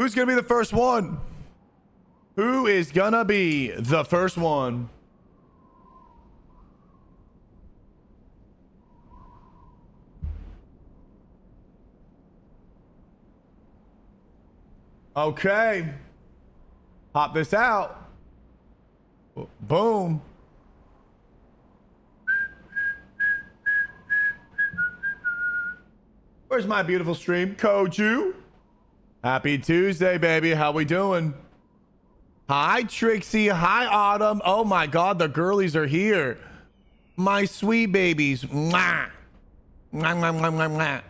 Who's gonna be the first one? Who is gonna be the first one? Okay. Pop this out. Boom. Where's my beautiful stream? Koju. Happy Tuesday, baby. How we doing? Hi, Trixie. Hi, Autumn. Oh my God, the girlies are here. My sweet babies. Mwah. Mwah, mwah, mwah, mwah, mwah.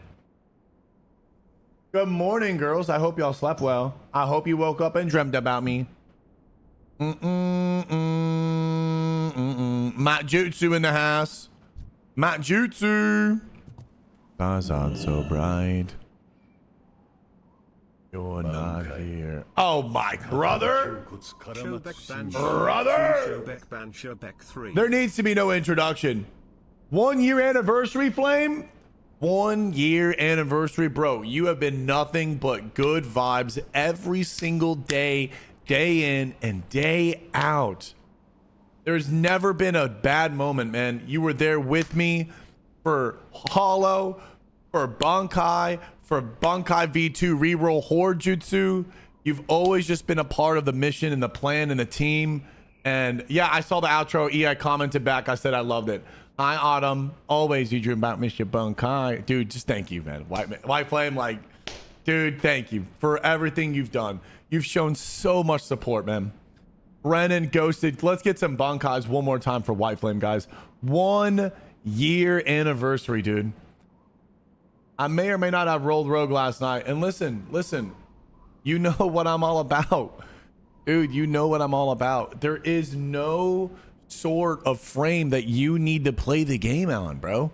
Good morning, girls. I hope y'all slept well. I hope you woke up and dreamt about me. Matt Jutsu in the house. Matt Jutsu. Stars aren't so bright. You're not here. Oh, my brother. Brother. There needs to be no introduction. 1 year anniversary, Flame. 1 year anniversary, bro. You have been nothing but good vibes every single day, day in and day out. There's never been a bad moment, man. You were there with me for Hollow, for Bankai, for Bankai V2 reroll Horde Jutsu. You've always just been a part of the mission and the plan and the team. And yeah, I saw the outro. I commented back. I said I loved it. Hi, Autumn. Always you dream about Mr. Bankai. Dude, just thank you, man. White Flame, like, dude, thank you for everything you've done. You've shown so much support, man. Brennan Ghosted. Let's get some Bankais one more time for White Flame, guys. 1 year anniversary, dude. I may or may not have rolled Rogue last night. And listen, you know what I'm all about. Dude, you know what I'm all about. There is no sort of frame that you need to play the game on, bro.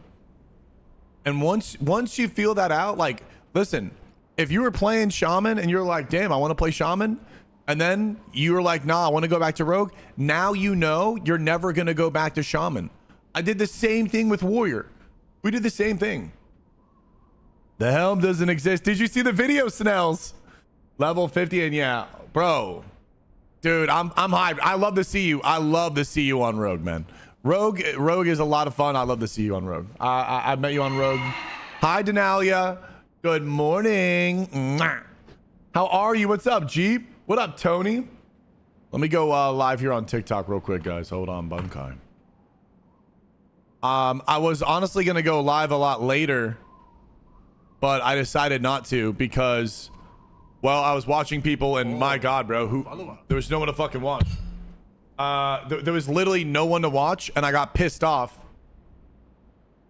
And once you feel that out, like, listen, if you were playing Shaman and you're like, damn, I want to play Shaman, and then you were like, nah, I want to go back to Rogue, now you know you're never going to go back to Shaman. I did the same thing with Warrior. We did the same thing. The helm doesn't exist. Did you see the video, Snells? Level 50, and yeah, bro. Dude, I'm hyped. I love to see you. I love to see you on Rogue, man. Rogue is a lot of fun. I love to see you on Rogue. I met you on Rogue. Hi, Denalia. Good morning. Mwah. How are you? What's up, Jeep? What up, Tony? Let me go live here on TikTok real quick, guys. Hold on, Bankai. I was honestly gonna go live a lot later, but I decided not to because, well, I was watching people and my God, bro, there was no one to fucking watch. There was literally no one to watch, and I got pissed off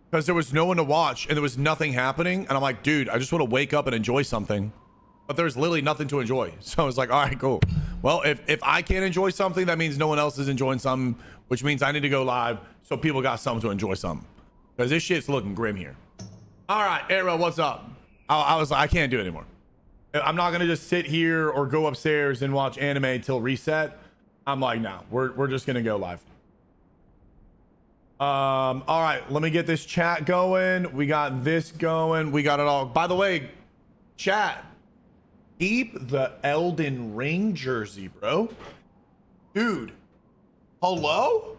because there was no one to watch and there was nothing happening. And I'm like, dude, I just want to wake up and enjoy something, but there's literally nothing to enjoy. So I was like, all right, cool. Well, if I can't enjoy something, that means no one else is enjoying something, which means I need to go live so people got something to enjoy something, because this shit's looking grim here. All right, Arrow, what's up? I was like, I can't do it anymore. I'm not gonna just sit here or go upstairs and watch anime till reset. I'm like, no, we're just gonna go live. All right, let me get this chat going. We got this going. We got it all. By the way, chat, keep the Elden Ring jersey, bro. Dude, hello?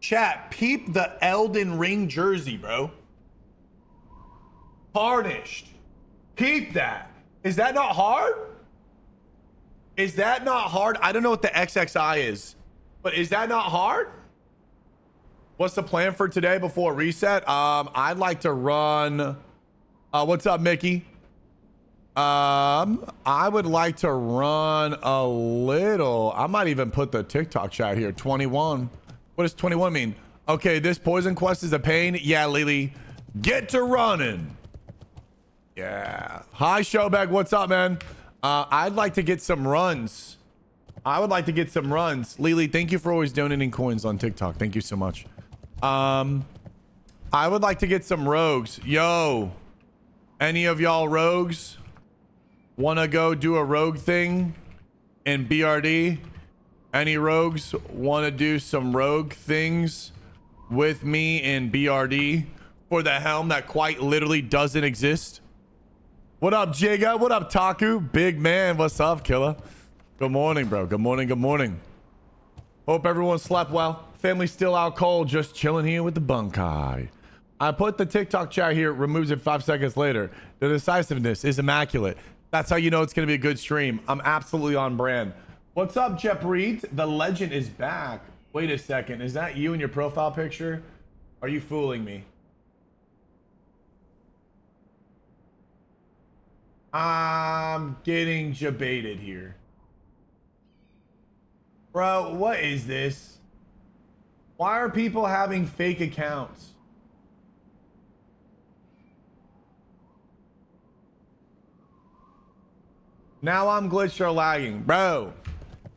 Chat, peep the Elden Ring jersey, bro. Tarnished. Peep that. Is that not hard? Is that not hard? I don't know what the XXI is, but is that not hard? What's the plan for today before reset? I'd like to run. What's up, Mickey? I would like to run a little. I might even put the TikTok chat here. 21. What does 21 mean? Okay, this poison quest is a pain. Yeah, Lily, get to running. Yeah. Hi, Showbag. What's up, man? I'd like to get some runs. I would like to get some runs. Lily, thank you for always donating coins on TikTok. Thank you so much. I would like to get some rogues. Yo, any of y'all rogues want to go do a rogue thing in BRD? Any rogues want to do some rogue things with me in BRD for the helm that quite literally doesn't exist? What up, Jiga? What up, Taku? Big man. What's up, killer? Good morning, bro. Good morning. Good morning. Hope everyone slept well. Family still out cold, just chilling here with the Bankai. I put the TikTok chat here, removes it 5 seconds later. The decisiveness is immaculate. That's how you know it's going to be a good stream. I'm absolutely on brand. What's up, Jep Reed? The legend is back. Wait a second. Is that you in your profile picture? Are you fooling me? I'm getting debated here. Bro, what is this? Why are people having fake accounts? Now I'm glitched or lagging. Bro.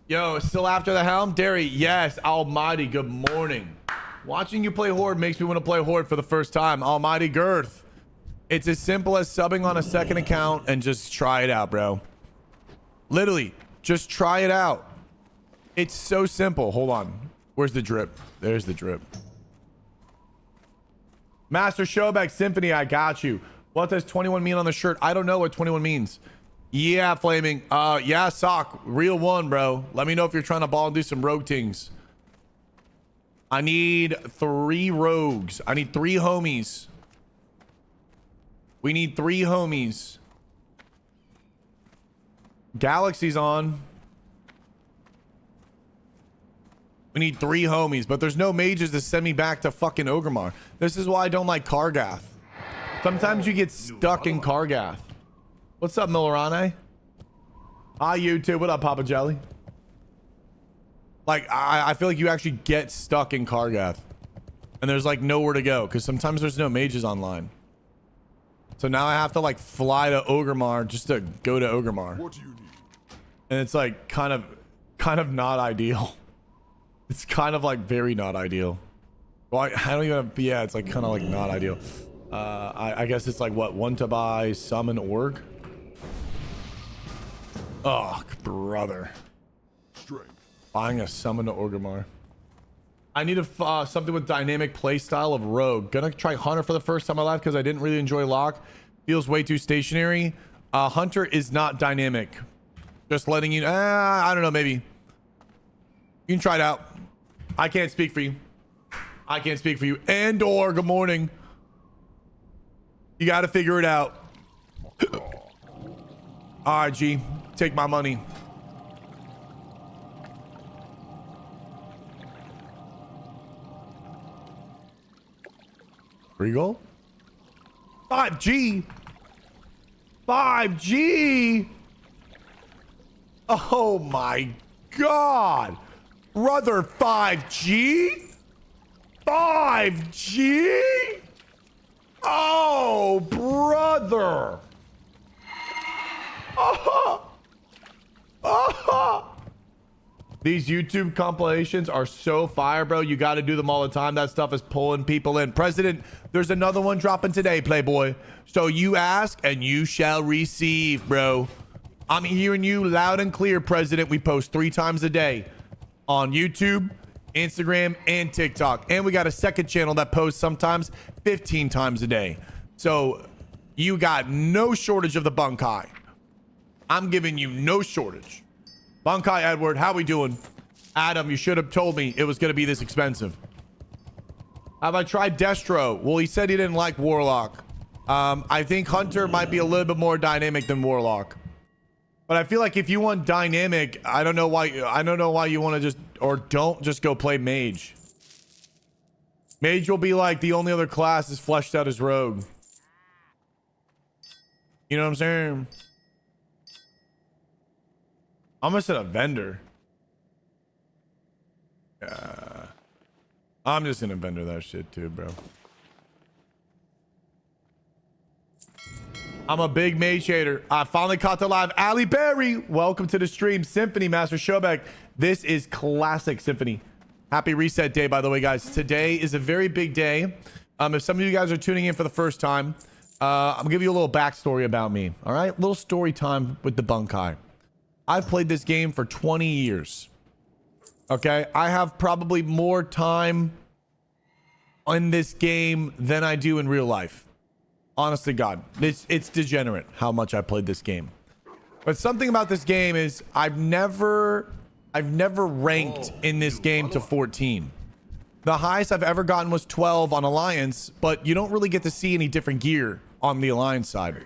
Yo, still after the helm? Derry, yes. Almighty, good morning. Watching you play Horde makes me want to play Horde for the first time. Almighty Girth. It's as simple as subbing on a second account and just try it out, bro. Literally, just try it out. It's so simple. Hold on. Where's the drip? There's the drip. Master Showback Symphony, I got you. What does 21 mean on the shirt? I don't know what 21 means. Yeah, Flaming. Yeah, Sock. Real one, bro. Let me know if you're trying to ball and do some rogue things. I need 3 rogues. I need 3 homies. We need 3 homies. Galaxy's on. We need 3 homies, but there's no mages to send me back to fucking Ogremar. This is why I don't like Kargath. Sometimes you get stuck in Kargath. What's up, Millerane? Hi, you too. What up, Papa Jelly? Like, I feel like you actually get stuck in Kargath. And there's like nowhere to go, because sometimes there's no mages online. So now I have to like fly to Ogremar just to go to Ogremar. What do you need? And it's like kind of not ideal. It's kind of like very not ideal. Well, I don't even have, yeah, it's like kind of like not ideal. I guess it's like what, 1 to buy summon org? Oh, brother. Strength. Buying a summon to Ogremar. I need a something with dynamic playstyle of rogue. Gonna try Hunter for the first time in my life because I didn't really enjoy Locke. Feels way too stationary. Hunter is not dynamic. Just letting you. I don't know. Maybe you can try it out. I can't speak for you. I can't speak for you. And/or good morning. You got to figure it out. All right, G. Take my money. Regal? 5G? 5G? Oh my God. Brother, 5G? 5G? Oh, brother. These YouTube compilations are so fire, bro. You got to do them all the time. That stuff is pulling people in. President, there's another one dropping today, Playboy. So you ask and you shall receive, bro. I'm hearing you loud and clear, President. We post 3 times a day on YouTube, Instagram, and TikTok. And we got a second channel that posts sometimes 15 times a day. So you got no shortage of the Bankai. I'm giving you no shortage. Bankai Edward, how we doing? Adam, you should have told me it was going to be this expensive. Have I tried Destro? Well, he said he didn't like Warlock. I think Hunter might be a little bit more dynamic than Warlock. But I feel like if you want dynamic, I don't know why you want to just, or don't just go play Mage. Mage will be like the only other class is fleshed out as Rogue. You know what I'm saying? I'm gonna set a vendor. Yeah. I'm just gonna vendor that shit too, bro. I'm a big mage hater. I finally caught the live. Ali Berry, welcome to the stream. Symphony Master Showback. This is Classic Symphony. Happy reset day, by the way, guys. Today is a very big day. If some of you guys are tuning in for the first time, I'm gonna give you a little backstory about me. All right, little story time with the Bankai. I've played this game for 20 years. Okay, I have probably more time in this game than I do in real life. Honestly, God, it's degenerate how much I played this game. But something about this game is I've never ranked in this game to 14. The highest I've ever gotten was 12 on Alliance, but you don't really get to see any different gear on the Alliance side.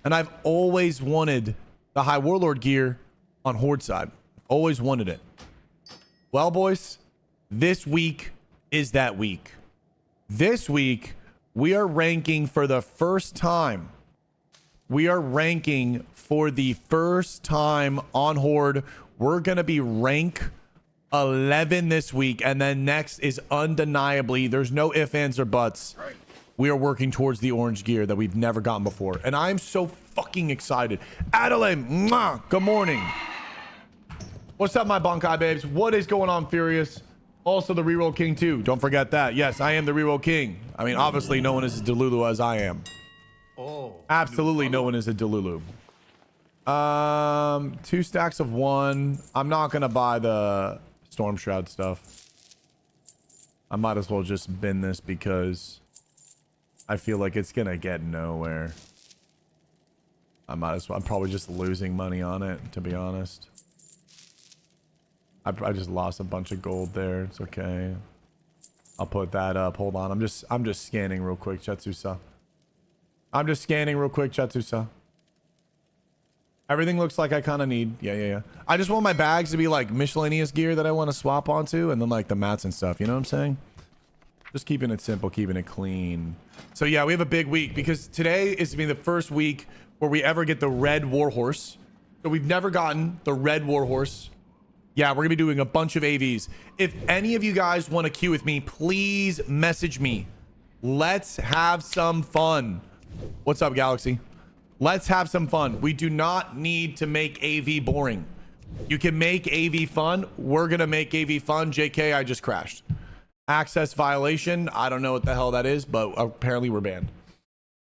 And I've always wanted the High Warlord gear on Horde side. Always wanted it. Well, boys, this week is that week. This week, we are ranking for the first time. We are ranking for the first time on Horde. We're going to be rank 11 this week. And then next is undeniably, there's no ifs, ands, or buts. We are working towards the orange gear that we've never gotten before. And I'm so fucking excited. Adelaide, mwah, good morning. What's up, my Bankai babes? What is going on, Furious? Also, the Reroll King, too. Don't forget that. Yes, I am the Reroll King. I mean, obviously, no one is as Delulu as I am. Absolutely no one is a Delulu. 2 stacks of 1. I'm not going to buy the Storm Shroud stuff. I might as well just bin this because I feel like it's going to get nowhere. I'm probably just losing money on it, to be honest. I just lost a bunch of gold there. It's okay. I'll put that up. Hold on. I'm just scanning real quick, Chetsusa. I'm just scanning real quick, Chetsusa. Everything looks like I kind of need. Yeah. I just want my bags to be like miscellaneous gear that I want to swap onto, and then like the mats and stuff. You know what I'm saying? Just keeping it simple, keeping it clean. So yeah, we have a big week because today is to be the first week where we ever get the red warhorse. So we've never gotten the red warhorse. Yeah, we're gonna be doing a bunch of AVs. If any of you guys want to queue with me, please message me. Let's have some fun. What's up, Galaxy? Let's have some fun. We do not need to make AV boring. You can make AV fun. We're gonna make AV fun. JK, I just crashed. Access violation. I don't know what the hell that is, but apparently we're banned.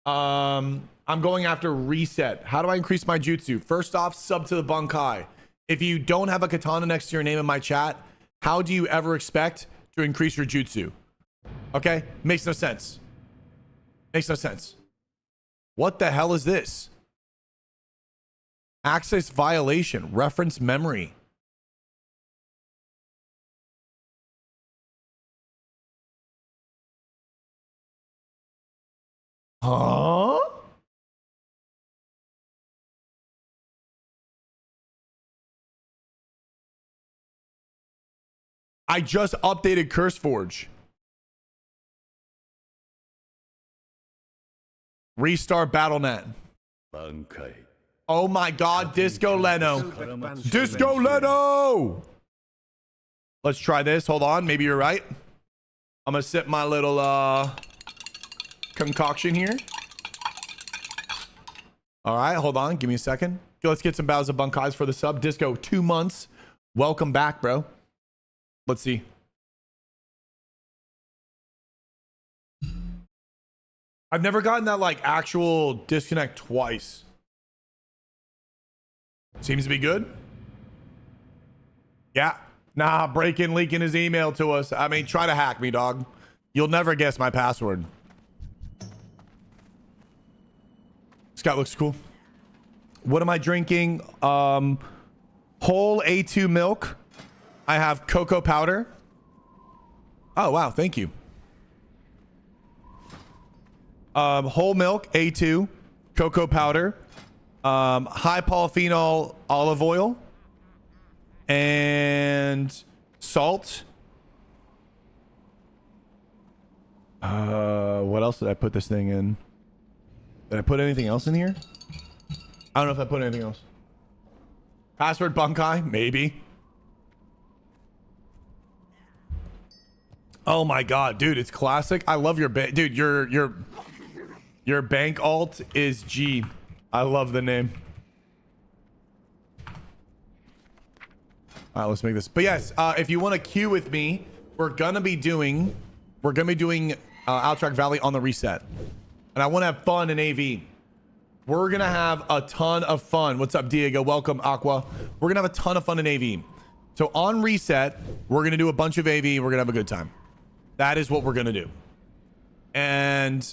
I'm going after reset. How do I increase my jutsu? First off, sub to the Bankai. If you don't have a katana next to your name in my chat, how do you ever expect to increase your jutsu? Okay? Makes no sense. Makes no sense. What the hell is this? Access violation. Reference memory. Huh? I just updated CurseForge. Restart BattleNet. Bankai. Oh my God, Disco Leno. Disco Leno! Let's try this. Hold on. Maybe you're right. I'm gonna sip my little concoction here. All right, hold on. Give me a second. Okay, let's get some bows of Bankais for the sub. Disco, 2 months. Welcome back, bro. Let's see. I've never gotten that like actual disconnect twice. Seems to be good. Yeah. Nah, breaking, leaking his email to us. I mean, try to hack me, dog. You'll never guess my password. Scott looks cool. What am I drinking? Whole A2 milk. I have cocoa powder. Oh, wow. Thank you. Whole milk, A2, cocoa powder, high polyphenol olive oil, and salt. What else did I put this thing in? Did I put anything else in here? I don't know if I put anything else. Password Bankai? Maybe. Oh my God, dude, it's classic. I love your bank, dude. Your bank alt is G. I love the name. All right, let's make this. But yes, if you want to queue with me, we're gonna be doing Outtrack Valley on the reset, and I want to have fun in AV. We're gonna have a ton of fun. What's up, Diego? Welcome, Aqua. We're gonna have a ton of fun in AV. So on reset, we're gonna do a bunch of AV. We're gonna have a good time. That is what we're gonna do. And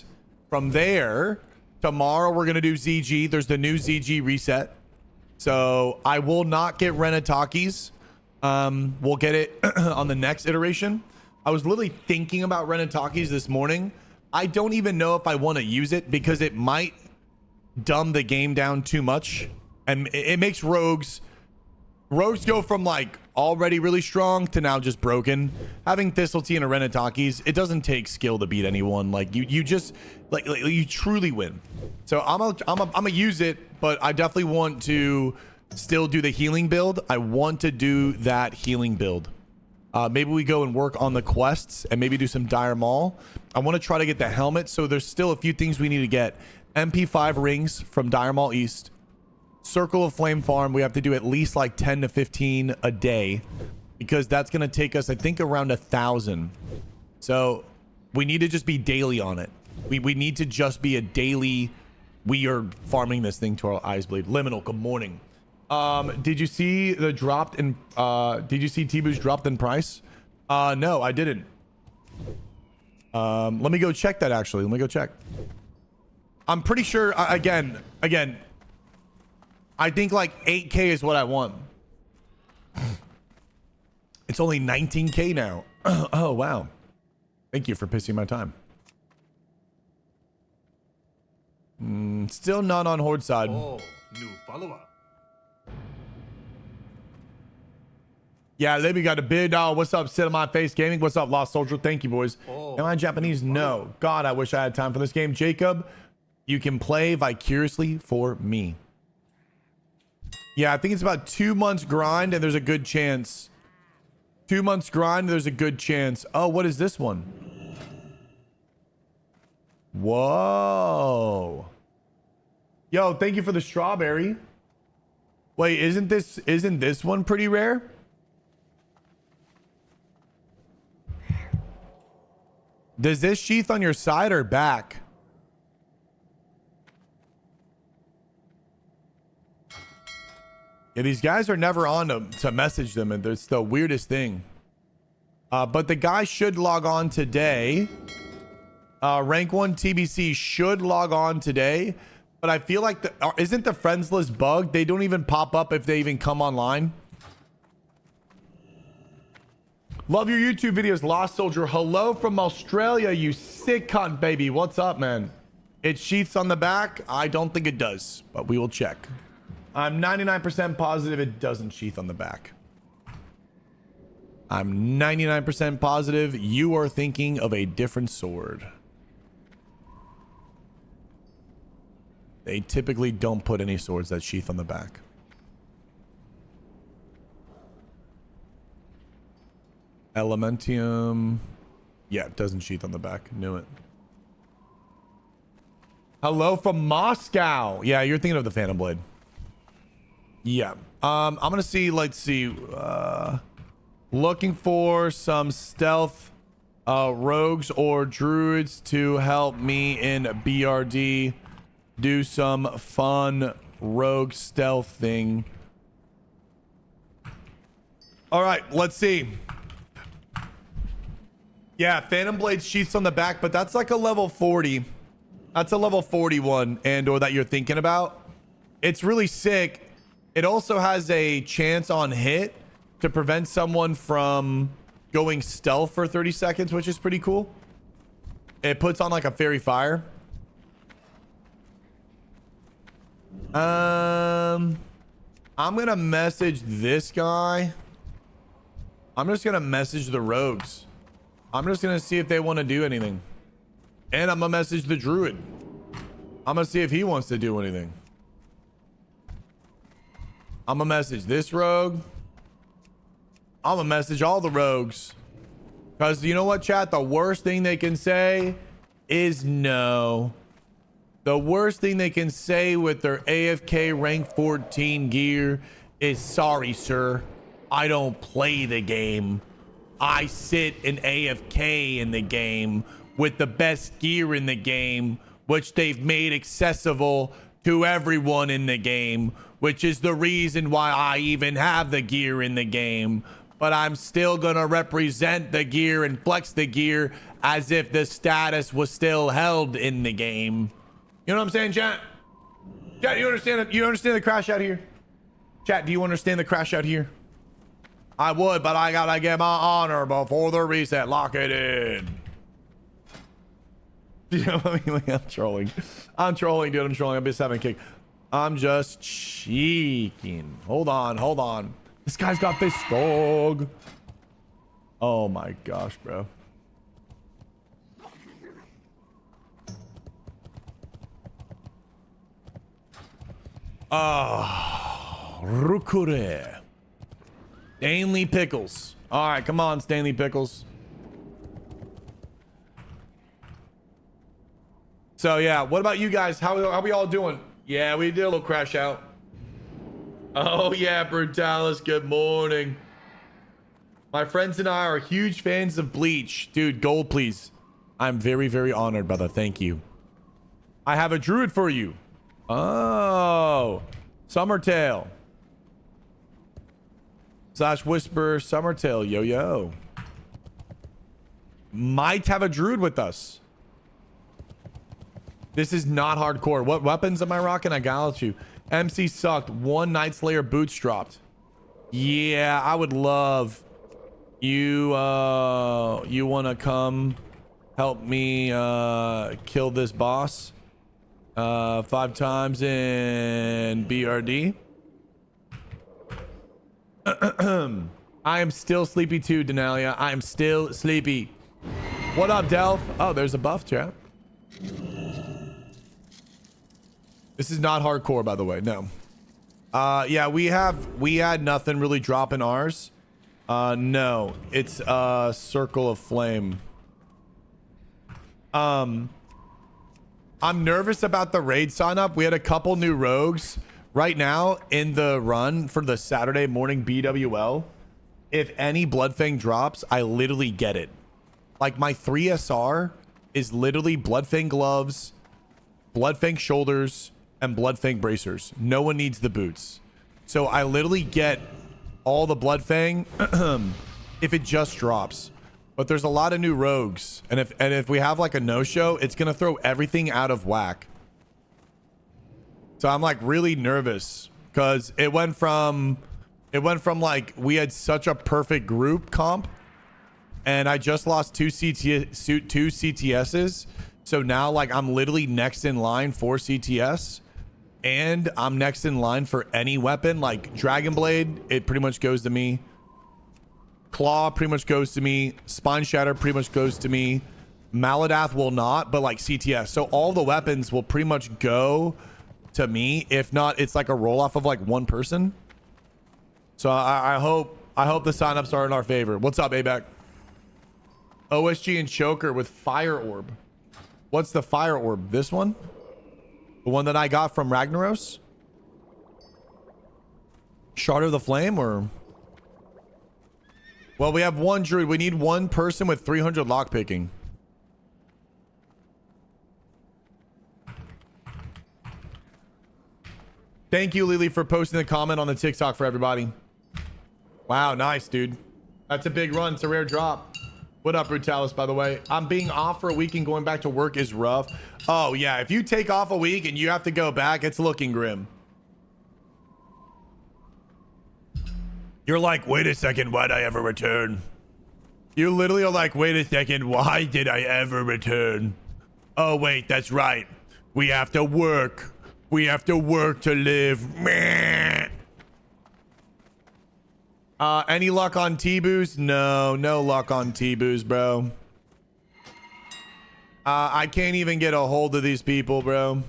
from there, Tomorrow we're gonna do ZG. There's the new ZG reset, so I will not get Renatakis. We'll get it on the next iteration. I was literally thinking about Renatakis this morning. I don't even know if I want to use it because it might dumb the game down too much, and it makes rogues go from like already really strong to now just broken. Having Thistletea and a Renatakis, it doesn't take skill to beat anyone. Like you just like you truly win. So I'm gonna use it, but I definitely want to still do the healing build. I want to do that healing build. Maybe we go and work on the quests and maybe do some Dire Maul. I want to try to get the helmet. So there's still a few things we need to get. MP5 rings from Dire Maul East. Circle of Flame farm. We have to do at least like 10 to 15 a day because that's going to take us, I think, around 1,000. So we need to just be daily on it. We need to just be a daily. We are farming this thing to our eyes bleed. Liminal, good morning. Did you see the dropped in did you see Tibu's dropped in price? No, I didn't. Let me go check that actually. Let me go check. I'm pretty sure again, I think like 8K is what I want. It's only 19K now. Oh wow. Thank you for pissing my time. Still not on Horde side. Oh, new follower. Yeah, Libby got a bid. Oh, what's up, Sit on My Face Gaming? What's up, Lost Soldier? Thank you, boys. Oh, Am I Japanese? No. God, I wish I had time for this game. Jacob, you can play vicariously for me. Yeah, I think it's about 2 months grind, and there's a good chance. 2 months grind, there's a good chance. Oh, what is this one? Whoa. Yo, thank you for the strawberry. Wait, isn't this one pretty rare? Does this sheath on your side or back? Yeah, these guys are never on to message them, and it's the weirdest thing. But the guy should log on today. Rank 1 TBC should log on today. But I feel like isn't the friends list bugged? They don't even pop up if they even come online. Love your YouTube videos, Lost Soldier. Hello from Australia, you sick cunt, baby. What's up, man? It sheaths on the back? I don't think it does, but we will check. I'm 99% positive it doesn't sheath on the back. I'm 99% positive you are thinking of a different sword. They typically don't put any swords that sheath on the back. Elementium. Yeah, it doesn't sheath on the back. Knew it. Hello from Moscow. Yeah, you're thinking of the Phantom Blade. Yeah. I'm gonna see, let's see. Looking for some stealth rogues or druids to help me in BRD. Do some fun rogue stealth thing. All right, let's see. Yeah, Phantom Blade sheaths on the back, but that's like a level 40. That's a level 41 or that you're thinking about. It's really sick. It also has a chance on hit to prevent someone from going stealth for 30 seconds, which is pretty cool. It puts on like a fairy fire. I'm gonna message this guy. I'm just gonna message the rogues. I'm just gonna see if they want to do anything. And I'm gonna message the druid. I'm gonna see if he wants to do anything. I'm gonna message this rogue. I'm gonna message all the rogues. Because you know what, chat? The worst thing they can say is no. The worst thing they can say with their AFK rank 14 gear is sorry, sir. I don't play the game. I sit in AFK in the game with the best gear in the game, which they've made accessible to everyone in the game, which is the reason why I even have the gear in the game. But I'm still gonna represent the gear and flex the gear as if the status was still held in the game. You know what I'm saying, chat? Chat, you understand it? You understand the crash out here? Chat, do you understand the crash out here? I would, but I gotta get my honor before the reset. Lock it in. You know what I mean? I'm trolling. I'm trolling, dude. I'm trolling. I'm just having a kick. I'm just cheeking. Hold on, hold on. This guy's got this dog. Oh my gosh, bro. Oh, Rukure. Stanley Pickles. All right, come on, Stanley Pickles. So yeah, what about you guys? How we all doing? Yeah, we did a little crash out. Oh yeah, Brutalis, good morning. My friends and I are huge fans of Bleach. Dude, gold please. I'm very, very honored, brother. Thank you. I have a druid for you. Oh, Summertail. / Whisper Summertail, yo yo. Might have a druid with us. This is not hardcore. What weapons am I rocking? I got you. MC sucked. 1 Night Slayer boots dropped. Yeah, I would love you. You want to come help me kill this boss 5 times in BRD? I am still sleepy too, Denalia. I am still sleepy. What up, Delph? Oh, there's a buff, chat. This is not hardcore, by the way. No. Yeah, we had nothing really drop in ours. No, it's Circle of Flame. I'm nervous about the raid sign up. We had a couple new rogues right now in the run for the Saturday morning BWL. If any Bloodfang drops, I literally get it. Like my 3SR is literally Bloodfang gloves, Bloodfang shoulders, and Bloodfang bracers. No one needs the boots. So I literally get all the Bloodfang if it just drops. But there's a lot of new rogues. And if we have like a no-show, it's gonna throw everything out of whack. So I'm like really nervous because it went from like we had such a perfect group comp and I just lost 2 CTSs. So now like I'm literally next in line for CTS and I'm next in line for any weapon. Like Dragon Blade, it pretty much goes to me. Claw pretty much goes to me. Spine Shatter pretty much goes to me. Maladath will not, but like CTS. So all the weapons will pretty much go to me. If not, it's like a roll off of like one person. So I hope the signups are in our favor. What's up, ABAC? OSG and Choker with Fire Orb. What's the Fire Orb? This one? The one that I got from Ragnaros? Shard of the Flame or... Well, we have 1 druid. We need 1 person with 300 lockpicking. Thank you, Lily, for posting the comment on the TikTok for everybody. Wow, nice, dude. That's a big run. It's a rare drop. What up, Brutalis, by the way? I'm being off for a week and going back to work is rough. Oh, yeah. If you take off a week and you have to go back, it's looking grim. You're like, wait a second, why'd I ever return? You literally are like, wait a second, why did I ever return? Oh, wait, that's right. We have to work. We have to work to live. Meh. Any luck on T-Boos? No, no luck on T-Boos, bro. I can't even get a hold of these people, bro.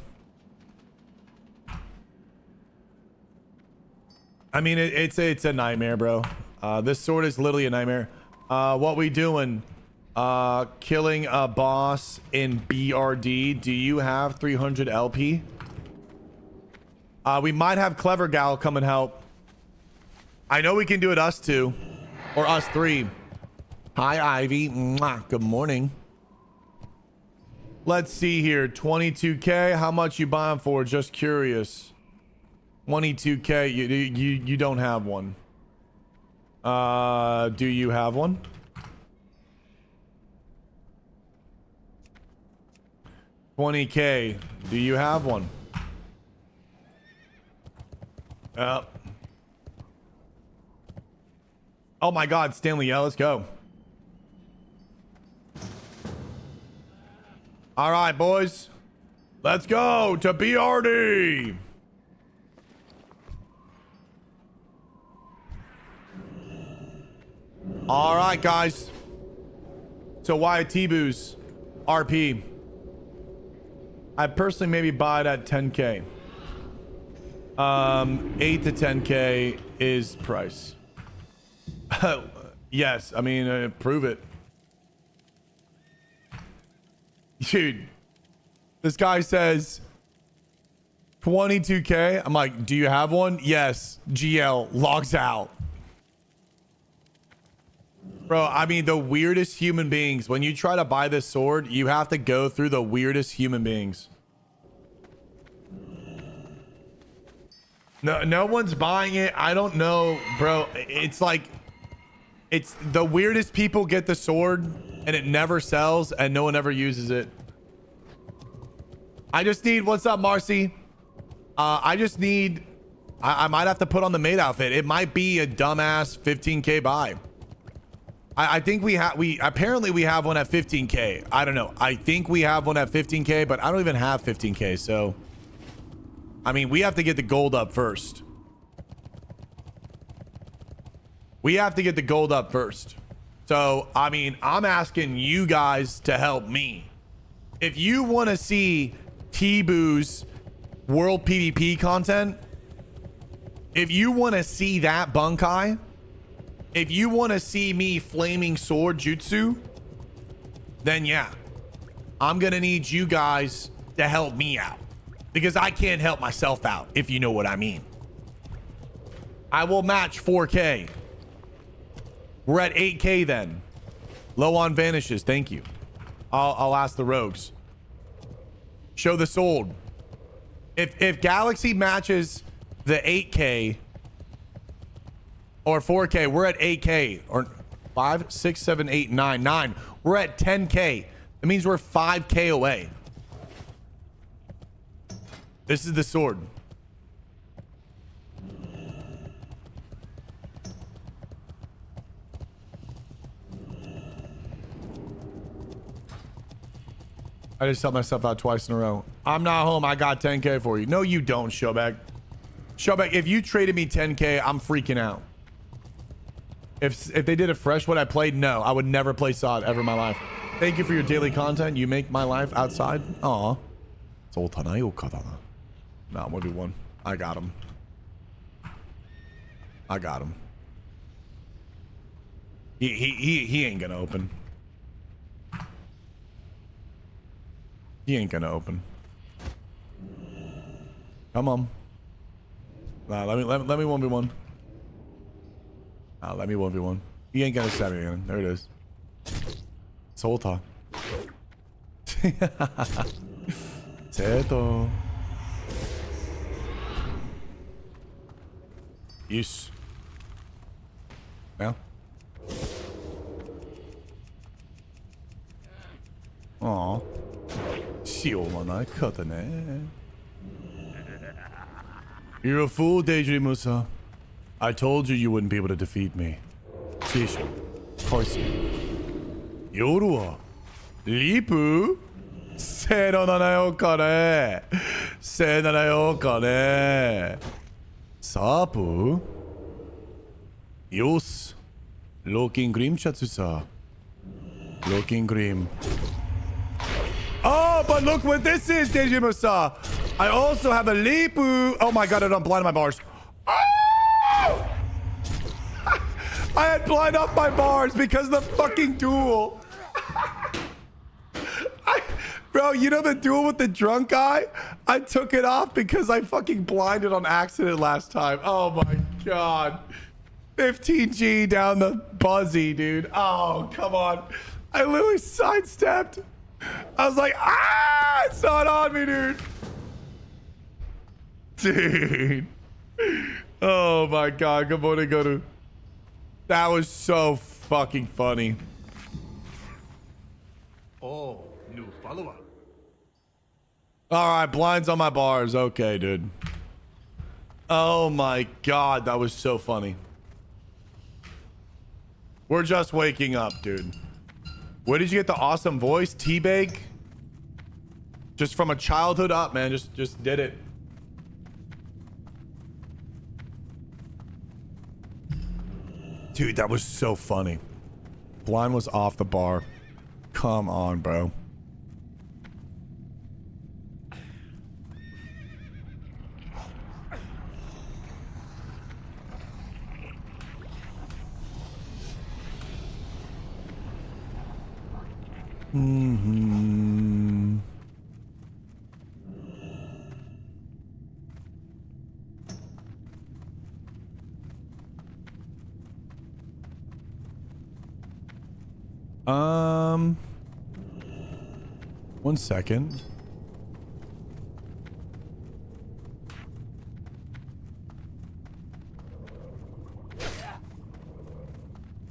I mean, it's a nightmare, bro. This sword is literally a nightmare. What we doing? Killing a boss in BRD. Do you have 300 LP? We might have Clever Gal come and help. I know we can do it us 2 or us 3. Hi, Ivy. Mwah. Good morning. Let's see here. 22K. How much you buying for? Just curious. 22K. You don't have one. Do you have one? 20K. Do you have one? Yep. Oh my God, Stanley. Yeah, let's go. All right, boys. Let's go to BRD. All right, guys. So why T-Boos RP? I personally maybe buy it at 10K. 8 to 10K is price. Yes, I mean, prove it. Dude, this guy says 22K. I'm like, do you have one? Yes. GL logs out. Bro, I mean, the weirdest human beings. When you try to buy this sword, you have to go through the weirdest human beings. No one's buying it. I don't know, bro. It's like, it's the weirdest people get the sword and it never sells and no one ever uses it. I just need, what's up, Marcy? I just need, I might have to put on the maid outfit. It might be a dumbass 15K buy. I think apparently we have one at 15K. I don't know. I think we have one at 15K, but I don't even have 15K. So, I mean, we have to get the gold up first. We have to get the gold up first. So, I mean, I'm asking you guys to help me. If you want to see T-Boo's World PvP content, if you want to see that Bankai, if you want to see me flaming sword jutsu, then yeah, I'm going to need you guys to help me out because I can't help myself out, if you know what I mean. I will match 4K. We're at 8K then. Low on vanishes. Thank you. I'll ask the rogues. Show the sold. If Galaxy matches the 8K or 4K, we're at 8K or 5, 6, 7, 8, 9, 9. We're at 10K. That means we're 5K away. This is the sword. I just helped myself out twice in a row. I'm not home. I got 10K for you. No, you don't, Showback. Showback, if you traded me 10K, I'm freaking out. If they did it fresh, would I play? No, I would never play SOD ever in my life. Thank you for your daily content. You make my life outside. Aw. Nah, 1v1. I got him. I got him. He ain't gonna open. He ain't gonna open. Come on. Nah, let me 1v1. Let me 1v1. He ain't gonna stab me again. There it is. Solta. Zeto. Yes. Now. Aw. しょうもないことね. You're a fool, Daydream Musa. I told you you wouldn't be able to defeat me. 師匠、こいつ。夜はリプせのななよかね。せななよかね。サープよし。Looking Grim シャツさ。Looking Grim. Oh, but look what this is, Deji Musa. I also have a Lipu. Oh my god, I don't blind my bars. Oh! I had blind off my bars because of the fucking duel. Bro, you know the duel with the drunk guy? I took it off because I fucking blinded on accident last time. Oh my god. 15G down the buzzy, dude. Oh, come on. I literally sidestepped. I was like, ah, it's not on me, dude. Dude. Oh my god. Good morning, Godu. That was so fucking funny. Oh, new follower. All right, blinds on my bars. Okay, dude. Oh my God, that was so funny. We're just waking up, dude. Where did you get the awesome voice? Teabag? Just from a childhood up, man. Just did it. Dude, that was so funny. Blind was off the bar. Come on, bro. Mm-hmm. One second.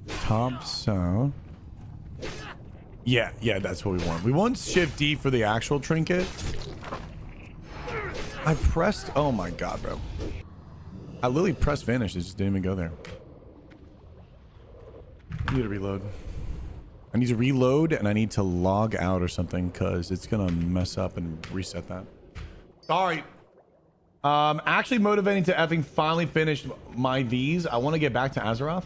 Top sound. Yeah, that's what we want. We want Shift D for the actual trinket. I pressed. Oh my God, bro. I literally pressed vanish. It just didn't even go there. I need to reload. I need to reload and I need to log out or something because it's gonna mess up and reset that. Sorry. Actually motivating to effing finally finish my these. I want to get back to Azeroth.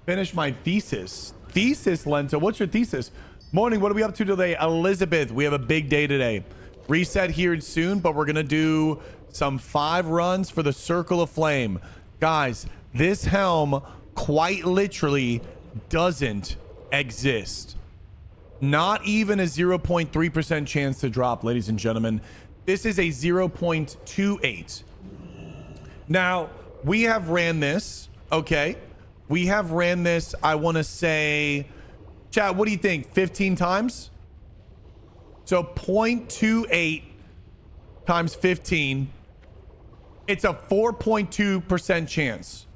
Finish my thesis. Thesis, Lento. What's your thesis? Morning. What are we up to today? Elizabeth, we have a big day today. Reset here soon, but we're gonna do some 5 runs for the Circle of Flame. Guys, this helm quite literally doesn't exist. Not even a 0.3% chance to drop, ladies and gentlemen. This is a 0.28. Now, we have ran this, okay? We have ran this, I want to say, chat, what do you think? 15 times? So 0.28 times 15. It's a 4.2% chance.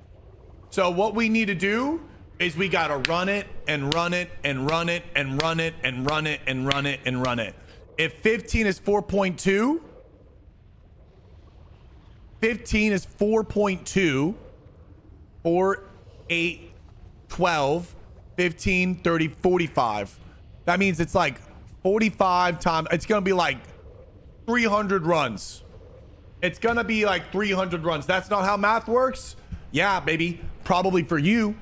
So what we need to do is we got to run it and run it and run it and run it and run it and run it and run it. If 15 is 4.2, 15 is 4.2, 4, 8, 12, 15, 30, 45. That means it's like 45 times. It's going to be like 300 runs. It's going to be like 300 runs. That's not how math works? Yeah, baby. Probably for you.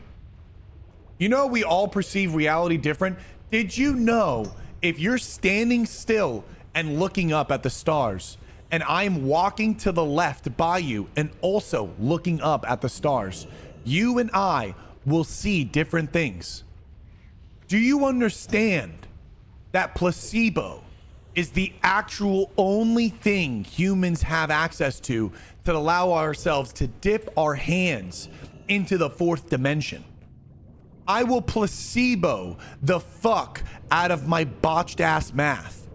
You know, we all perceive reality different. Did you know if you're standing still and looking up at the stars and I'm walking to the left by you and also looking up at the stars, you and I will see different things. Do you understand that placebo is the actual only thing humans have access to allow ourselves to dip our hands into the 4th dimension? I will placebo the fuck out of my botched ass math.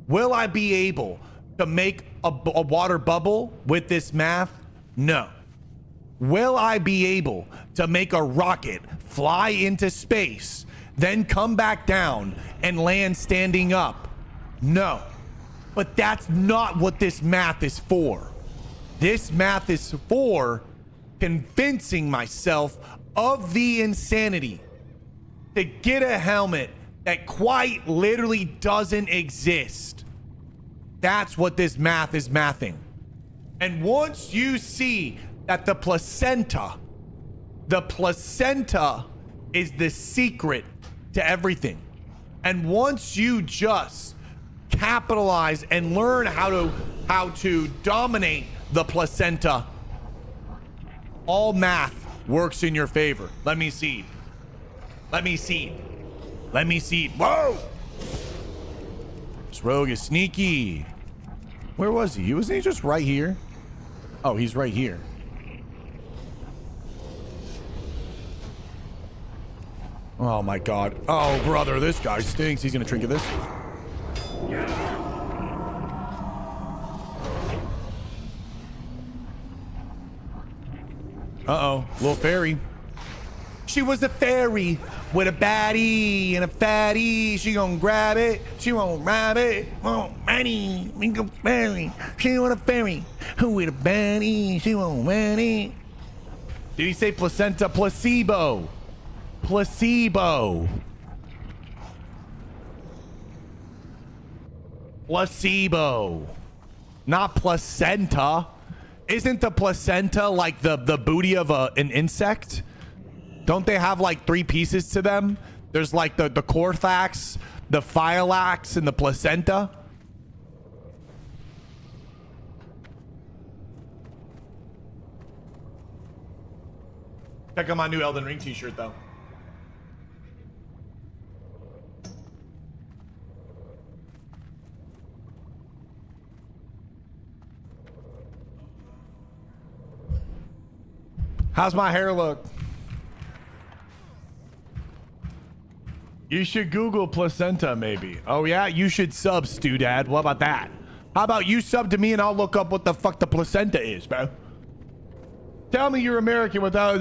Will I be able to make a water bubble with this math? No. Will I be able to make a rocket fly into space, then come back down and land standing up? No. But that's not what this math is for. This math is for convincing myself of the insanity to get a helmet that quite literally doesn't exist. That's what this math is mathing. And once you see that the placenta is the secret to everything. And once you just capitalize and learn how to dominate the placenta, all math works in your favor. Let me see. Let me see. Let me see. Whoa! This rogue is sneaky. Where was he? Wasn't he just right here? Oh, he's right here. Oh my God. Oh, brother, this guy stinks. He's gonna trinket this. Uh-oh, little fairy. She was a fairy with a baddie and a fatty. She gonna grab it. She won't grab it. Won't money. Make a fairy. She want a fairy. Who with a baddie? She won't money. Did he say placenta? Placebo. Placebo. Placebo. Not placenta. Isn't the placenta like the booty of an insect? Don't they have like 3 pieces to them? There's like the corthax, the phylax, and the placenta. Check out my new Elden Ring t-shirt though. How's my hair look? You should Google placenta, maybe. Oh, yeah? You should sub, Stu-Dad. What about that? How about you sub to me and I'll look up what the fuck the placenta is, bro? Tell me you're American without...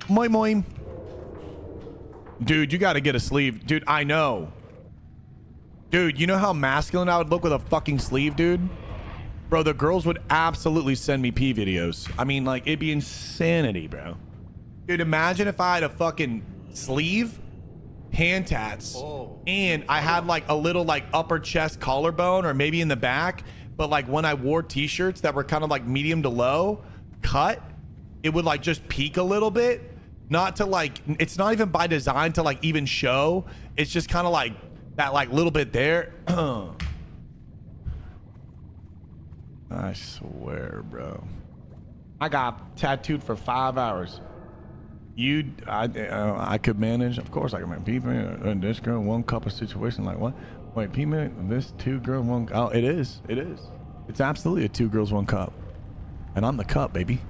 Moin, moin. Dude, you gotta get a sleeve. Dude, I know. Dude, you know how masculine I would look with a fucking sleeve, dude? Bro, the girls would absolutely send me pee videos. I mean, like, it'd be insanity, bro. Dude, imagine if I had a fucking sleeve... hand tats, and I had like a little like upper chest collarbone or maybe in the back, but like when I wore t-shirts that were kind of like medium to low cut, it would like just peak a little bit, not to like, it's not even by design to like even show, it's just kind of like that like little bit there. I swear, bro, I got tattooed for 5 hours. I could manage. Of course I can manage. P-Man, this girl, 1 cup of situation. Like what? Wait, P-Man, this 2 girls, 1. Oh, it is. It is. It's absolutely a 2 girls, 1 cup. And I'm the cup, baby.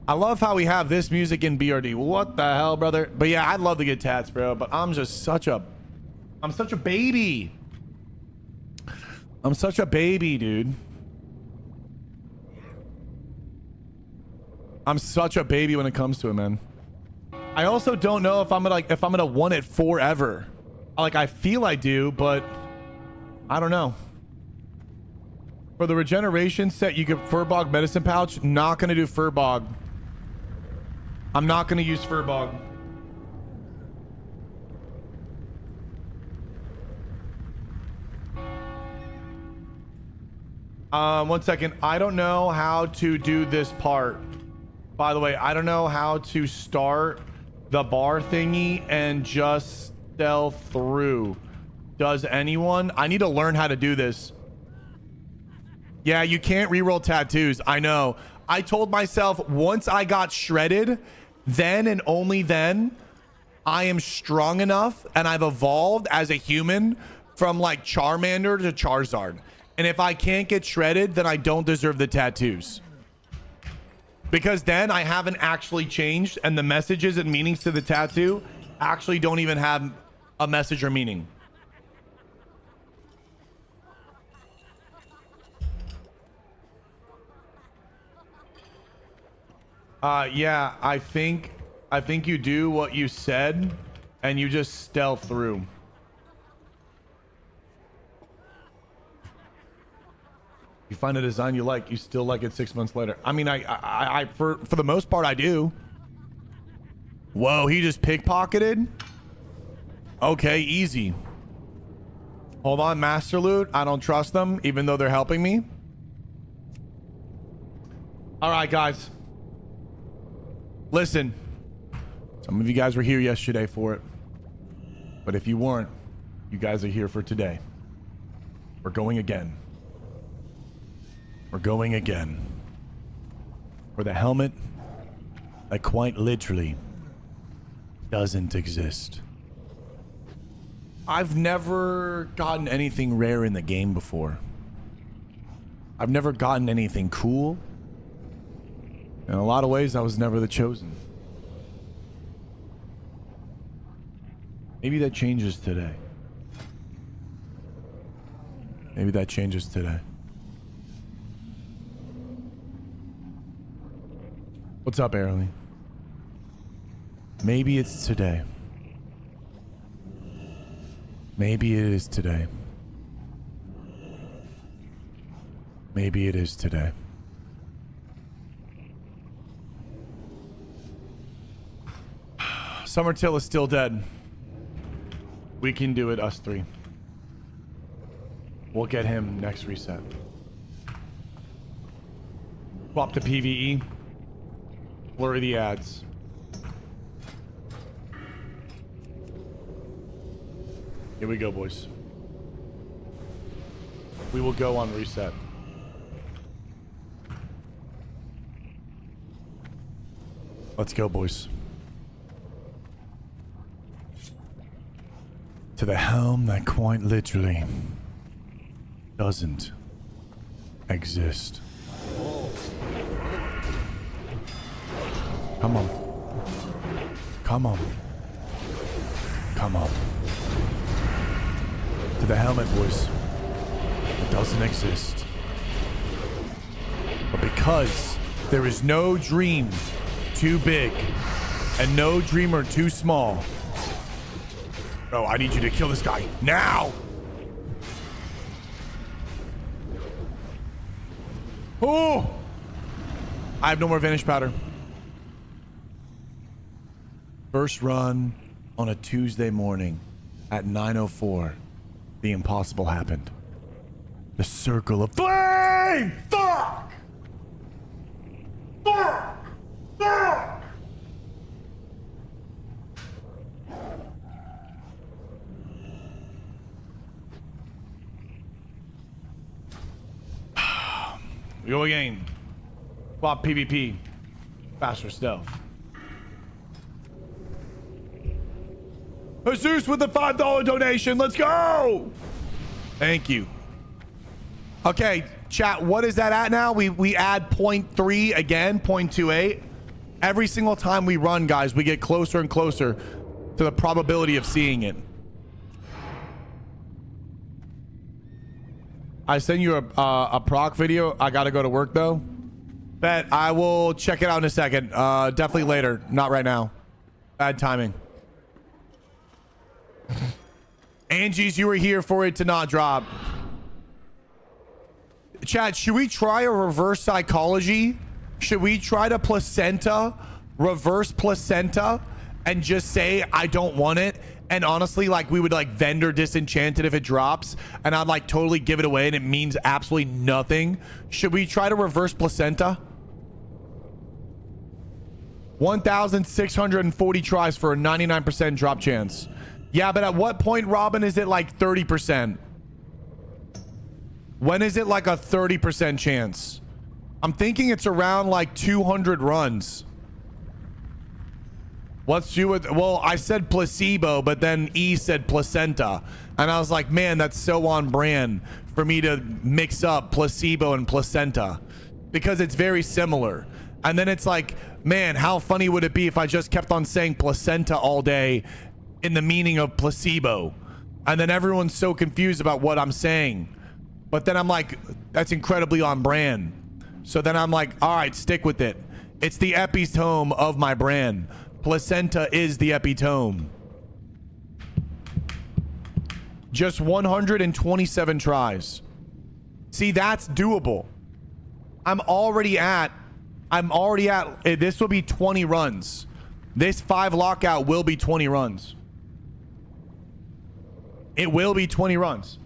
I love how we have this music in BRD. What the hell, brother? But yeah, I'd love to get tats, bro. But I'm such a baby. I'm such a baby, dude. I'm such a baby when it comes to it, man. I also don't know if I'm gonna want it forever. Like, I feel I do, but I don't know. For the regeneration set, you get Furbog medicine pouch. Not gonna do Furbog. I'm not gonna use Furbog. 1 second. I don't know how to do this part. By the way, I don't know how to start the bar thingy and just stealth through. Does anyone? I need to learn how to do this. Yeah, you can't reroll tattoos. I know. I told myself once I got shredded, then and only then, I am strong enough and I've evolved as a human from like Charmander to Charizard. And if I can't get shredded, then I don't deserve the tattoos. Because then I haven't actually changed and the messages and meanings to the tattoo actually don't even have a message or meaning. Yeah, I think you do what you said and you just stealth through. You find a design you like, you still like it 6 months later. I mean, I for the most part, I do. Whoa, he just pickpocketed? Okay, easy. Hold on, Master Loot. I don't trust them, even though they're helping me. All right, guys. Listen. Some of you guys were here yesterday for it. But if you weren't, you guys are here for today. We're going again. We're going again. For the helmet that quite literally doesn't exist. I've never gotten anything rare in the game before. I've never gotten anything cool. In a lot of ways, I was never the chosen. Maybe that changes today. Maybe that changes today. What's up, Airly? Maybe it's today. Maybe it is today. Maybe it is today. Summertill is still dead. We can do it, us three. We'll get him next reset. Swap to PvE. Blur the ads. Here we go, boys. We will go on reset. Let's go, boys. To the helm that quite literally doesn't exist. Come on. Come on. Come on. To the helmet, boys. It doesn't exist. But because there is no dream too big and no dreamer too small. Bro, I need you to kill this guy now. Oh, I have no more vanish powder. First run on a Tuesday morning at 9:04. The impossible happened. The circle of flame. Fuck! Fuck! Fuck! We go again. Swap PvP. Faster stealth. Jesus with the $5 donation. Let's go. Thank you. Okay, chat, what is that at now? We add 0.3 again, 0.28. Every single time we run, guys, we get closer and closer to the probability of seeing it. I sent you a proc video. I gotta go to work though. Bet I will check it out in a second. Definitely later, not right now. Bad timing. Angie's, you were here for it to not drop. Chat, should we try a reverse psychology? Should we try to placenta, reverse placenta, and just say I don't want it? And honestly, like, we would like vendor disenchant it if it drops, and I'd like totally give it away and it means absolutely nothing. Should we try to reverse placenta? 1,640 tries for a 99% drop chance. Yeah, but at what point, Robin, is it like 30%? When is it like a 30% chance? I'm thinking it's around like 200 runs. Let's do it. Well, I said placebo, but then E said placenta. And I was like, man, that's so on brand for me to mix up placebo and placenta because it's very similar. And then it's like, man, how funny would it be if I just kept on saying placenta all day in the meaning of placebo? And then everyone's so confused about what I'm saying. But then I'm like, that's incredibly on brand. So then I'm like, all right, stick with it. It's the epitome of my brand. Placenta is the epitome. Just 127 tries. See, that's doable. I'm already at, this will be 20 runs. This 5 lockout will be 20 runs. It will be 20 runs.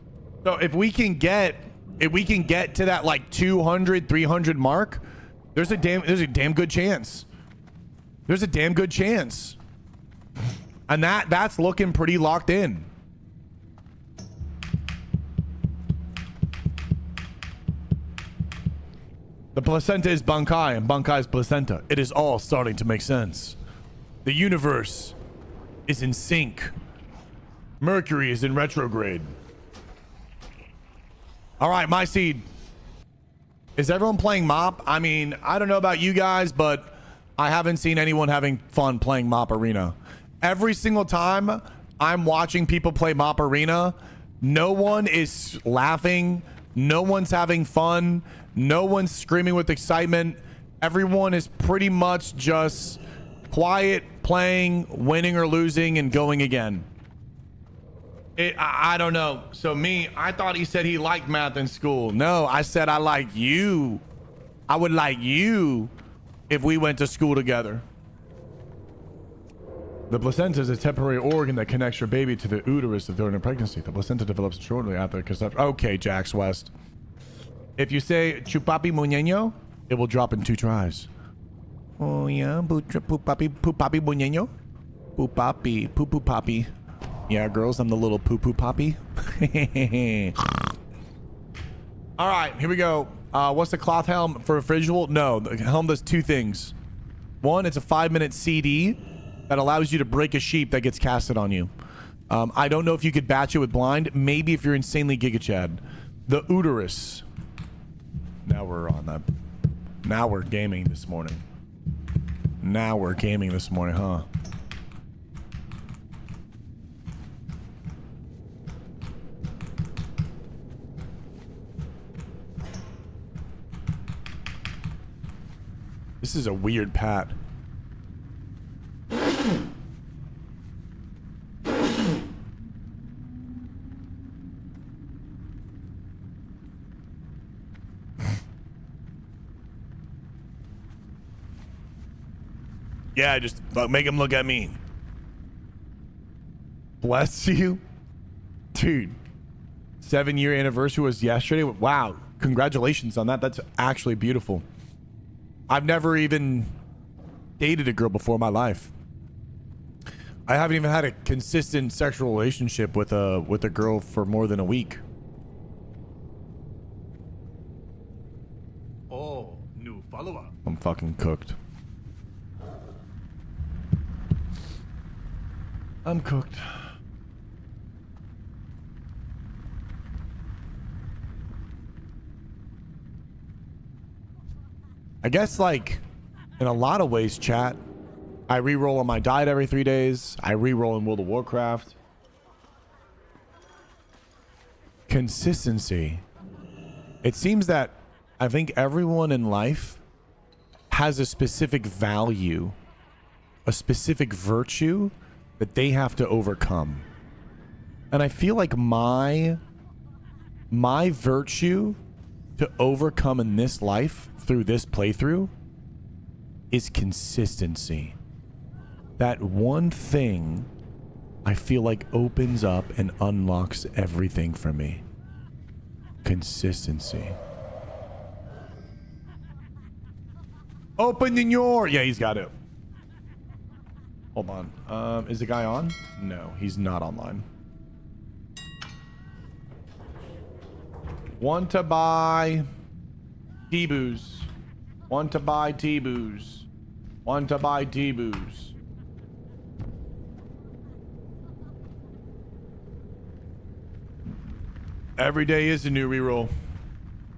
So if we can get to that like 200, 300 mark, there's a damn good chance. There's a damn good chance. And that's looking pretty locked in. The placenta is Bankai and Bankai is placenta. It is all starting to make sense. The universe is in sync. Mercury is in retrograde. All right, my seed. Is everyone playing MOP? I mean, I don't know about you guys, but I haven't seen anyone having fun playing MOP Arena. Every single time I'm watching people play MOP Arena, no one is laughing. No one's having fun. No one's screaming with excitement. Everyone is pretty much just quiet, playing, winning or losing, and going again. I don't know. So me, I thought he said he liked math in school. No, I said I like you. I would like you if we went to school together. The placenta is a temporary organ that connects your baby to the uterus during a pregnancy. The placenta develops shortly after conception. Okay, Jax West. If you say chupapi muñeño, it will drop in 2 tries. Oh yeah, pupapi muñeño, pupapi, poo poppy. Yeah, girls, I'm the little poo poppy. All right, here we go. What's the cloth helm for a visual? No, the helm does 2 things. One, it's a 5-minute CD that allows you to break a sheep that gets casted on you. I don't know if you could batch it with blind. Maybe if you're insanely Giga Chad. The uterus. Now we're on that. Now we're gaming this morning. Now we're gaming this morning, huh? This is a weird pat. Yeah, just make him look at me. Bless you. Dude, 7-year anniversary was yesterday. Wow, congratulations on that. That's actually beautiful. I've never even dated a girl before in my life. I haven't even had a consistent sexual relationship with a girl for more than a week. Oh, new follower. I'm fucking cooked. I'm cooked. I guess, like, in a lot of ways, chat, I re-roll on my diet every 3 days. I re-roll in World of Warcraft. Consistency. It seems that I think everyone in life has a specific value, a specific virtue that they have to overcome. And I feel like my virtue to overcome in this life through this playthrough is consistency. That one thing I feel like opens up and unlocks everything for me. Consistency. Open the door. Yeah, he's got it. Hold on. Is the guy on? No, he's not online. Want to buy T-Boos. Want to buy T-Boos. Want to buy T-Boos. Every day is a new reroll.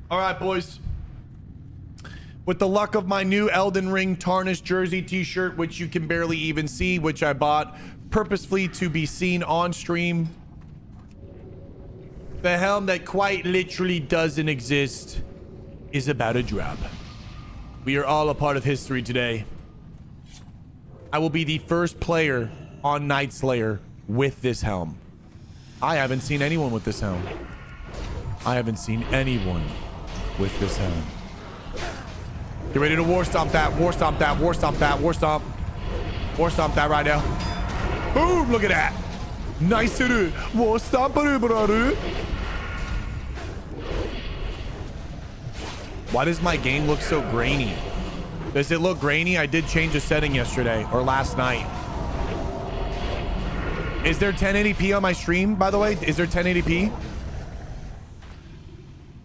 All right, boys. With the luck of my new Elden Ring tarnished jersey t-shirt, which you can barely even see, which I bought purposefully to be seen on stream. The helm that quite literally doesn't exist is about to drop. We are all a part of history today. I will be the first player on Night Slayer with this helm. I haven't seen anyone with this helm. I haven't seen anyone with this helm. Get ready to war stomp that, war stomp that, war stomp that, war stomp. War stomp that right now. Boom, look at that. Nice to do. War stomp, brother. Why does my game look so grainy? Does it look grainy? I did change a setting yesterday or last night. Is there 1080p on my stream, by the way? Is there 1080p?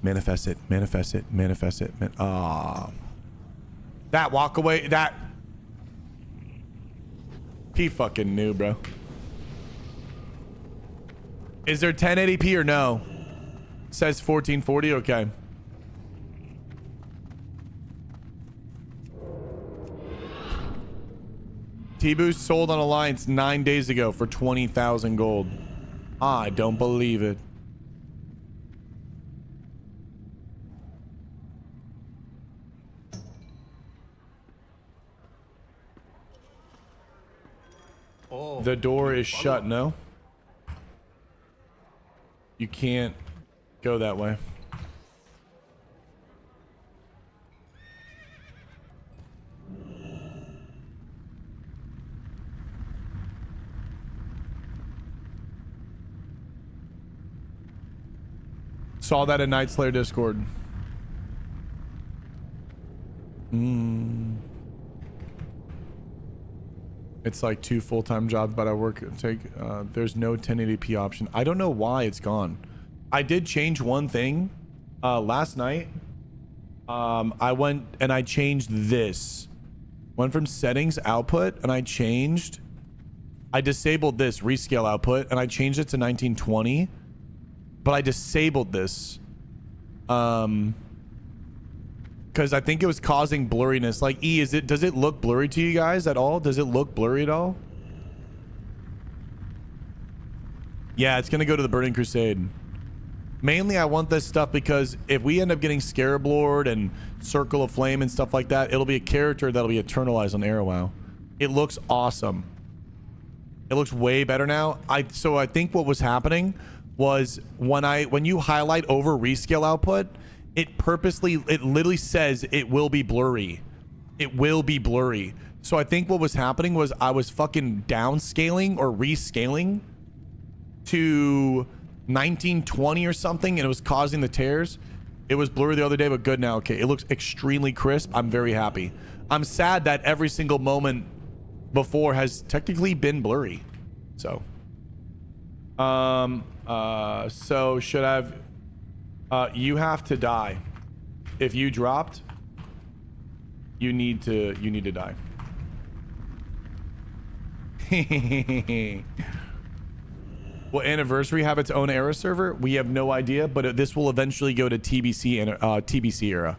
Manifest it, manifest it, manifest it. That walk away, that. He fucking knew, bro. Is there 1080p or no? It says 1440, okay. T-Boost sold on Alliance 9 days ago for 20,000 gold. I don't believe it. The door is shut, no? You can't go that way. Saw that in Night Slayer Discord. It's like 2 full-time jobs, but I work there's no 1080p option. I don't know why it's gone. I did change one thing last night. I went and I changed this. Went from settings output and I disabled this rescale output and I changed it to 1920. But I disabled this because I think it was causing blurriness. Like, does it look blurry to you guys at all? Does it look blurry at all? Yeah, it's gonna go to the Burning Crusade. Mainly I want this stuff because if we end up getting Scarab Lord and Circle of Flame and stuff like that, it'll be a character that'll be eternalized on AeroWow. It looks awesome. It looks way better now. So I think what was happening was when you highlight over rescale output, it literally says it will be blurry. It will be blurry. So I think what was happening was I was fucking downscaling or rescaling to 1920 or something, and it was causing the tears. It was blurry the other day, but good now. Okay, it looks extremely crisp. I'm very happy. I'm sad that every single moment before has technically been blurry. So so should I've you have to die. If you dropped, you need to die. Will Anniversary have its own era server? We have no idea, but this will eventually go to TBC and TBC era.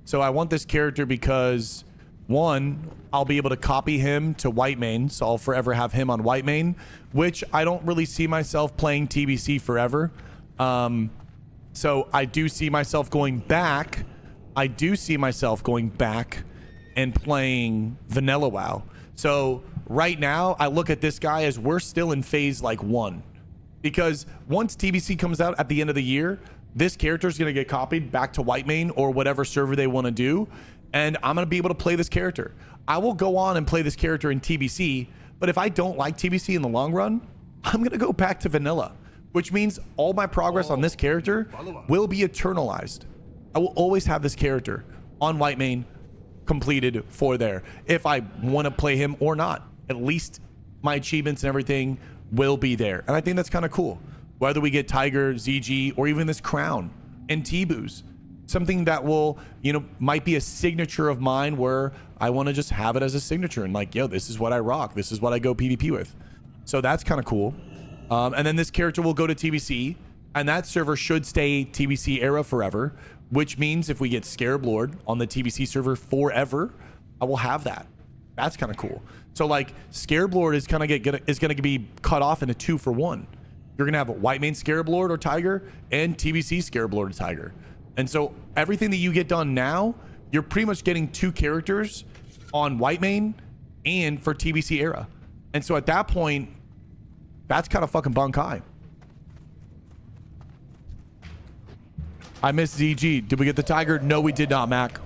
So I want this character because one, I'll be able to copy him to white main, so I'll forever have him on white main, which I don't really see myself playing TBC forever. So I do see myself going back. I do see myself going back and playing vanilla WoW. So right now I look at this guy as we're still in phase like 1, because once TBC comes out at the end of the year, this character is going to get copied back to white main or whatever server they want to do. And I'm going to be able to play this character. I will go on and play this character in TBC, but if I don't like TBC in the long run, I'm going to go back to vanilla, which means all my progress on this character will be eternalized. I will always have this character on white main completed for there. If I want to play him or not, at least my achievements and everything will be there. And I think that's kind of cool. Whether we get Tiger, ZG, or even this crown and T-Boos, something that will, might be a signature of mine where I want to just have it as a signature and like, yo, this is what I rock. This is what I go PvP with. So that's kind of cool. And then this character will go to TBC, and that server should stay TBC era forever, which means if we get Scarab Lord on the TBC server forever, I will have that. That's kind of cool. So like Scarab Lord is going to be cut off into 2 for 1. You're going to have a white main Scarab Lord or Tiger and TBC Scarab Lord or Tiger. And so everything that you get done now, you're pretty much getting 2 characters on white main and for TBC era. And so at that point, that's kind of fucking Bankai. I missed ZG. Did we get the Tiger? No, we did not, Mac.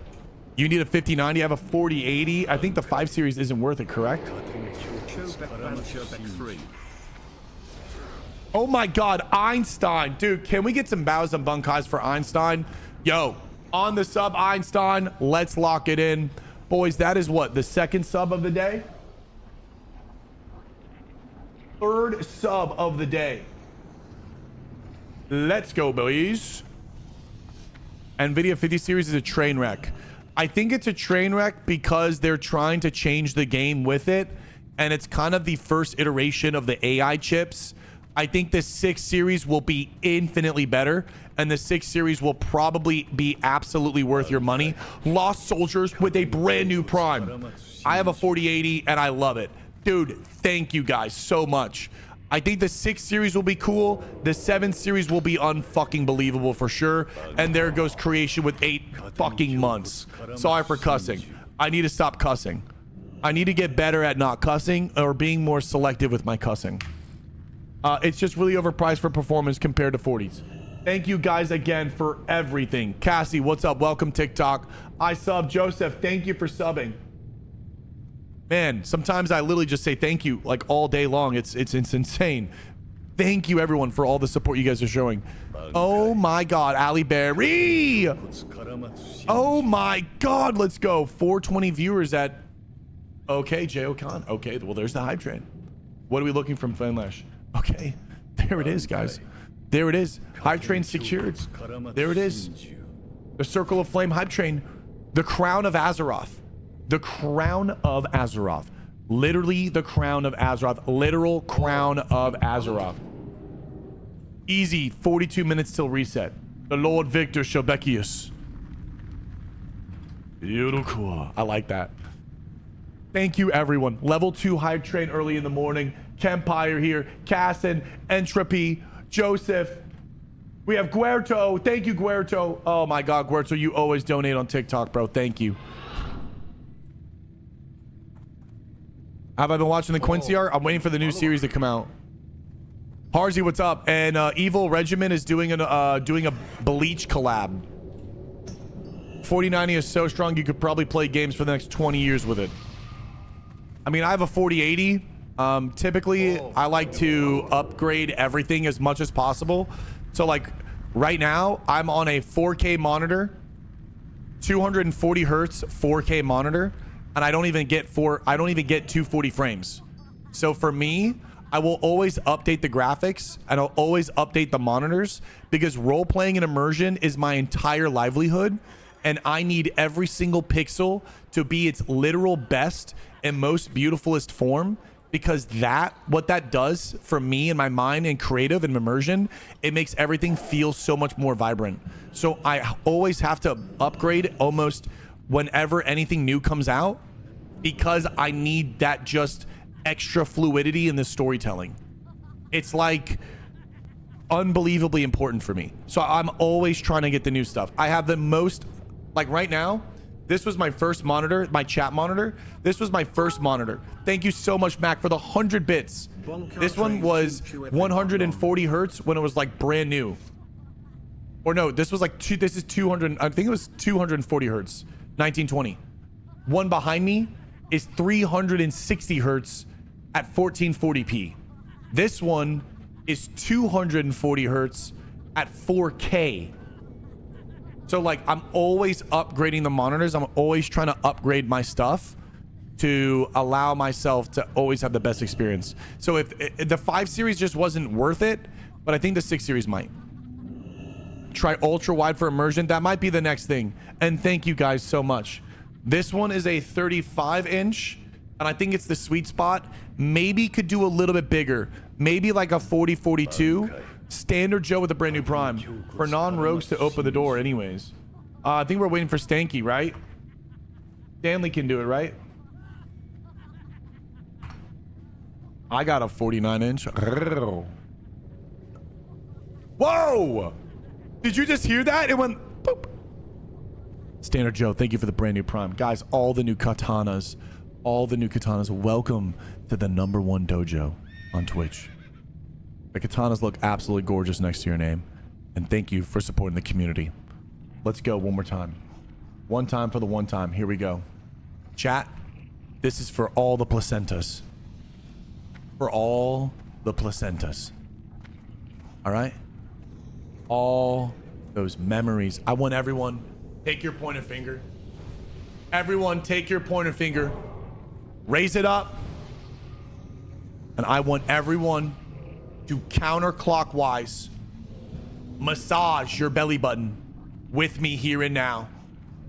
You need a 5090. I have a 4080. I think the 5 series isn't worth it, correct? Oh my God, Einstein. Dude, can we get some bows and Bankais for Einstein? Yo, on the sub, Einstein. Let's lock it in. Boys, that is what? The 2nd sub of the day? 3rd sub of the day. Let's go, boys. NVIDIA 50 series is a train wreck. I think it's a train wreck because they're trying to change the game with it, and it's kind of the first iteration of the AI chips. I think the 6 series will be infinitely better, and the 6 series will probably be absolutely worth your money. Lost Soldiers with a brand new prime. I have a 4080 and I love it. Dude, thank you guys so much. I think the 6 series will be cool. The 7 series will be unfucking believable for sure. And there goes creation with 8 fucking months. Sorry for cussing. I need to stop cussing. I need to get better at not cussing or being more selective with my cussing. It's just really overpriced for performance compared to 40s. Thank you guys again for everything. Cassie, what's up? Welcome, TikTok. I sub. Joseph, thank you for subbing. Man, sometimes I literally just say thank you like all day long. It's insane. Thank you everyone for all the support you guys are showing. Oh my God, Ali Berry. Oh my God, let's go. 420 viewers at. Okay, Jay O'Con. Okay, well there's the hype train. What are we looking from Flamelash? Okay, there it is, guys. There it is. Hype train secured. There it is. The Circle of Flame hype train. The Crown of Azeroth. The Crown of Azeroth. Literally the Crown of Azeroth. Literal Crown of Azeroth. Easy. 42 minutes till reset. The Lord Victor Shelbeckius. Beautiful. I like that. Thank you, everyone. Level 2 hype train early in the morning. Kempire here. Cassin, Entropy, Joseph. We have Guerto. Thank you, Guerto. Oh my God, Guerto, you always donate on TikTok, bro. Thank you. Have I been watching the Quincy art? I'm waiting for the new series to come out. Harzy, what's up? And Evil Regiment is doing a Bleach collab. 4090 is so strong you could probably play games for the next 20 years with it. I mean, I have a 4080. Typically, I like to upgrade everything as much as possible. So like right now, I'm on a 4K monitor, 240 hertz 4K monitor, and I don't even get 240 frames. So for me, I will always update the graphics and I'll always update the monitors because role playing and immersion is my entire livelihood. And I need every single pixel to be its literal best and most beautifulest form, because what that does for me and my mind and creative and immersion, it makes everything feel so much more vibrant. So I always have to upgrade almost whenever anything new comes out, because I need that just extra fluidity in the storytelling. It's like unbelievably important for me. So I'm always trying to get the new stuff. I have the most, like right now, this was my first monitor, my chat monitor. This was my first monitor. Thank you so much, Mac, for the 100 bits. This one was 140 hertz when it was like brand new. Or no, this was like this is 200. I think it was 240 hertz, 1920. One behind me is 360 hertz at 1440p. This one is 240 hertz at 4K. So like I'm always upgrading the monitors. I'm always trying to upgrade my stuff to allow myself to always have the best experience. So if the 5 series just wasn't worth it, but I think the 6 series might. Try ultra wide for immersion. That might be the next thing. And thank you guys so much. This one is a 35-inch, and I think it's the sweet spot. Maybe could do a little bit bigger. Maybe like a 40-42. Standard Joe with a brand new prime for non-rogues to open the door anyways. I think we're waiting for Stanky, right? Stanley can do it, right? I got a 49-inch. Whoa! Did you just hear that? It went boop. Standard Joe, thank you for the brand new prime. Guys, all the new katanas. Welcome to the #1 dojo on Twitch. The katanas look absolutely gorgeous next to your name. And thank you for supporting the community. Let's go one more time. One time for the one time. Here we go. Chat, this is for all the placentas. For all the placentas. All right? All those memories. I want everyone, take your pointer finger. Everyone, take your pointer finger. Raise it up. And I want everyone to counterclockwise massage your belly button with me here and now.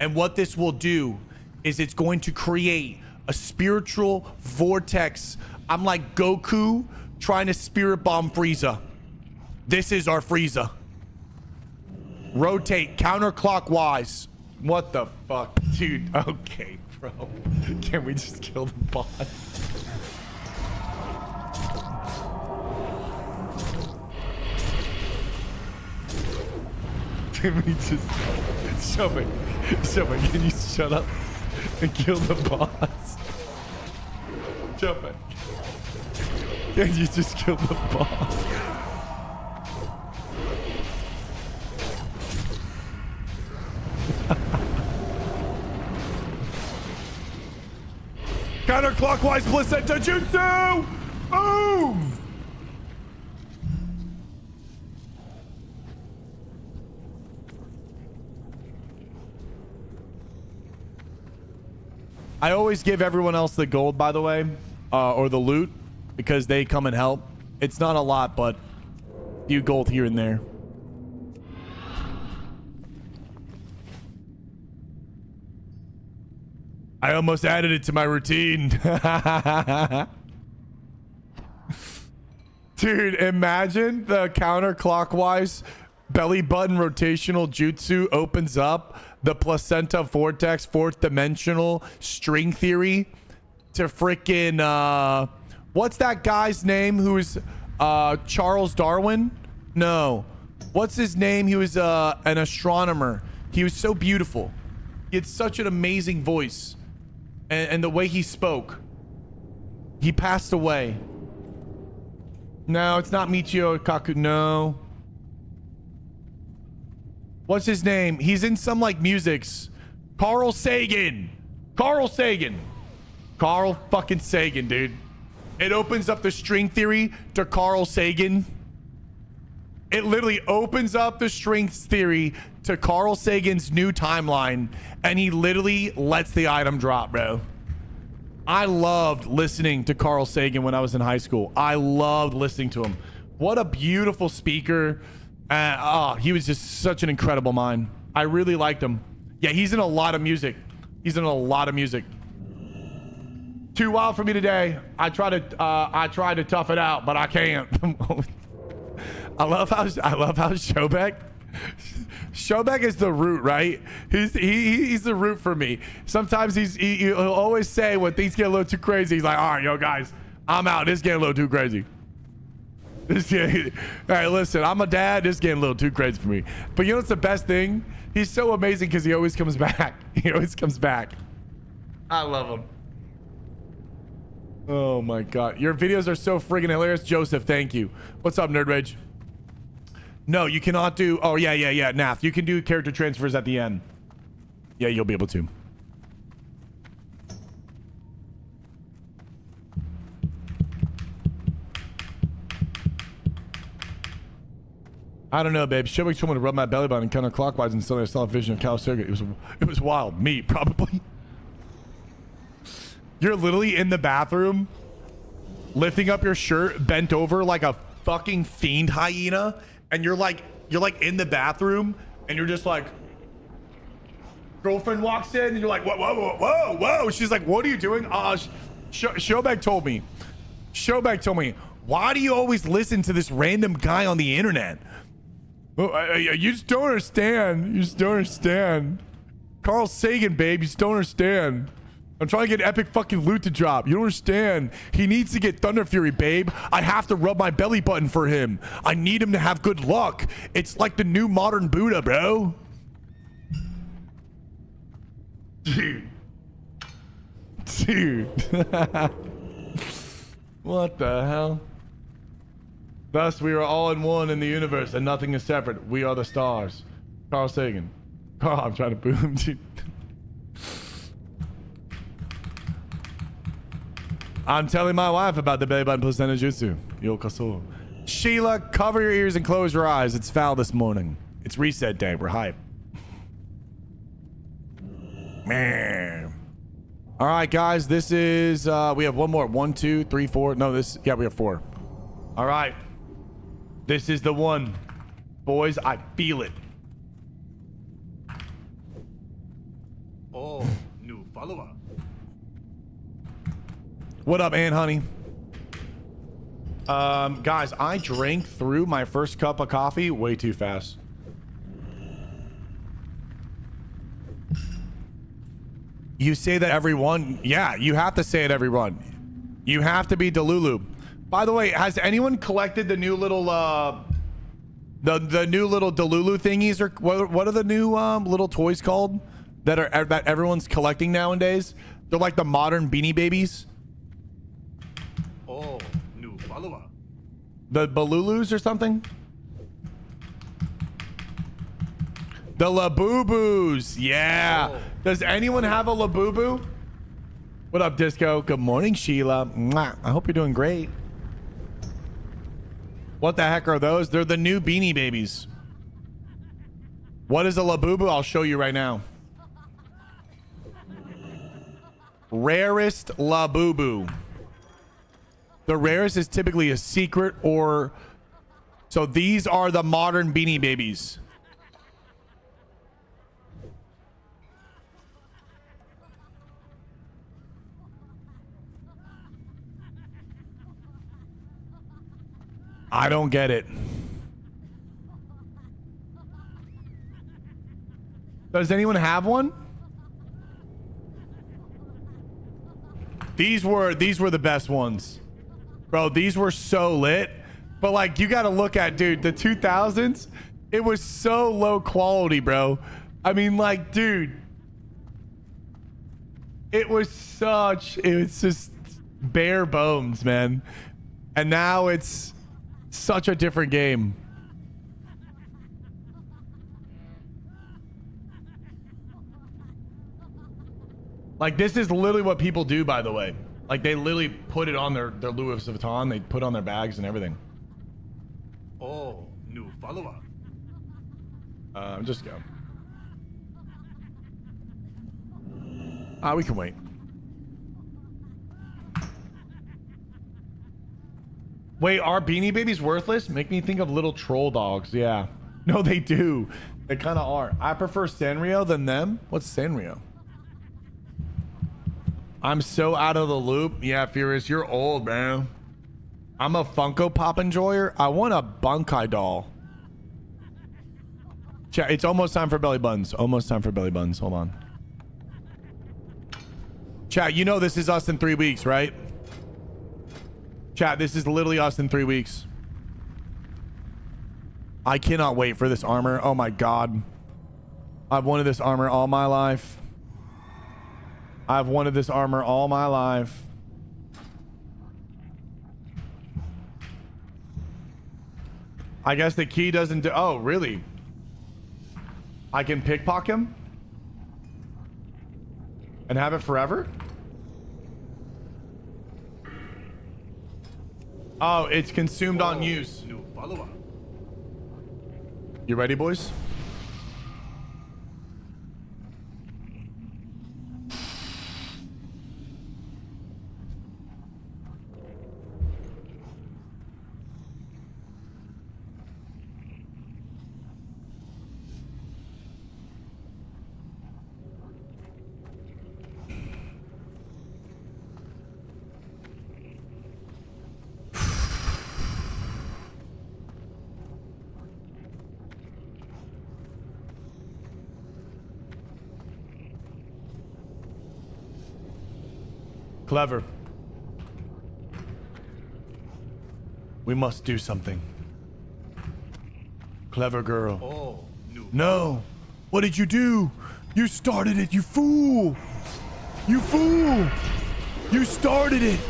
And what this will do is it's going to create a spiritual vortex. I'm like Goku trying to spirit bomb Frieza. This is our Frieza. Rotate counterclockwise. What the fuck? Dude, okay, bro. Can we just kill the bot? Can we just... Shove it. Can you shut up and kill the boss? Jump back. Yeah, you just killed the bomb. Counterclockwise placenta jutsu! Boom! I always give everyone else the gold, by the way, or the loot, because they come and help. It's not a lot, but a few gold here and there. I almost added it to my routine. Dude, imagine the counterclockwise belly button rotational jutsu opens up the placenta vortex fourth dimensional string theory to freaking what's that guy's name who is Charles Darwin? No. What's his name? He was an astronomer. He was so beautiful. He had such an amazing voice. And the way he spoke. He passed away. No, it's not Michio Kaku. No. What's his name? He's in some like musics. Carl Sagan. Carl Sagan. Carl fucking Sagan, dude. It opens up the string theory to Carl Sagan. It literally opens up the strengths theory to Carl Sagan's new timeline, and he literally lets the item drop, bro. I loved listening to Carl Sagan when I was in high school. I loved listening to him. What a beautiful speaker. He was just such an incredible mind. I really liked him. Yeah, he's in a lot of music. He's in a lot of music. Too wild for me today. I try to tough it out, but I can't. I love how Shobek is the root, right? He's the root for me. Sometimes he'll always say when things get a little too crazy, he's like, all right, yo guys, I'm out. This is getting a little too crazy. All right, listen, I'm a dad. This is getting a little too crazy for me. But you know what's the best thing? He's so amazing because he always comes back. He always comes back. I love him. Oh my God. Your videos are so friggin' hilarious. Joseph, thank you. What's up, Nerd Rage? No, you cannot do... Oh, yeah. Nath, you can do character transfers at the end. Yeah, you'll be able to. I don't know, babe. Shobek told me to rub my belly button counterclockwise and suddenly I saw a vision of Cal Circuit. It was wild. Me, probably. You're literally in the bathroom, lifting up your shirt, bent over like a fucking fiend hyena, and you're like in the bathroom, and you're just like, girlfriend walks in, and you're like, whoa. She's like, what are you doing? Shobek told me, why do you always listen to this random guy on the internet? You just don't understand. Carl Sagan, babe, you just don't understand. I'm trying to get epic fucking loot to drop. You don't understand. He needs to get Thunder Fury, babe. I have to rub my belly button for him. I need him to have good luck. It's like the new modern Buddha, bro. Dude. What the hell? Thus, we are all in one in the universe, and nothing is separate. We are the stars. Carl Sagan. Carl, I'm trying to boo him, dude. I'm telling my wife about the belly button placenta jutsu. Yokoso. Sheila, cover your ears and close your eyes. It's foul this morning. It's reset day. We're hype. Man. All right, guys. This is, we have one more. 1, 2, 3, 4. No, yeah, we have 4. All right. This is the one. Boys, I feel it. Oh, new follower. What up, Aunt Honey? Guys, I drank through my first cup of coffee way too fast. You say that everyone. Yeah, you have to say it, everyone. You have to be Delulu. By the way, has anyone collected the new little the new little Delulu thingies, or what are the new little toys called that everyone's collecting nowadays? They're like the modern Beanie Babies. The Balulus or something? The Labubus. Yeah. Oh. Does anyone have a Labubu? What up, Disco? Good morning, Sheila. Mwah. I hope you're doing great. What the heck are those? They're the new Beanie Babies. What is a Labubu? I'll show you right now. Rarest Labubu. The rarest is typically a secret or... So these are the modern Beanie Babies. I don't get it. Does anyone have one? These were the best ones. Bro, these were so lit. But like, you got to look at, dude, the 2000s, it was so low quality, bro. I mean, like, dude, it was just bare bones, man. And now it's such a different game. Like, this is literally what people do, by the way. Like, they literally put it on their Louis Vuitton. They put on their bags and everything. Oh, new follower. Just go. We can wait. Wait, are Beanie Babies worthless? Make me think of little troll dogs. Yeah. No, they do. They kind of are. I prefer Sanrio than them. What's Sanrio? I'm so out of the loop. Yeah, Furious, you're old, man. I'm a Funko Pop enjoyer. I want a Bankai doll. Chat, it's almost time for belly buttons. Almost time for belly buttons. Hold on. Chat, you know this is us in 3 weeks, right? Chat, this is literally us in 3 weeks. I cannot wait for this armor. Oh my god. I've wanted this armor all my life. I've wanted this armor all my life. I guess the key doesn't do... Oh, really? I can pickpocket him? And have it forever? Oh, it's consumed on use. New follower. You ready, boys? Clever. We must do something. Clever girl. Oh, new. No. What did you do? You started it, you fool. You fool. You started it.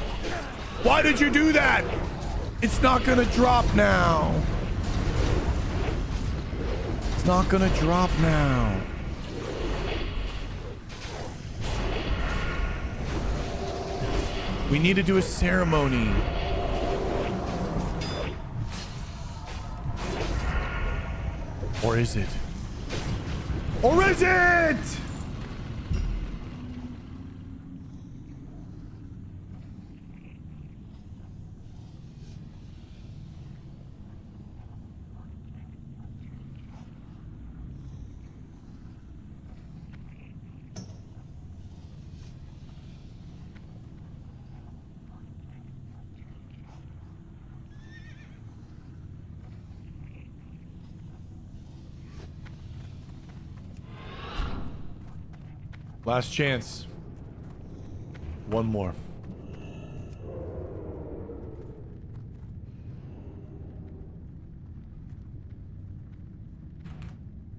Why did you do that? It's not gonna drop now. It's not gonna drop now. We need to do a ceremony. Or is it? Or is it? Last chance. One more.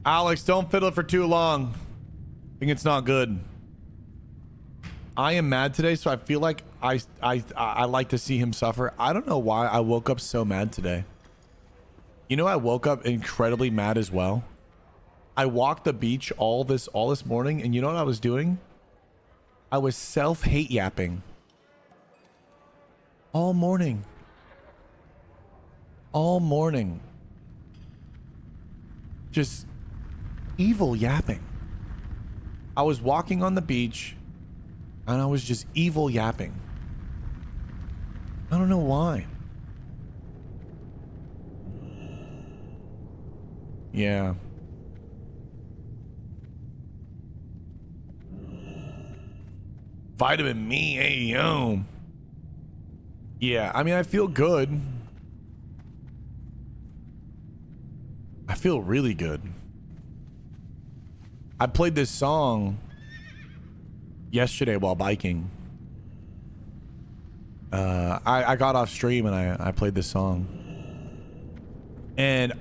Alex, don't fiddle it for too long. I think it's not good. I am mad today, so I feel like I like to see him suffer. I don't know why I woke up so mad today. You know, I woke up incredibly mad as well. I walked the beach all this morning, and you know what I was doing? I was self-hate yapping all morning. All morning. Just evil yapping. I was walking on the beach and I was just evil yapping. I don't know why. Yeah. Vitamin me, hey yo. Yeah, I mean, I feel good. I feel really good. I played this song yesterday while biking. I got off stream and I played this song. And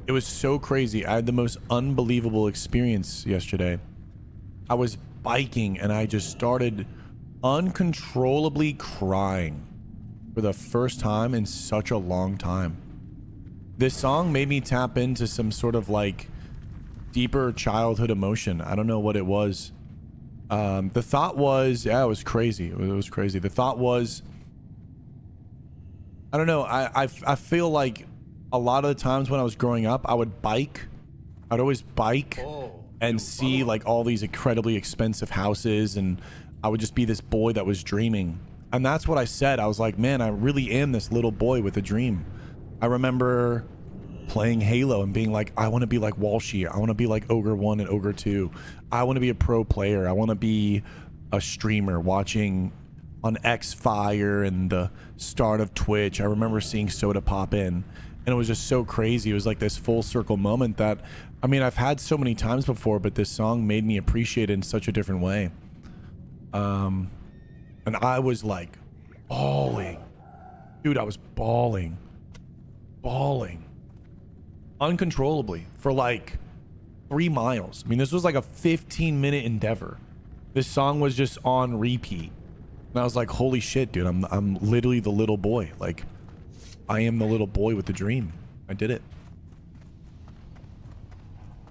it was so crazy. I had the most unbelievable experience yesterday. I was biking and I just started uncontrollably crying for the first time in such a long time. This song made me tap into some sort of like deeper childhood emotion. I don't know what it was. The thought was, yeah, it was crazy. It was crazy. The thought was, I don't know. I feel like a lot of the times when I was growing up, I would bike. I'd always bike and see like all these incredibly expensive houses, and I would just be this boy that was dreaming. And that's what I said. I was like, man, I really am this little boy with a dream. I remember playing Halo and being like, I want to be like Walshy. I want to be like Ogre 1 and Ogre 2. I want to be a pro player. I want to be a streamer watching on Xfire and the start of Twitch. I remember seeing Soda pop in, and it was just so crazy. It was like this full circle moment that, I mean, I've had so many times before, but this song made me appreciate it in such a different way. And I was like bawling. Dude, I was bawling uncontrollably for like 3 miles. I mean, this was like a 15-minute endeavor. This song was just on repeat. And I was like, holy shit, dude, I'm literally the little boy. Like, I am the little boy with the dream. I did it.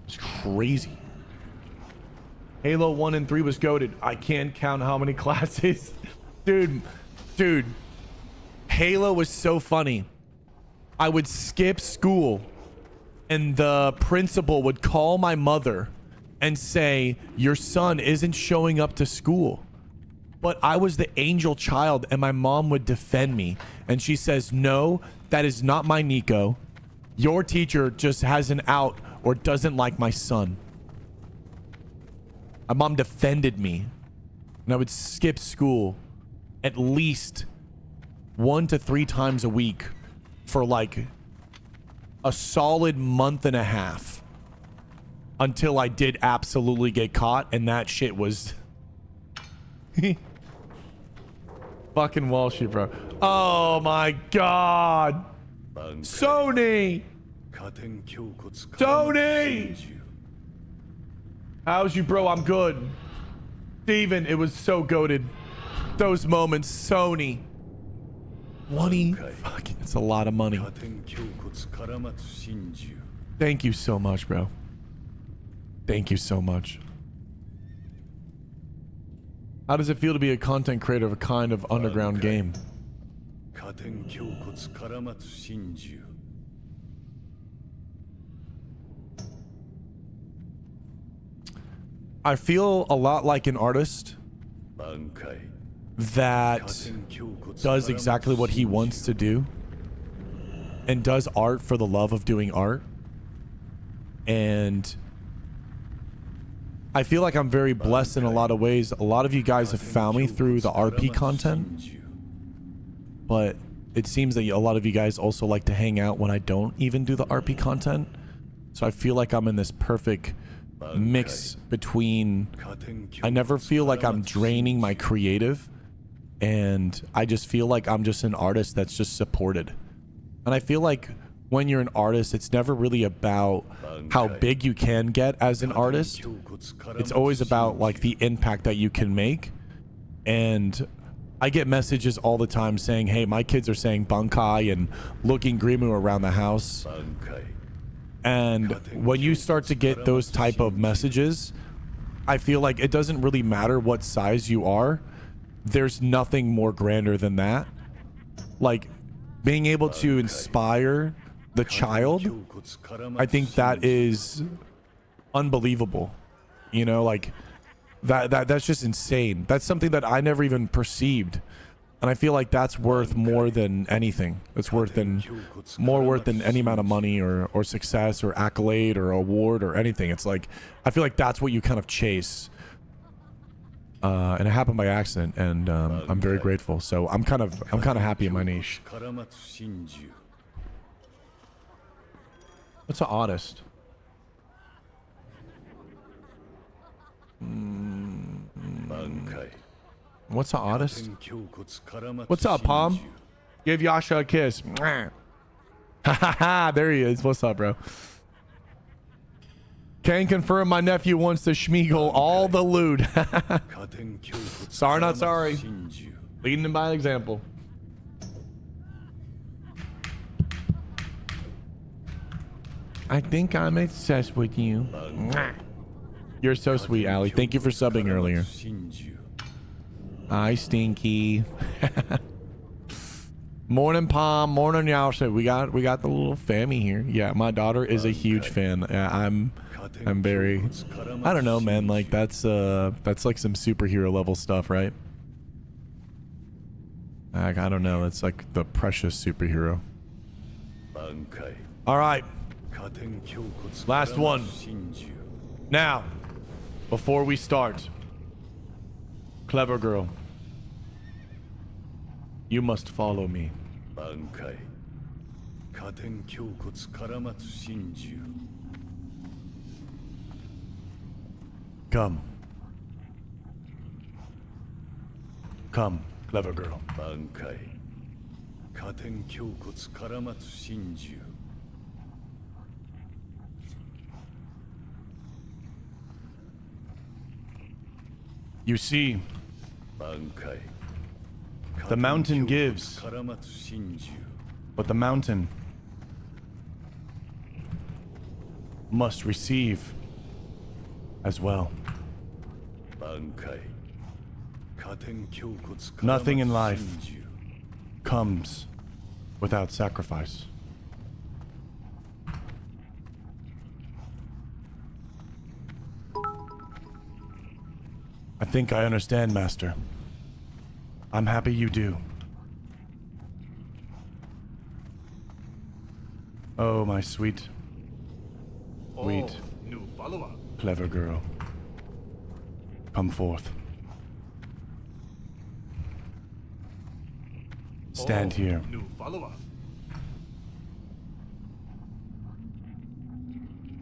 It's crazy. Halo 1 and 3 was goated. I can't count how many classes. Dude, Halo was so funny. I would skip school and the principal would call my mother and say, your son isn't showing up to school. But I was the angel child and my mom would defend me. And she says, no, that is not my Nico. Your teacher just has an out or doesn't like my son. My mom defended me. And I would skip school at least 1 to 3 times a week for like a solid month and a half until I did absolutely get caught, and that shit was fucking Walshy, bro. Oh my god. Sony! How's you, bro? I'm good. Steven, it was so goated. Those moments, Sony. 20? Fucking, it's a lot of money. Thank you so much, bro. Thank you so much. How does it feel to be a content creator of a kind of underground game? I feel a lot like an artist that does exactly what he wants to do and does art for the love of doing art. And I feel like I'm very blessed in a lot of ways. A lot of you guys have found me through the RP content, but it seems that a lot of you guys also like to hang out when I don't even do the RP content. So I feel like I'm in this perfect mix between, I never feel like I'm draining my creative, and I just feel like I'm just an artist that's just supported. And I feel like when you're an artist, it's never really about how big you can get as an artist. It's always about like the impact that you can make. And I get messages all the time saying, hey, my kids are saying Bankai and looking Grimu around the house. And when you start to get those type of messages, I feel like it doesn't really matter what size you are. There's nothing more grander than that. Like being able to inspire the child, I think that is unbelievable. You know, like that's just insane. That's something that I never even perceived. And I feel like that's worth more than anything. It's more worth than any amount of money or success or accolade or award or anything. It's like, I feel like that's what you kind of chase. And it happened by accident, and I'm very grateful. So I'm kind of happy in my niche. What's an oddest? What's an oddest? What's up, Palm? Give Yasha a kiss. Ha there he is. What's up, bro? Can confirm my nephew wants to schmeagle all the loot. Sorry, not sorry. Leading him by example. I think I'm obsessed with you. You're so sweet, Allie. Thank you for subbing earlier. Hi, Stinky. Morning, Palm. Morning, Yasha. We got the little family here. Yeah, my daughter is a huge fan. I'm very, I don't know, man. Like that's like some superhero level stuff, right? I don't know. It's like the precious superhero. All right. Last one. Now, before we start, clever girl, you must follow me. Come. Come, clever girl. You see, the mountain gives, but the mountain must receive as well. Nothing in life comes without sacrifice. I think I understand, Master. I'm happy you do. Oh, my sweet, New follower. clever girl. Come forth. Stand here. New follower.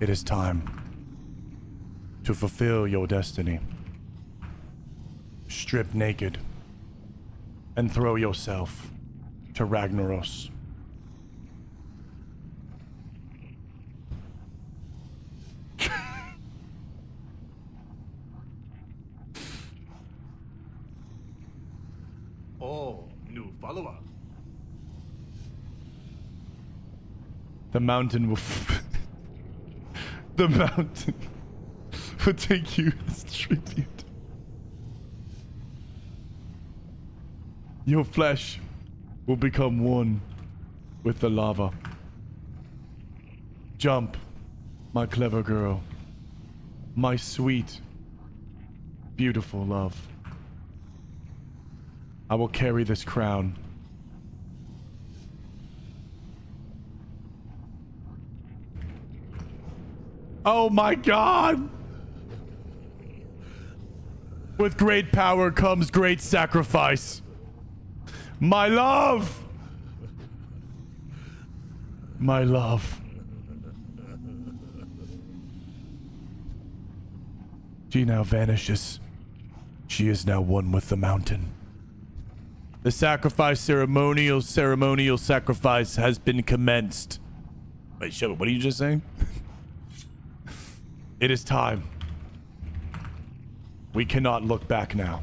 It is time to fulfill your destiny. Strip naked and throw yourself to Ragnaros. New follower. The mountain will the mountain will take you as tribute. Your flesh will become one with the lava. Jump, my clever girl. My sweet, beautiful love. I will carry this crown. Oh my God! With great power comes great sacrifice. My love! My love. She now vanishes. She is now one with the mountain. The sacrifice ceremonial sacrifice has been commenced. Wait, Shubba, what are you just saying? It is time. We cannot look back now.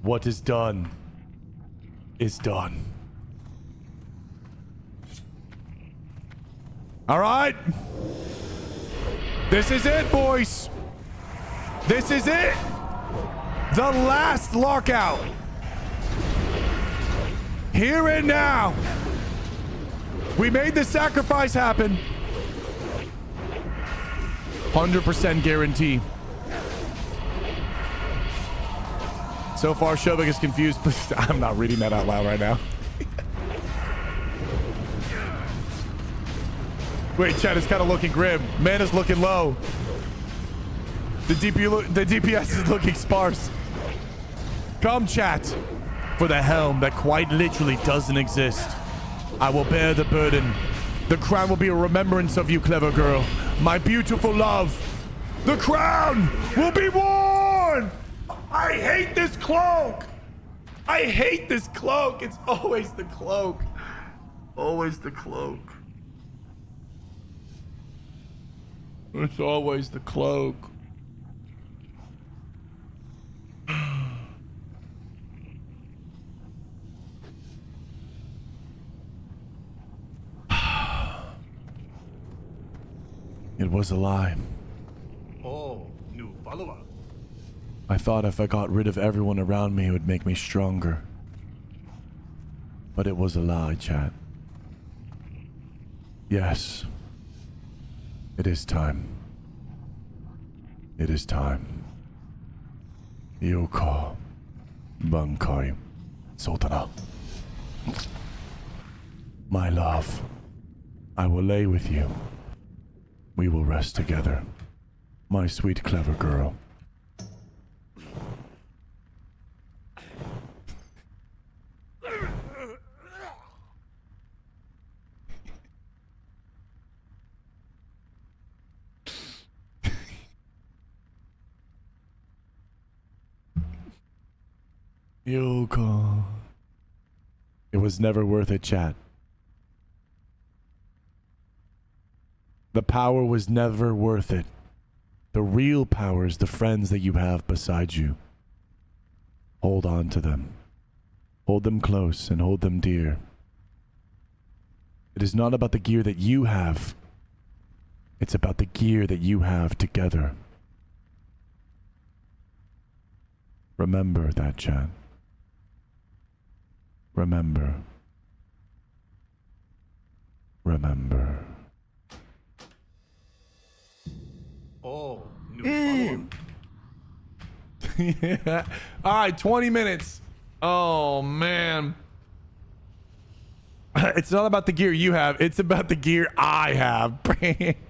What is done is done. All right. This is it, boys. This is it. The last lockout. Here and now. We made the sacrifice happen. 100% guarantee. So far, Shobek is confused, but I'm not reading that out loud right now. Wait, chat is kind of looking grim. Mana's looking low. The DPS is looking sparse. Come, chat. For the helm that quite literally doesn't exist. I will bear the burden. The crown will be a remembrance of you, clever girl. My beautiful love. The crown will be worn. I hate this cloak. I hate this cloak. It's always the cloak. Always the cloak. It's always the cloak. It was a lie. Oh, new follower. I thought if I got rid of everyone around me, it would make me stronger. But it was a lie, chat. Yes. It is time. It is time. Yoko. Bankai. Sultana. My love. I will lay with you. We will rest together. My sweet clever girl. Yoko. It was never worth it, chat. The power was never worth it. The real power is the friends that you have beside you. Hold on to them. Hold them close and hold them dear. It is not about the gear that you have. It's about the gear that you have together. Remember that, chat. Remember. Remember. Oh, new follower. Yeah. All right, 20 minutes. Oh, man. It's not about the gear you have. It's about the gear I have.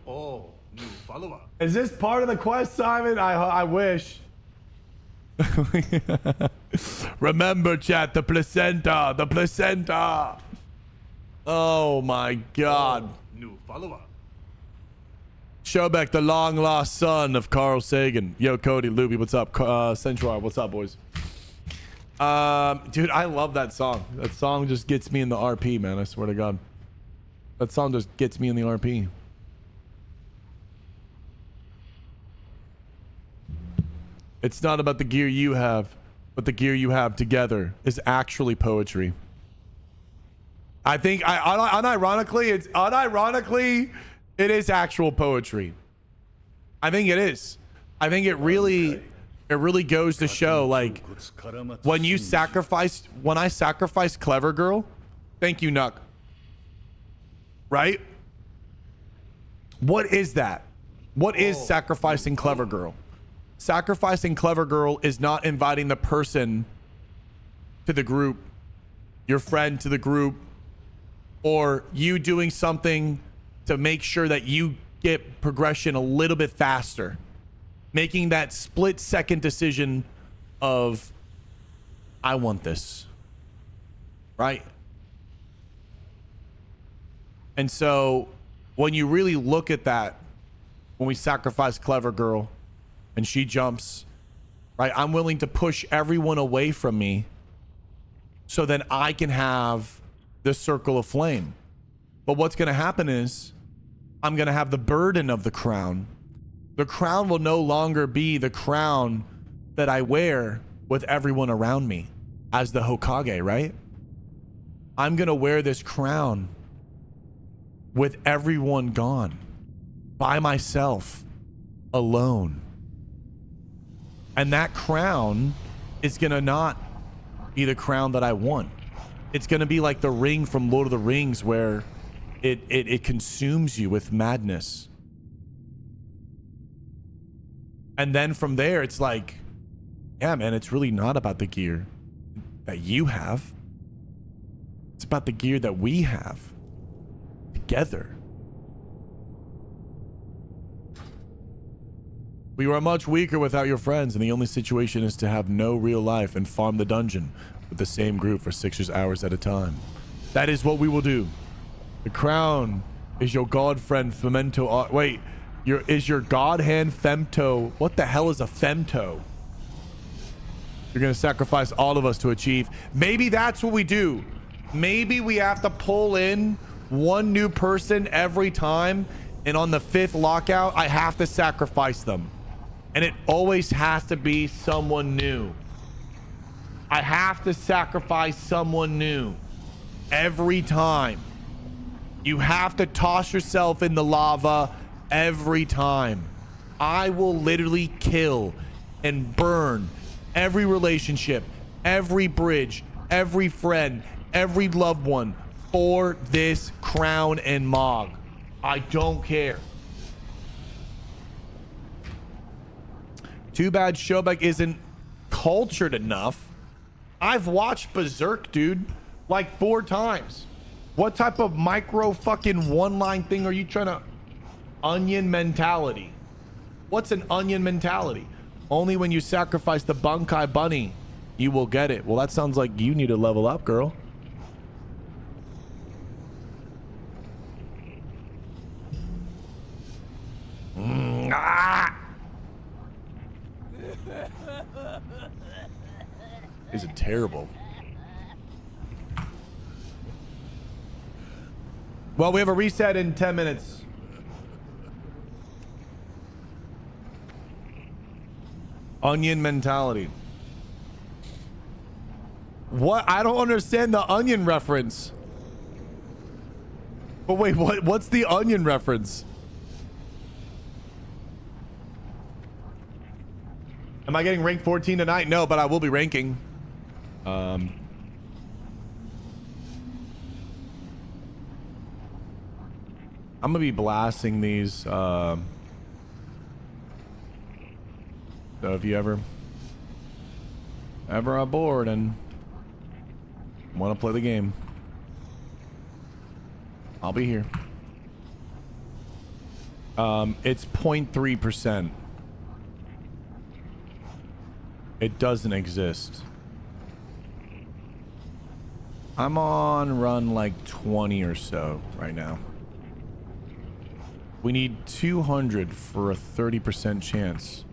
Oh, new follower. Is this part of the quest, Simon? I wish. Remember, chat, the placenta. The placenta. Oh, my God. Oh, new follower. Shobek, the long lost son of Carl Sagan. Yo, Cody, Luby, what's up? Central, what's up, boys? Dude, I love that song. That song just gets me in the RP, man. I swear to God. That song just gets me in the RP. It's not about the gear you have, but the gear you have together is actually poetry. I think, unironically, it is actual poetry. I think it is. I think it really goes to show, like, when I sacrificed Clever Girl, thank you, Nuck. Right? What is that? What is sacrificing Clever Girl? Sacrificing Clever Girl is not inviting the person to the group, your friend to the group, or you doing something to make sure that you get progression a little bit faster. Making that split-second decision of, I want this. Right? And so, when you really look at that, when we sacrifice Clever Girl, and she jumps, right? I'm willing to push everyone away from me so then I can have the circle of flame. But what's going to happen is I'm going to have the burden of the crown. The crown will no longer be the crown that I wear with everyone around me as the Hokage, right? I'm going to wear this crown with everyone gone, by myself, alone. And that crown is going to not be the crown that I want. It's going to be like the ring from Lord of the Rings, where it consumes you with madness. And then from there, it's like, yeah, man, it's really not about the gear that you have. It's about the gear that we have together. We were much weaker without your friends, and the only situation is to have no real life and farm the dungeon with the same group for 6 hours at a time. That is what we will do. The crown is your god friend Femento. Wait, is your god hand Femto? What the hell is a Femto? You're gonna sacrifice all of us to achieve. Maybe that's what we do. Maybe we have to pull in one new person every time, and on the 5th lockout, I have to sacrifice them. And it always has to be someone new. I have to sacrifice someone new every time. You have to toss yourself in the lava every time. I will literally kill and burn every relationship, every bridge, every friend, every loved one for this crown and Mog. I don't care. Too bad Shobek isn't cultured enough. I've watched Berserk, dude, like 4 times. What type of micro fucking one-line thing are you trying to... Onion mentality. What's an onion mentality? Only when you sacrifice the Bankai bunny, you will get it. Well, that sounds like you need to level up, girl. These are terrible. Well, we have a reset in 10 minutes. Onion mentality. What? I don't understand the onion reference. But wait, what's the onion reference? Am I getting rank 14 tonight? No, but I will be ranking. I'm gonna be blasting these. So if you ever are bored and want to play the game, I'll be here. It's 0.3%. It doesn't exist. I'm on run like 20 or so right now. We need 200 for a 30% chance.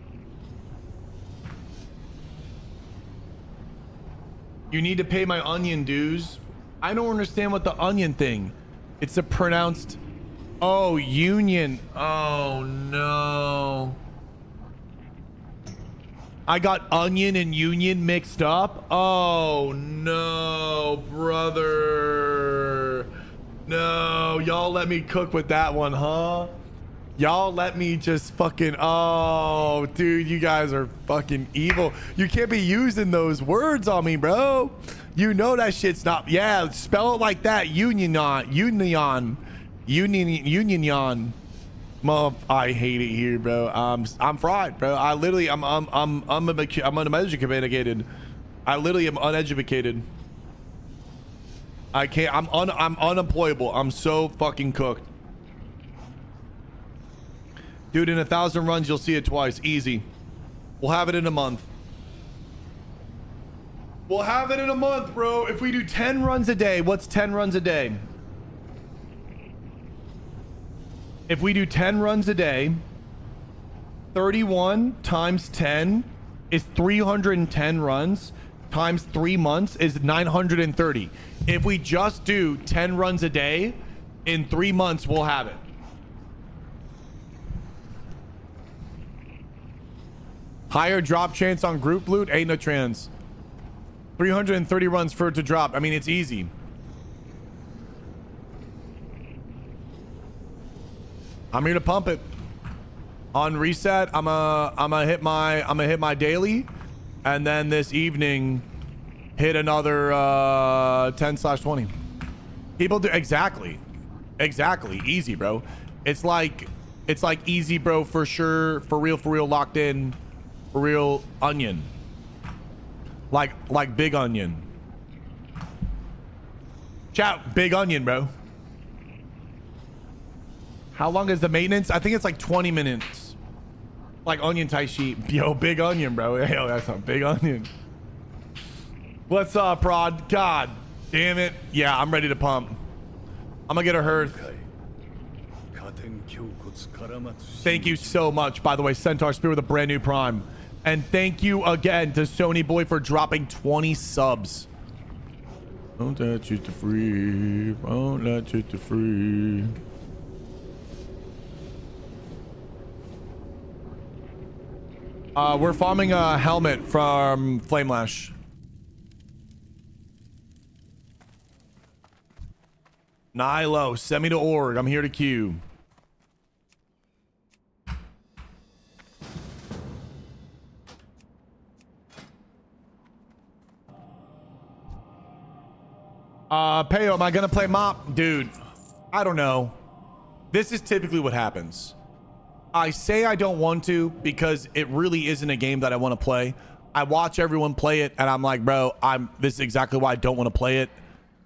You need to pay my onion dues. I don't understand what the onion thing. It's a pronounced... Oh, union. Oh, no. I got onion and union mixed up. Oh, no, brother. No, y'all let me cook with that one, huh? Y'all let me just fucking... Oh, dude, you guys are fucking evil. You can't be using those words on me, bro. You know that shit's not... Yeah, spell it like that. Union. Mom, I hate it here, bro. I'm fried, bro. I literally... I'm uneducated. I literally am uneducated. I can't... I'm unemployable. I'm so fucking cooked. Dude, in 1,000 runs, you'll see it twice. Easy. We'll have it in a month. We'll have it in a month, bro. If we do 10 runs a day, what's 10 runs a day? If we do 10 runs a day, 31 times 10 is 310 runs, times 3 months is 930. If we just do 10 runs a day, In 3 months, we'll have it. Higher drop chance on group loot? Ain't no trans. 330 runs for it to drop. I mean, it's easy. I'm here to pump it. On reset, I'm gonna hit my daily, and then this evening hit another 10/20. People do exactly easy, bro. It's like easy, bro, for sure, for real, locked in, for real, onion, like big onion. Chat, big onion, bro. How long is the maintenance? I think it's like 20 minutes. Like onion Tai Chi. Yo, big onion, bro. Yo, that's a big onion. What's up, Prod? God damn it. Yeah, I'm ready to pump. I'm gonna get a hearth. Thank you so much, by the way, Centaur Spear with a brand new prime. And thank you again to Sony Boy for dropping 20 subs. Don't let you to free. Won't let you to free. We're farming a helmet from Flamelash. Nilo, send me to org. I'm here to queue. Payo, am I gonna play mop? Dude, I don't know. This is typically what happens. I say I don't want to because it really isn't a game that I want to play. I watch everyone play it and I'm like, bro, this is exactly why I don't want to play it.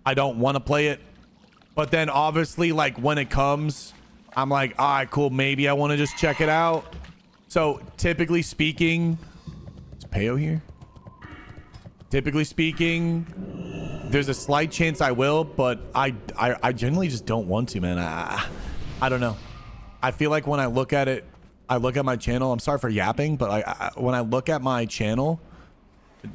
I don't want to play it. But then obviously, like, when it comes, I'm like, all right, cool, maybe I want to just check it out. So typically speaking, is Payo here? Typically speaking, there's a slight chance I will, but I generally just don't want to, man. I don't know. I feel like when I look at it, I look at my channel. I'm sorry for yapping, but when I look at my channel,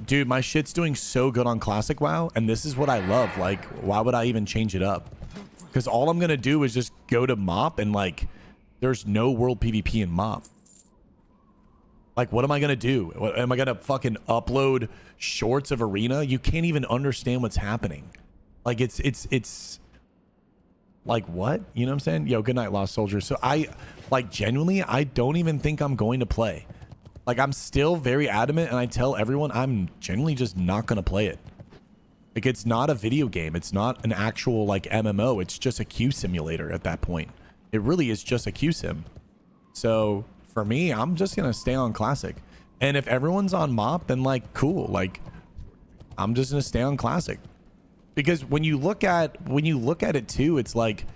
dude, my shit's doing so good on Classic WoW, and this is what I love. Like, why would I even change it up? Because all I'm gonna do is just go to MOP, and like, there's no world PvP in MOP. Like, what am I gonna do? Am I gonna fucking upload shorts of Arena? You can't even understand what's happening. Like, it's like, what? You know what I'm saying? Yo, good night, Lost Soldier. So like, genuinely, I don't even think I'm going to play. Like, I'm still very adamant, and I tell everyone I'm genuinely just not going to play it. Like, it's not a video game. It's not an actual, like, MMO. It's just a queue simulator at that point. It really is just a queue sim. So, for me, I'm just going to stay on Classic. And if everyone's on MOP, then, like, cool. Like, I'm just going to stay on Classic. Because when you look at it too, it's like,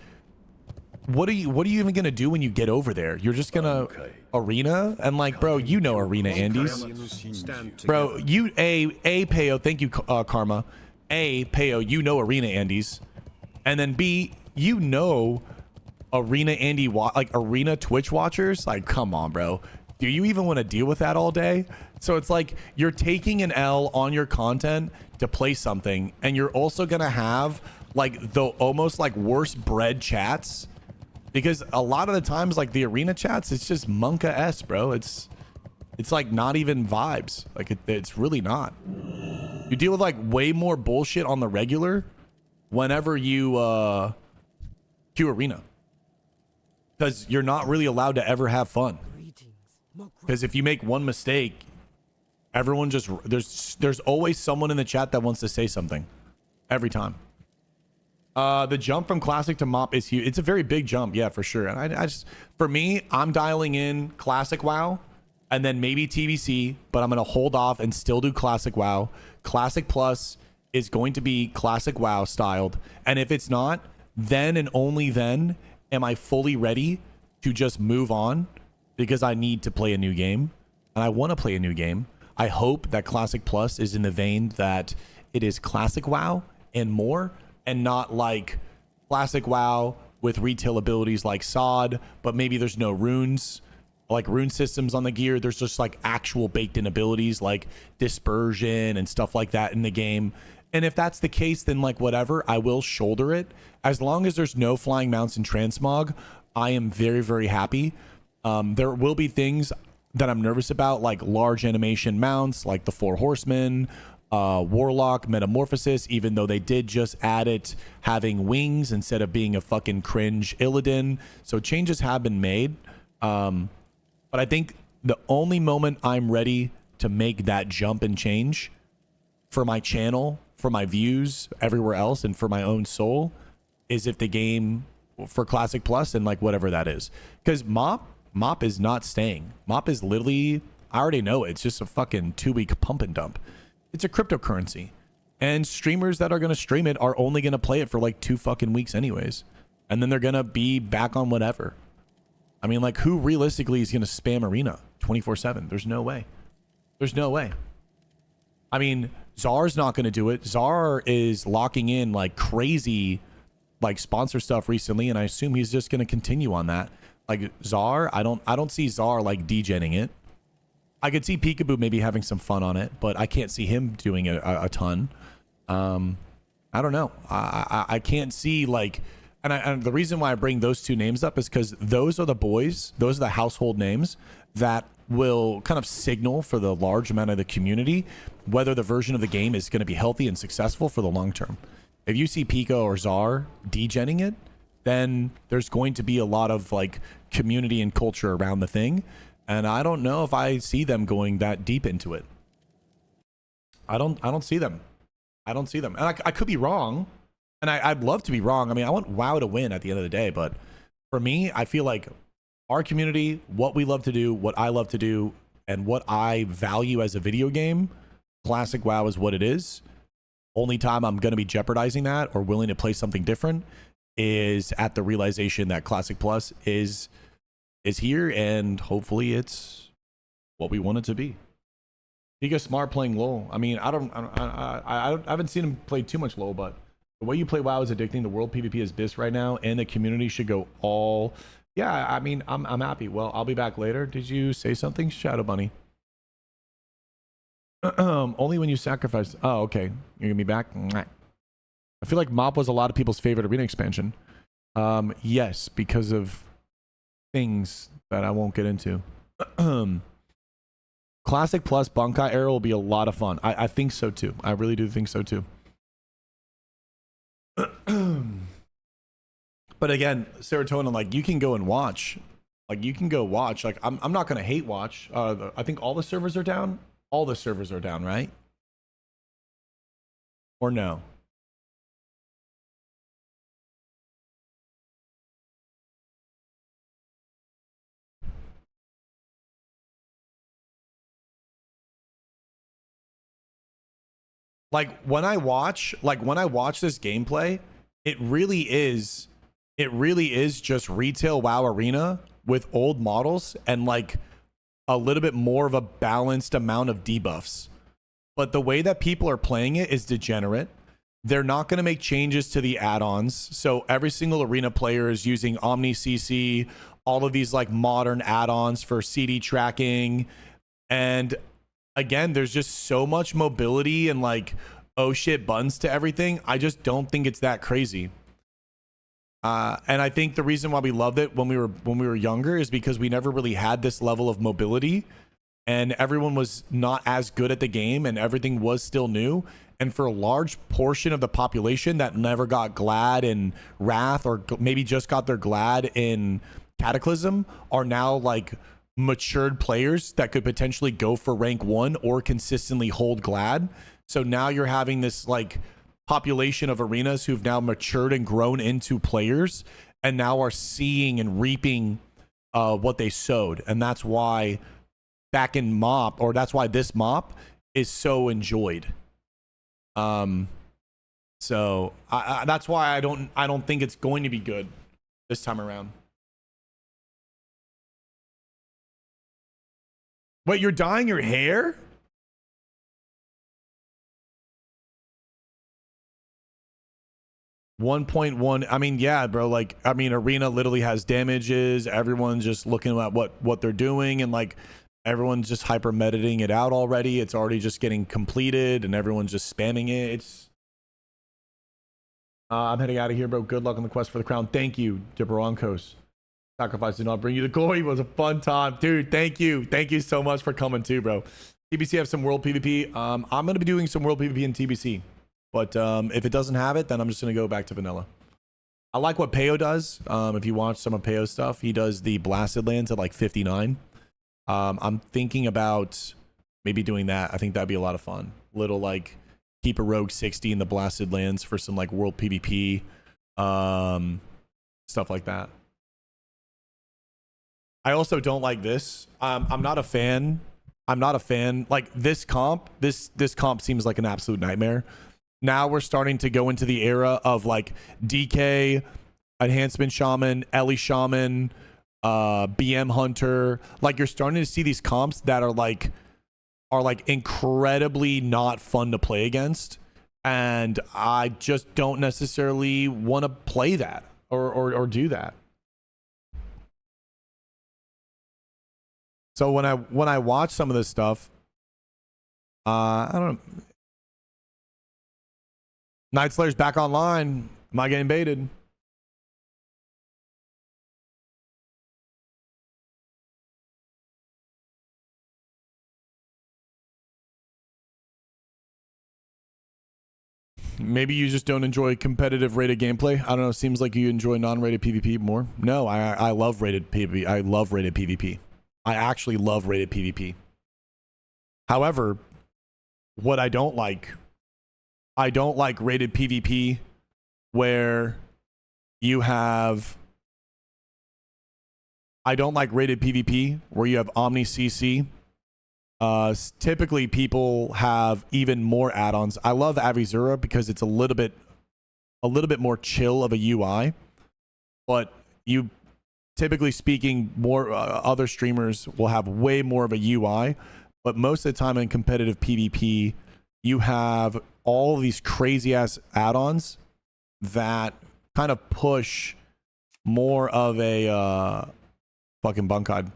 what are you even gonna do when you get over there? You're just gonna Arena, and like, bro, you know Arena Andes, bro. You Payo, thank you, Karma. Payo, you know Arena Andes, and then B, you know Arena Andy, like Arena Twitch watchers. Like, come on, bro. Do you even want to deal with that all day? So it's like you're taking an L on your content to play something, and you're also gonna have like the almost like worst bred chats, because a lot of the times, like, the Arena chats, it's just Monka-esque, bro. It's like not even vibes. Like, it's really not. You deal with like way more bullshit on the regular whenever you queue Arena, because you're not really allowed to ever have fun. Because if you make one mistake, everyone just there's always someone in the chat that wants to say something every time. The jump from Classic to MOP is huge. It's a very big jump, yeah, for sure. And I just, for me, I'm dialing in Classic WoW and then maybe TBC, but I'm gonna hold off and still do Classic WoW. Classic Plus is going to be Classic WoW styled, and if it's not, then and only then am I fully ready to just move on, because I need to play a new game, and I want to play a new game. I hope that Classic Plus is in the vein that it is Classic WoW and more, and not like Classic WoW with retail abilities like SOD, but maybe there's no runes, like rune systems on the gear. There's just like actual baked in abilities like dispersion and stuff like that in the game. And if that's the case, then like whatever, I will shoulder it. As long as there's no flying mounts and transmog, I am very, very happy. There will be things that I'm nervous about, like large animation mounts, like the 4 Horsemen, Warlock, Metamorphosis, even though they did just add it having wings instead of being a fucking cringe Illidan. So changes have been made. But I think the only moment I'm ready to make that jump and change for my channel, for my views, everywhere else, and for my own soul is if the game for Classic Plus and like whatever that is. Because Mop is not staying. Mop is literally, I already know it's just a fucking 2-week pump and dump. It's a cryptocurrency. And streamers that are going to stream it are only going to play it for like 2 fucking weeks anyways. And then they're going to be back on whatever. I mean, like, who realistically is going to spam Arena 24/7? There's no way. There's no way. I mean, Czar's not going to do it. Czar is locking in like crazy, like sponsor stuff recently, and I assume he's just going to continue on that. Like Czar, I don't see Czar like degenning it. I could see Peekaboo maybe having some fun on it, but I can't see him doing it a ton. I don't know. I can't see like, and the reason why I bring those 2 names up is because those are the boys, those are the household names that will kind of signal for the large amount of the community whether the version of the game is going to be healthy and successful for the long term. If you see Pico or Czar degenning it, then there's going to be a lot of like community and culture around the thing. And I don't know if I see them going that deep into it. I don't see them. I don't see them. And I could be wrong. And I'd love to be wrong. I mean, I want WoW to win at the end of the day. But for me, I feel like our community, what we love to do, what I love to do, and what I value as a video game, Classic WoW is what it is. Only time I'm going to be jeopardizing that or willing to play something different is at the realization that Classic Plus is here, and hopefully it's what we want it to be. Giga Smart playing LoL. I mean, I haven't seen him play too much LoL, but the way you play WoW is addicting. The world PvP is BIS right now, and the community should go all. Yeah, I mean, I'm happy. Well, I'll be back later. Did you say something, Shadow Bunny? Only when you sacrifice. Oh, okay. You're gonna be back. I feel like Mop was a lot of people's favorite arena expansion. Yes, because of things that I won't get into. Classic Plus Bankai era will be a lot of fun. I think so too. I really do think so too. But again, Serotonin, like you can go and watch. Like you can go watch. Like I'm not gonna hate watch. I think all the servers are down. All the servers are down, right? Or no? Like when I watch this gameplay, it really is just retail WoW Arena with old models and like a little bit more of a balanced amount of debuffs. But the way that people are playing it is degenerate. They're not going to make changes to the add-ons. So every single arena player is using Omni CC, all of these like modern add-ons for CD tracking. And again, there's just so much mobility and like, oh shit, buttons to everything. I just don't think it's that crazy. And I think the reason why we loved it when we were younger is because we never really had this level of mobility, and everyone was not as good at the game, and everything was still new. And for a large portion of the population that never got Glad in Wrath, or maybe just got their Glad in Cataclysm, are now like matured players that could potentially go for rank 1 or consistently hold Glad. So now you're having this like population of arenas who've now matured and grown into players and now are seeing and reaping what they sowed. And that's why back in Mop, or that's why this Mop is so enjoyed. So that's why I don't think it's going to be good this time around. Wait, you're dyeing your hair? $1.1. I mean, yeah, bro. Like, I mean, Arena literally has damages. Everyone's just looking at what they're doing, and like everyone's just hyper meditating it out already. It's already just getting completed, and everyone's just spamming it. I'm heading out of here, bro. Good luck on the quest for the crown. Thank you, Jabronkos. Sacrifice did not bring you the glory. It was a fun time, dude. Thank you. Thank you so much for coming too, bro. TBC have some world PvP. I'm going to be doing some world PvP in TBC, but if it doesn't have it, then I'm just going to go back to vanilla. I like what Peo does. If you watch some of Peo's stuff, he does the blasted lands at like 59. I'm thinking about maybe doing that. I think that'd be a lot of fun. Little like keep a rogue 60 in the blasted lands for some like world PvP, stuff like that. I also don't like this. I'm not a fan. Like this comp, this comp seems like an absolute nightmare. Now we're starting to go into the era of like DK, Enhancement Shaman, Ellie Shaman, BM Hunter. Like you're starting to see these comps that are like incredibly not fun to play against. And I just don't necessarily want to play that or do that. So when I watch some of this stuff, I don't know. Night Slayer's back online. Am I getting baited? Maybe you just don't enjoy competitive rated gameplay. I don't know. Seems like you enjoy non-rated PvP more. No, I love rated PvP. I love rated PvP. I actually love rated PvP. However, what I don't like rated PvP where you have... I don't like rated PvP where you have Omni CC. Typically people have even more add-ons. I love Avisura because it's a little bit more chill of a UI, but you typically speaking more other streamers will have way more of a UI, but most of the time in competitive PvP you have all these crazy ass add-ons that kind of push more of a fucking Bankai.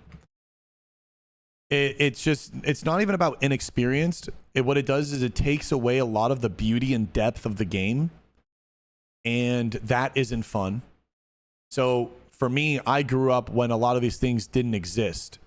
It's not even about inexperienced. What it does is it takes away a lot of the beauty and depth of the game, and that isn't fun. So for me, I grew up when a lot of these things didn't exist,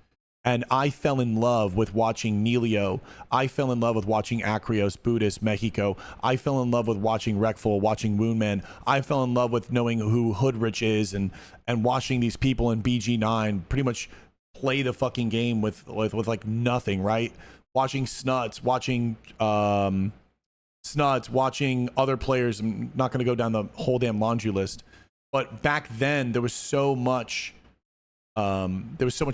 and I fell in love with watching Nelio. I fell in love with watching Acreos, Buddhist, Mexico. I fell in love with watching Wreckful, watching Woundman. I fell in love with knowing who Hoodrich is and watching these people in BG9 pretty much play the fucking game with like nothing, right? Watching Snuts, watching other players. I'm not going to go down the whole damn laundry list, but back then there was so much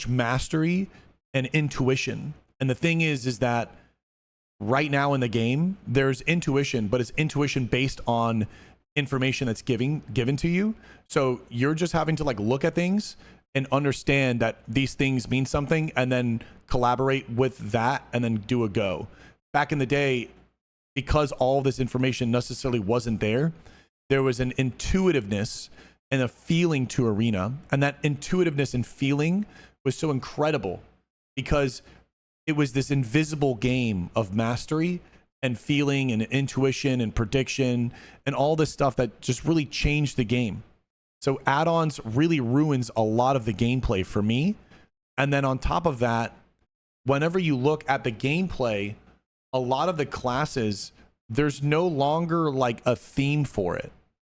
mastery and intuition. And the thing is that right now in the game there's intuition, but it's intuition based on information that's given to you. So you're just having to like look at things and understand that these things mean something and then collaborate with that and then do a go. Back in the day, because all this information necessarily wasn't there, there was an intuitiveness and a feeling to Arena. And that intuitiveness and feeling was so incredible because it was this invisible game of mastery and feeling and intuition and prediction and all this stuff that just really changed the game. So add-ons really ruins a lot of the gameplay for me. And then on top of that, whenever you look at the gameplay, a lot of the classes, there's no longer like a theme for it,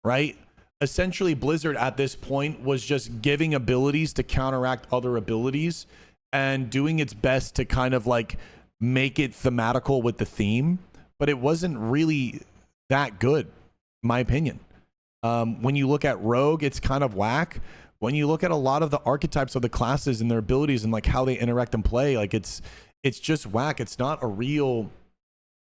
right? Essentially, Blizzard at this point was just giving abilities to counteract other abilities and doing its best to kind of like make it thematical with the theme. But it wasn't really that good, in my opinion. When you look at Rogue, it's kind of whack. When you look at a lot of the archetypes of the classes and their abilities and like how they interact and play, like it's just whack. It's not a real,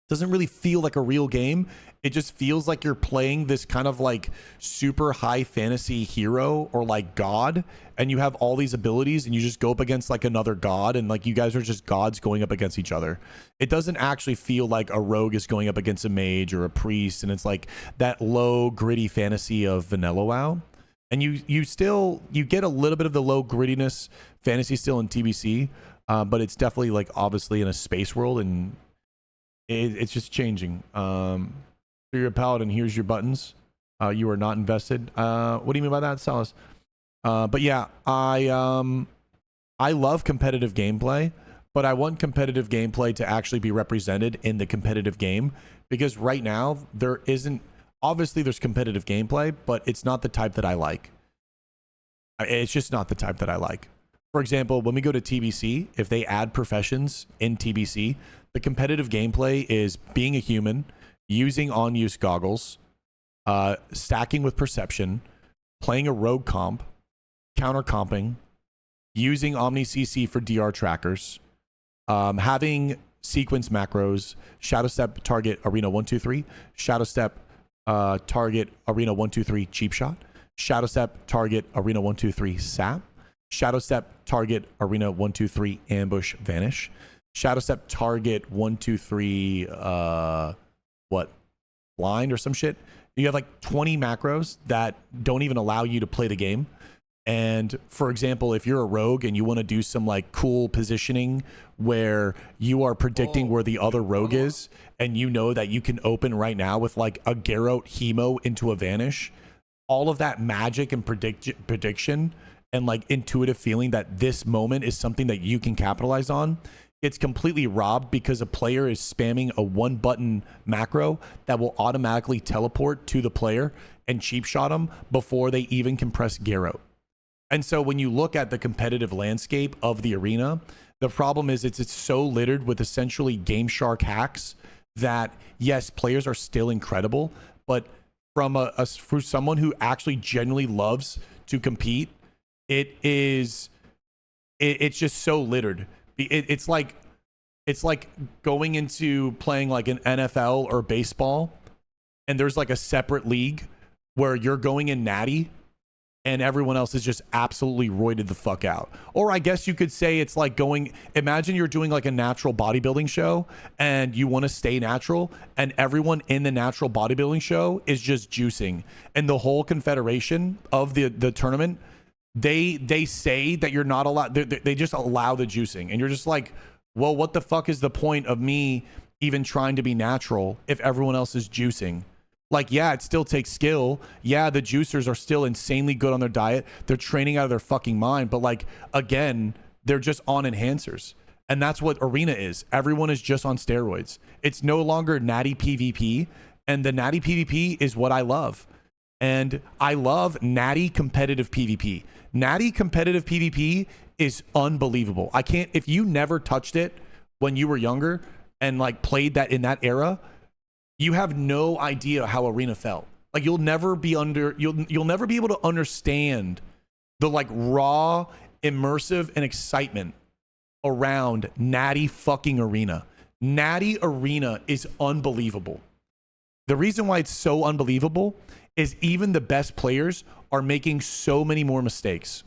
doesn't really feel like a real game. It just feels like you're playing this kind of like super high fantasy hero or like god, and you have all these abilities and you just go up against like another god, and like you guys are just gods going up against each other. It doesn't actually feel like a rogue is going up against a mage or a priest, and it's like that low gritty fantasy of vanilla WoW. And you get a little bit of the low grittiness fantasy still in TBC, but it's definitely like obviously in a space world, and it's just changing. So you're a paladin, here's your buttons. You are not invested. What do you mean by that, Salas? But yeah, I love competitive gameplay, but I want competitive gameplay to actually be represented in the competitive game, because right now there isn't. Obviously, there's competitive gameplay, but it's not the type that I like. It's just not the type that I like. For example, when we go to TBC, if they add professions in TBC, the competitive gameplay is being a human, using on-use goggles, stacking with perception, playing a rogue comp, counter comping, using Omni CC for DR trackers, having sequence macros, shadow step target arena 123, shadow step target arena 123 cheap shot, shadow step target arena 123 sap, shadow step target arena 123 ambush vanish, shadow step target 123 what, blind or some shit. You have like 20 macros that don't even allow you to play the game. And for example, if you're a rogue and you want to do some like cool positioning where you are predicting where the other rogue is, and you know that you can open right now with like a Garrote Hemo into a vanish, all of that magic and prediction and like intuitive feeling that this moment is something that you can capitalize on, it's completely robbed because a player is spamming a one button macro that will automatically teleport to the player and cheap shot them before they even can press Garrote. And so when you look at the competitive landscape of the arena, the problem is it's so littered with essentially Game Shark hacks that yes, players are still incredible, but from for someone who actually genuinely loves to compete, it's just so littered. It's like going into playing like an NFL or baseball, and there's like a separate league where you're going in natty and everyone else is just absolutely roided the fuck out. Or I guess you could say it's like imagine you're doing like a natural bodybuilding show and you want to stay natural, and everyone in the natural bodybuilding show is just juicing, and the whole confederation of the tournament, they say that you're not allowed, they just allow the juicing, and you're just like, well, what the fuck is the point of me even trying to be natural if everyone else is juicing? Like, yeah, it still takes skill. Yeah, the juicers are still insanely good on their diet. They're training out of their fucking mind. But like, again, they're just on enhancers. And that's what arena is. Everyone is just on steroids. It's no longer natty PvP. And the natty PvP is what I love. And I love natty competitive PvP. Natty competitive PvP is unbelievable. If you never touched it when you were younger and like played that in that era, you have no idea how arena felt. Like you'll never be able to understand the like raw, immersive and excitement around natty fucking arena. Natty arena is unbelievable. The reason why it's so unbelievable is even the best players are making so many more mistakes.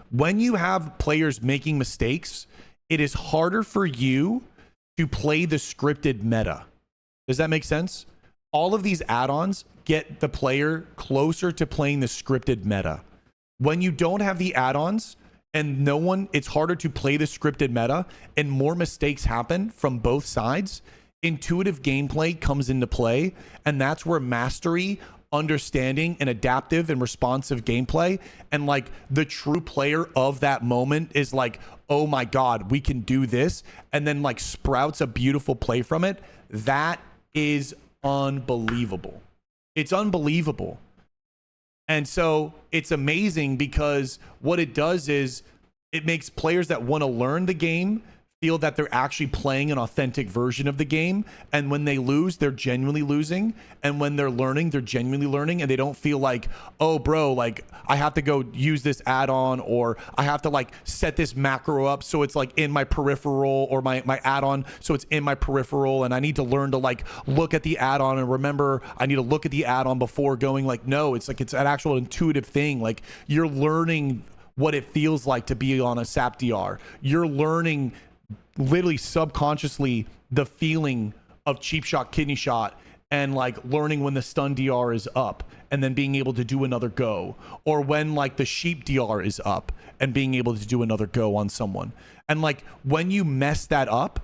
When you have players making mistakes, it is harder for you to play the scripted meta. Does that make sense? All of these add-ons get the player closer to playing the scripted meta. When you don't have the add-ons and it's harder to play the scripted meta and more mistakes happen from both sides, intuitive gameplay comes into play, and that's where mastery, understanding, and adaptive and responsive gameplay and like the true player of that moment is like, oh my God, we can do this, and then like sprouts a beautiful play from it. That is unbelievable. It's unbelievable. And so it's amazing because what it does is it makes players that want to learn the game feel that they're actually playing an authentic version of the game. And when they lose, they're genuinely losing. And when they're learning, they're genuinely learning. And they don't feel like, oh, bro, like I have to go use this add-on, or I have to like set this macro up so it's like in my peripheral, or my add-on so it's in my peripheral. And I need to learn to like look at the add-on and remember I need to look at the add-on before going. Like, no, it's like it's an actual intuitive thing. Like you're learning what it feels like to be on a SAP DR. You're learning literally subconsciously the feeling of cheap shot, kidney shot, and like learning when the stun DR is up and then being able to do another go, or when like the sheep DR is up and being able to do another go on someone. And like when you mess that up,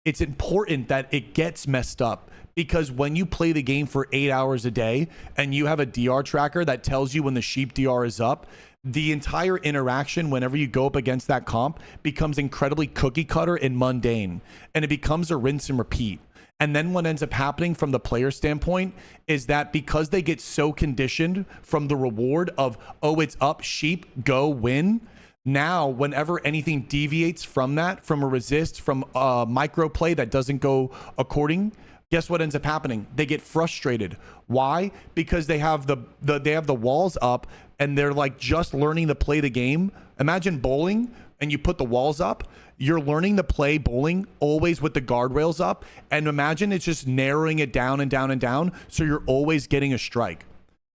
it's important that it gets messed up, because when you play the game for 8 hours a day and you have a DR tracker that tells you when the sheep DR is up, the entire interaction whenever you go up against that comp becomes incredibly cookie cutter and mundane, and it becomes a rinse and repeat. And then what ends up happening from the player standpoint is that because they get so conditioned from the reward of, oh, it's up, sheep, go, win. Now, whenever anything deviates from that, from a resist, from a micro play that doesn't go according, guess what ends up happening? They get frustrated. Why? Because they have the walls up and they're like just learning to play the game. Imagine bowling and you put the walls up. You're learning to play bowling always with the guardrails up. And imagine it's just narrowing it down and down and down. So you're always getting a strike.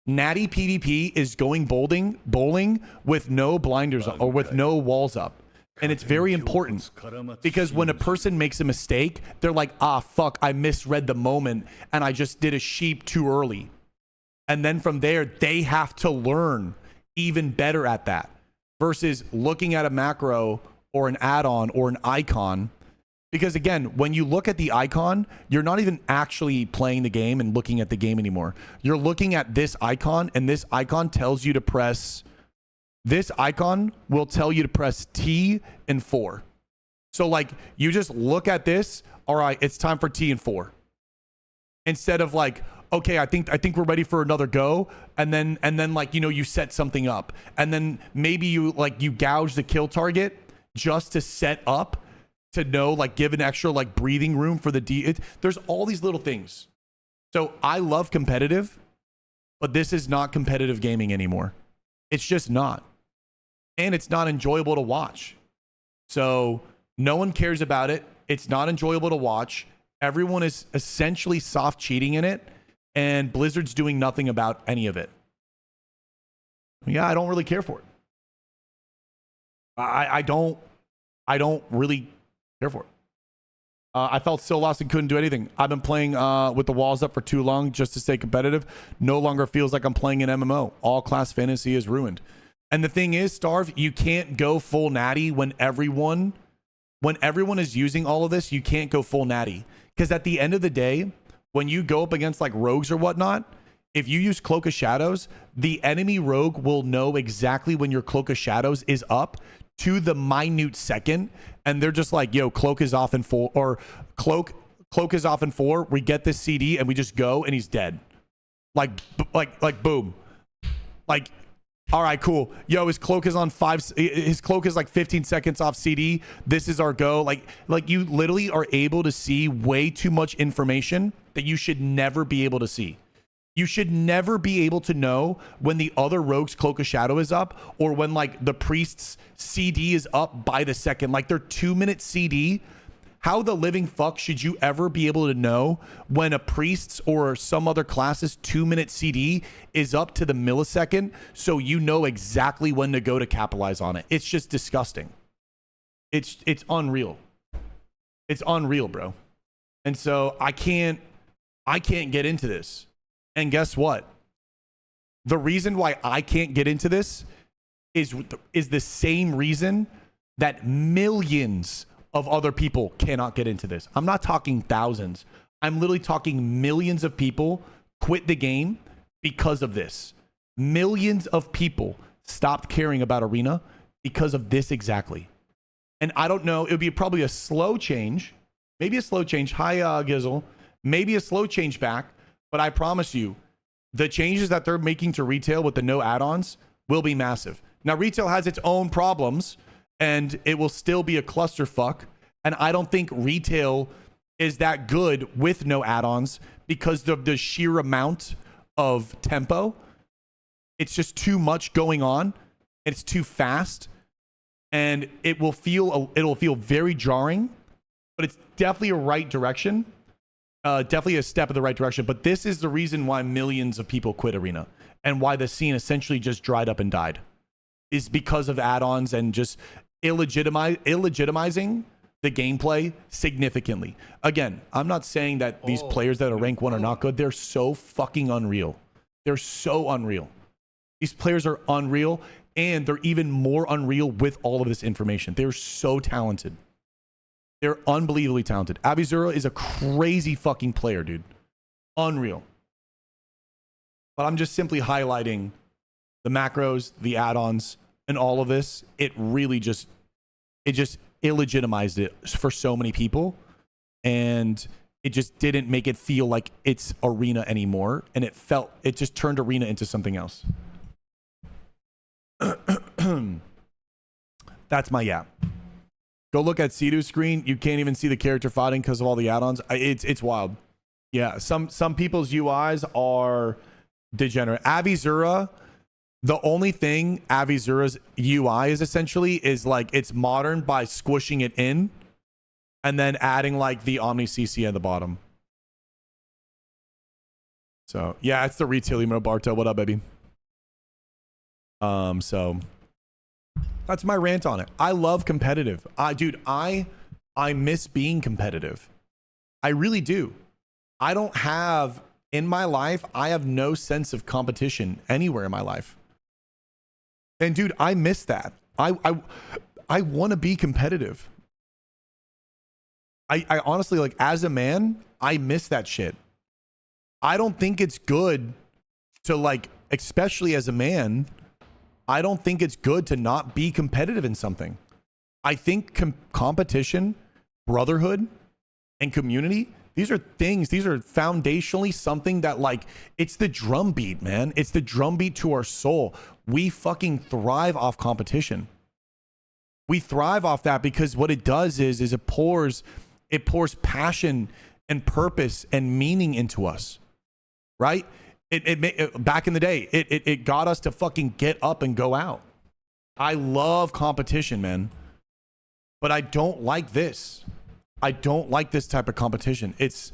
Natty PvP is going bowling with no blinders or with no walls up. And it's very important, because when a person makes a mistake, they're like, ah, fuck, I misread the moment and I just did a sheep too early. And then from there, they have to learn even better at that, versus looking at a macro or an add-on or an icon. Because again, when you look at the icon, you're not even actually playing the game and looking at the game anymore. You're looking at this icon, and this icon tells you to press... This icon will tell you to press T and 4. So like you just look at this, all right, it's time for T and 4. Instead of like, okay, I think we're ready for another go, and then like, you know, you set something up, and then maybe you gouge the kill target just to set up to know, like, give an extra like breathing room for the there's all these little things. So I love competitive, but this is not competitive gaming anymore. It's just not. And it's not enjoyable to watch. So no one cares about it. It's not enjoyable to watch. Everyone is essentially soft cheating in it, and Blizzard's doing nothing about any of it. Yeah, I don't really care for it. I don't really care for it. I felt so lost and couldn't do anything. I've been playing with the walls up for too long just to stay competitive. No longer feels like I'm playing an MMO. All class fantasy is ruined. And the thing is, Starve, you can't go full natty when everyone is using all of this. You can't go full natty, because at the end of the day, when you go up against like rogues or whatnot, if you use Cloak of Shadows, the enemy rogue will know exactly when your Cloak of Shadows is up to the minute second, and they're just like, yo, Cloak is off in 4, or Cloak is off in 4. We get this CD and we just go, and he's dead. Like boom. Like, all right, cool. Yo, his cloak is on 5. His cloak is like 15 seconds off CD. This is our go. Like you literally are able to see way too much information that you should never be able to see. You should never be able to know when the other rogue's Cloak of Shadow is up, or when like the priest's CD is up by the second. Like their 2-minute CD. How the living fuck should you ever be able to know when a priest's or some other class's 2-minute CD is up to the millisecond, so you know exactly when to go to capitalize on it? It's just disgusting. It's unreal. It's unreal, bro. And so I can't get into this. And guess what? The reason why I can't get into this is the same reason that millions of other people cannot get into this. I'm not talking thousands. I'm literally talking millions of people quit the game because of this. Millions of people stopped caring about Arena because of this exactly. And I don't know, it would be probably a slow change. Maybe a slow change. Hi, Gizzle. Maybe a slow change back. But I promise you, the changes that they're making to retail with the no add-ons will be massive. Now, retail has its own problems, and it will still be a clusterfuck. And I don't think retail is that good with no add-ons because of the sheer amount of tempo. It's just too much going on. It's too fast, and it'll feel very jarring. But it's definitely a right direction. Definitely a step in the right direction. But this is the reason why millions of people quit Arena, and why the scene essentially just dried up and died, is because of add-ons and just illegitimizing the gameplay significantly. Again, I'm not saying that these players that are rank 1 are not good. They're so fucking unreal. They're so unreal. These players are unreal, and they're even more unreal with all of this information. They're so talented. They're unbelievably talented. Avizura is a crazy fucking player, dude. Unreal. But I'm just simply highlighting the macros, the add-ons, and all of this. It really just illegitimized it for so many people. And it just didn't make it feel like it's Arena anymore. And it just turned Arena into something else. That's my yap. Go look at Sidhu's screen. You can't even see the character fighting because of all the add-ons. It's wild. Yeah, some people's UIs are degenerate. Avizura, the only thing Avizura's UI is essentially is like it's modern by squishing it in and then adding like the Omni CC at the bottom. So yeah, it's the retail emo. Barto, what up, baby? So that's my rant on it. I love competitive. Dude, I miss being competitive. I really do. I don't have in my life, I have no sense of competition anywhere in my life. And dude, I miss that. I want to be competitive. I honestly, like, as a man, I miss that shit. I don't think it's good to, like, especially as a man, I don't think it's good to not be competitive in something. I think competition, brotherhood, and community, these are things, these are foundationally something that, like, it's the drumbeat, man. It's the drumbeat to our soul. We fucking thrive off competition. We thrive off that because what it does is it pours passion and purpose and meaning into us, right? Back in the day, it got us to fucking get up and go out. I love competition, man. But I don't like this. I don't like this type of competition. It's,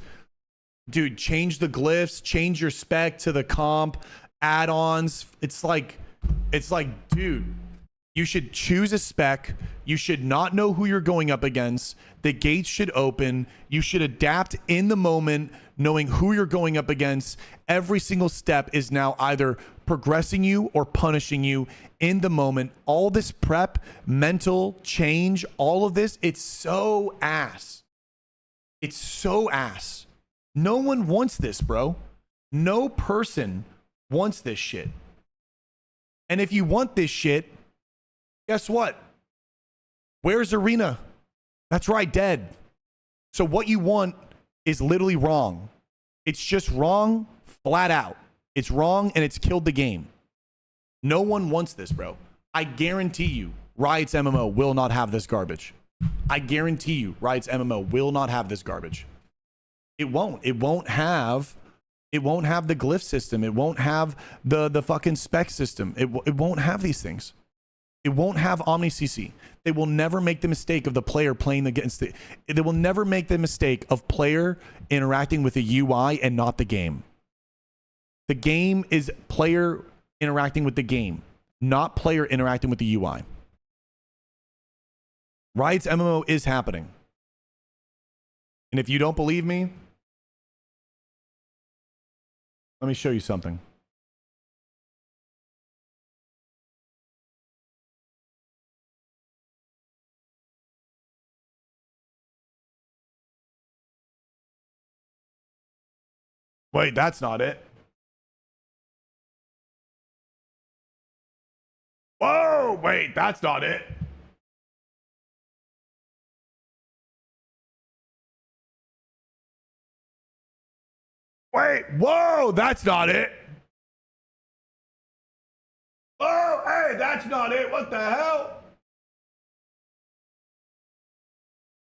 dude, change the glyphs, change your spec to the comp, add-ons. It's like, dude, you should choose a spec. You should not know who you're going up against. The gates should open. You should adapt in the moment, knowing who you're going up against. Every single step is now either progressing you or punishing you in the moment. All this prep, mental change, all of this, it's so ass. It's so ass. No one wants this, bro. No person wants this shit. And if you want this shit, guess what? Where's Arena? That's right, dead. So what you want is literally wrong. It's just wrong, flat out. It's wrong and it's killed the game. No one wants this, bro. I guarantee you, Riot's MMO will not have this garbage. I guarantee you, Riot's MMO will not have this garbage. It won't. It won't have the glyph system. It won't have the fucking spec system. It won't have these things. It won't have Omni CC. They will never make the mistake of the player playing against it. They will never make the mistake of player interacting with the UI and not the game. The game is player interacting with the game, not player interacting with the UI. Riot's MMO is happening. And if you don't believe me, let me show you something. Wait, that's not it. Whoa, wait, that's not it. Wait, whoa, that's not it. Oh, hey, that's not it. What the hell?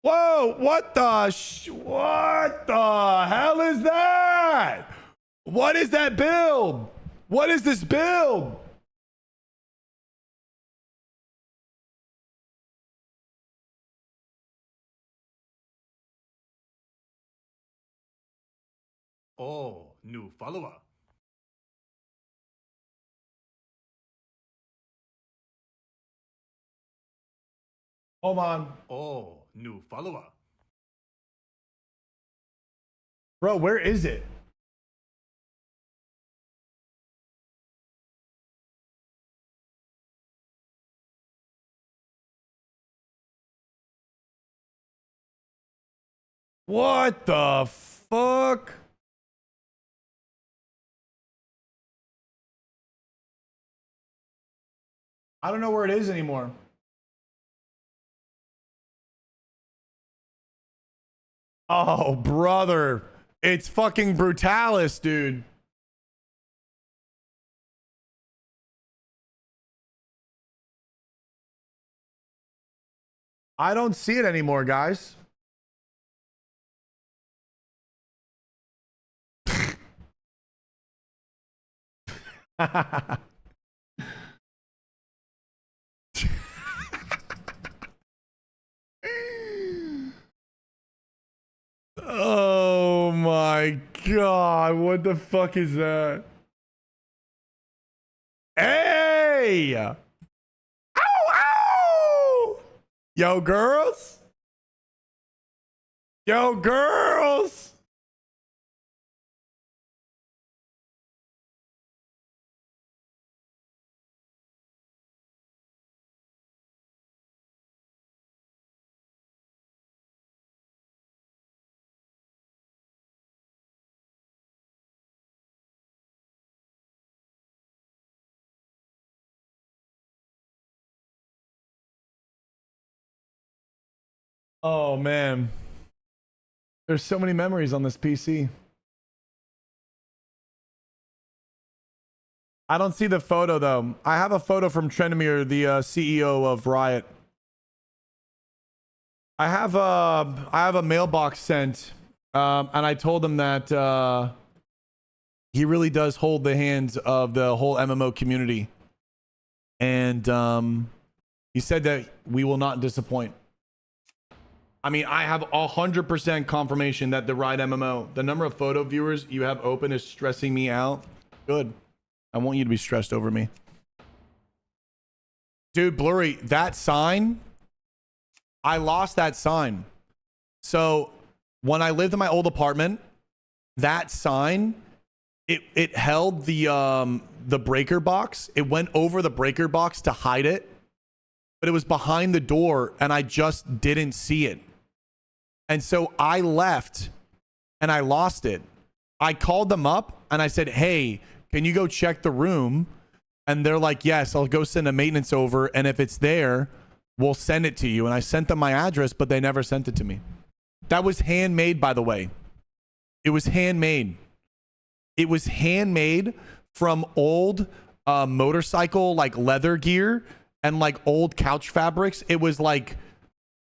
Whoa, what the hell is that? What is that build? What is this build? Oh, new follower. Hold on. Oh, new follower. Bro, where is it? What the fuck? I don't know where it is anymore. Oh, brother. It's fucking Brutalis, dude. I don't see it anymore, guys. Oh my god, what the fuck is that? Hey! Ow, ow! Yo, girls! Yo, girls! Oh man. There's so many memories on this PC. I don't see the photo though. I have a photo from Trendemir, the CEO of Riot. I have a mailbox sent, and I told him that he really does hold the hands of the whole MMO community, and he said that we will not disappoint. I mean, I have 100% confirmation that the Riot MMO, the number of photo viewers you have open is stressing me out. Good. I want you to be stressed over me. Dude, Blurry, that sign, I lost that sign. So when I lived in my old apartment, that sign, it held the breaker box. It went over the breaker box to hide it, but it was behind the door and I just didn't see it. And so I left and I lost it. I called them up and I said, hey, can you go check the room? And they're like, yes, I'll go send a maintenance over. And if it's there, we'll send it to you. And I sent them my address, but they never sent it to me. That was handmade, by the way. It was handmade. It was handmade from old motorcycle, like leather gear and like old couch fabrics. It was like,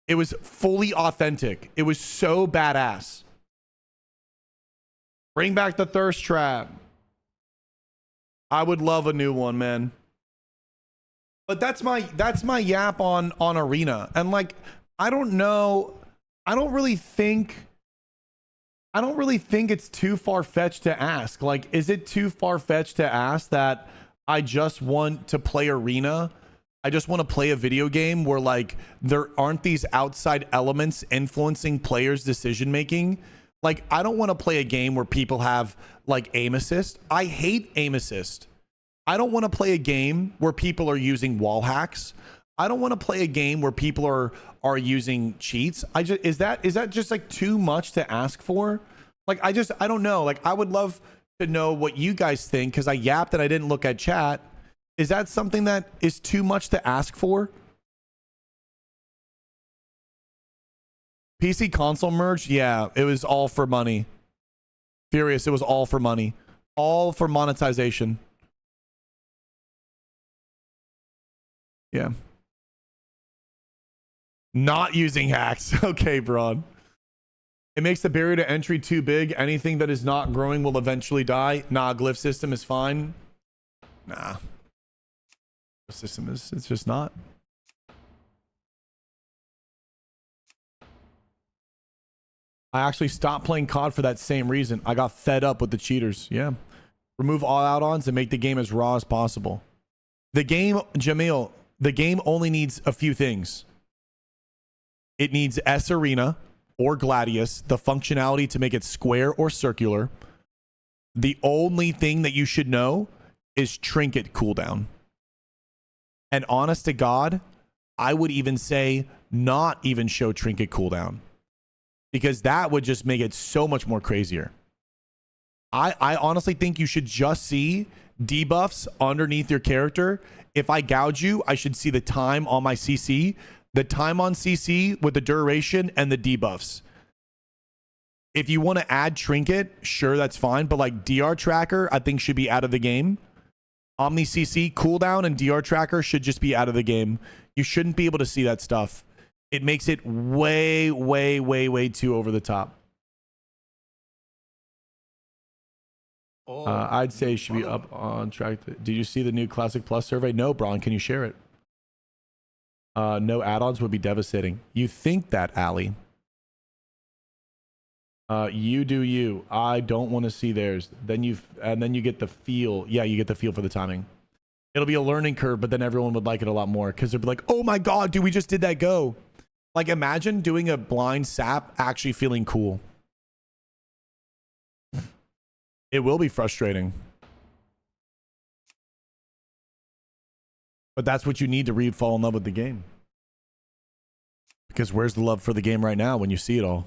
it was fully authentic. It was so badass. Bring back the thirst trap. I would love a new one, man. But that's my yap on Arena. And like, I don't know. I don't really think it's too far-fetched to ask. Like, is it too far-fetched to ask that I just want to play Arena? I just want to play a video game where like there aren't these outside elements influencing players' decision making. Like, I don't want to play a game where people have like aim assist. I hate aim assist. I don't want to play a game where people are using wall hacks. I don't want to play a game where people are using cheats. Is that just like too much to ask for? Like, I don't know. Like, I would love to know what you guys think, because I yapped and I didn't look at chat. Is that something that is too much to ask for? PC console merge? Yeah, it was all for money. Furious, it was all for money. All for monetization. Yeah. Not using hacks. Okay, Braun. It makes the barrier to entry too big. Anything that is not growing will eventually die. Nah, glyph system is fine. Nah. System is, it's just not. I actually stopped playing COD for that same reason. I got fed up with the cheaters. Yeah. Remove all add-ons and make the game as raw as possible. The game, Jamil, the game only needs a few things. It needs S Arena or Gladius, the functionality to make it square or circular. The only thing that you should know is trinket cooldown. And honest to God, I would even say not even show trinket cooldown. because that would just make it so much more crazier. I honestly think you should just see debuffs underneath your character. If I gouge you, I should see the time on my CC, the time on CC with the duration and the debuffs. If you want to add trinket, sure, that's fine. But like DR tracker, I think should be out of the game. Omni CC cooldown and DR tracker should just be out of the game. You shouldn't be able to see that stuff. It makes it way, way, way, way too over the top. I'd say it should be up on track. Did you see the new Classic Plus survey? No, Braun, can you share it? No add-ons would be devastating. You think that, Ali? You do you. I don't want to see theirs. Then you get the feel. Yeah, you get the feel for the timing. It'll be a learning curve, but then everyone would like it a lot more because they'll be like, "Oh my god, dude, we just did that go." Like, imagine doing a blind sap actually feeling cool. It will be frustrating. But that's what you need to fall in love with the game. Because where's the love for the game right now when you see it all?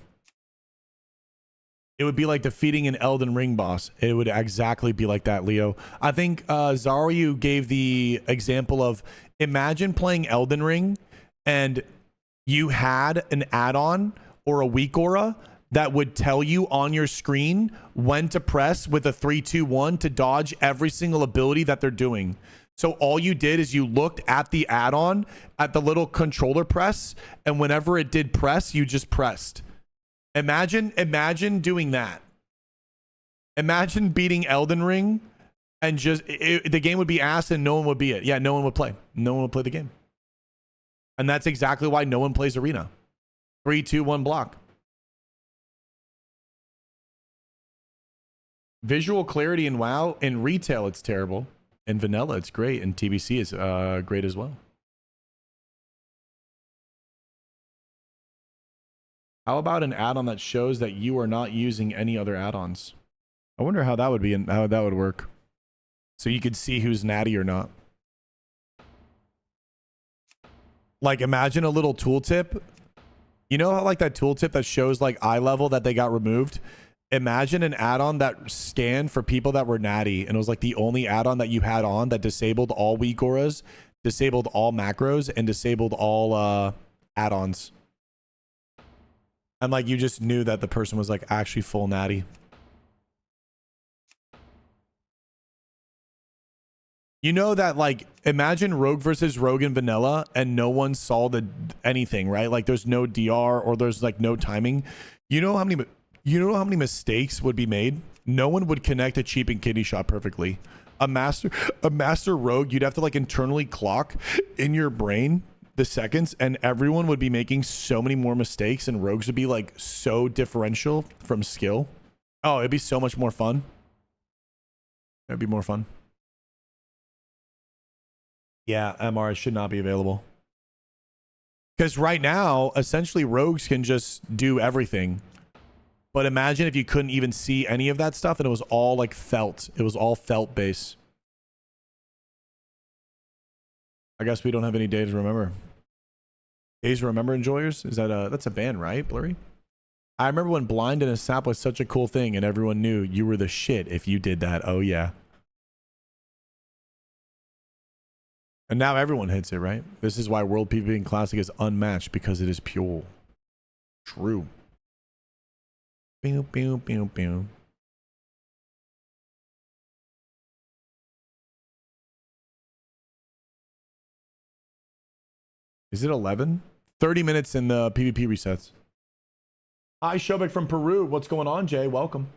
It would be like defeating an Elden Ring boss. It would exactly be like that, Leo. I think Zaryu gave the example of, imagine playing Elden Ring and you had an add-on or a weak aura that would tell you on your screen when to press with a 3-2-1 to dodge every single ability that they're doing. So all you did is you looked at the add-on at the little controller press, and whenever it did press, you just pressed. Imagine doing that. Imagine beating Elden Ring and just the game would be ass and no one would be it. Yeah, no one would play. No one would play the game. And that's exactly why no one plays Arena. 3-2-1 block. Visual clarity in WoW, in retail it's terrible. In vanilla it's great, and TBC is great as well. How about an add-on that shows that you are not using any other add-ons? I wonder how that would be and how that would work. So you could see who's natty or not. Like, imagine a little tooltip. You know how like that tooltip that shows like eye level that they got removed? Imagine an add-on that scanned for people that were natty, and it was like the only add-on that you had on that disabled all weak auras, disabled all macros, and disabled all add-ons. And like you just knew that the person was like actually full natty. You know that, like, imagine Rogue versus Rogue in vanilla and no one saw anything, right? Like there's no DR or there's like no timing. You know how many mistakes would be made? No one would connect a cheap and kidney shot perfectly. A master rogue, you'd have to like internally clock in your brain the seconds, and everyone would be making so many more mistakes, and rogues would be like so differential from skill. Oh, it'd be so much more fun. It'd be more fun. Yeah, MR should not be available. Because right now, essentially rogues can just do everything. But imagine if you couldn't even see any of that stuff and it was all like felt. It was all felt base. I guess we don't have any days to remember. Days to remember enjoyers? Is that that's a band, right, Blurry? I remember when blind in a sap was such a cool thing and everyone knew you were the shit if you did that. Oh yeah. And now everyone hits it, right? This is why World PvP and Classic is unmatched, because it is pure. True. Pew, pew, pew, pew. Is it 11? 30 minutes in the PvP resets. Hi, Shobek from Peru. What's going on, Jay? Welcome.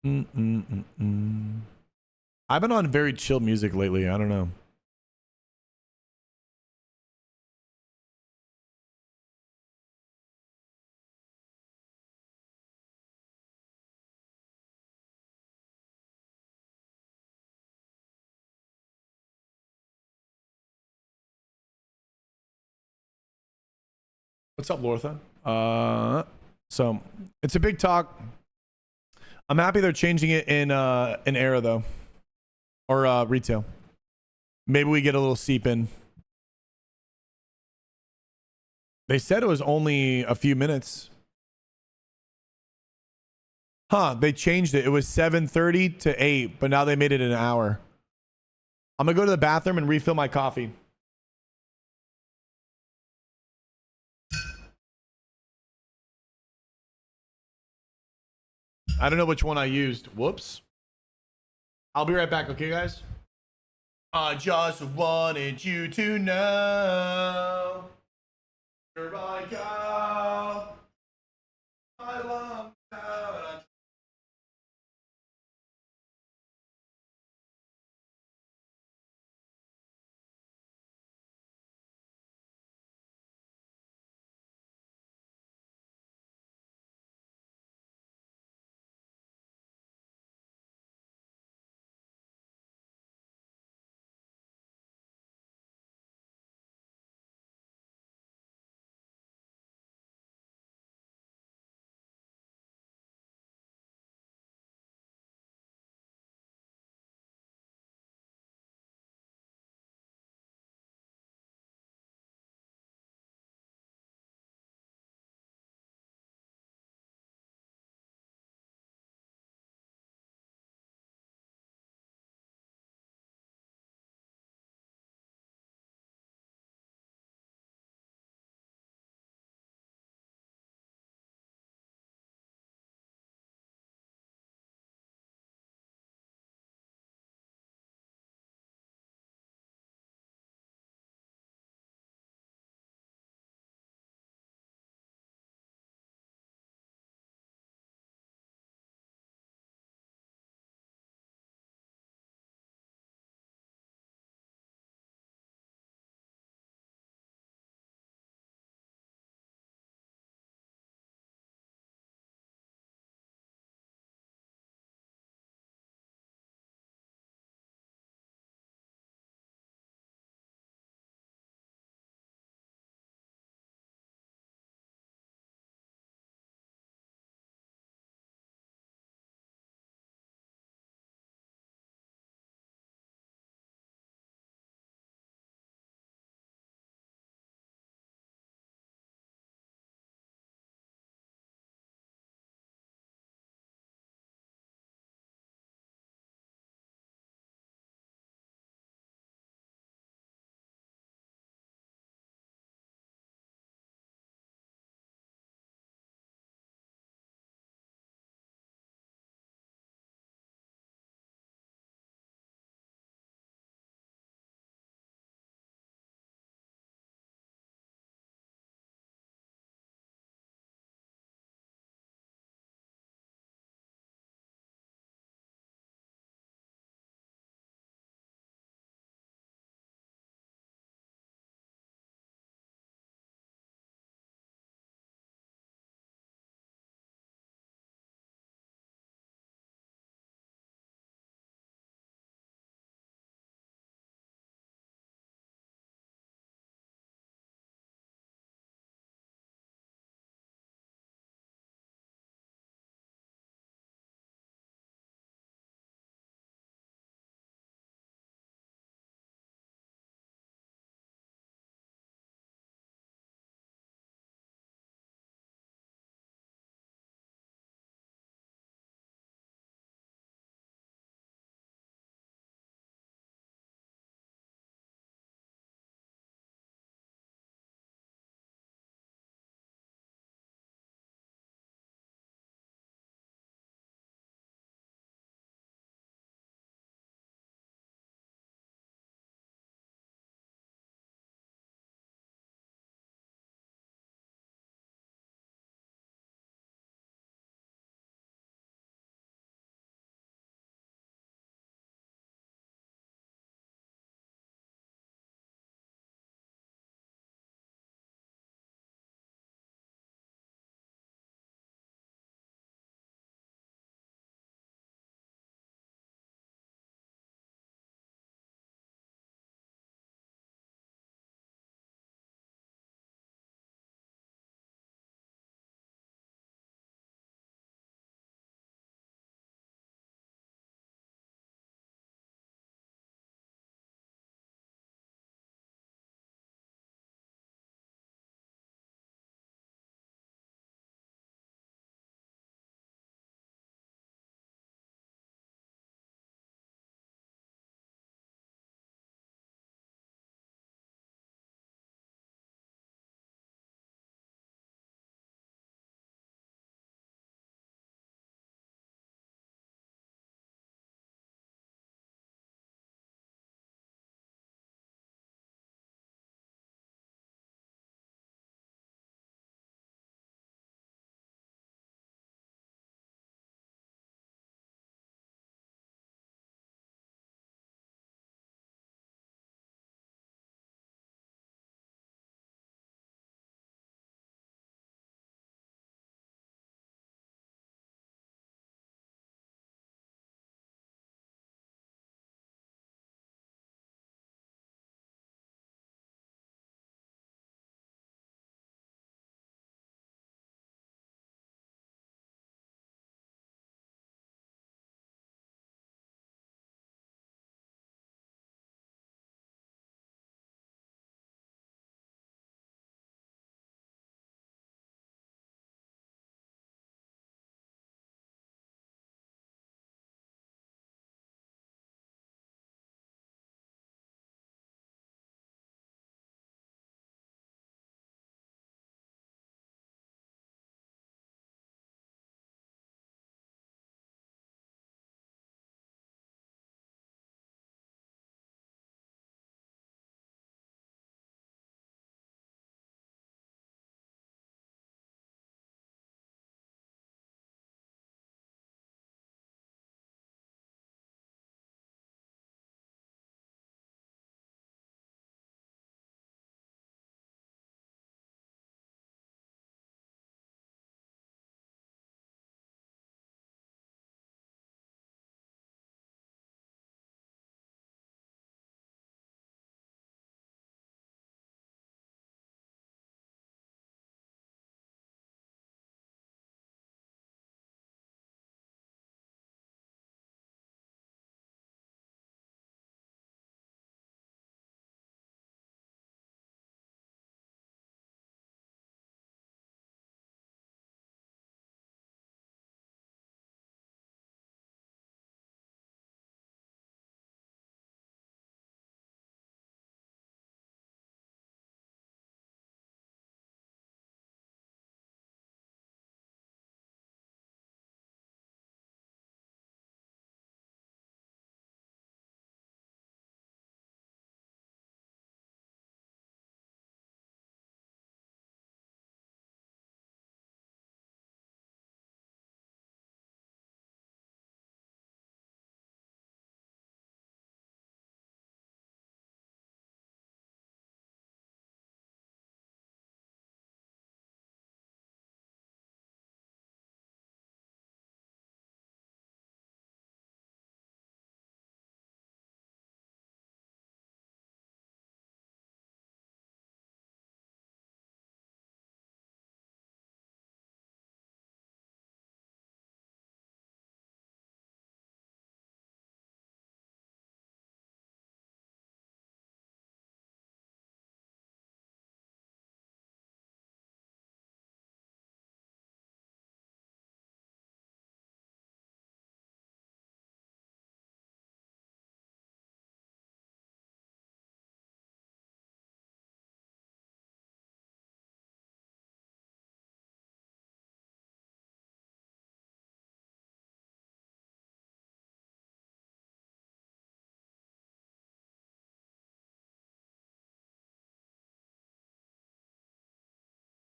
I've been on very chill music lately. I don't know. What's up, Lortha? So it's a big talk. I'm happy they're changing it in Era though, or retail. Maybe we get a little seep in. They said it was only a few minutes. Huh, they changed it. It was 7:30 to 8, but now they made it an hour. I'm going to go to the bathroom and refill my coffee. I don't know which one I used. Whoops. I'll be right back, okay, guys? I just wanted you to know. Here I go. I love you.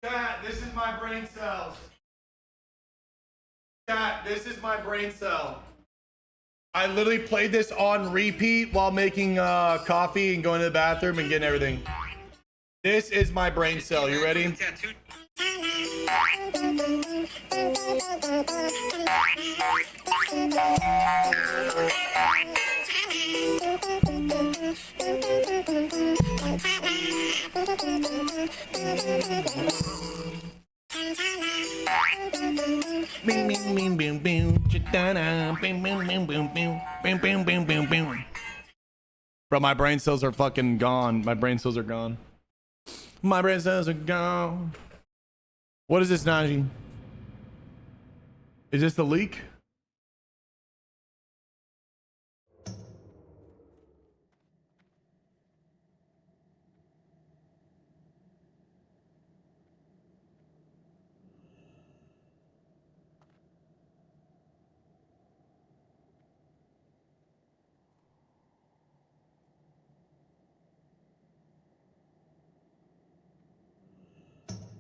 Chat, this is my brain cells. Chat, this is my brain cell. I literally played this on repeat while making coffee and going to the bathroom and getting everything. This is my brain cell. You ready? Bro, my brain cells are fucking gone. My brain cells are gone. My brain cells are gone. What is this, Najee? Is this the leak?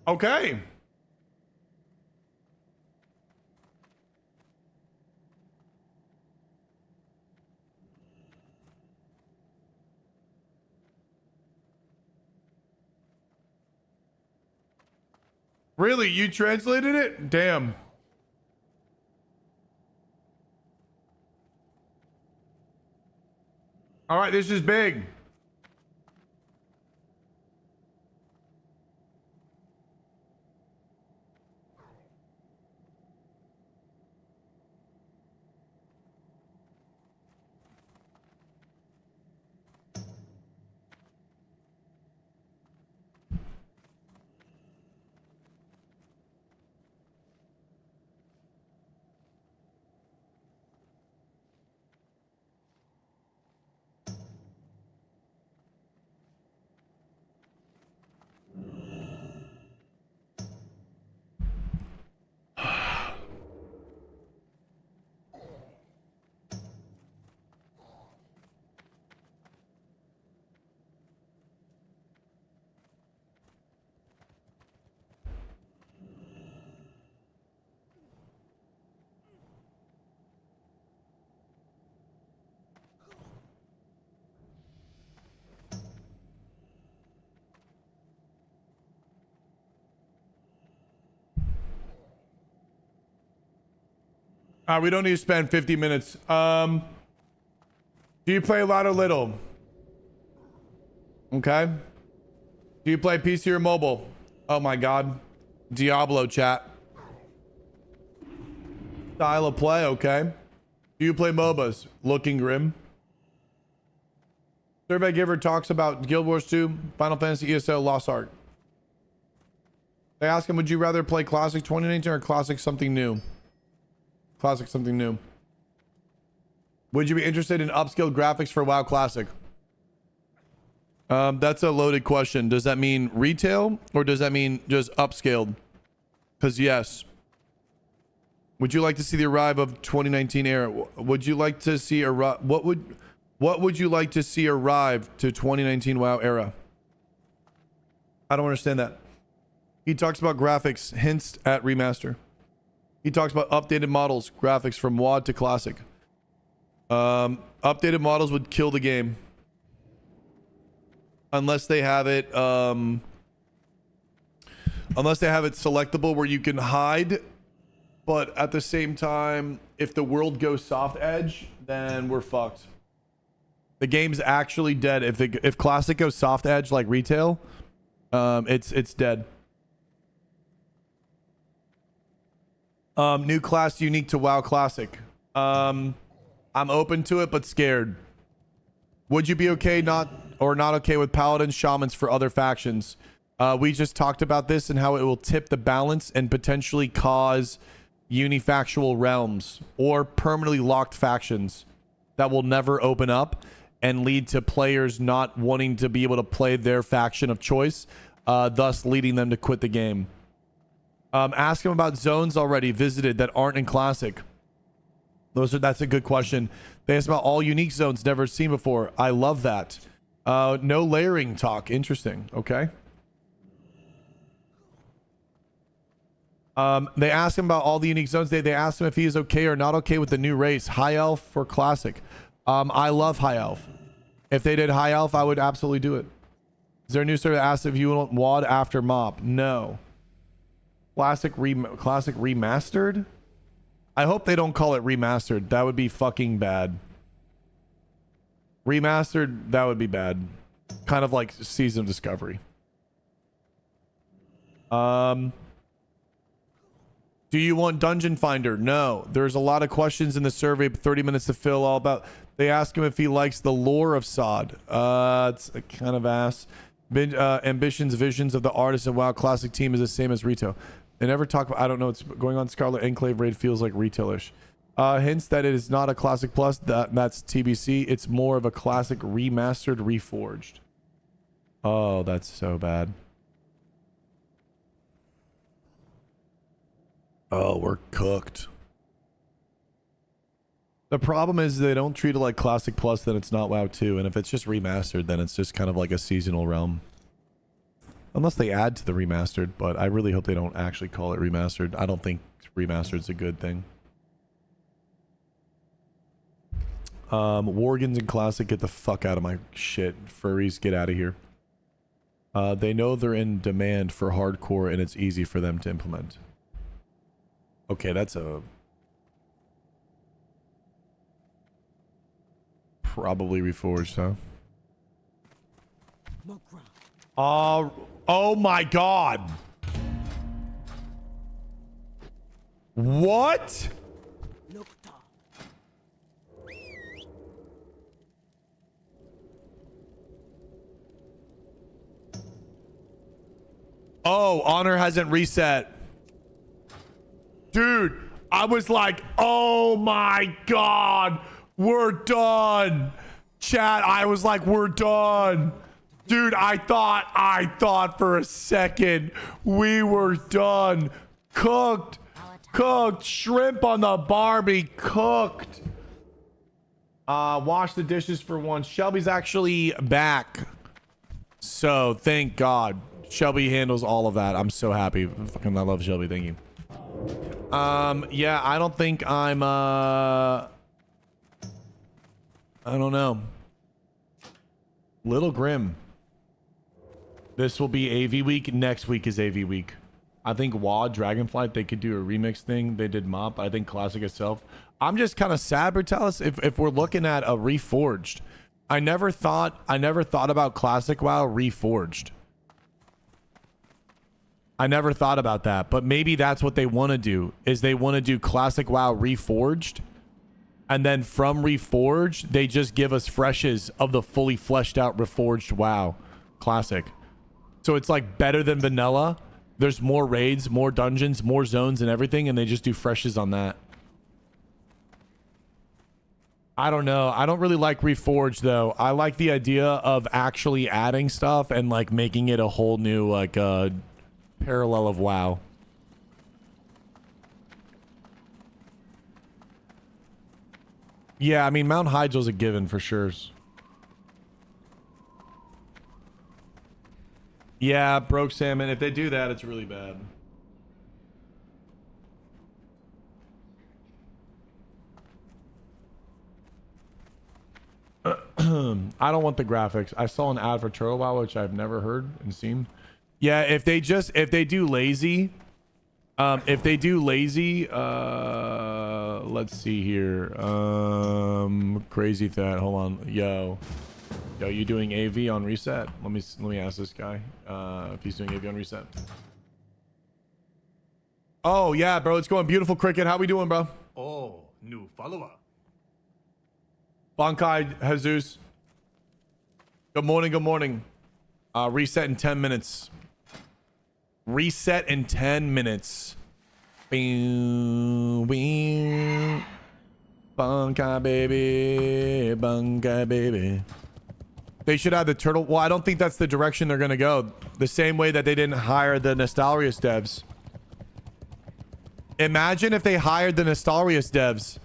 Okay. Really? You translated it? Damn. All right, this is big. We don't need to spend 50 minutes. Do you play a lot or little? Okay. Do you play PC or mobile? Oh my god. Diablo chat. Style of play, okay. Do you play MOBAs? Looking grim. Survey giver talks about Guild Wars 2, Final Fantasy ESO, Lost Ark. They ask him, would you rather play Classic 2019 or Classic something new? Classic something new. Would you be interested in upscaled graphics for WoW Classic? That's a loaded question. Does that mean retail or does that mean just upscaled? Because yes. Would you like to see the arrive of 2019 era? Would you like to see what would you like to see arrive to 2019 WoW era? I don't understand that. He talks about graphics, hints at remaster. He talks about updated models, graphics from WoD to Classic. Updated models would kill the game. Unless they have it selectable where you can hide, but at the same time, if the world goes soft edge, then we're fucked. The game's actually dead. If Classic goes soft edge like retail, it's dead. New class unique to WoW Classic. I'm open to it, but scared. Would you be okay not okay with paladins, shamans for other factions? We just talked about this and how it will tip the balance and potentially cause unifactual realms or permanently locked factions that will never open up and lead to players not wanting to be able to play their faction of choice, thus leading them to quit the game. Ask him about zones already visited that aren't in Classic. That's a good question. They asked about all unique zones never seen before. I love that. No layering talk. Interesting. Okay. They asked him about all the unique zones. They asked him if he is okay or not okay with the new race, High Elf for Classic. I love High Elf. If they did High Elf, I would absolutely do it. Is there a new server that asked if you want WAD after MOP? No. Classic remastered? I hope they don't call it remastered. That would be fucking bad. Remastered, that would be bad. Kind of like Season of Discovery. Do you want Dungeon Finder? No. There's a lot of questions in the survey, 30 minutes to fill, all about. They ask him if he likes the lore of SOD. It's a kind of ass. Ambitions, visions of the artist and WoW Classic team is the same as retail. They never talk about, I don't know what's going on. Scarlet Enclave raid feels like retailish. Hints that it is not a Classic Plus. That's TBC. It's more of a Classic remastered, reforged. Oh, that's so bad. Oh, we're cooked. The problem is they don't treat it like Classic Plus, then it's not WoW 2. And if it's just remastered, then it's just kind of like a seasonal realm. Unless they add to the remastered, but I really hope they don't actually call it remastered. I don't think remastered's a good thing. Worgens and Classic, get the fuck out of my shit. Furries, get out of here. They know they're in demand for hardcore and it's easy for them to implement. Okay, that's a... Probably reforged, huh? Oh my god! What? Oh, honor hasn't reset. Dude, I was like, oh my god, we're done. Chat, I was like, we're done. Dude, I thought for a second we were done. Cooked. Shrimp on the Barbie, cooked. Wash the dishes for once. Shelby's actually back. So thank God. Shelby handles all of that. I'm so happy. Fucking I love Shelby. Thank you. Yeah, I don't think I'm I don't know. Little grim. This will be AV week. Next week is AV week. I think WoD Dragonflight, they could do a remix thing. They did MOP. I think Classic itself. I'm just kind of sad, Brutalis, if we're looking at a reforged. I never thought about Classic WoW reforged. I never thought about that, but maybe that's what they want to do, is they want to do Classic WoW reforged, and then from reforged, they just give us freshes of the fully fleshed out reforged WoW Classic. So it's like better than vanilla. There's more raids, more dungeons, more zones and everything, and they just do freshes on that. I don't know. I don't really like reforged though. I like the idea of actually adding stuff and like making it a whole new like parallel of WoW. Yeah, I mean Mount Hyjal's a given for sure. Yeah, broke salmon. If they do that, it's really bad. I don't want the graphics. I saw an ad for Turtle WoW, which I've never heard and seen. Yeah, if they do lazy, let's see here. Crazy that. Hold on. Yo, you doing AV on reset? Let me ask this guy if he's doing AV on reset. Oh yeah, bro, it's going beautiful. Cricket, how we doing, bro? Oh, new follower. Bankai, Jesus. Good morning, good morning. Reset in 10 minutes. Reset in 10 minutes. Bankai baby, Bankai baby. They should have the turtle. Well, I don't think that's the direction they're gonna go. The same way that they didn't hire the Nostalrius devs. Imagine if they hired the Nostalrius devs.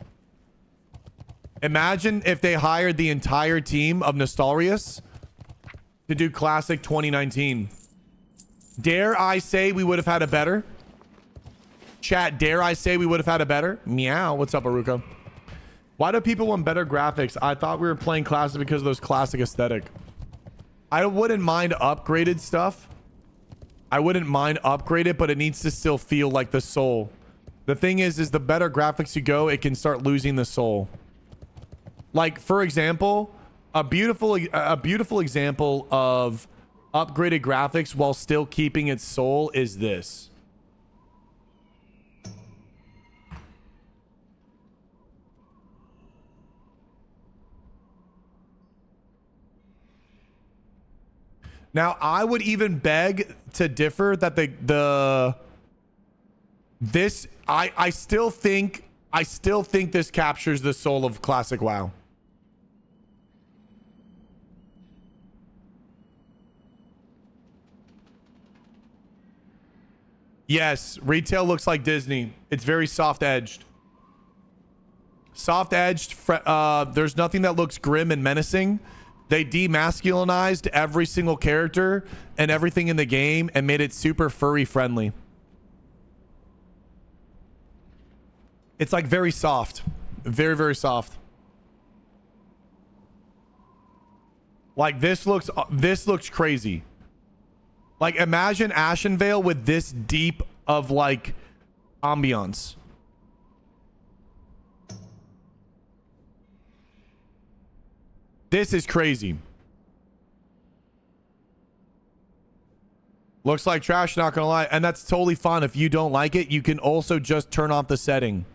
Imagine if they hired the entire team of Nostalrius to do Classic 2019. Dare I say we would have had a better? Chat, dare I say we would have had a better? Meow. What's up, Aruka? Why do people want better graphics? I thought we were playing classic because of those classic aesthetic. I wouldn't mind upgraded stuff. I wouldn't mind upgraded, but it needs to still feel like the soul. The thing is the better graphics you go, it can start losing the soul. Like, for example, a beautiful example of upgraded graphics while still keeping its soul is this. Now, I would even beg to differ that I still think this captures the soul of classic WoW. Yes, retail looks like Disney. It's very soft-edged. Soft-edged, there's nothing that looks grim and menacing. They demasculinized every single character and everything in the game and made it super furry friendly. It's like very soft. Very, very soft. Like this looks crazy. Like imagine Ashenvale with this deep of like ambiance. This is crazy. Looks like trash, not gonna lie. And that's totally fine. If you don't like it, you can also just turn off the setting.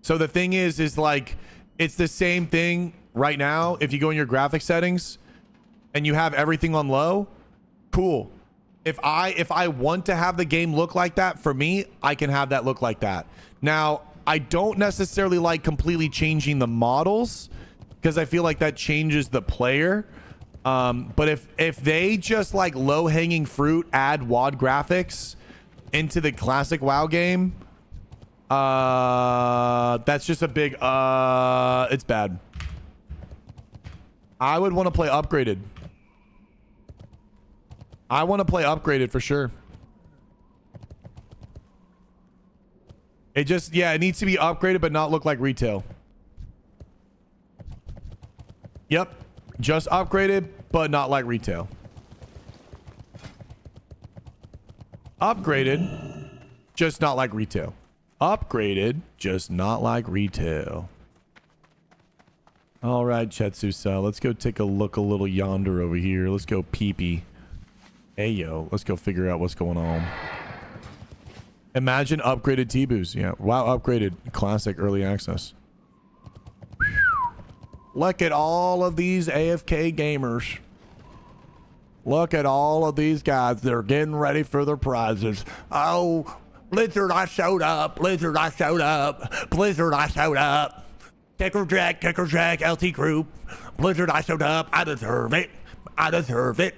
So the thing is like, it's the same thing right now. If you go in your graphic settings and you have everything on low, cool. If I want to have the game look like that, for me, I can have that look like that. Now, I don't necessarily like completely changing the models because I feel like that changes the player. But if they just like low-hanging fruit add WOD graphics into the classic WoW game, that's just a big it's bad. I would want to play upgraded. I want to play upgraded for sure. It just, yeah, it needs to be upgraded but not look like retail. Yep. Just upgraded but not like retail. Upgraded, just not like retail. Upgraded, just not like retail. All right, Chetsusa, let's go take a look a little yonder over here. Let's go pee-pee. Hey, yo, let's go figure out what's going on. Imagine upgraded T-Boos. Yeah, WoW upgraded classic early access. Look at all of these AFK gamers. Look at all of these guys. They're getting ready for their prizes. Oh, Blizzard, I showed up. Blizzard, I showed up. Blizzard, I showed up. Ticker Jack, LT Group. Blizzard, I showed up. I deserve it. I deserve it.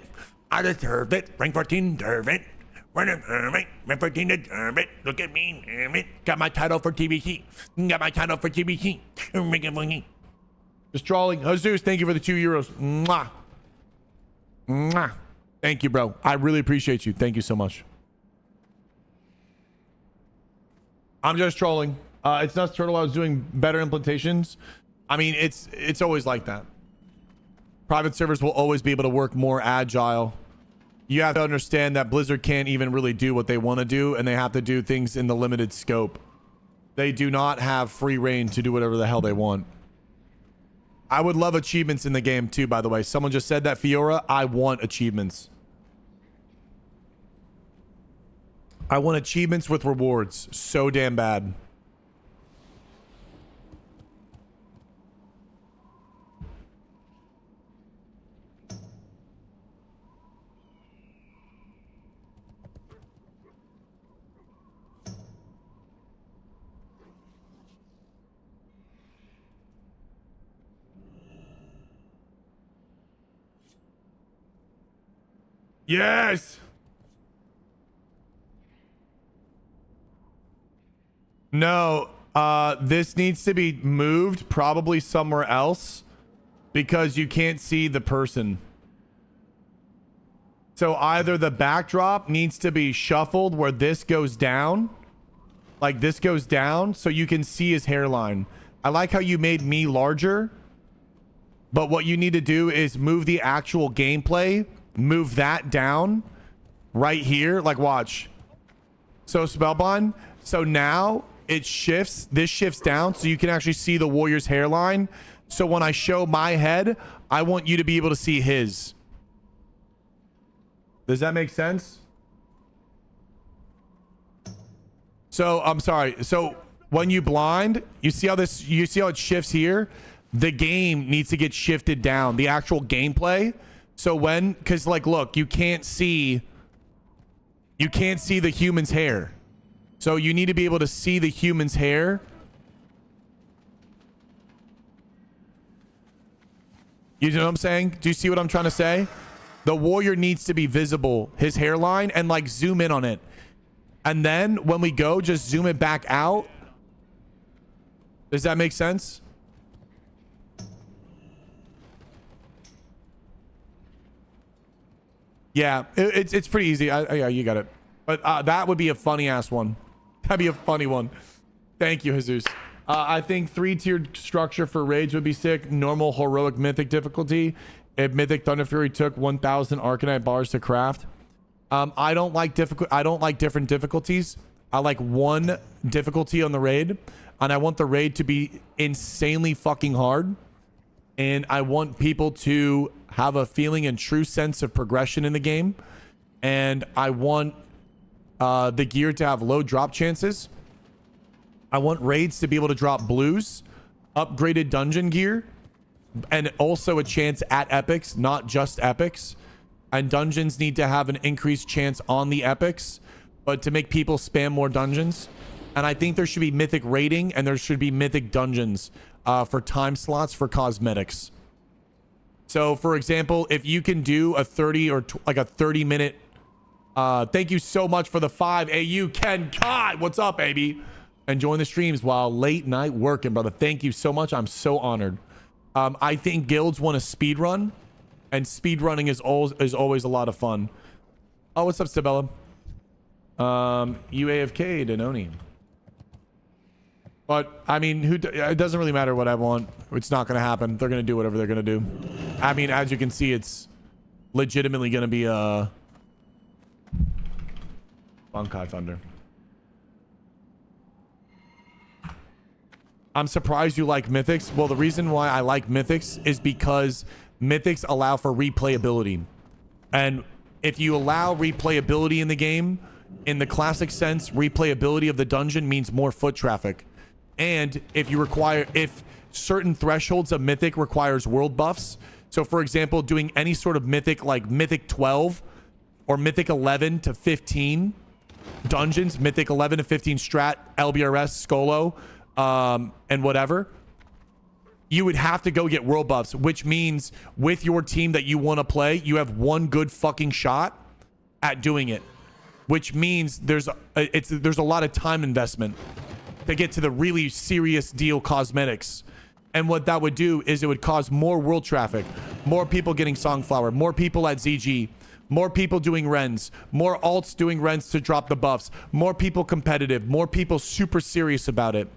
I deserve it. Rank 14, deserve it. Rank 14, deserve it. Look at me, damn it. Got my title for TBC. Got my title for TBC. Make it money. Just trolling. Jesus, thank you for the €2. Mwah. Mwah. Thank you, bro. I really appreciate you. Thank you so much. I'm just trolling. It's Nuts Turtle. I was doing better implementations. I mean, it's always like that. Private servers will always be able to work more agile. You have to understand that Blizzard can't even really do what they want to do, and they have to do things in the limited scope. They do not have free reign to do whatever the hell they want. I would love achievements in the game too, by the way. Someone just said that, Fiora. I want achievements. I want achievements with rewards so damn bad. Yes. No, this needs to be moved probably somewhere else because you can't see the person. So either the backdrop needs to be shuffled where this goes down, Like this goes down so you can see his hairline. I like how you made me larger, but what you need to do is move the actual gameplay, move that down right here. Like watch. So Spellbind. So now it shifts. This shifts down so you can actually see the warrior's hairline. So when I show my head, I want you to be able to see his. Does that make sense? So I'm sorry. So when you blind, you see how it shifts here? The game needs to get shifted down, the actual gameplay. So because like, look, you can't see the human's hair. So you need to be able to see the human's hair. You know what I'm saying? Do you see what I'm trying to say? The warrior needs to be visible, his hairline, and like zoom in on it. And then when we go, just zoom it back out. Does that make sense? Yeah, it's pretty easy. Yeah, you got it. But that would be a funny ass one. That'd be a funny one. Thank you, Jesus. I think 3-tiered structure for raids would be sick. Normal, heroic, mythic difficulty. If Mythic Thunder Fury took 1,000 Arcanite bars to craft. I don't like different difficulties. I like one difficulty on the raid, and I want the raid to be insanely fucking hard. And I want people to have a feeling and true sense of progression in the game. And I want the gear to have low drop chances. I want raids to be able to drop blues, upgraded dungeon gear, and also a chance at epics, not just epics. And dungeons need to have an increased chance on the epics, but to make people spam more dungeons. And I think there should be mythic raiding, and there should be mythic dungeons for time slots for cosmetics. So for example, if you can do a 30 or like a 30-minute thank you so much for the 5 AU Ken Kai. What's up, baby? Enjoying the streams while late night working, brother. Thank you so much. I'm so honored. I think guilds want to speed run, and speed running is always a lot of fun. Oh, what's up, Stabella? UAFK Danoni. But I mean, it doesn't really matter what I want. It's not going to happen. They're going to do whatever they're going to do. I mean, as you can see, it's legitimately going to be a Bankai Thunder. I'm surprised you like mythics. Well, the reason why I like mythics is because mythics allow for replayability. And if you allow replayability in the game, in the classic sense, replayability of the dungeon means more foot traffic. And if certain thresholds of mythic requires world buffs. So for example, doing any sort of mythic like mythic 12 or mythic 11 to 15 dungeons, mythic 11 to 15 strat, LBRS, Skolo, and whatever, you would have to go get world buffs, which means with your team that you want to play, you have one good fucking shot at doing it, which means there's a lot of time investment to get to the really serious deal cosmetics. And what that would do is it would cause more world traffic, more people getting Songflower, more people at ZG, more people doing Rens, more alts doing Rens to drop the buffs, more people competitive, more people super serious about it.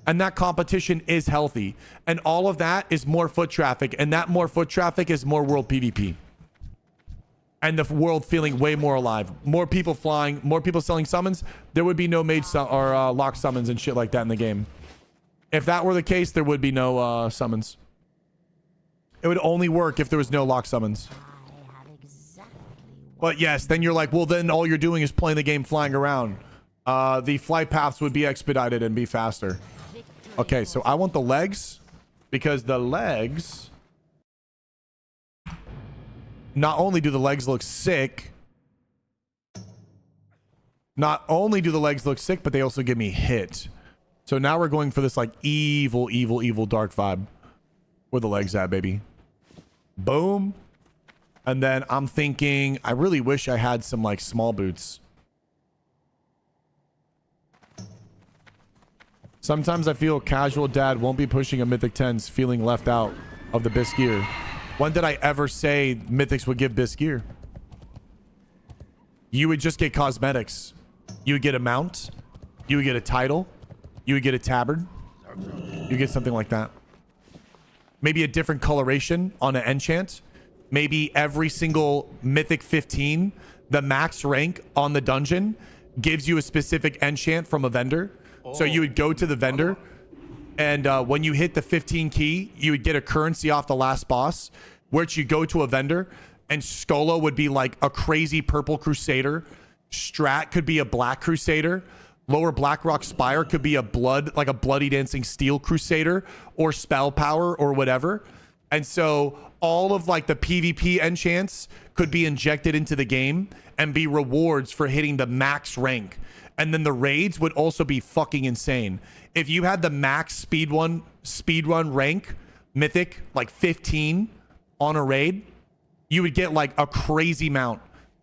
And that competition is healthy. And all of that is more foot traffic. And that more foot traffic is more world PvP. And the world feeling way more alive. More people flying, more people selling summons. There would be no mage or lock summons and shit like that in the game. If that were the case, there would be no summons. It would only work if there was no lock summons. But yes, then you're like, well, then all you're doing is playing the game flying around. The flight paths would be expedited and be faster. Okay, so I want the legs, because the legs, not only do the legs look sick, but they also give me hit. So now we're going for this like evil dark vibe. Where the legs at, baby? Boom. And then I'm thinking, I really wish I had some like small boots. Sometimes I feel casual dad won't be pushing a Mythic 10s feeling left out of the Bisque gear. When did I ever say Mythics would give Bisque gear? You would just get cosmetics. You would get a mount. You would get a title. You would get a tabard. You get something like that. Maybe a different coloration on an enchant. Maybe every single Mythic 15, the max rank on the dungeon gives you a specific enchant from a vendor. So you would go to the vendor, and when you hit the 15 key, you would get a currency off the last boss, which you go to a vendor, and Skolo would be like a crazy purple crusader. Strat could be a black crusader. Lower Blackrock Spire could be a bloody dancing steel crusader, or spell power, or whatever. And so all of like the PvP enchants could be injected into the game and be rewards for hitting the max rank. And then the raids would also be fucking insane. If you had the max speedrun rank mythic, like 15 on a raid, you would get like a crazy mount.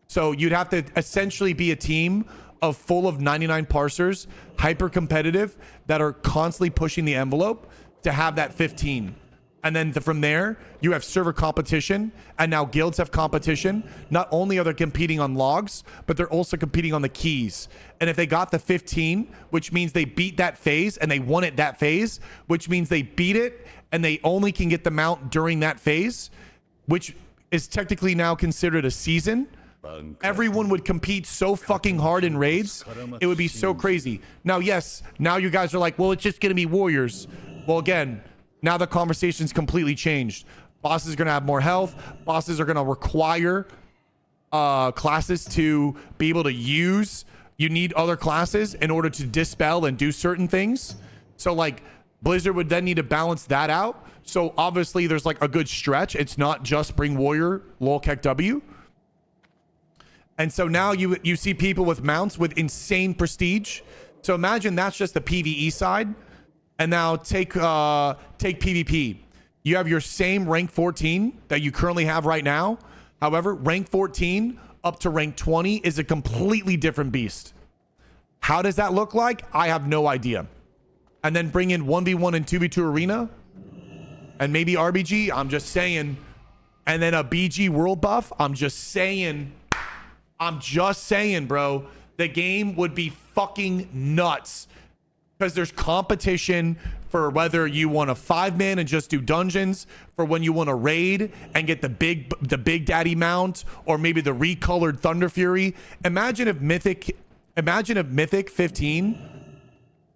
So you'd have to essentially be a team of full of 99 parsers, hyper competitive, that are constantly pushing the envelope to have that 15. And then from there, you have server competition, and now guilds have competition. Not only are they competing on logs, but they're also competing on the keys. And if they got the 15, which means they beat that phase and they won it that phase, which means they beat it and they only can get the mount during that phase, which is technically now considered a season. Everyone would compete so fucking hard in raids. It would be so crazy. Now, yes, now you guys are like, well, it's just going to be warriors. Well, again, now the conversation's completely changed. Bosses are going to have more health. Bosses are going to require classes to be able to use. You need other classes in order to dispel and do certain things. So like Blizzard would then need to balance that out. So obviously there's like a good stretch. It's not just bring warrior, lol, kek W. And so now you see people with mounts with insane prestige. So imagine that's just the PvE side. And now take PvP. You have your same rank 14 that you currently have right now. However, rank 14 up to rank 20 is a completely different beast. How does that look like? I have no idea. And then bring in 1v1 and 2v2 arena. And maybe RBG. I'm just saying. And then a BG world buff. I'm just saying, bro. The game would be fucking nuts. Because there's competition for whether you want a 5-man and just do dungeons, for when you want to raid and get the big daddy mount, or maybe the recolored Thunder Fury. Imagine if Mythic 15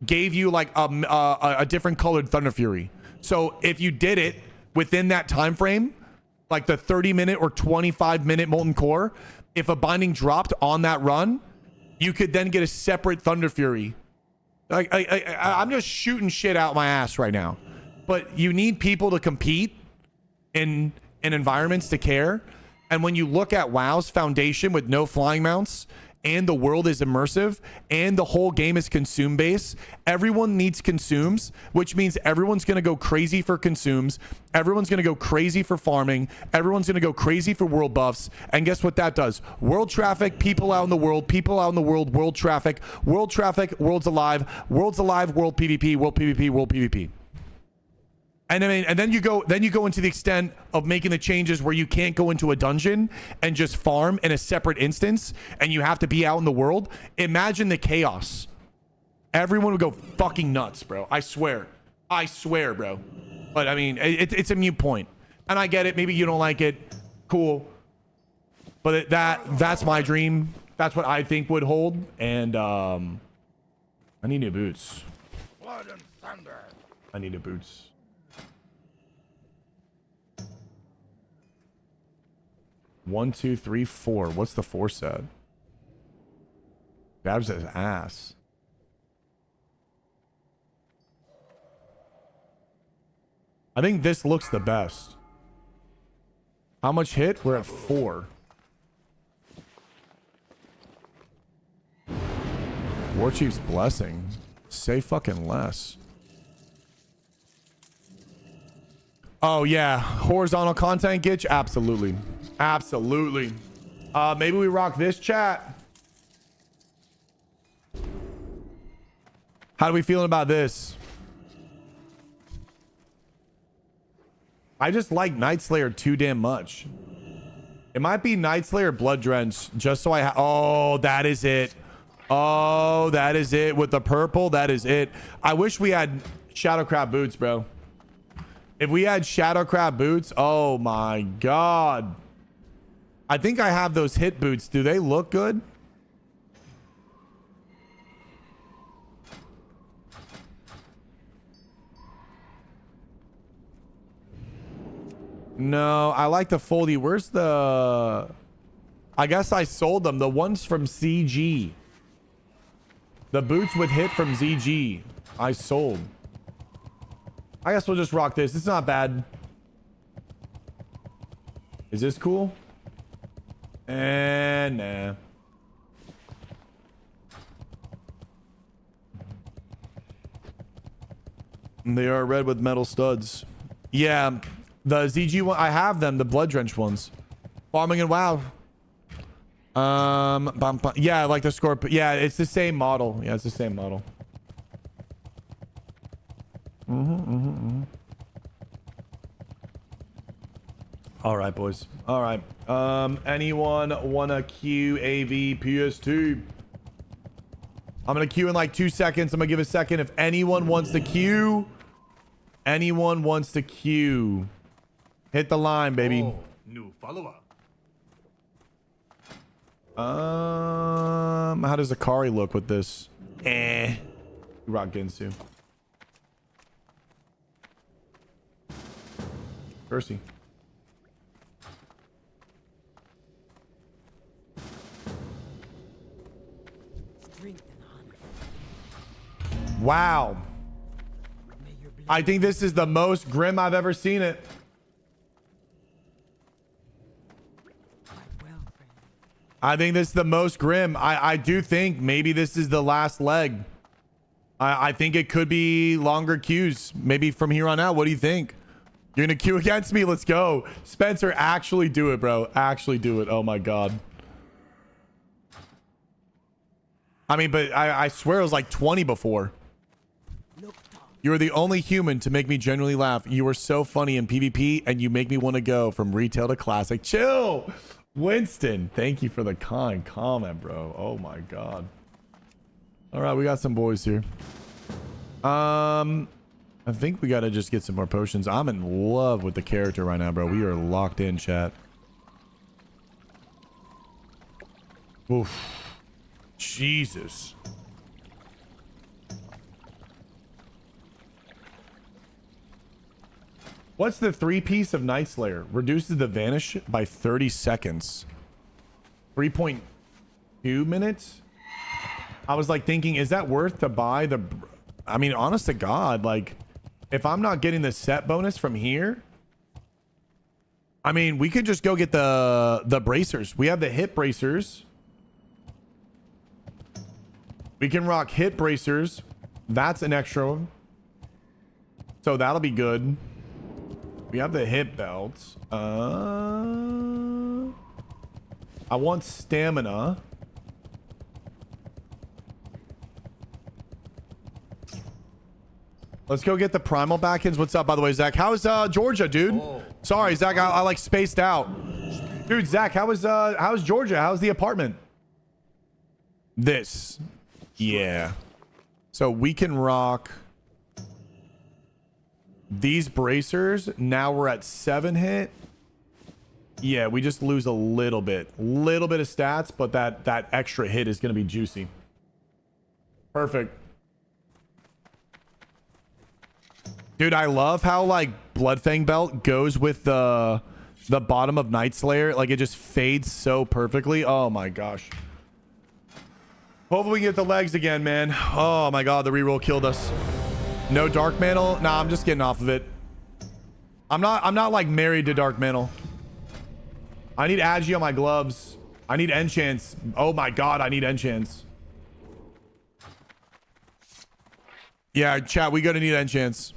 gave you like a different colored Thunder Fury. So if you did it within that time frame, like the 30-minute or 25-minute Molten Core, if a binding dropped on that run, you could then get a separate Thunder Fury. Like I'm just shooting shit out my ass right now, but you need people to compete in environments to care. And when you look at WoW's foundation with no flying mounts, and the world is immersive, and the whole game is consume based, everyone needs consumes, which means everyone's going to go crazy for consumes. Everyone's going to go crazy for farming. Everyone's going to go crazy for world buffs. And guess what that does? World traffic, people out in the world, world traffic, world's alive, world PvP, world PvP, world PvP. And I mean, and then you go into the extent of making the changes where you can't go into a dungeon and just farm in a separate instance, and you have to be out in the world. Imagine the chaos. Everyone would go fucking nuts, bro. I swear, bro. But I mean, it's a mute point, and I get it. Maybe you don't like it. Cool. But that's my dream. That's what I think would hold. And I need new boots. Blood and thunder. I need new boots. One, two, three, four. What's the 4 set? Dabs his ass. I think this looks the best. How much hit? We're at 4. Warchief's blessing. Say fucking less. Oh yeah, horizontal content glitch. Absolutely. Absolutely. Maybe we rock this chat. How are we feeling about this? I just like Night Slayer too damn much. It might be Night Slayer Blood Drench, just so I oh, that is it. Oh, that is it with the purple. That is it. I wish we had shadow crab boots, bro. If we had shadow crab boots, oh my God. I think I have those hit boots. Do they look good? No, I like the foldy. Where's the... I guess I sold them. The ones from CG. The boots with hit from ZG. I sold. I guess we'll just rock this. It's not bad. Is this cool? Nah. They are red with metal studs. Yeah. The ZG one, I have them, the blood drenched ones. Farming and WoW. Yeah, like the Scorpion. Yeah, it's the same model. Yeah, it's the same model. All right, boys. All right. Anyone wanna queue AV PS2? I'm gonna queue in like 2 seconds. I'm gonna give a second if anyone wants to queue. Anyone wants to queue. Hit the line, baby. Oh, new follower. How does Akari look with this? Rock Gensu. Percy. Wow. I think this is the most grim I've ever seen it. I think this is the most grim. I do think maybe this is the last leg. I think it could be longer queues. Maybe from here on out. What do you think? You're going to queue against me? Let's go. Spencer, actually do it, bro. Actually do it. Oh, my God. I mean, but I swear it was like 20 before. You are the only human to make me genuinely laugh. You are so funny in PvP, and you make me want to go from retail to classic. Chill. Winston, thank you for the kind comment, bro. Oh my God. All right, we got some boys here. I think we got to just get some more potions. I'm in love with the character right now, bro. We are locked in, chat. Oof. Jesus. What's the 3-piece of Night Slayer? Reduces the vanish by 30 seconds. 3.2 minutes? I was like thinking, is that worth to buy the... I mean, honest to God, like, if I'm not getting the set bonus from here... I mean, we could just go get the bracers. We have the hit bracers. We can rock hit bracers. That's an extra. So that'll be good. We have the hip belts. I want stamina. Let's go get the primal backends. What's up, by the way, Zach? How's Georgia, dude? Oh. Sorry, Zach. I like spaced out. Dude, Zach, how's Georgia? How's the apartment? This. Yeah. So we can rock these bracers. Now we're at 7 hit. Yeah, we just lose a little bit of stats, but that extra hit is going to be juicy. Perfect. Dude, I love how like Bloodfang belt goes with the bottom of Night Slayer. Like it just fades so perfectly. Oh my gosh. Hopefully we can get the legs again, man. Oh my God, the reroll killed us. No Dark Mantle? Nah, I'm just getting off of it. I'm not like married to Dark Mantle. I need Agi on my gloves. I need enchants. Oh my God, I need enchants. Yeah, chat, we gonna need enchants.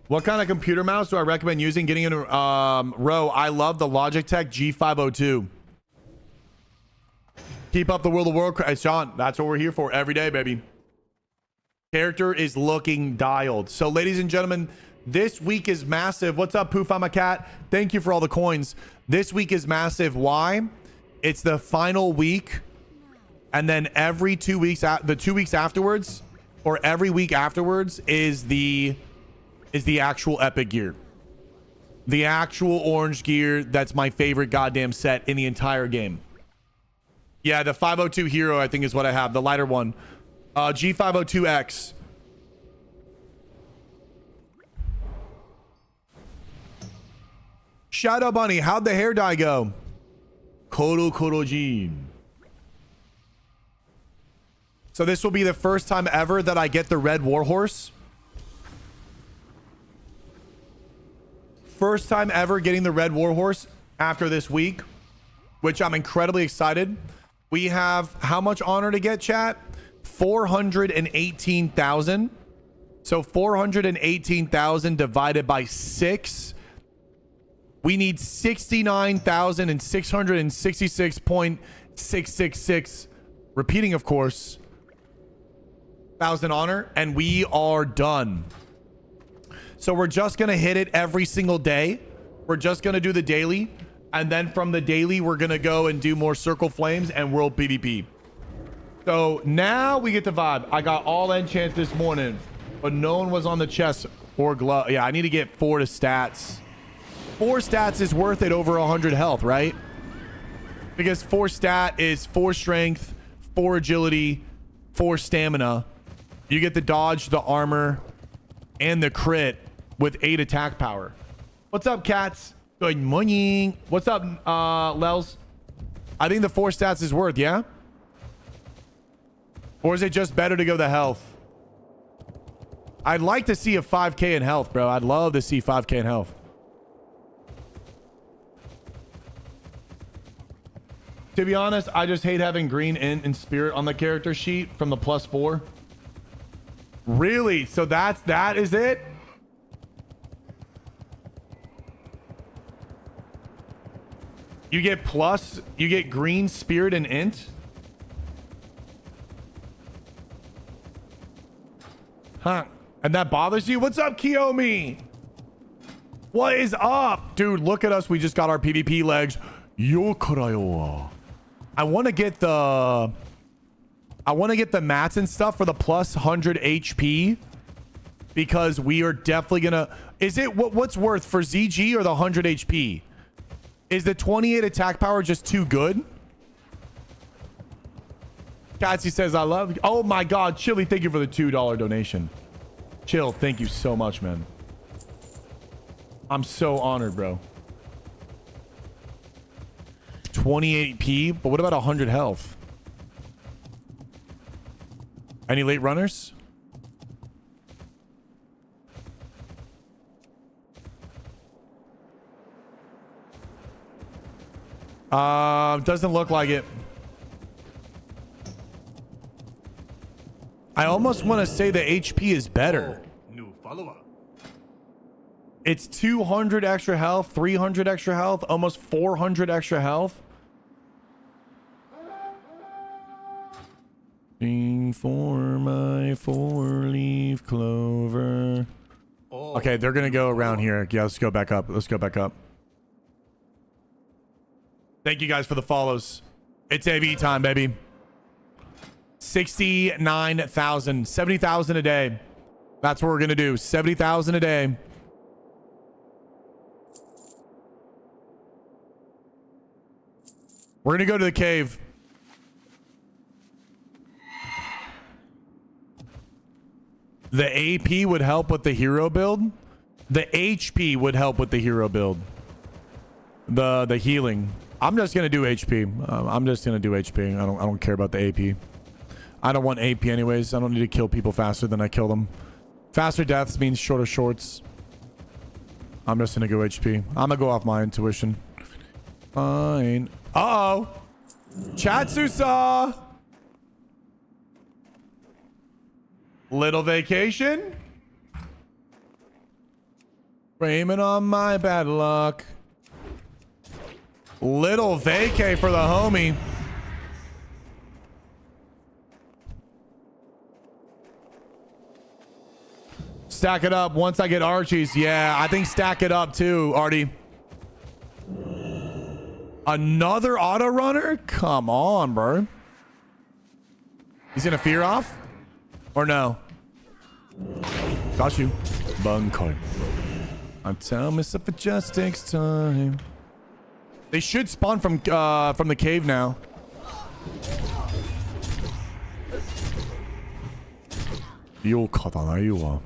What kind of computer mouse do I recommend using? Getting in row. I love the Logitech G502. Keep up the World of Warcraft. Sean, that's what we're here for every day, baby. Character is looking dialed. So, ladies and gentlemen, This week is massive. What's up, Poof? I'm a cat. Thank you for all the coins. This week is massive. Why? It's the final week. And then every 2 weeks, the 2 weeks afterwards, or every week afterwards is the actual epic gear. The actual orange gear. That's my favorite goddamn set in the entire game. Yeah, the 502 hero, I think is what I have. The lighter one. G502X. Shadow Bunny, how'd the hair dye go? Koro Koroji. So this will be the first time ever that I get the red warhorse. First time ever getting the red warhorse after this week, which I'm incredibly excited. We have how much honor to get, chat? 418,000. So 418,000 divided by 6. We need 69,666.666. Repeating, of course. 1,000 honor, and we are done. So we're just gonna hit it every single day. We're just gonna do the daily, and then from the daily, we're gonna go and do more circle flames and world PvP. So now we get the vibe. I got all enchants this morning, but no one was on the chest or glove. Yeah, I need to get 4 to stats. 4 stats is worth it over 100 health, right? Because 4 stat is 4 strength, 4 agility, 4 stamina. You get the dodge, the armor, and the crit with 8 attack power. What's up, cats? Good morning. What's up, Lels? I think the 4 stats is worth, yeah? Or is it just better to go the health? I'd like to see a 5k in health, bro. I'd love to see 5k in health. To be honest, I just hate having green int and spirit on the character sheet from the +4. Really? So that is it? You get green spirit and int? Huh. And that bothers you? What's up, Kiyomi? What is up? Dude, look at us. We just got our PvP legs. Yo karayo. I want to get the mats and stuff for the +100 HP because we are definitely gonna. Is it what's worth for ZG or the 100 HP? Is the 28 attack power just too good? Patsy says I love you. Oh my god, Chili, thank you for the $2 donation. Chill, thank you so much, man. I'm so honored, bro. 28 P, but what about 100 health? Any late runners? Doesn't look like it. I almost want to say the HP is better. New follower. It's 200 extra health, 300 extra health, almost 400 extra health. Sing for my 4-leaf clover. Oh, okay, they're gonna go around here. Yeah, let's go back up. Let's go back up. Thank you guys for the follows. It's AV time, baby. 69,000, 70,000 a day. That's what we're gonna do. 70,000 a day. We're gonna go to the cave. The AP would help with the hero build. The HP would help with the hero build. The healing. I'm just gonna do HP. I'm just gonna do HP. I don't care about the AP. I don't want AP anyways. I don't need to kill people faster than I kill them. Faster deaths means shorter shorts. I'm just gonna go HP. I'm gonna go off my intuition. Fine. Uh-oh. Chatsusa. Little vacation. Framing on my bad luck. Little vacay for the homie. stack it up once I get Archies. Yeah, I think stack it up too, Artie. Another auto runner? Come on, bro. He's gonna fear off? Or no? Got you. Bankai. I tell myself it just takes time. They should spawn from the cave now. 욕하다나요.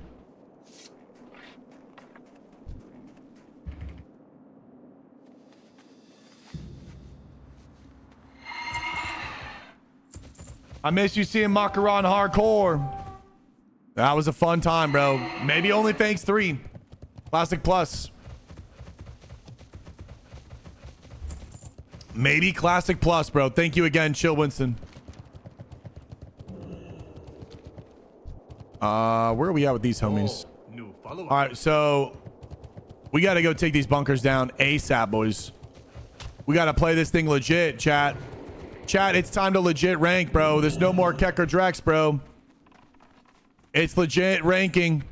I miss you seeing Makaron hardcore. That was a fun time, bro. Maybe only thanks 3. Classic Plus. Maybe Classic Plus, bro. Thank you again, Chill Winston. Where are we at with these homies? All right, so we got to go take these bunkers down ASAP, boys. We got to play this thing legit, chat. Chat, it's time to legit rank, bro. There's no more Kecker Drex, bro. It's legit ranking.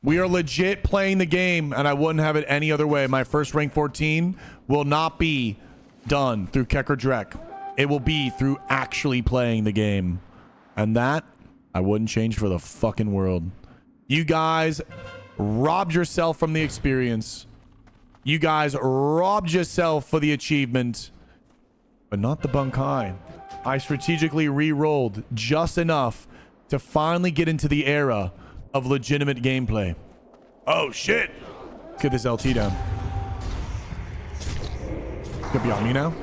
We are legit playing the game, and I wouldn't have it any other way. My first rank 14 will not be done through Kecker Drek. It will be through actually playing the game. And that, I wouldn't change for the fucking world. You guys robbed yourself from the experience. You guys robbed yourself for the achievement. But not the Bankai. I strategically re-rolled just enough to finally get into the era of legitimate gameplay. Oh shit! Let's get this LT down. Could be on me now.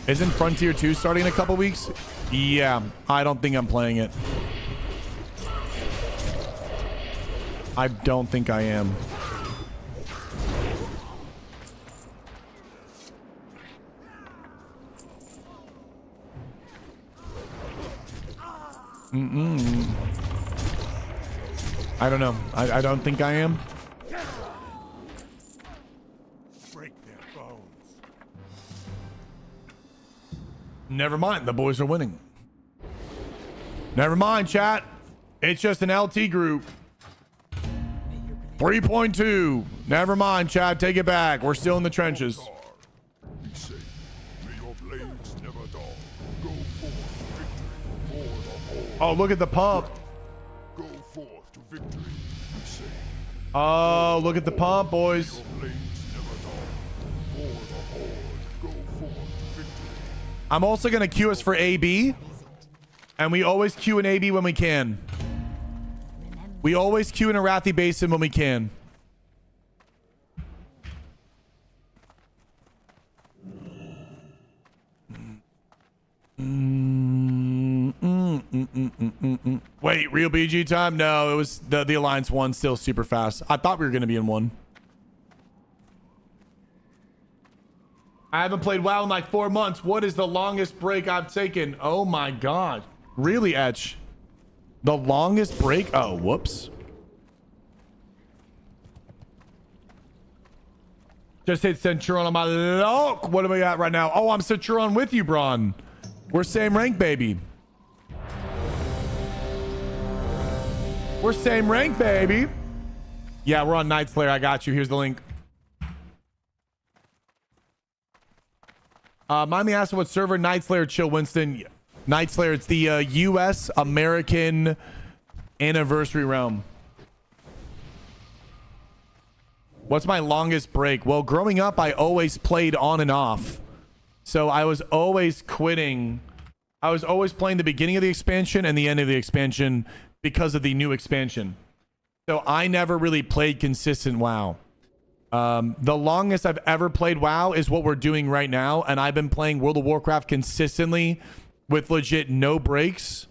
Isn't Frontier 2 starting in a couple weeks? Yeah, I don't think I'm playing it. I don't think I am. I don't know. I don't think I am. Break their bones. Never mind. The boys are winning. Never mind, chat. It's just an LT group. 3.2. Never mind, chat. Take it back. We're still in the trenches. Be safe. May your blades never dull. Go forth to victory for the whole. Oh, look at the pump. Go forth to victory. Be safe. Oh, look at the pump, boys. Your blades never dull. For the horde. Go forth to victory. I'm also going to queue us for AB. And we always queue an AB when we can. We always queue in a Arathi Basin when we can. Wait, real BG time? No, it was the Alliance one still super fast. I thought we were going to be in one. I haven't played WoW in like 4 months. What is the longest break I've taken? Oh my God. Really, Etch? The longest break? Oh, whoops. Just hit Centurion on my lock. What are we at right now? Oh, I'm Centurion with you, Braun. We're same rank, baby. We're same rank, baby. Yeah, we're on Night Slayer. I got you. Here's the link. Mind me asking what server Night Slayer, Chill Winston. Night Slayer, it's the US American Anniversary Realm. What's my longest break? Well, growing up, I always played on and off. So I was always quitting. I was always playing the beginning of the expansion and the end of the expansion because of the new expansion. So I never really played consistent WoW. The longest I've ever played WoW is what we're doing right now. And I've been playing World of Warcraft consistently with legit no breaks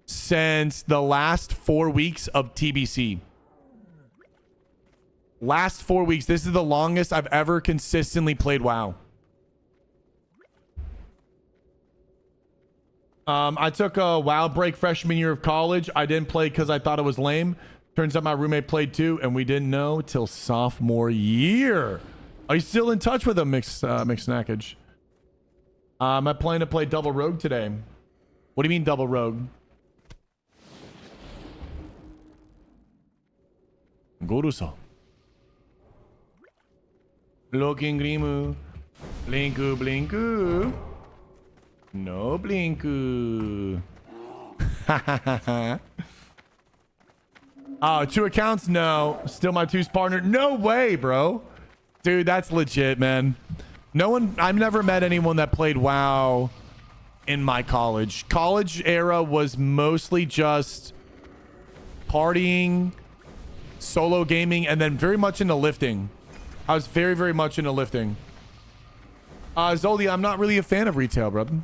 since the last 4 weeks of TBC. Last 4 weeks. This is the longest I've ever consistently played WoW. I took a WoW break freshman year of college. I didn't play because I thought it was lame. Turns out my roommate played too, and we didn't know till sophomore year. Are you still in touch with him, Mixed Snackage? I plan to play double rogue today. What do you mean double rogue? Gorusa. Looking Grimu. Blinku, blinku. No blinku. Oh, 2 accounts? No. Still my 2's partner? No way, bro. Dude, that's legit, man. No one, I've never met anyone that played WoW in my college. College era was mostly just partying, solo gaming, and then very much into lifting. I was very, very much into lifting. Zoldi, I'm not really a fan of retail, brother.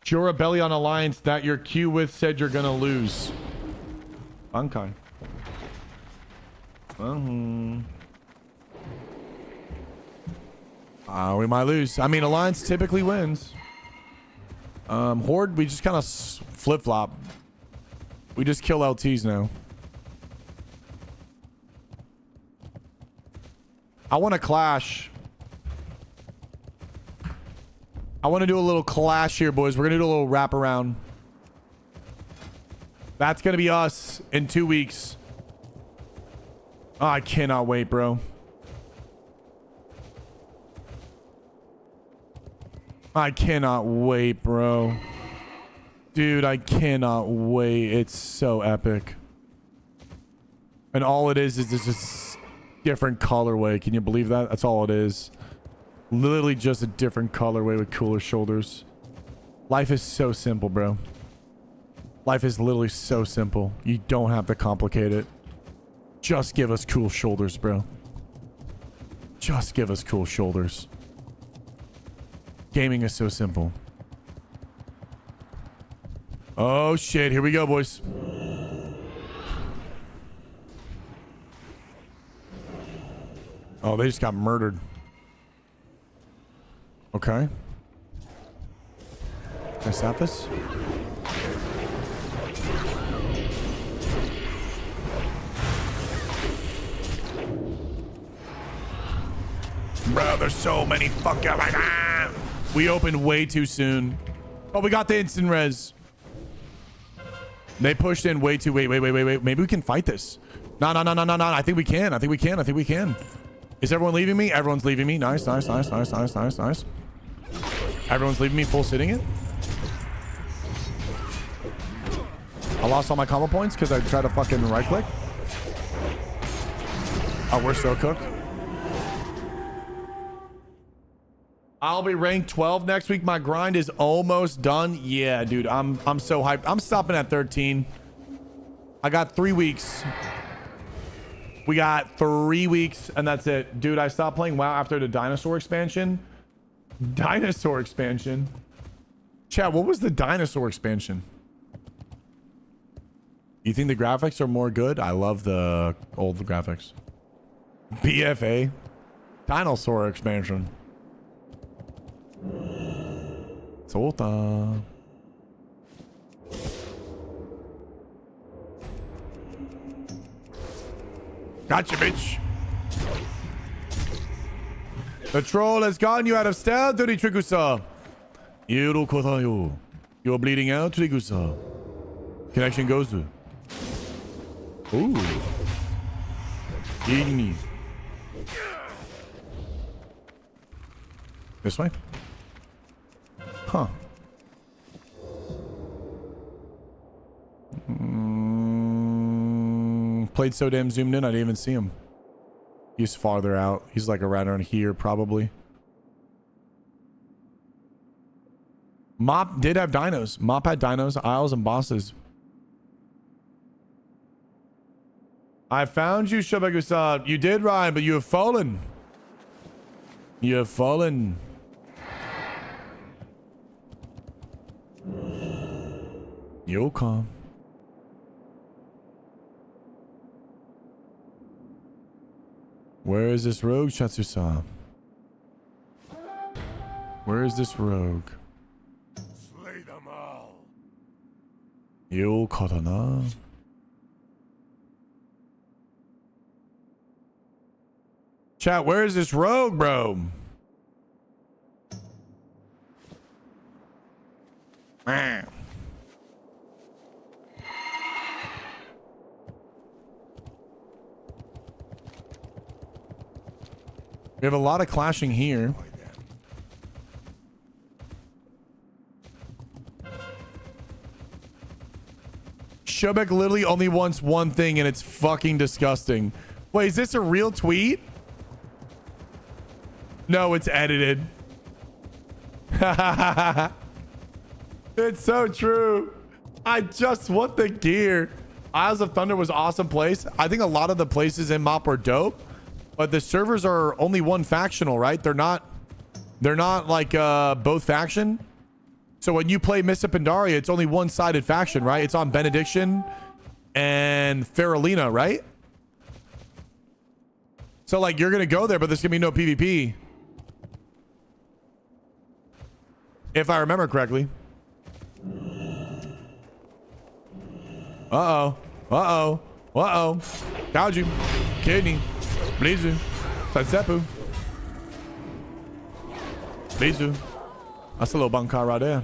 You're a belly on alliance that your queue with said you're gonna lose. Bankai. We might lose. I mean, alliance typically wins. Horde, we just kind of flip-flop. We just kill LTs now. I want to clash. I want to do a little clash here, boys. We're going to do a little wraparound. That's going to be us in 2 weeks. Oh, I cannot wait, bro. I cannot wait, bro. Dude, I cannot wait. It's so epic. And all it is just a different colorway. Can you believe that? That's all it is. Literally just a different colorway with cooler shoulders. Life is so simple, bro. Life is literally so simple. You don't have to complicate it. Just give us cool shoulders, bro. Just give us cool shoulders. Gaming is so simple. Oh shit, here we go, boys. Oh, they just got murdered. Okay. Can I stop this? Bro, there's so many fucking... We opened way too soon. Oh, we got the instant res. They pushed in way too... Wait. Maybe we can fight this. No. I think we can. I think we can. Is everyone leaving me? Everyone's leaving me. Nice. Everyone's leaving me full sitting it. I lost all my combo points because I tried to fucking right click. Oh, we're so cooked. I'll be ranked 12 next week. My grind is almost done. Yeah, dude, I'm so hyped. I'm stopping at 13. I got 3 weeks. We got 3 weeks and that's it. Dude, I stopped playing WoW after the dinosaur expansion. Dinosaur expansion? Chat, what was the dinosaur expansion? You think the graphics are more good? I love the old graphics. BFA. Dinosaur expansion. Solta. Gotcha, bitch. The troll has gotten you out of stealth, dirty Trigusa. You're bleeding out, Trigusa. Connection goes to. Ooh. Igni. This way? Huh. Played so damn zoomed in, I didn't even see him. He's farther out. He's like around here, probably. Mop did have dinos. Mop had dinos, isles, and bosses. I found you, Shobagusa. You did, Ryan, but you have fallen. You have fallen. You'll come. Where is this rogue, Shatsusa? Where is this rogue? Slay them all. You'll katana. Chat, where is this rogue, bro? We have a lot of clashing here. Shobek literally only wants one thing, and it's fucking disgusting. Wait, is this a real tweet? No, it's edited. It's so true. I just want the gear. Isles of Thunder was an awesome place. I think a lot of the places in MoP are dope, but the servers are only one factional, right? They're not like both faction. So when you play Mists of Pandaria, it's only one-sided faction, right? It's on Benediction and Faralina, right? So like you're gonna go there, but there's gonna be no PvP. If I remember correctly. Uh-oh. Uh-oh. Uh-oh. Kaiju. Kidney. Blizu. Satsepu. Blizu. That's a little Bankai right there.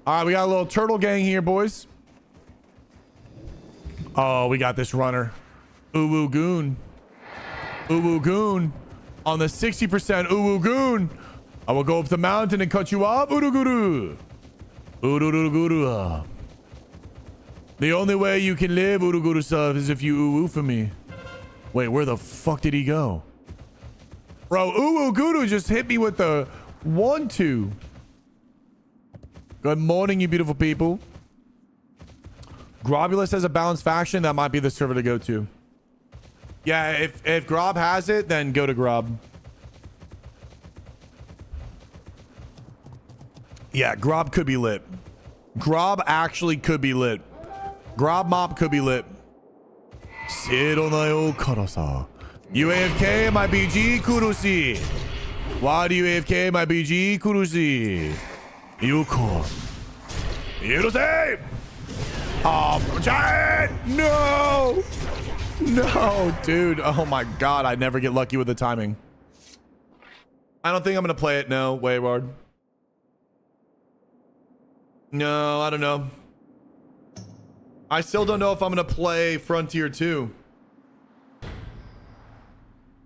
All right, we got a little turtle gang here, boys. Oh, we got this runner. Uwu Goon. Uwu Goon. On the 60% Uwu Goon. I will go up the mountain and cut you off. Uruguru. Uruguru. The only way you can live, Uruguru stuff, is if you uwu for me. Wait, where the fuck did he go? Bro, Uwu Guru just hit me with the 1-2. Good morning, you beautiful people. Grobulus has a balanced faction. That might be the server to go to. Yeah, if Grob has it, then go to Grob. Yeah, Grob could be lit. Grob actually could be lit. Grob MoP could be lit. You AFK my BG Kurusi. Why do you AFK my BG Kurusi? Yuko. Yuruse! Oh, giant! No! No, dude. Oh my god, I never get lucky with the timing. I don't think I'm gonna play it. No, Wayward. No, I don't know. I still don't know if I'm gonna play Frontier 2.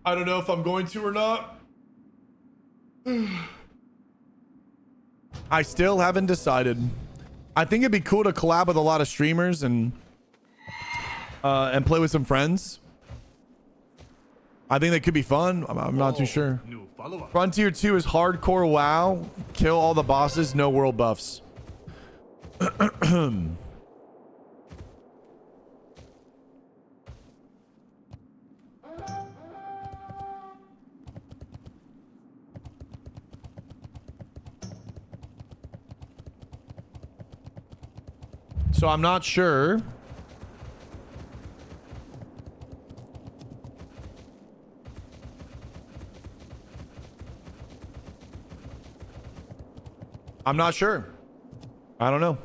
I don't know if I'm going to or not. I still haven't decided. I think it'd be cool to collab with a lot of streamers and play with some friends. I think that could be fun. I'm not too sure. Frontier 2 is hardcore WoW. Kill all the bosses, no world buffs. So I'm not sure. I'm not sure. I don't know.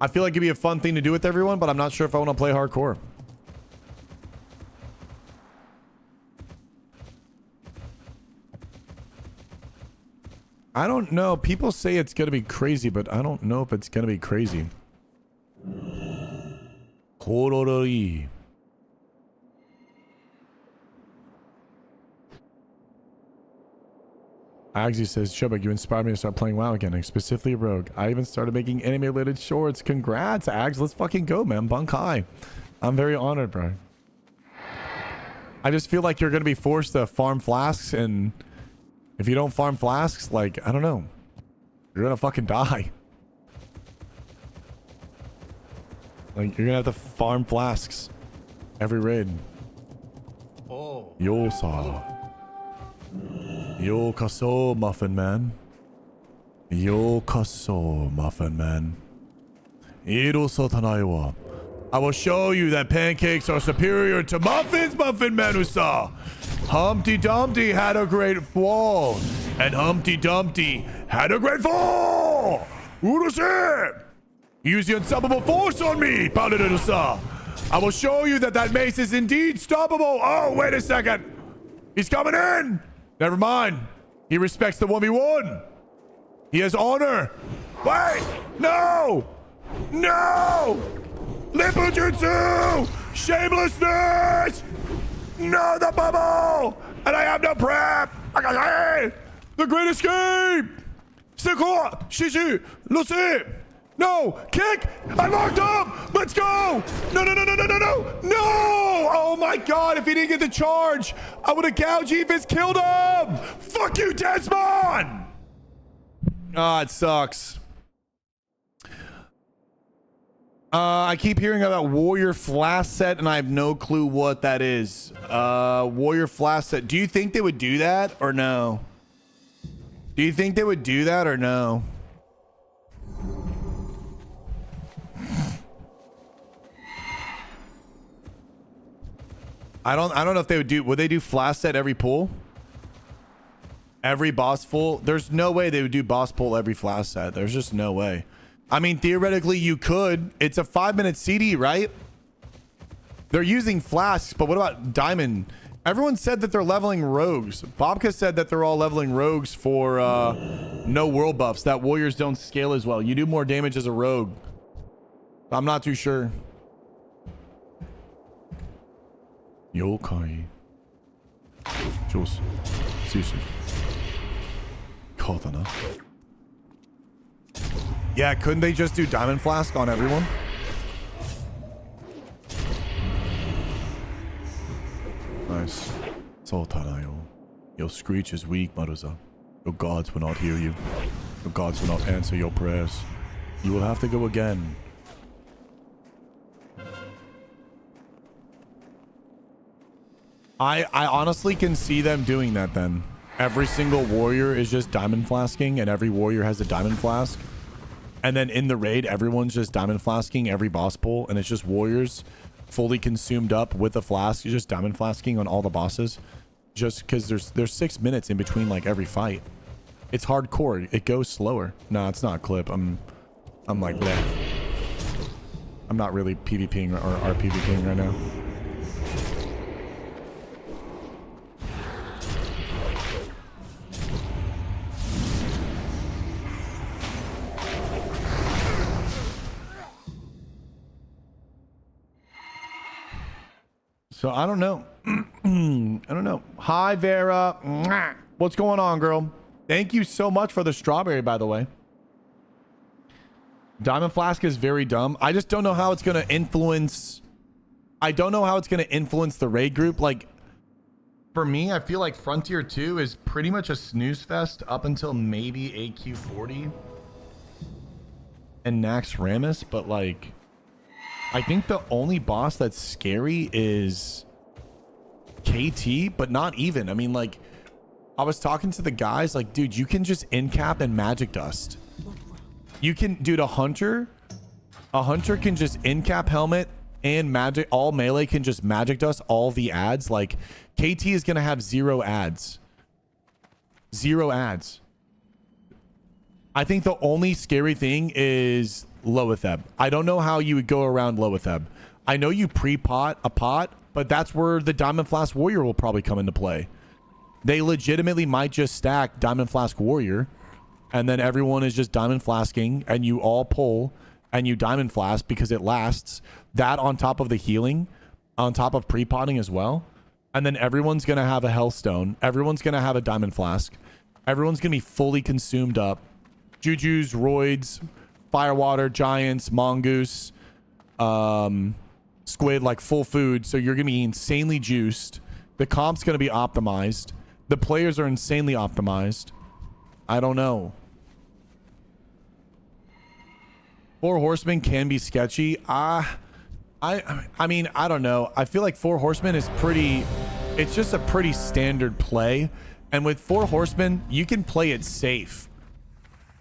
I feel like it'd be a fun thing to do with everyone, but I'm not sure if I want to play hardcore. I don't know. People say it's going to be crazy, but I don't know if it's going to be crazy. Kororoi. Agsy says, Shobek, you inspired me to start playing WoW again, specifically Rogue. I even started making anime-related shorts. Congrats, Ags. Let's fucking go, man. Bankai. I'm very honored, bro. I just feel like you're going to be forced to farm flasks, and if you don't farm flasks, like, I don't know. You're going to fucking die. Like, you're going to have to farm flasks every raid. Oh. Yosa. Yo kaso, Muffin Man. Yo kaso, Muffin Man. Iro sotanaiwa. I will show you that pancakes are superior to muffins, Muffin Man-usa. Humpty Dumpty had a great fall, and Humpty Dumpty had a great fall. Uruse! Use the unstoppable force on me, Paladin-usa. I will show you that mace is indeed stoppable. Oh, wait a second. He's coming in. Never mind. He respects the 1v1. He has honor. Wait! No! No! Lippujutsu! Shamelessness! No, the bubble! And I have no prep! The Great Escape! C'est quoi? Shishi! Lucy! No! Kick! I locked up! Let's go! No, no, no, no, no, no, no! No! Oh my god, if he didn't get the charge, I would have gouged Evis killed him! Fuck you, Desmond! Ah, it sucks. I keep hearing about Warrior Flash set, and I have no clue what that is. Warrior Flash set. Do you think they would do that or no? Do you think they would do that or no? I don't know if they would they do Flash set every pull? Every boss pull? There's no way they would do boss pull every Flash set. There's just no way. I mean, theoretically, you could. It's a 5-minute CD, right? They're using flasks, but what about diamond? Everyone said that they're leveling rogues. Bobka said that they're all leveling rogues for no world buffs. That warriors don't scale as well. You do more damage as a rogue. I'm not too sure. Yokai. 就是就是靠的呢 Yeah, couldn't they just do Diamond Flask on everyone? Nice. Your screech is weak, Maruza. Your gods will not hear you. Your gods will not answer your prayers. You will have to go again. I honestly can see them doing that then. Every single warrior is just Diamond Flasking, and every warrior has a Diamond Flask. And then in the raid, everyone's just Diamond Flasking every boss pull, and it's just warriors fully consumed up with a flask. You're just Diamond Flasking on all the bosses, just because there's 6 minutes in between like every fight. It's hardcore. It goes slower. No, it's not a clip. I'm like that. I'm not really PvPing or RPVPing right now. So I don't know. I don't know. Hi, Vera. What's going on, girl? Thank you so much for the strawberry, by the way. Diamond Flask is very dumb. I just don't know how it's going to influence. I don't know how it's going to influence the raid group. Like, for me, I feel like Frontier 2 is pretty much a snooze fest up until maybe AQ40 and Nax Ramus, but like, I think the only boss that's scary is KT, but not even. I mean, like, I was talking to the guys, like, dude, you can just in-cap and magic dust. You can, dude, a hunter can just in-cap helmet and magic, all melee can just magic dust all the ads. Like, KT is going to have 0 ads. 0 ads. I think the only scary thing is Loetheb. I don't know how you would go around Loetheb. I know you pre-pot a pot, but that's where the Diamond Flask Warrior will probably come into play. They legitimately might just stack Diamond Flask Warrior, and then everyone is just Diamond Flasking, and you all pull, and you Diamond Flask because it lasts. That on top of the healing, on top of pre-potting as well. And then everyone's going to have a Hellstone. Everyone's going to have a Diamond Flask. Everyone's going to be fully consumed up. Jujus, Roids, Firewater, Giants, Mongoose, Squid, like full food. So you're going to be insanely juiced. The comp's going to be optimized. The players are insanely optimized. I don't know. 4 Horsemen can be sketchy. I mean, I don't know. I feel like 4 Horsemen is pretty... It's just a pretty standard play. And with 4 Horsemen, you can play it safe.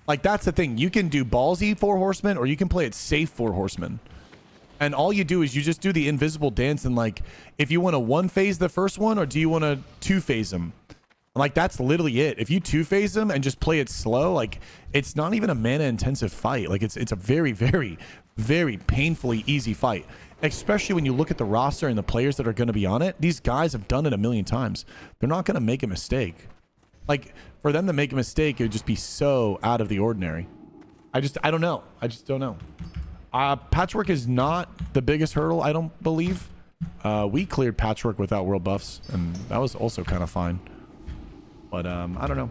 Like, that's the thing. You can do ballsy 4 Horsemen, or you can play it safe 4 Horsemen. And all you do is you just do the invisible dance, and like, if you want to 1-phase the first one, or do you want to 2-phase them? Like, that's literally it. If you 2-phase them and just play it slow, like, it's not even a mana intensive fight. Like, it's a very, very, very painfully easy fight. Especially when you look at the roster and the players that are going to be on it. These guys have done it a million times. They're not going to make a mistake. Like, for them to make a mistake, it would just be so out of the ordinary. I don't know. I just don't know. Patchwork is not the biggest hurdle, I don't believe. We cleared Patchwork without world buffs, and that was also kind of fine. But I don't know.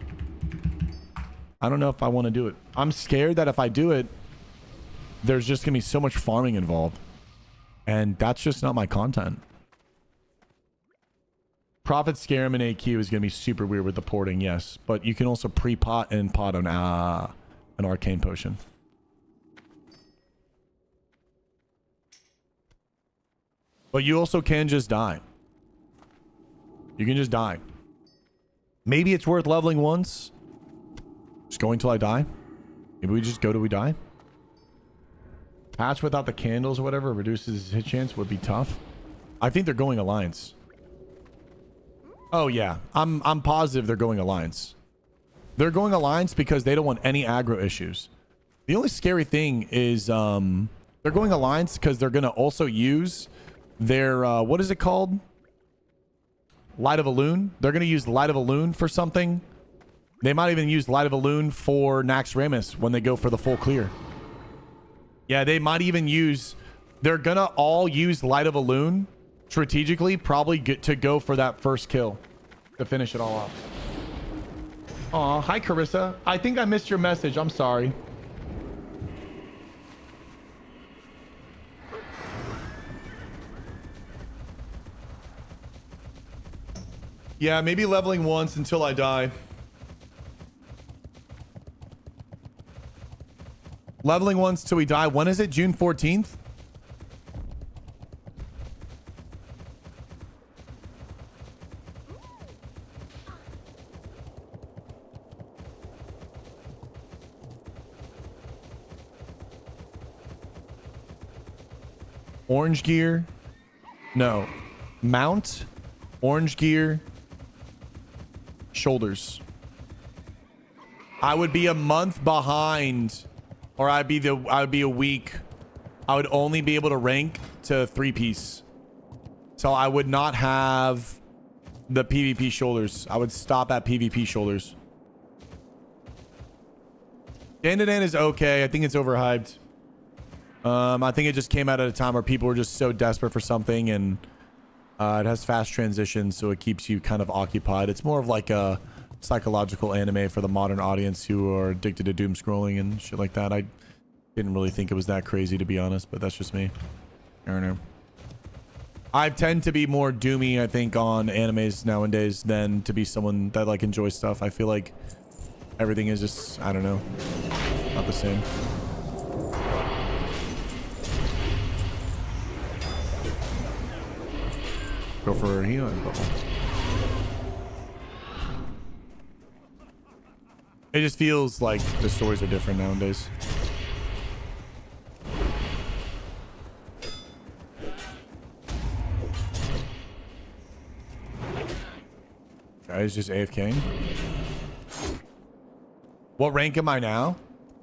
I don't know if I want to do it. I'm scared that if I do it, there's just going to be so much farming involved. And that's just not my content. Prophet Scarum and AQ is going to be super weird with the porting, yes. But you can also pre-pot and pot on an arcane potion. But you also can just die. You can just die. Maybe it's worth leveling once. Just go until I die. Maybe we just go till we die. Patch without the candles or whatever reduces his hit chance would be tough. I think they're going alliance. Oh yeah, I'm positive they're going alliance. They're going alliance because they don't want any aggro issues. The only scary thing is they're going alliance because they're going to also use their what is it called? Light of a Loon. They're going to use Light of a Loon for something. They might even use Light of a Loon for Nax Ramus when they go for the full clear. Yeah, they might even use... They're going to all use Light of a Loon strategically, probably get to go for that first kill to finish it all off. Aw, hi Carissa. I think I missed your message. I'm sorry. Yeah, maybe leveling once until I die. Leveling once till we die. When is it? June 14th? Orange gear. No. Mount. Orange gear. Shoulders. I would be a month behind, or I would be a week. I would only be able to rank to 3-piece. So I would not have the PvP shoulders. I would stop at PvP shoulders. Dan is okay. I think it's overhyped. I think it just came out at a time where people were just so desperate for something, and it has fast transitions, so it keeps you kind of occupied. It's more of like a psychological anime for the modern audience who are addicted to doom scrolling and shit like that. I didn't really think it was that crazy, to be honest, but that's just me. I don't know. I tend to be more doomy, I think, on animes nowadays than to be someone that like enjoys stuff. I feel like everything is just, I don't know, not the same. Go for a healing bubble. It just feels like the stories are different nowadays. Guys, just AFKing. What rank am I now?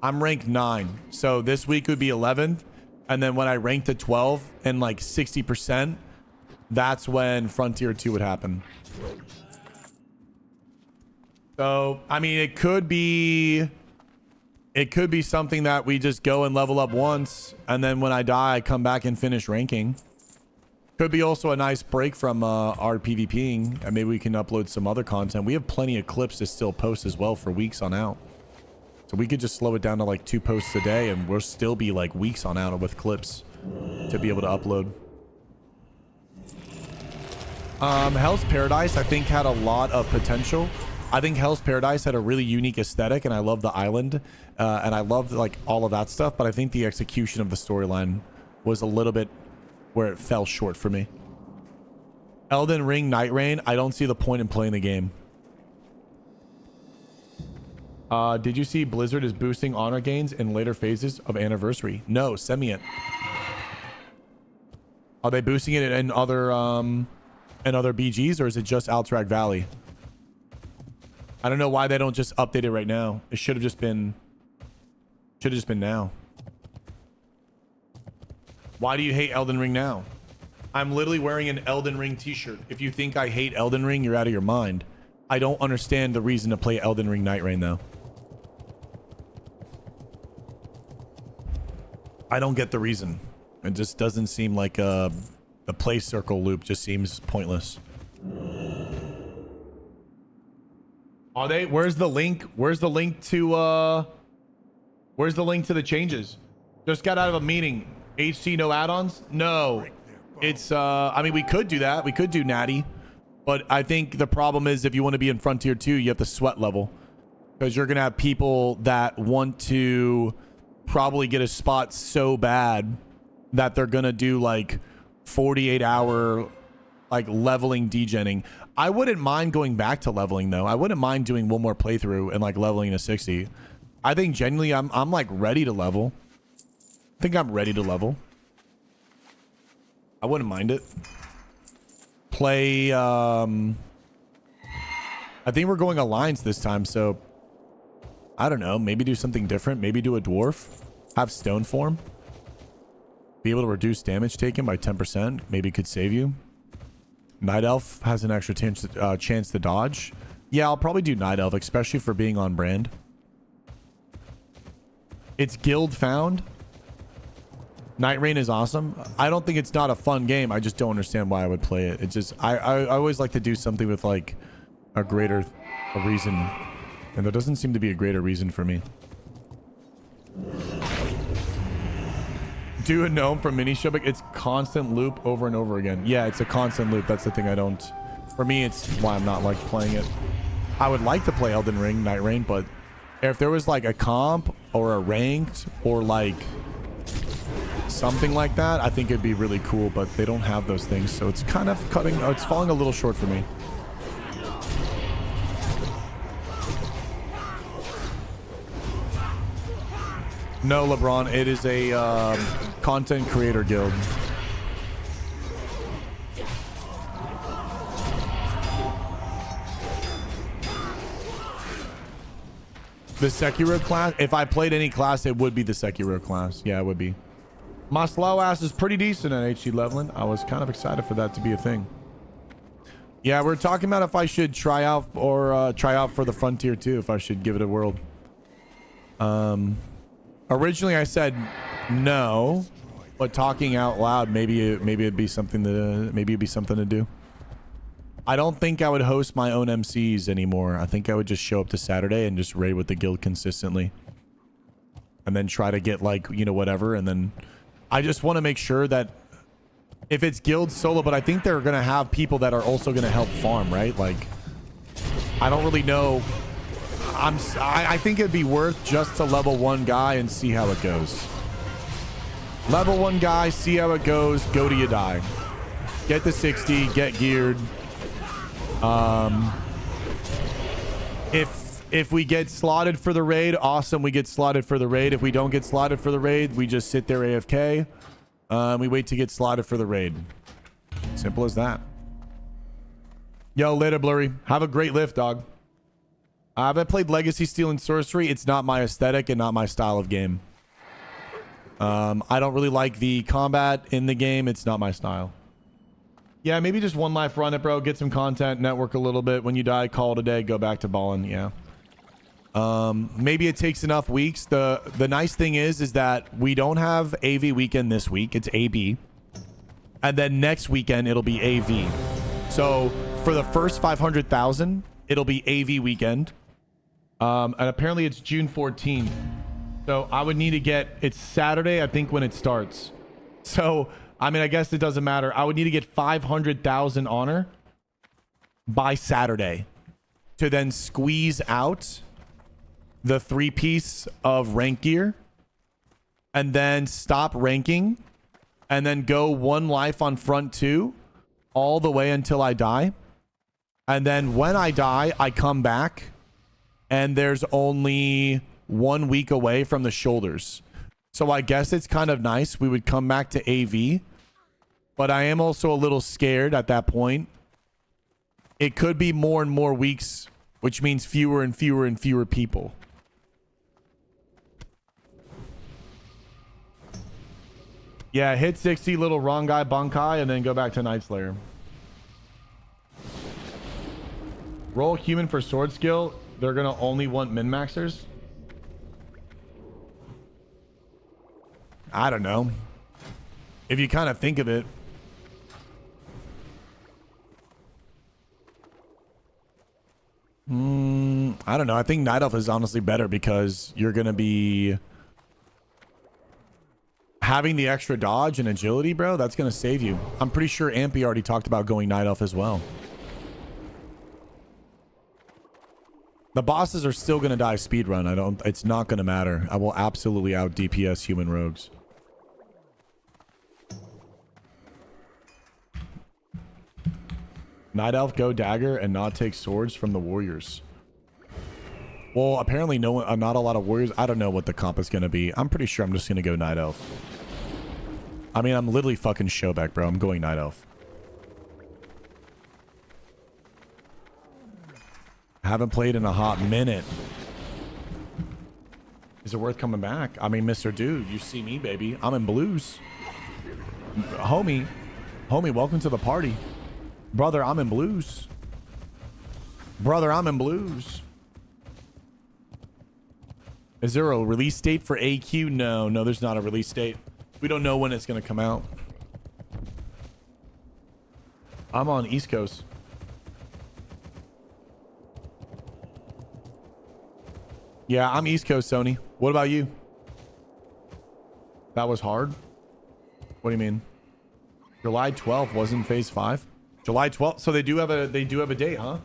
I'm ranked 9. So this week would be 11th. And then when I rank to 12 and like 60%, that's when Frontier 2 would happen. So, I mean, it could be something that we just go and level up once, and then when I die, I come back and finish ranking. Could be also a nice break from our PvPing, and maybe we can upload some other content. We have plenty of clips to still post as well for weeks on out. So we could just slow it down to like 2 posts a day, and we'll still be like weeks on out with clips to be able to upload. Hell's Paradise, I think, had a lot of potential. I think Hell's Paradise had a really unique aesthetic, and I love the island, and I loved like all of that stuff, but I think the execution of the storyline was a little bit where it fell short for me. Elden Ring Night Rain, I don't see the point in playing the game. Did you see Blizzard is boosting honor gains in later phases of Anniversary? No, send me it. Are they boosting it in other BGs, or is it just Alterac Valley? I don't know why they don't just update it right now. It should have just been now. Why do you hate Elden Ring now? I'm literally wearing an Elden Ring t-shirt. If you think I hate Elden Ring, you're out of your mind. I don't understand the reason to play Elden Ring Night Rain though. I don't get the reason. It just doesn't seem like the The play circle loop just seems pointless. Are they? Where's the link? Where's the link to where's the link to the changes? Just got out of a meeting. HC no add-ons? No. It's I mean, we could do that. We could do natty. But I think the problem is if you want to be in Frontier 2, you have to sweat level. Because you're going to have people that want to probably get a spot so bad that they're going to do like 48-hour like leveling degenning. I wouldn't mind going back to leveling though. I wouldn't mind doing one more playthrough and like leveling to 60. I think genuinely I'm like ready to level. I think I'm ready to level. I wouldn't mind it. Play I think we're going alliance this time, so I don't know, maybe do something different. Maybe do a dwarf, have stone form, be able to reduce damage taken by 10%. Maybe could save you. Night elf has an extra chance to dodge. Yeah, I'll probably do night elf, especially for being on brand. It's guild found. Night Rain is awesome. I don't think it's not a fun game. I just don't understand why I would play it. It's just I always like to do something with like a reason, and there doesn't seem to be a greater reason for me. Do a gnome from mini Shubik. It's constant loop over and over again. Yeah, it's a constant loop. That's the thing I don't. For me, it's why I'm not like playing it. I would like to play Elden Ring, Night Rain, but if there was like a comp or a ranked or like something like that, I think it'd be really cool, but they don't have those things, so it's kind of it's falling a little short for me. No, LeBron, it is a content creator guild. The Sekiro class, if I played any class, it would be the Sekiro class. Yeah, it would be. My slow ass is pretty decent at HG leveling. I was kind of excited for that to be a thing. Yeah, we're talking about if I should try out or try out for the Frontier 2, if I should give it a whirl. Originally I said no, but talking out loud, maybe it'd be something to do. I don't think I would host my own MCs anymore. I think I would just show up to Saturday and just raid with the guild consistently, and then try to get like, you know, whatever, and then I just want to make sure that if it's guild solo, but I think they're going to have people that are also going to help farm, right? Like, I don't really know. I think it'd be worth just to level one guy and see how it goes. Level one guy, see how it goes, go till you die. Get the 60, get geared. If we get slotted for the raid, awesome, we get slotted for the raid. If we don't get slotted for the raid, we just sit there AFK. We wait to get slotted for the raid. Simple as that. Yo, later, Blurry. Have a great lift, dog. I've played Legacy, Steel, and Sorcery. It's not my aesthetic and not my style of game. I don't really like the combat in the game. It's not my style. Yeah, maybe just one life, run it, bro. Get some content, network a little bit. When you die, call it a day. Go back to balling. Yeah. Maybe it takes enough weeks. The nice thing is that we don't have AV weekend this week. It's AB. And then next weekend, it'll be AV. So for the first 500,000, it'll be AV weekend. And apparently it's June 14th. So I would need to get, it's Saturday, I think, when it starts. So, I mean, I guess it doesn't matter. I would need to get 500,000 honor by Saturday to then squeeze out the 3-piece of rank gear and then stop ranking and then go one life on front 2 all the way until I die. And then when I die, I come back and there's only 1 week away from the shoulders. So I guess it's kind of nice. We would come back to AV, but I am also a little scared at that point. It could be more and more weeks, which means fewer and fewer and fewer people. Yeah, hit 60, little wrong guy, Bankai, and then go back to Night Slayer. Roll human for sword skill. They're going to only want min-maxers. I don't know. If you kind of think of it, I don't know. I think Night Elf is honestly better because you're going to be having the extra dodge and agility, bro. That's going to save you. I'm pretty sure Ampy already talked about going Night Elf as well. The bosses are still going to die speedrun. It's not going to matter. I will absolutely out DPS human rogues. Night Elf go dagger and not take swords from the warriors. Well, apparently no one, not a lot of warriors. I don't know what the comp is going to be. I'm pretty sure I'm just going to go Night Elf. I mean, I'm literally fucking Showback, bro. I'm going Night Elf. Haven't played in a hot minute. Is it worth coming back? I mean, Mr. Dude, you see me, baby. I'm in blues. Homie, welcome to the party. Brother, I'm in blues. Brother, I'm in blues. Is there a release date for AQ? No, there's not a release date. We don't know when it's going to come out. I'm on East Coast. Yeah, I'm East Coast, Sony. What about you? That was hard? What do you mean? July 12th wasn't phase 5? July 12th. So they do have a date, huh?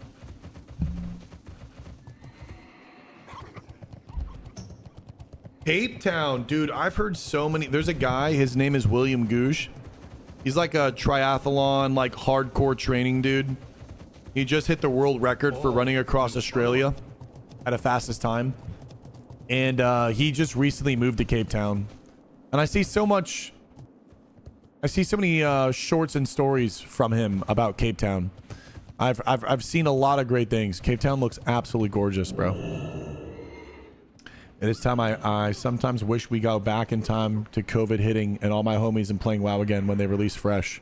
Cape Town, dude. I've heard so many. There's a guy, his name is William Goosh. He's like a triathlon, like hardcore training dude. He just hit the world record for running across Australia at a fastest time. And he just recently moved to Cape Town. And I see so many shorts and stories from him about Cape Town. I've seen a lot of great things. Cape Town looks absolutely gorgeous, bro. It is time. I sometimes wish we go back in time to COVID hitting and all my homies and playing WoW again when they release fresh.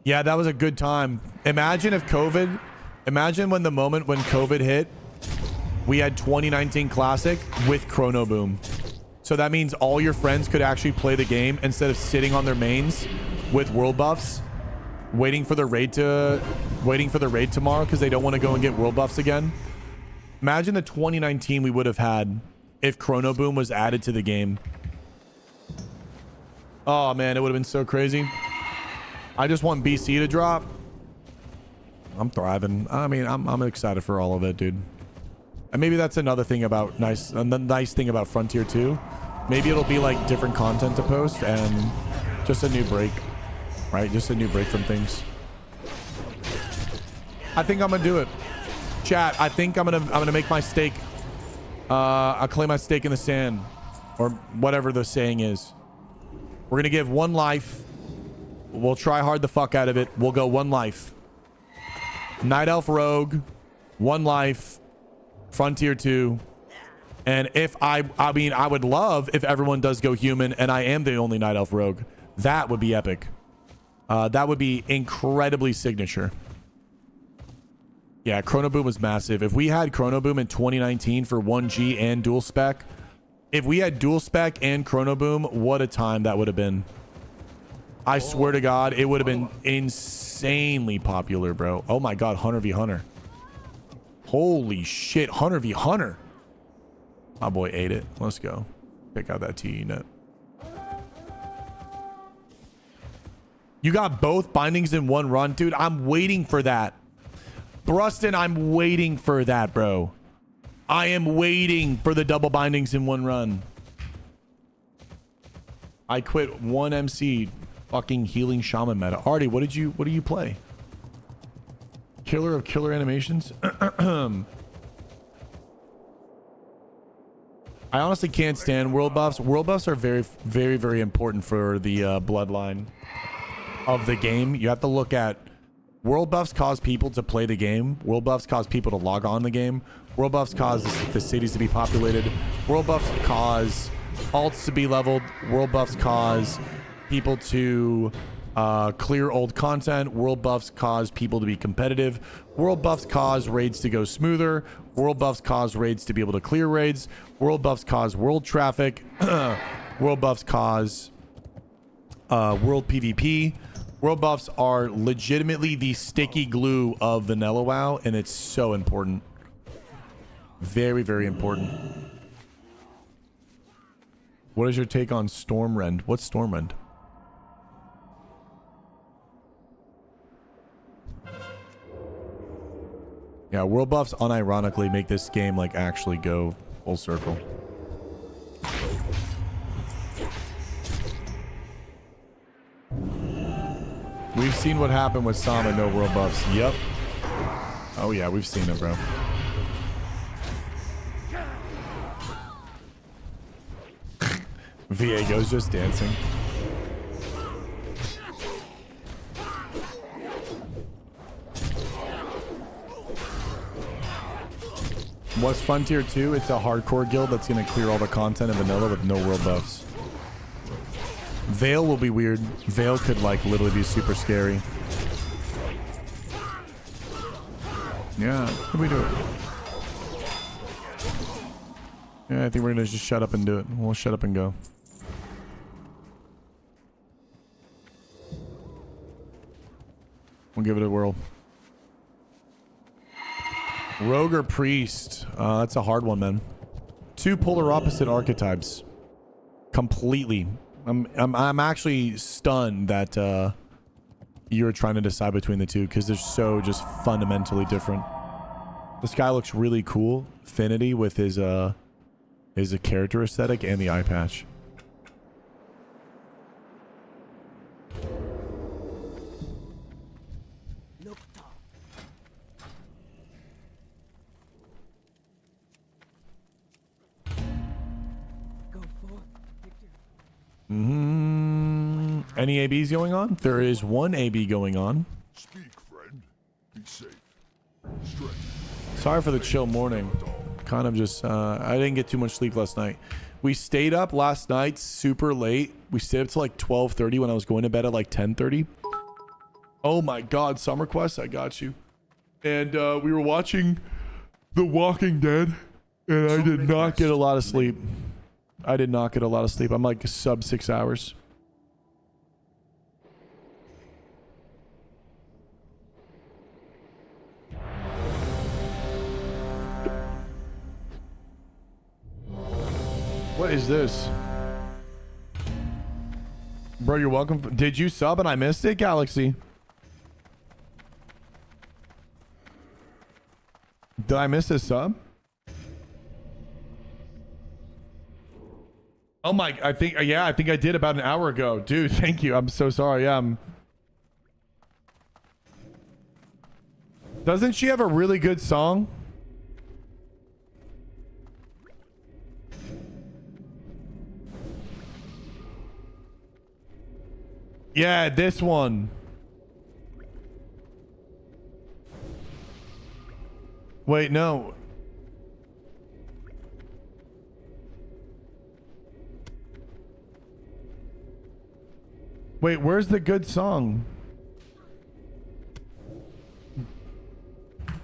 Yeah, that was a good time. Imagine when the moment when COVID hit, we had 2019 Classic with Chrono Boom. So that means all your friends could actually play the game instead of sitting on their mains with world buffs, waiting for the raid tomorrow because they don't want to go and get world buffs again. Imagine the 2019 we would have had if Chrono Boom was added to the game. Oh man, it would have been so crazy. I just want BC to drop. I'm thriving. I mean, I'm excited for all of it, dude. And maybe that's another thing about the nice thing about Frontier 2. Maybe it'll be like different content to post and just a new break, right? Just a new break from things. I think I'm gonna do it. Chat, I think I'm gonna make my stake. I'll claim my stake in the sand, or whatever the saying is. We're gonna give one life. We'll try hard the fuck out of it. We'll go one life. Night Elf Rogue, one life. Frontier 2. And if I mean, I would love if everyone does go human and I am the only Night Elf Rogue. That would be epic. That would be incredibly signature. Yeah, Chrono Boom was massive. If we had Chrono Boom in 2019 for 1G and dual spec, if we had dual spec and Chrono Boom, what a time that would have been. I swear to God, it would have been insanely popular, bro. Oh my God, Hunter v Hunter. Holy shit, Hunter v Hunter. My boy ate it. Let's go. Pick out that TE net. You got both bindings in one run, dude. I'm waiting for that. Thrustin, I'm waiting for that, bro. I am waiting for the double bindings in one run. I quit one MC fucking healing shaman meta. Artie, what do you play? Killer of killer animations. I honestly can't stand world buffs. World buffs are very, very, very important for the bloodline of the game. You have to look at world buffs cause people to play the game. World buffs cause people to log on the game. World buffs cause the cities to be populated. World buffs cause alts to be leveled. World buffs cause people to clear old content. World buffs cause people to be competitive. World buffs cause raids to go smoother. World buffs cause raids to be able to clear raids. World buffs cause world traffic. World buffs cause world PvP. World buffs are legitimately the sticky glue of vanilla WoW, and it's so important. Very, very important. What is your take on Stormrend? What's Stormrend? Yeah, world buffs unironically make this game like actually go full circle. We've seen what happened with Sama, no world buffs. Yep. Oh yeah, we've seen it, bro. Viego's just dancing. What's Frontier 2? It's a hardcore guild that's going to clear all the content in vanilla with no world buffs. Veil will be weird. Veil could like literally be super scary. Yeah, how do we do it? Yeah, I think we're going to just shut up and do it. We'll shut up and go. We'll give it a whirl. Rogue or priest? That's a hard one, man. Two polar opposite archetypes. Completely. I'm actually stunned that you're trying to decide between the two because they're so just fundamentally different. This guy looks really cool. Finity with his character aesthetic and the eye patch. Any ABs going on? There is one AB going on. Speak, friend. Be safe. Strength. Sorry for the chill morning. Kind of just, I didn't get too much sleep last night. We stayed up last night super late. We stayed up till like 12:30 when I was going to bed at like 10:30. Oh my God, Summer Quest, I got you. And we were watching The Walking Dead, and I did not get a lot of sleep. I did not get a lot of sleep. I'm like sub 6 hours. What is this? Bro, you're welcome. Did you sub and I missed it, Galaxy? Did I miss a sub? Oh my, I think I did about an hour ago. Dude, thank you. I'm so sorry. Yeah, doesn't she have a really good song? Yeah, this one. Wait, no. Wait, where's the good song?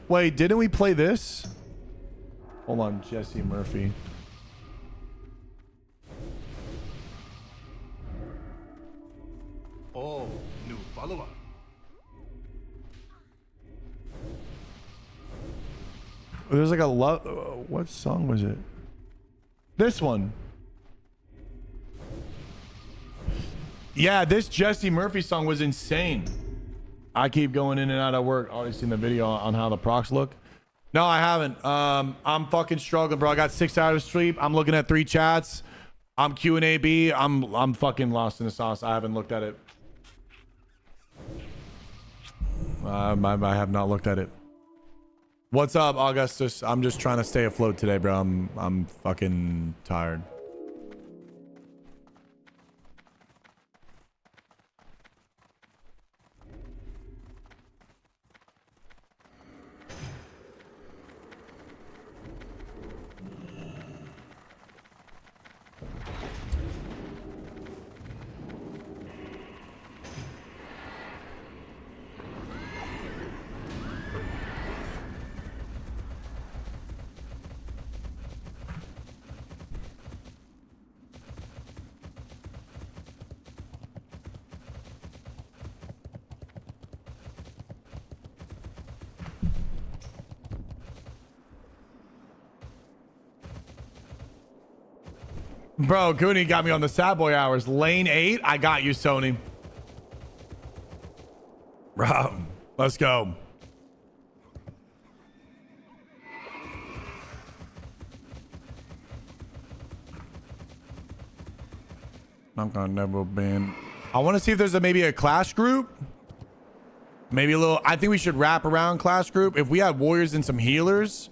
Wait, didn't we play this? Hold on, Jesse Murphy. Oh, new follower. There's like a love. What song was it? This one. Yeah, this Jesse Murphy song was insane. I keep going in and out of work. Already seen the video on how the procs look. No, I haven't. I'm fucking struggling, bro. I got 6 hours of sleep. I'm looking at 3 chats. I'm Q&A AB. I'm fucking lost in the sauce. I haven't looked at it. I have not looked at it. What's up, Augustus? I'm just trying to stay afloat today, bro. I'm fucking tired. Bro, Goonie got me on the sad boy hours. Lane 8. I got you, Sony. Bro, let's go. I'm gonna never ban. I want to see if there's maybe a clash group. Maybe a little. I think we should wrap around clash group. If we had warriors and some healers,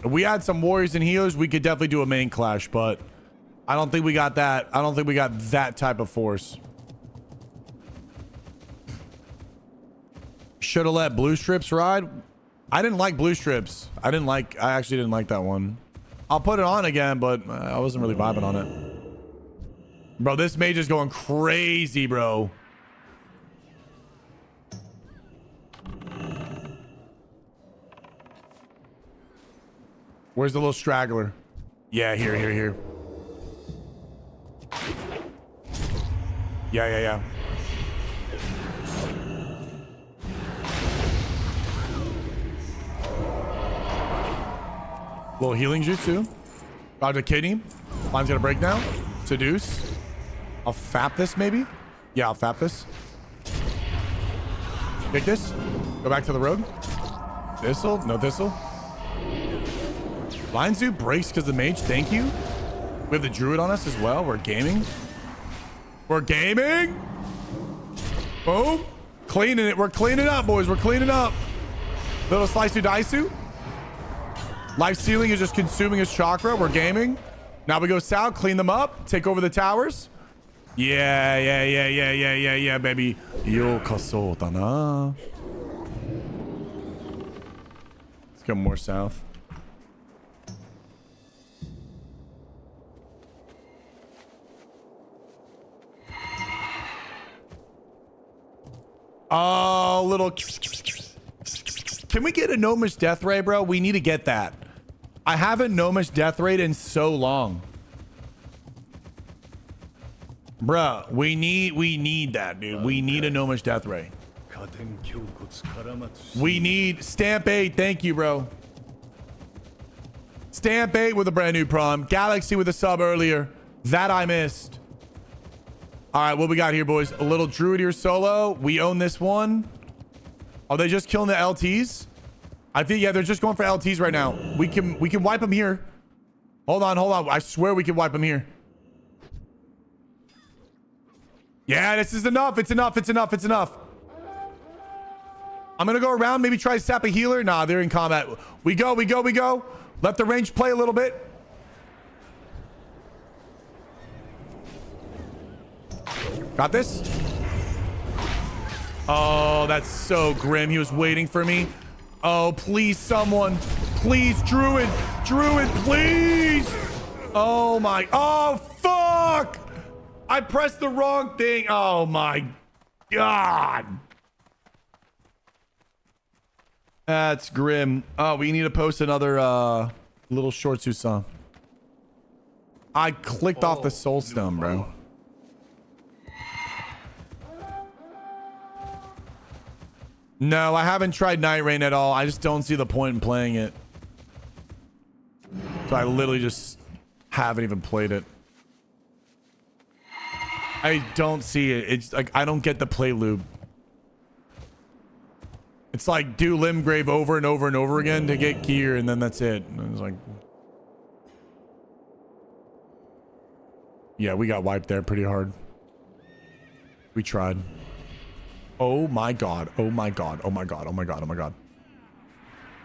if we had some warriors and healers, we could definitely do a main clash. But I don't think we got that. I don't think we got that type of force. Should have let blue strips ride. I didn't like blue strips. I actually didn't like that one. I'll put it on again, but I wasn't really vibing on it. Bro, this mage is going crazy, bro. Where's the little straggler? Yeah, here. Yeah. Little healing juice too. Got a kidney. Line's gonna break now. Seduce. I'll fap this maybe. Yeah, I'll fap this. Pick this. Go back to the road. Thistle. No thistle. Line Zoo breaks because the mage. Thank you. We have the druid on us as well. We're gaming. Boom. Cleaning it. We're cleaning up, boys. We're cleaning up. Little slice dicey. Life Sealing is just consuming his chakra. We're gaming. Now we go south. Clean them up. Take over the towers. Yeah, baby. Yokoso dana. Let's go more south. Oh, little. Can we get a Gnomish death ray, bro? We need to get that. I haven't Gnomish death rate in so long. Bruh, we need that, dude. We need a Gnomish death ray. We need Stamp 8. Thank you, bro. Stamp 8 with a brand new prom. Galaxy with a sub earlier. That I missed. All right, what we got here, boys? A little druid here solo. We own this one. Are they just killing the LTs? I think, yeah, they're just going for LTs right now. We can wipe them here. Hold on. I swear we can wipe them here. Yeah, this is enough. It's enough. I'm gonna go around, maybe try to sap a healer. Nah, they're in combat. We go. Let the range play a little bit. Got this. Oh, that's so grim. He was waiting for me. Oh, please, someone. Please, Druid, please. Oh, my. Oh, fuck. I pressed the wrong thing. Oh, my God. That's grim. Oh, we need to post another little short song. I clicked off the soul stone, bro. No, I haven't tried Night Rain at all. I just don't see the point in playing it. So I literally just haven't even played it. I don't see it. It's like I don't get the play loop. It's like do Limgrave over and over and over again to get gear, and then that's it. And it's like, yeah, we got wiped there pretty hard. We tried. Oh my God.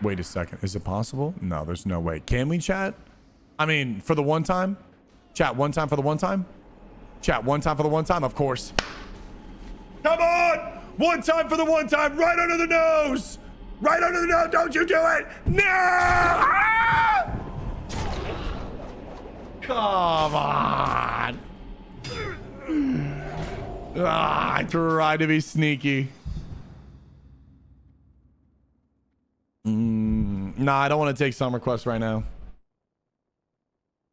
Wait a second. Is it possible? No, there's no way. Can we chat? I mean, for the one time? Chat one time for the one time? Chat one time for the one time? Of course. Come on! One time for the one time. Right under the nose! Right under the nose! Don't you do it! No! Ah! Come on! Ah, I tried to be sneaky. Nah, I don't want to take some requests right now.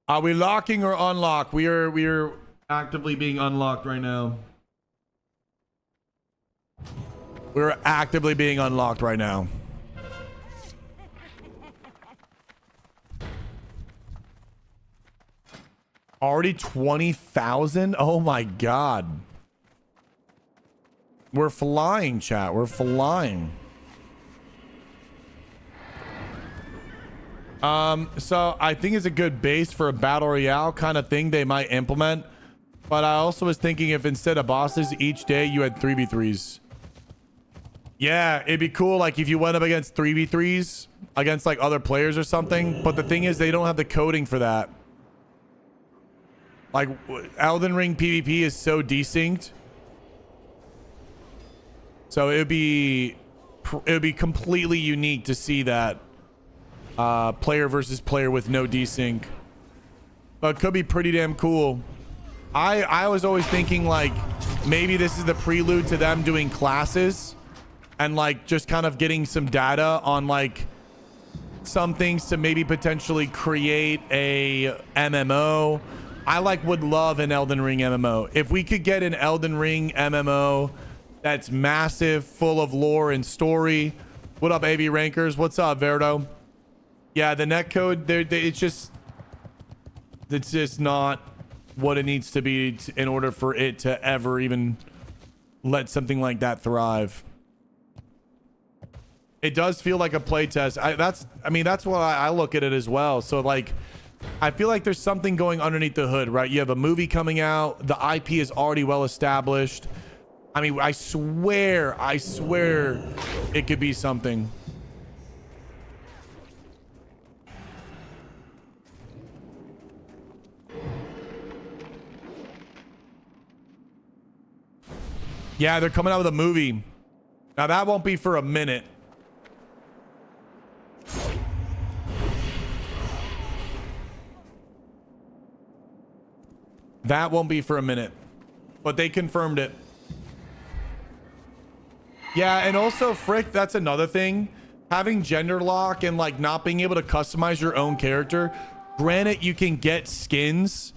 Are we locking or unlock? We are actively being unlocked right now. We're actively being unlocked right now. Already 20,000? Oh my god. We're flying, chat. We're flying. So I think it's a good base for a battle royale kind of thing they might implement. But I also was thinking if instead of bosses each day you had 3v3s. Yeah, it'd be cool like if you went up against 3v3s against like other players or something. But the thing is they don't have the coding for that. Like Elden Ring PvP is so desynced. So it would be completely unique to see that player versus player with no desync. But it could be pretty damn cool. I was always thinking like maybe this is the prelude to them doing classes and like just kind of getting some data on like some things to maybe potentially create a MMO. I would love an Elden Ring MMO. If we could get an Elden Ring MMO that's massive, full of lore and story. What up, AV Rankers? What's up, Verdo? Yeah, the netcode, it's just not what it needs to be in order for it to ever even let something like that thrive. It does feel like a playtest. That's why I look at it as well. So like, I feel like there's something going underneath the hood, right? You have a movie coming out. The IP is already well established. I mean, I swear it could be something. Yeah, they're coming out with a movie. Now that won't be for a minute. That won't be for a minute, but they confirmed it. Yeah, and also, Frick, that's another thing. Having gender lock and like not being able to customize your own character. Granted, you can get skins,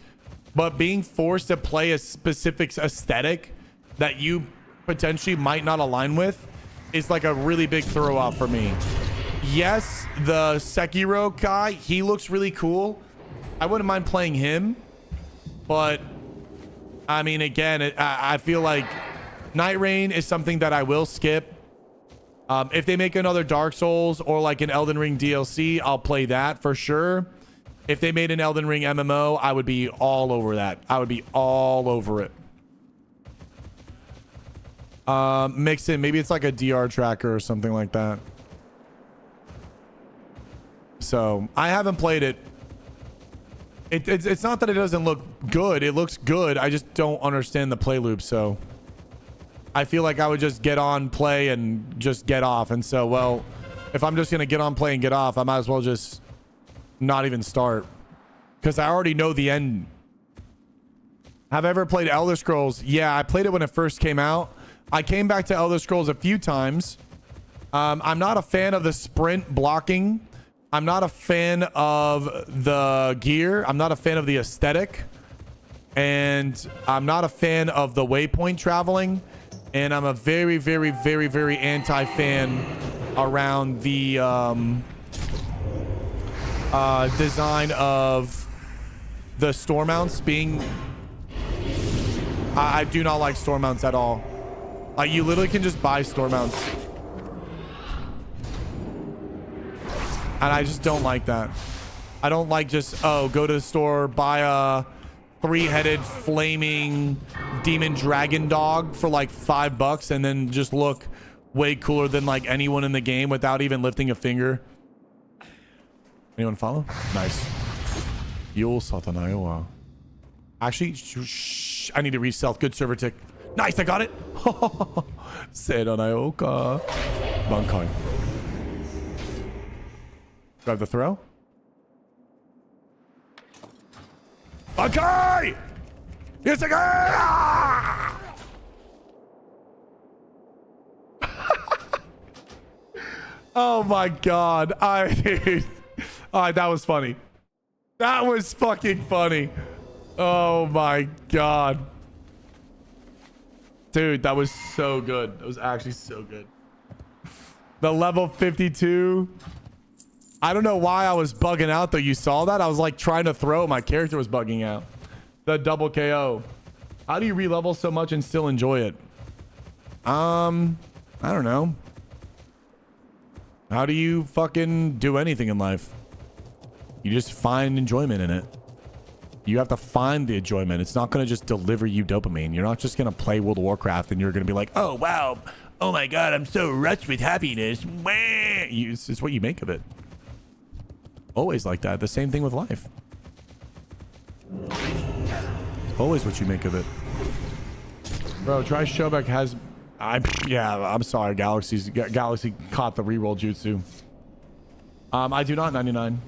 but being forced to play a specific aesthetic that you potentially might not align with is like a really big throw off for me. Yes, the Sekiro guy, he looks really cool. I wouldn't mind playing him, but I mean, again, I feel like Night Rain is something that I will skip. If they make another Dark Souls or like an Elden Ring DLC, I'll play that for sure. If they made an Elden Ring MMO, I would be all over that. I would be all over it. Mix in, maybe it's like a DR tracker or something like that. So I haven't played it. It's not that it doesn't look good. It looks good. I just don't understand the play loop. So I feel like I would just get on, play, and just get off. And so, well, if I'm just going to get on, play, and get off, I might as well just not even start. Because I already know the end. Have I ever played Elder Scrolls? Yeah, I played it when it first came out. I came back to Elder Scrolls a few times. I'm not a fan of the sprint blocking. I'm not a fan of the gear. I'm not a fan of the aesthetic. And I'm not a fan of the waypoint traveling. And I'm a very, very, very, very anti-fan around the design of the store mounts being... I do not like store mounts at all. You literally can just buy store mounts. And I just don't like that. I don't like just, oh, go to the store, buy a 3-headed flaming demon dragon dog for like $5 and then just look way cooler than like anyone in the game without even lifting a finger. Anyone follow? Nice. Yul Satanayoa. Actually, shh, I need to re-stealth. Good server tick. Nice, I got it. Satanayoka. Bankai. Do I have the throw? Okay! Yes, again! Oh my god. Dude. All right, that was funny. That was fucking funny. Oh my god. Dude, that was so good. That was actually so good. The level 52. I don't know why I was bugging out though. You saw that? I was like trying to throw. My character was bugging out. The double KO. How do you re-level so much and still enjoy it? I don't know. How do you fucking do anything in life? You just find enjoyment in it. You have to find the enjoyment. It's not going to just deliver you dopamine. You're not just going to play World of Warcraft and you're going to be like, oh, wow. Oh, my God. I'm so rushed with happiness. It's what you make of it. Always like that. The same thing with life. Always what you make of it. Bro, try Shobek has... I'm sorry. Galaxy caught the reroll jutsu. I do not 99.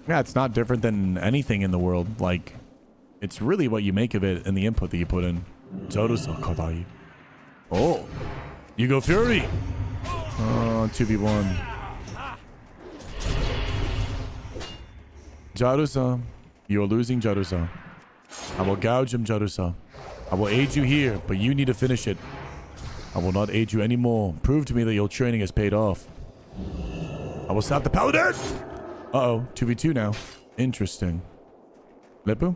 Yeah, it's not different than anything in the world. Like, it's really what you make of it and the input that you put in. Oh, you go Fury. 2v1. Jarusa, you're losing Jarusa. I will gouge him, Jarusa. I will aid you here, but you need to finish it. I will not aid you anymore. Prove to me that your training has paid off. I will stop the paladin. Uh-oh, 2v2 now. Interesting. Lepu?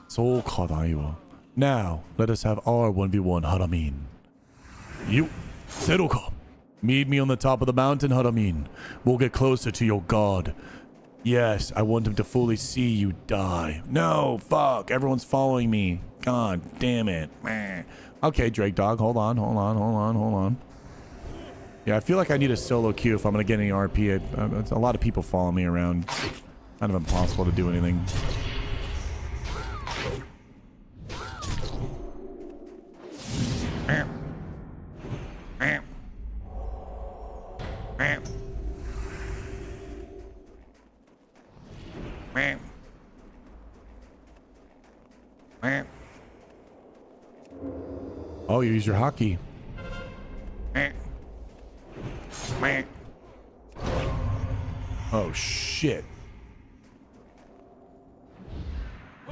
So Kadaiwa. Now, let us have our 1v1, Haramin. You, Seruka. Meet me on the top of the mountain, Haramin. We'll get closer to your god. Yes, I want him to fully see you die. No, fuck. Everyone's following me. God damn it. Meh. Okay, Drake Dog. Hold on. Yeah, I feel like I need a solo queue if I'm going to get any RP. It's a lot of people following me around. It's kind of impossible to do anything. Oh, you use your hockey. Oh, shit.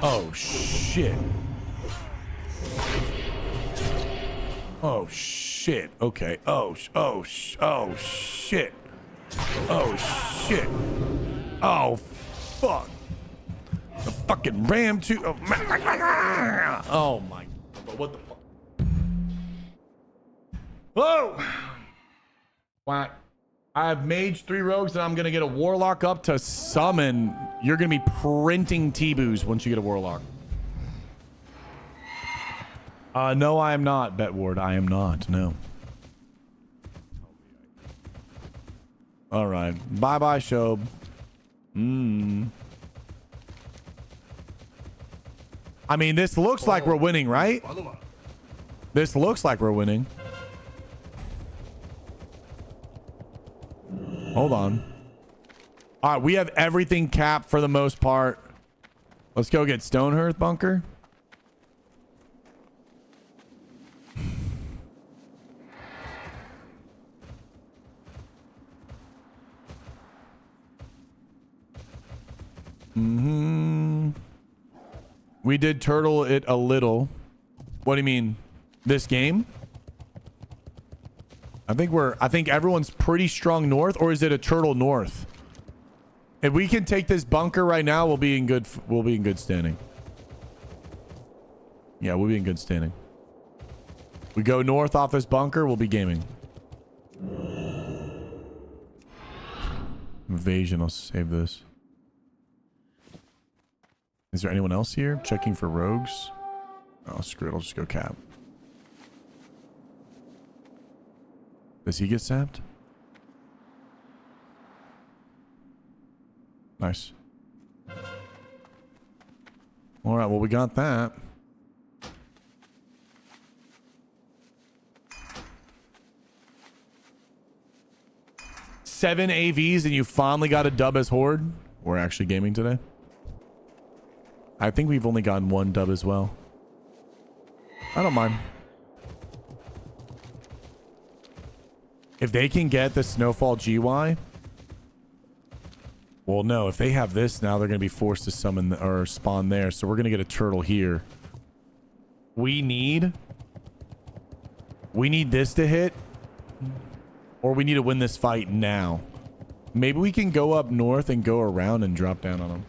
Oh, shit. Oh, shit. Okay. Oh, shit. Oh, shit. Oh, fuck. The fucking ram too. Oh my. What the fuck? Whoa! What? I have mage 3 rogues and I'm gonna get a warlock up to summon. You're gonna be printing T-boos once you get a warlock. No, I am not, Betward. I am not. No. All right. Bye-bye, Shob. I mean, this looks like we're winning, right? This looks like we're winning. Hold on. All right, we have everything capped for the most part. Let's go get Stonehearth Bunker. We did turtle it a little. What do you mean? This game? I think everyone's pretty strong north, or is it a turtle north? If we can take this bunker right now, we'll be in good standing. Yeah, we'll be in good standing. We go north off this bunker, we'll be gaming. Invasion, I'll save this. Is there anyone else here? Checking for rogues. Oh, screw it. I'll just go cap. Does he get sapped? Nice. All right. Well, we got that. Seven AVs and you finally got a dub as Horde. We're actually gaming today. I think we've only gotten one dub as well. I don't mind. If they can get the Snowfall GY. Well, no. If they have this now, they're going to be forced to summon or spawn there. So we're going to get a turtle here. We need this to hit Or we need to win this fight now. Maybe we can go up north and go around and drop down on them.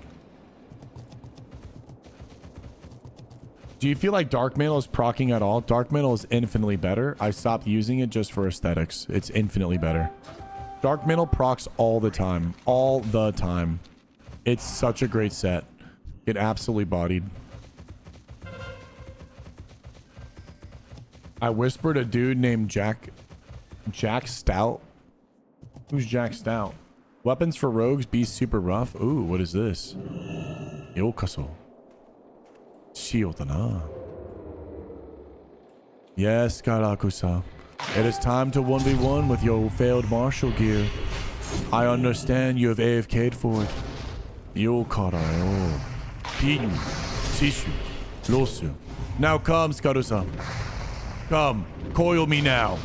Do you feel like Dark Mantle is proccing at all? Dark Mantle is infinitely better. I stopped using it just for aesthetics. It's infinitely better. Dark Mantle procs all the time. All the time. It's such a great set. Get absolutely bodied. I whispered a dude named Jack Stout. Who's Jack Stout? Weapons for rogues be super rough. Ooh, what is this? Yokaso. Shiotana. Yes, Karakusa. It is time to 1v1 with your failed martial gear. I understand you have AFK'd for it. Yokarayo. Pin. Shishu. Losu. Now come, Skarusa. Come, coil me now.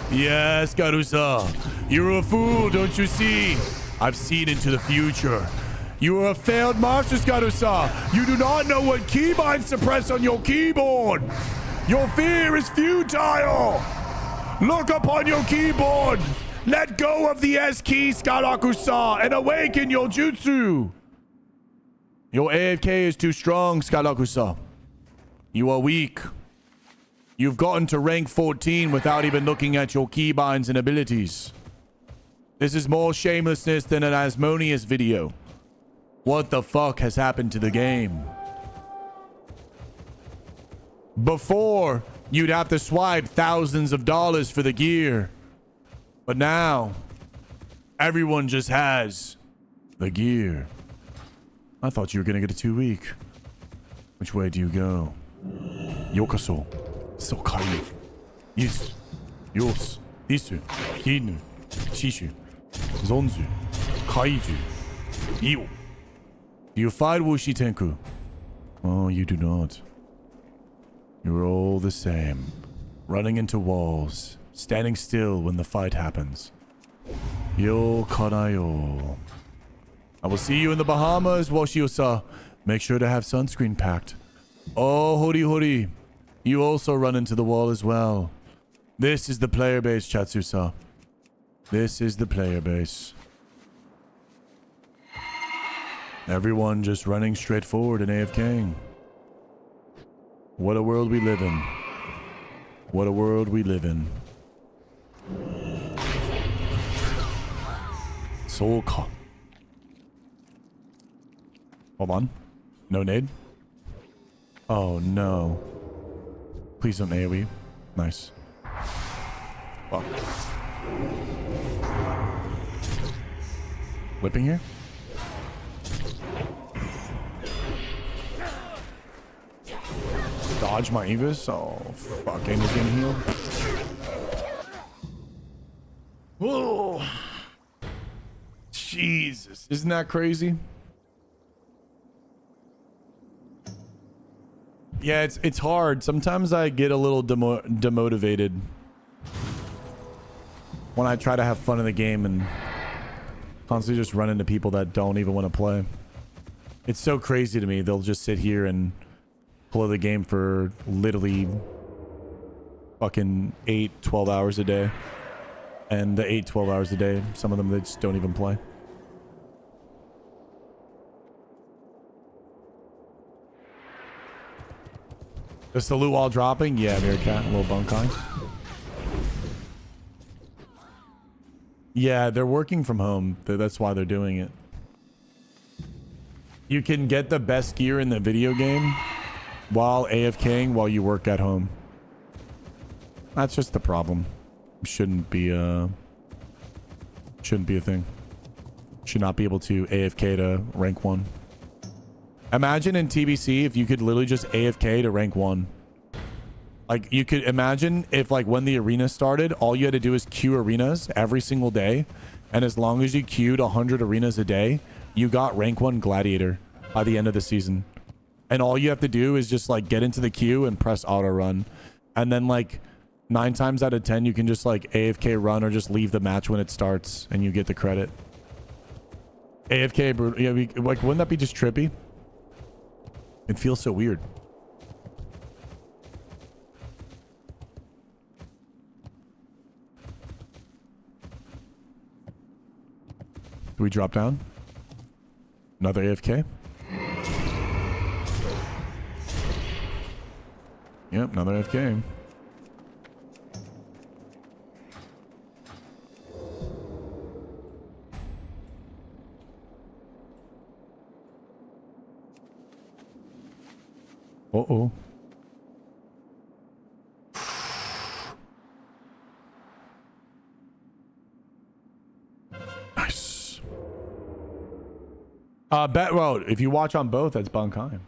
Yes, Skarusa. You're a fool, don't you see? I've seen into the future. You are a failed master, Skarusa. You do not know what keybind suppress on your keyboard. Your fear is futile. Look upon your keyboard. Let go of the S key, Skarakusa, and awaken your jutsu. Your AFK is too strong, Skarakusa. You are weak. You've gotten to rank 14 without even looking at your keybinds and abilities. This is more shamelessness than an Asmodeus video. What the fuck has happened to the game? Before, you'd have to swipe thousands of dollars for the gear. But now, everyone just has the gear. I thought you were gonna get a 2 week. Which way do you go? Yokaso. Sokai. Yes. Yos. Isu. Hinu. Shishu. Zonzu. Kaiju. Iyo. Do you fight Wushi Tenku? Oh, you do not. You're all the same. Running into walls. Standing still when the fight happens. Yo karayo. I will see you in the Bahamas, Washio-sa. Make sure to have sunscreen packed. Oh, hori hori. You also run into the wall as well. This is the player base, Chatsu-sa. This is the player base. Everyone just running straight forward and AFKing. What a world we live in. What a world we live in. Soka. Hold on. No nade? Oh no. Please don't AoE. Nice. Fuck. Whipping here? Dodge my Evis? Oh, fuck. Amy's in heal. Whoa. Jesus. Isn't that crazy? Yeah, it's hard. Sometimes I get a little demotivated when I try to have fun in the game and constantly just run into people that don't even want to play. It's so crazy to me. They'll just sit here and play the game for literally fucking 8-12 hours a day. And the 8-12 hours a day, some of them they just don't even play. The salute while dropping? Yeah, Meerkat, a little Bankai. Yeah, they're working from home. That's why they're doing it. You can get the best gear in the video game while AFKing while you work at home. That's just the problem. Shouldn't be a thing. Should not be able to AFK to rank 1. Imagine in TBC if you could literally just AFK to rank 1. Like, you could imagine if, like, when the arena started, all you had to do is queue arenas every single day. And as long as you queued 100 arenas a day, you got rank 1 gladiator by the end of the season. And all you have to do is just, like, get into the queue and press auto run. And then, like, 9 times out of 10, you can just, like, AFK run or just leave the match when it starts and you get the credit. AFK, yeah, like, wouldn't that be just trippy? It feels so weird. Do we drop down? Another AFK? Yep, another AFK. Uh-oh. Nice. Well, if you watch on both, that's Bankai.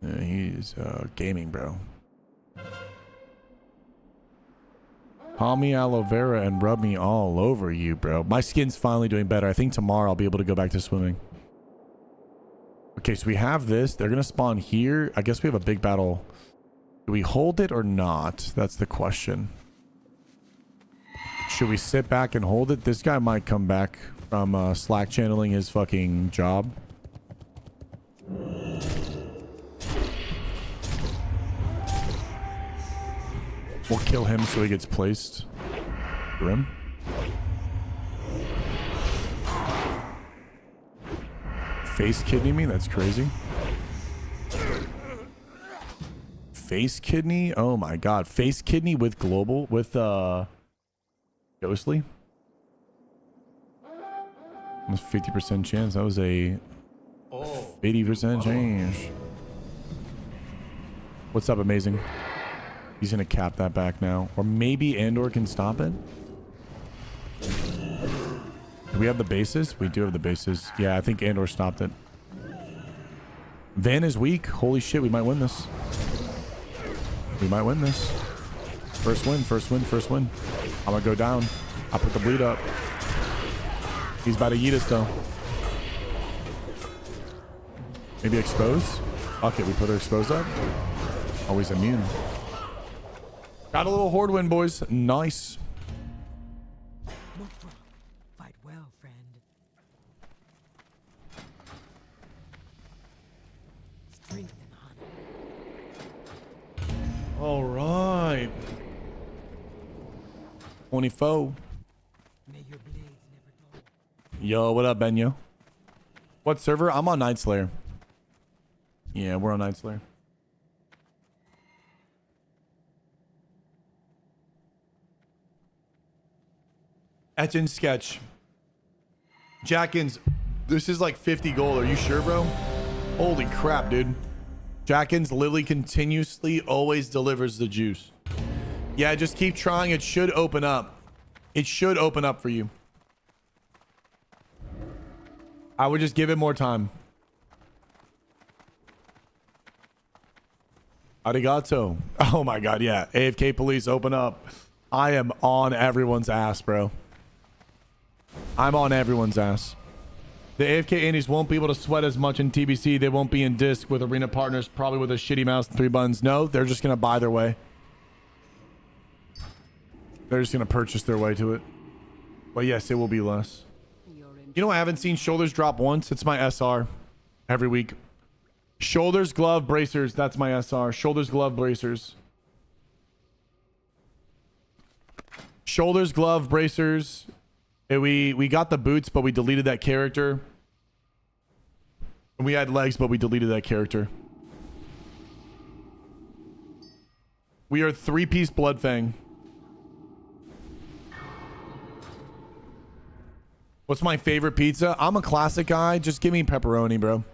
Yeah, he's gaming, bro. Palm me aloe vera and rub me all over you, bro. My skin's finally doing better. I think tomorrow I'll be able to go back to swimming. Okay, so we have this. They're gonna spawn here. I guess we have a big battle. Do we hold it or not? That's the question. Should we sit back and hold it? This guy might come back from Slack channeling his fucking job. We'll kill him so he gets placed. Grim. Face kidney me? That's crazy. Face kidney? Oh my god. Face kidney with global with ghostly? Almost 50% chance. That was a 80% change. What's up, amazing? He's gonna cap that back now. Or maybe Andor can stop it. Do we have the bases? We do have the bases. Yeah, I think Andor stopped it. Van is weak. Holy shit, we might win this. We might win this. First win, first win, first win. I'm gonna go down. I'll put the bleed up. He's about to yeet us though. Maybe expose? Okay, we put her exposed up. Always immune. Got a little horde win, boys. Nice. Fight well, friend. Strength and honor. All right. 24. May your blades never dull. Yo, what up, Benyo? What server? I'm on Night Slayer. Yeah, we're on Night Slayer. Etch and sketch. Jackins, this is like 50 gold. Are you sure, bro? Holy crap, dude. Jackins literally continuously always delivers the juice. Yeah, just keep trying. It should open up. It should open up for you. I would just give it more time. Arigato. Oh my god, yeah. AFK police, open up. I am on everyone's ass, bro. I'm on everyone's ass. The AFK Indies won't be able to sweat as much in TBC. They won't be in disc with arena partners, probably with a shitty mouse and 3 buttons. No, they're just going to buy their way. They're just going to purchase their way to it. But yes, it will be less. You know, I haven't seen shoulders drop once. It's my SR every week. Shoulders, glove, bracers. That's my SR. Shoulders, glove, bracers. Shoulders, glove, bracers. We got the boots, but we deleted that character. And we had legs, but we deleted that character. We are 3-piece Bloodfang. What's my favorite pizza? I'm a classic guy. Just give me pepperoni, bro.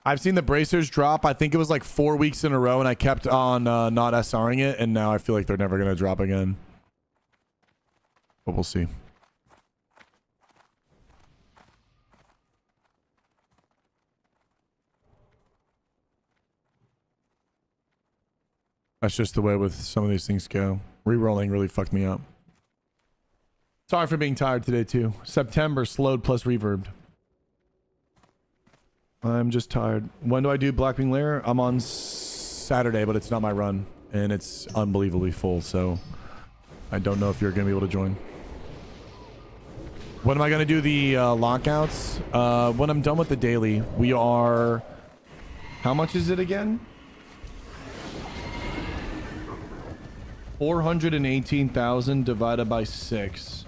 I've seen the bracers drop. I think it was like 4 weeks in a row, and I kept on not SRing it, and now I feel like they're never going to drop again. But we'll see. That's just the way with some of these things go. Rerolling really fucked me up. Sorry for being tired today, too. September slowed plus reverbed. I'm just tired. When do I do Blackwing Lair? I'm on Saturday, but it's not my run. And it's unbelievably full, so I don't know if you're going to be able to join. When am I going to do the lockouts? When I'm done with the daily. We are... How much is it again? 418,000 divided by 6.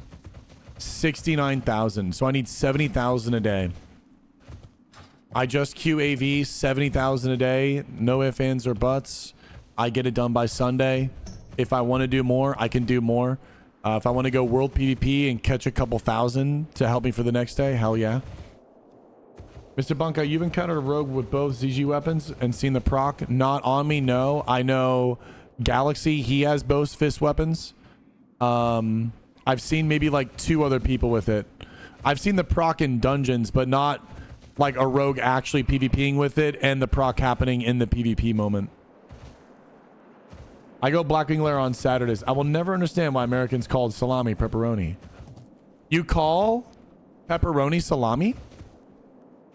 69,000. So I need 70,000 a day. I just QAV 70,000 a day. No ifs, ands, or buts. I get it done by Sunday. If I want to do more, I can do more. If I want to go world PvP and catch a couple thousand to help me for the next day, hell yeah. Mr. Bankai, you've encountered a rogue with both ZG weapons and seen the proc? Not on me, no. I know Galaxy, he has both fist weapons. I've seen maybe like 2 other people with it. I've seen the proc in dungeons, but not like a rogue actually PvPing with it and the proc happening in the PvP moment. I go Blackwing Lair on Saturdays. I will never understand why Americans called salami pepperoni. You call pepperoni salami?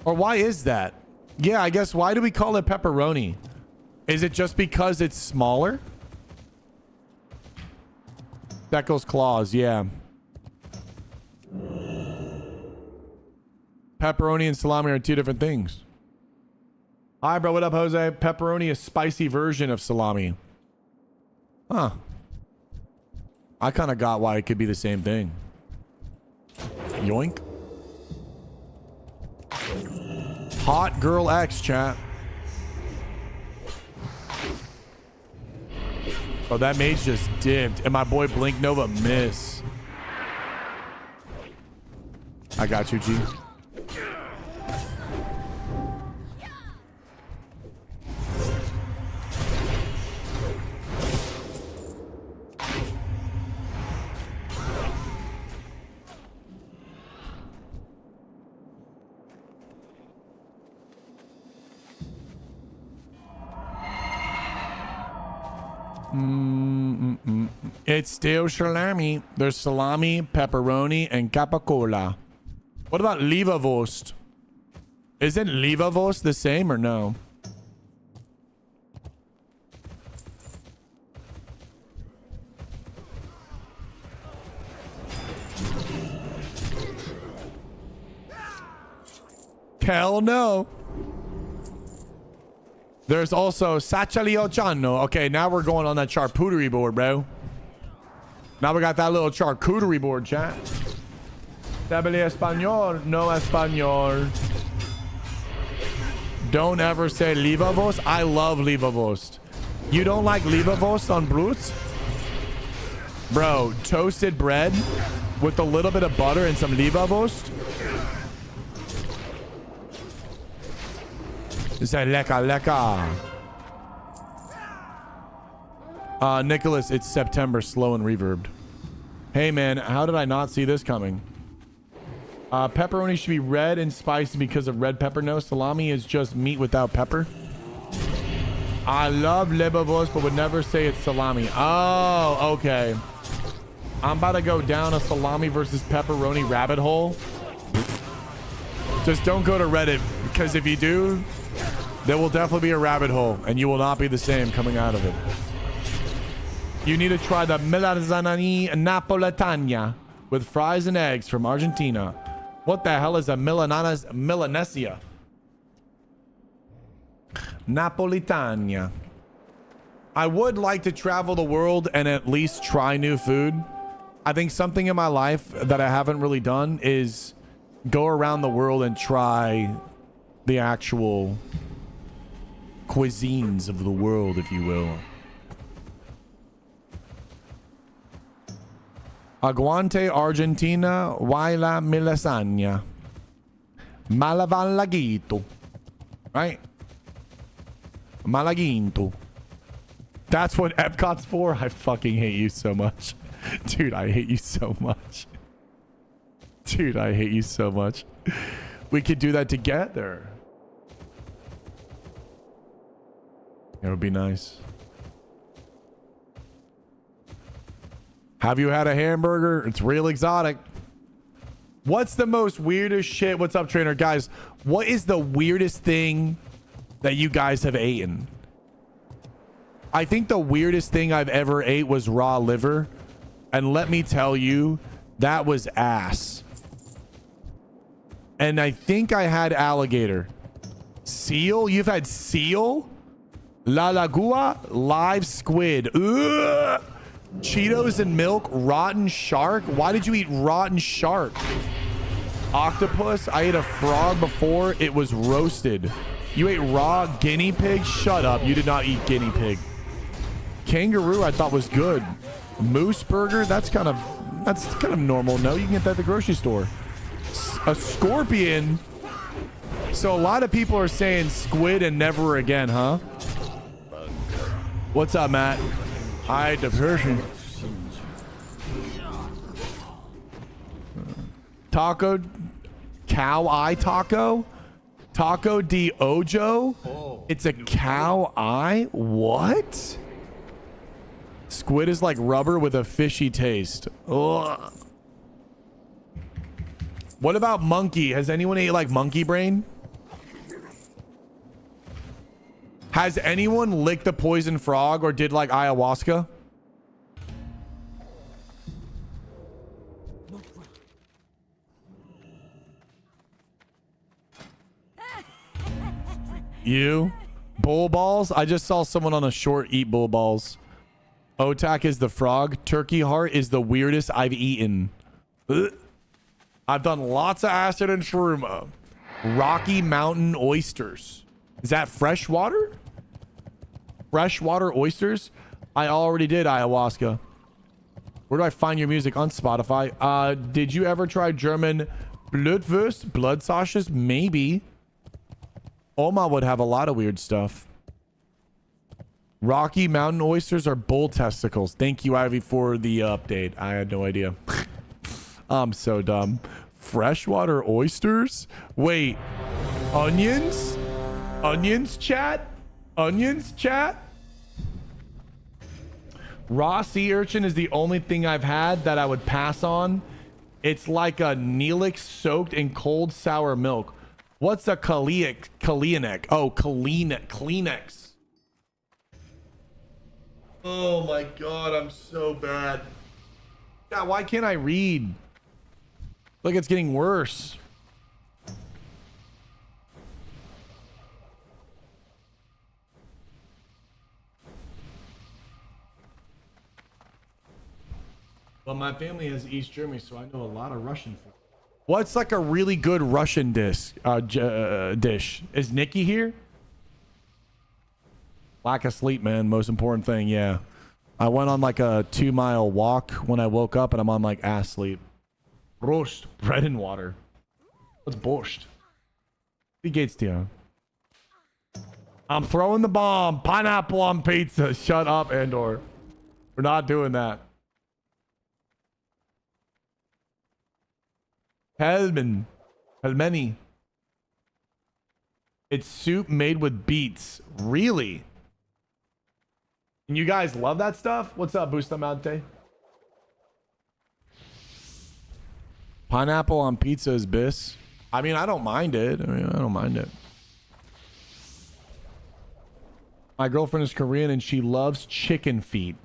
Or why is that? Yeah, I guess why do we call it pepperoni? Is it just because it's smaller? Deckle's claws, yeah. Pepperoni and salami are 2 different things. Hi, bro. What up, Jose? Pepperoni is a spicy version of salami. Huh. I kind of got why it could be the same thing. Yoink. Hot girl X, chat. Oh, that mage just dipped. And my boy Blink Nova miss. I got you, G. It's still salami. There's salami, pepperoni, and capicola. What about leverwurst? Isn't leverwurst the same or no? Hell no. There's also Sachalio Chano. Okay, now we're going on that charcuterie board, bro. Now we got that little charcuterie board, chat. Habla español, no español. Don't ever say leverwurst. I love leverwurst. You don't like leverwurst on Brutes? Bro, toasted bread with a little bit of butter and some leverwurst. It's a lekker. Nicholas, it's September, slow and reverbed. Hey, man, how did I not see this coming? Pepperoni should be red and spicy because of red pepper. No, salami is just meat without pepper. I love leberwurst, but would never say it's salami. Oh, okay. I'm about to go down a salami versus pepperoni rabbit hole. Just don't go to Reddit, because if you do, there will definitely be a rabbit hole, and you will not be the same coming out of it. You need to try the melanzane napoletana with fries and eggs from Argentina. What the hell is a Milanesia? Napolitania. I would like to travel the world and at least try new food. I think something in my life that I haven't really done is go around the world and try the actual cuisines of the world, if you will. Aguante Argentina, Waila Milasagna. Malavan Laguito. Right? Malaguinto. That's what Epcot's for? I fucking hate you so much. Dude, I hate you so much. Dude, I hate you so much. We could do that together. It would be nice. Have you had a hamburger? It's real exotic. What's the most weirdest shit? What's up, trainer? Guys, what is the weirdest thing that you guys have eaten? I think the weirdest thing I've ever ate was raw liver. And let me tell you, that was ass. And I think I had alligator. Seal? You've had seal? La Lagua? Live squid. Ugh! Cheetos and milk, rotten shark. Why did you eat rotten shark? Octopus. I ate a frog before. It was roasted. You ate raw guinea pig? Shut up. You did not eat guinea pig. Kangaroo I thought was good. Moose burger? That's kind of normal. No, you can get that at the grocery store. A scorpion. So a lot of people are saying squid and never again, huh? What's up, Matt? Hi, diversion. Taco, cow eye taco, taco de ojo. It's a cow eye. What? Squid is like rubber with a fishy taste. Ugh. What about monkey? Has anyone ate like monkey brain? Has anyone licked the poison frog or did like ayahuasca? You? Bull balls? I just saw someone on a short eat bull balls. Otak is the frog. Turkey heart is the weirdest I've eaten. Ugh. I've done lots of acid and shroom. Rocky Mountain oysters. Is that freshwater? Freshwater oysters? I already did ayahuasca. Where do I find your music? On Spotify. Did you ever try German Blutwurst? Blood sausages? Maybe. Oma would have a lot of weird stuff. Rocky Mountain oysters are bull testicles. Thank you, Ivy, for the update. I had no idea. I'm so dumb. Freshwater oysters? Wait. Onions? Onions, chat? Onions, chat? Raw sea urchin is the only thing I've had that I would pass on. It's like a Neelix soaked in cold sour milk. What's a Kleenex? Oh, Kleenex. Oh my god, I'm so bad. God, why can't I read? Like it's getting worse. Well, my family has East Germany, so I know a lot of Russian food. What's like a really good Russian dish? Is Nikki here? Lack of sleep, man. Most important thing. Yeah. I went on like a 2-mile walk when I woke up and I'm on like ass sleep. Borscht. Bread and water. What's borscht? Wie geht's dir? I'm throwing the bomb. Pineapple on pizza. Shut up, Andor. We're not doing that. Helmeni. It's soup made with beets. Really? And you guys love that stuff? What's up, Bustamante? Pineapple on pizza is bis. I mean, I don't mind it. My girlfriend is Korean and she loves chicken feet.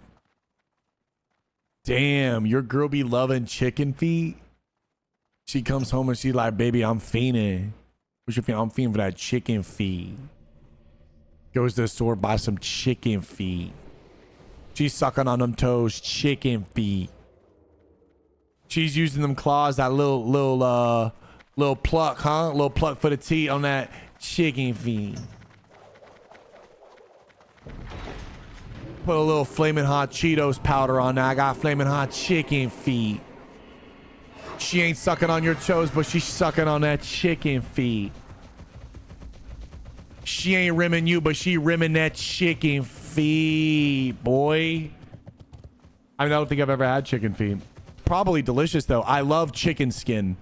Damn, your girl be loving chicken feet? She comes home and she's like, baby, I'm fiending. What's your feet? I'm fiending for that chicken feet. Goes to the store, buys some chicken feet. She's sucking on them toes, chicken feet. She's using them claws, that little pluck, huh? Little pluck for the teeth on that chicken feet. Put a little flaming hot Cheetos powder on that. I got flaming hot chicken feet. She ain't sucking on your toes, but she's sucking on that chicken feet. She ain't rimming you, but she rimming that chicken feet, boy. I mean, I don't think I've ever had chicken feet. Probably delicious, though. I love chicken skin.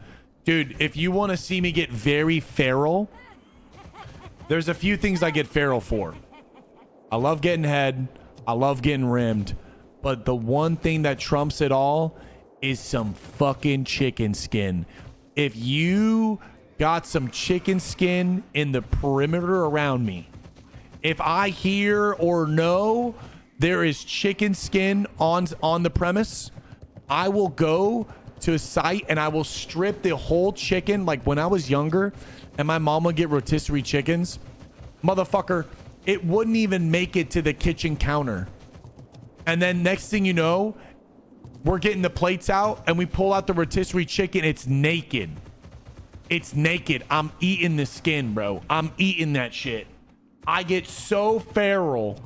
Dude, if you want to see me get very feral, there's a few things I get feral for. I love getting head. I love getting rimmed. But the one thing that trumps it all is some fucking chicken skin. If you got some chicken skin in the perimeter around me, if I hear or know there is chicken skin on the premise, I will go to a site and I will strip the whole chicken. Like when I was younger and my mom would get rotisserie chickens, motherfucker, it wouldn't even make it to the kitchen counter. And then next thing you know, we're getting the plates out and we pull out the rotisserie chicken. It's naked. It's naked. I'm eating the skin, bro. I'm eating that shit. I get so feral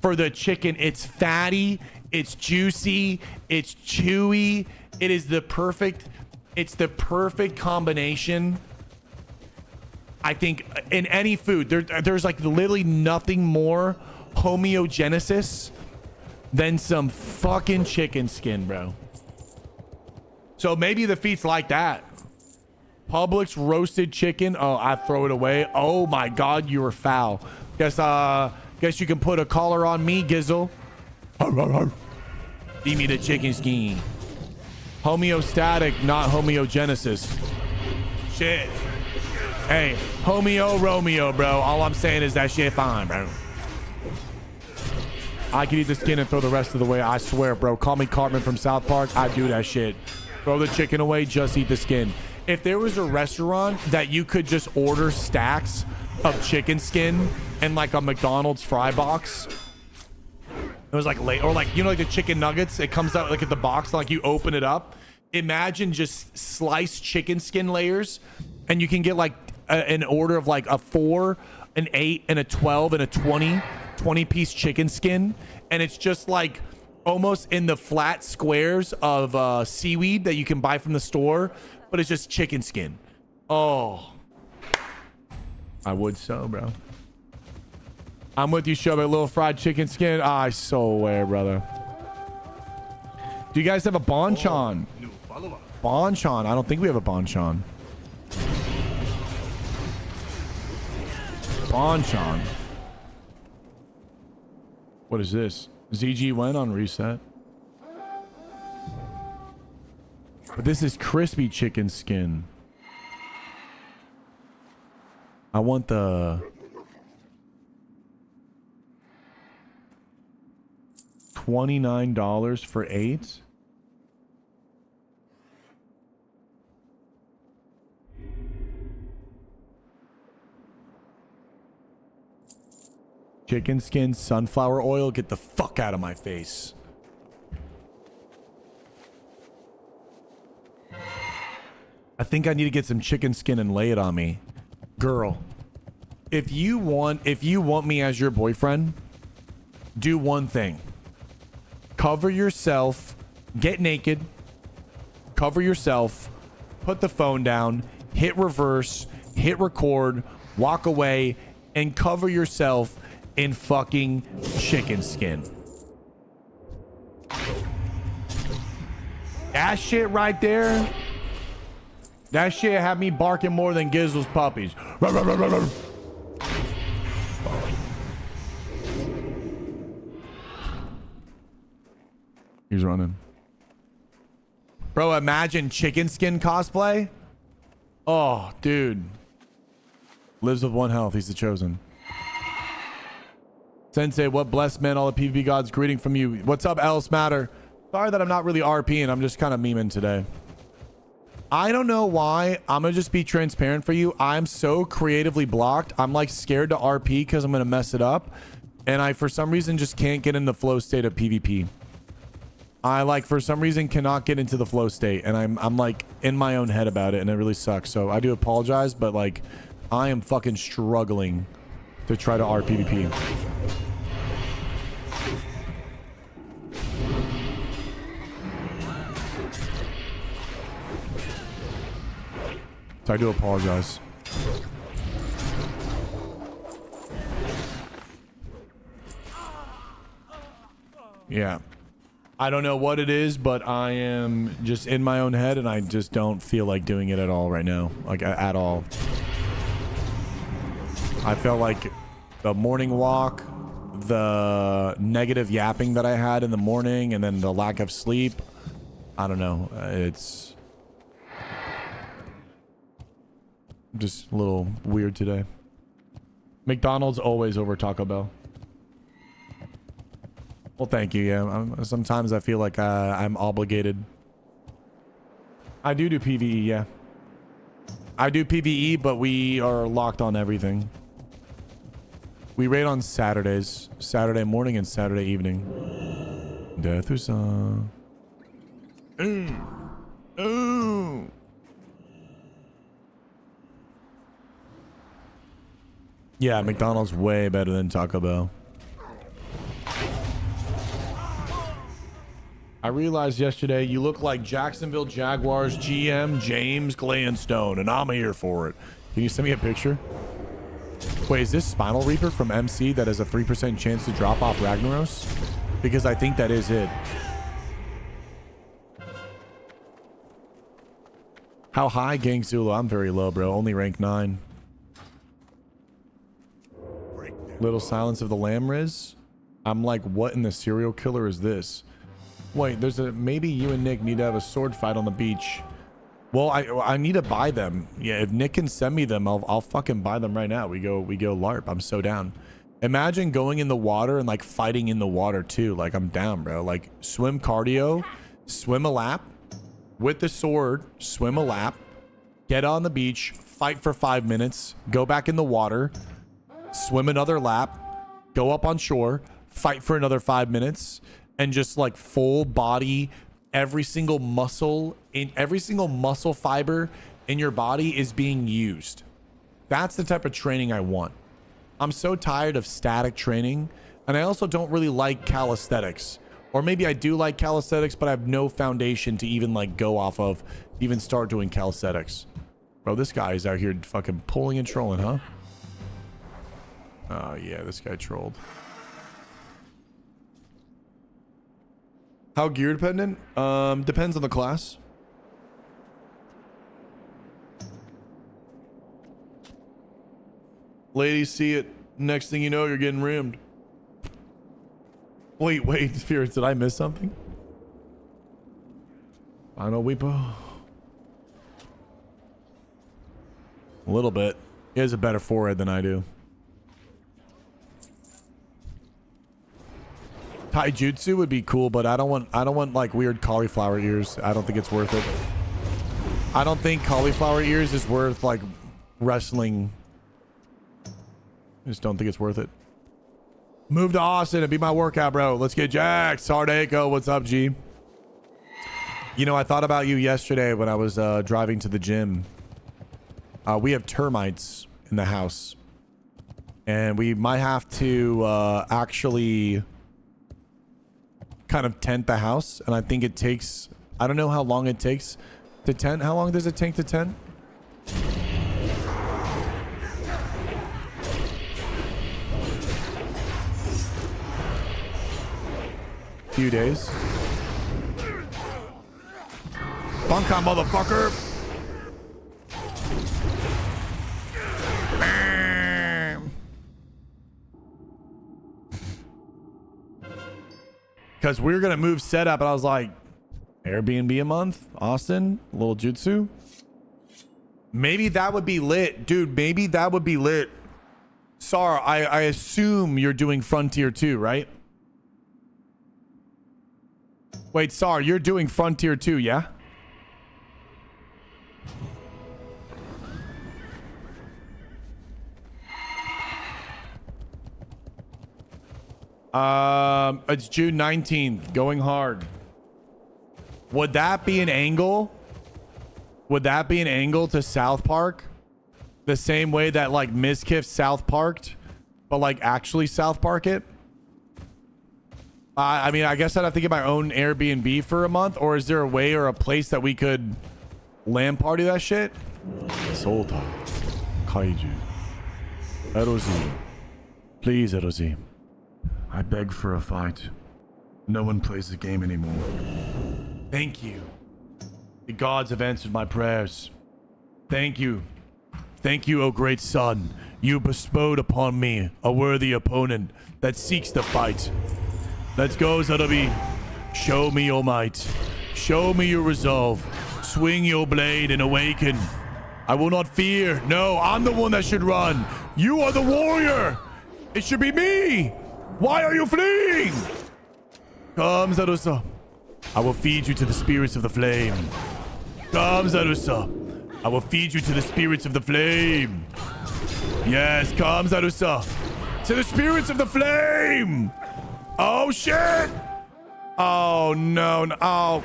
for the chicken. It's fatty. It's juicy. It's chewy. It is the perfect. It's the perfect combination. I think in any food, there's like literally nothing more homeogenesis than some fucking chicken skin, bro. So maybe the feat's like that. Publix roasted chicken. Oh, I throw it away. Oh my God, you were foul. Guess you can put a collar on me, Gizzle. Give me the chicken skin. Homeostatic, not homogenesis. Shit. Hey, Romeo, bro. All I'm saying is that shit fine, bro. I can eat the skin and throw the rest of the way. I swear, bro. Call me Cartman from South Park. I do that shit. Throw the chicken away. Just eat the skin. If there was a restaurant that you could just order stacks of chicken skin and like a McDonald's fry box, it was like late, or like, you know, like the chicken nuggets, it comes out like at the box, like you open it up. Imagine just sliced chicken skin layers, and you can get like an order of like a 4, an 8, and a 12, and a 20 piece chicken skin. And it's just like almost in the flat squares of seaweed that you can buy from the store, but it's just chicken skin. Oh, I would so, bro. I'm with you, Shelby. A little fried chicken skin. I swear, brother. Do you guys have a banchan? Banchan. I don't think we have a banchan. Banchan. What is this? ZG went on reset. But this is crispy chicken skin. I want the $29 for 8. Chicken skin, sunflower oil. Get the fuck out of my face. I think I need to get some chicken skin and lay it on me. Girl, if you want me as your boyfriend, do one thing. Cover yourself, get naked, cover yourself, put the phone down, hit reverse, hit record, walk away, and cover yourself in fucking chicken skin. That shit right there, that shit had me barking more than Gizzle's puppies. He's running. Bro, imagine chicken skin cosplay. Oh, dude. Lives with 1 health. He's the chosen. Sensei, what blessed man, all the PvP gods greeting from you. What's up, Else Matter? Sorry that I'm not really RPing. I'm just kind of memeing today. I don't know why. I'm going to just be transparent for you. I'm so creatively blocked. I'm like scared to RP because I'm going to mess it up. And I, for some reason, just can't get in the flow state of PvP. I like, for some reason, cannot get into the flow state. And I'm like in my own head about it. And it really sucks. So I do apologize. But like, I am fucking struggling to try to RPvP. So I do apologize. Yeah. I don't know what it is, but I am just in my own head and I just don't feel like doing it at all right now. Like, at all. I felt like the morning walk, the negative yapping that I had in the morning, and then the lack of sleep. I don't know. It's just a little weird today. McDonald's always over Taco Bell. Well, thank you. Yeah, sometimes I feel like I'm obligated. I do PvE, yeah. I do PvE, but we are locked on everything. We raid on Saturdays, Saturday morning and Saturday evening. Deathusa. Ooh. Yeah, McDonald's way better than Taco Bell. I realized yesterday you look like Jacksonville Jaguars GM James Gladstone, and I'm here for it. Can you send me a picture? Wait, is this Spinal Reaper from MC that has a 3% chance to drop off Ragnaros? Because I think that is it. How high, Gang Zulu? I'm very low, bro. Only rank 9. Little Silence of the Lamb Riz. I'm like, what in the serial killer is this? Wait, there's a maybe you and Nick need to have a sword fight on the beach. Well, I need to buy them. Yeah, if Nick can send me them, I'll fucking buy them right now. We go LARP. I'm so down. Imagine going in the water and like fighting in the water too. Like I'm down, bro. Like swim cardio, swim a lap with the sword, swim a lap, get on the beach, fight for 5 minutes, go back in the water, swim another lap, go up on shore, fight for another 5 minutes, and just like full body, every single muscle fiber in your body is being used. That's the type of training I want. I'm so tired of static training, and I also don't really like calisthenics. Or maybe I do like calisthenics, but I have no foundation to even like go off of, even start doing calisthenics. Bro, this guy is out here fucking pulling and trolling, huh? Oh yeah, this guy trolled. How gear dependent? Depends on the class. Ladies see it. Next thing you know, you're getting rimmed. Wait, Spirits, did I miss something? I know Weepo. A little bit. He has a better forehead than I do. Taijutsu would be cool, but I don't want like weird cauliflower ears. I don't think it's worth it. I don't think cauliflower ears is worth like wrestling. I just don't think it's worth it. Move to Austin and be my workout, bro. Let's get jacked. Sardaco, what's up, G? You know, I thought about you yesterday when I was driving to the gym. We have termites in the house, and we might have to actually kind of tent the house. And I think it takes, I don't know how long it takes to tent. How long does it take to tent? Few days. Bankai, motherfucker. Because we were gonna move setup, and I was like, Airbnb a month, Austin, a little jutsu. Maybe that would be lit, dude. Maybe that would be lit. Sar, I assume you're doing Frontier 2, right? Wait, Sar, you're doing Frontier 2, yeah? It's June 19th, going hard. Would that be an angle? Would that be an angle to South Park? The same way that like Mizkif South Parked, but like actually South Park it? I mean, I guess I'd have to get my own Airbnb for a month, or is there a way or a place that we could LAN party that shit? Solta. Kaiju. Erozi. Please, Erozi. I beg for a fight. No one plays the game anymore. Thank you. The gods have answered my prayers. Thank you. Thank you, O great sun. You bestowed upon me a worthy opponent that seeks the fight. Let's go, Zarabi. Show me your might. Show me your resolve. Swing your blade and awaken. I will not fear. No, I'm the one that should run. You are the warrior. It should be me. Why are you fleeing? Come, Zarusa. I will feed you to the spirits of the flame. Come, Zarusa. I will feed you to the spirits of the flame. Yes, come, Zarusa. To the spirits of the flame. Oh, shit. Oh, no, no. Oh.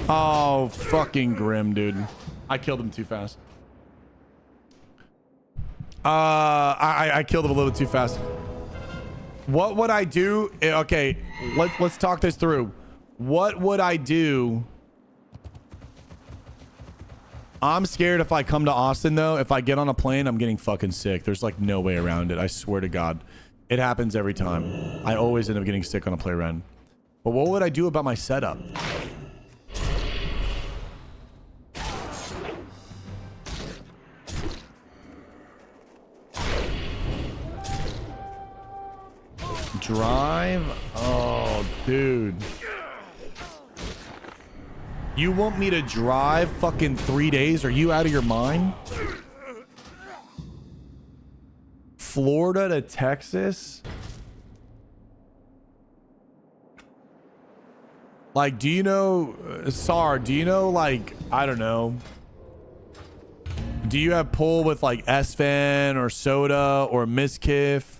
Oh, fucking grim, dude. I killed him too fast. I killed him a little too fast. What would I do? Okay, let's talk this through. What would I do? I'm scared if I come to Austin, though. If I get on a plane, I'm getting fucking sick. There's like no way around it. I swear to God. It happens every time. I always end up getting sick on a plane ride. But what would I do about my setup? Drive? Oh, dude. You want me to drive fucking 3 days? Are you out of your mind? Florida to Texas? Like, do you know, Sar, do you know, like, I don't know. Do you have pull with like Sven or Soda or Miskiff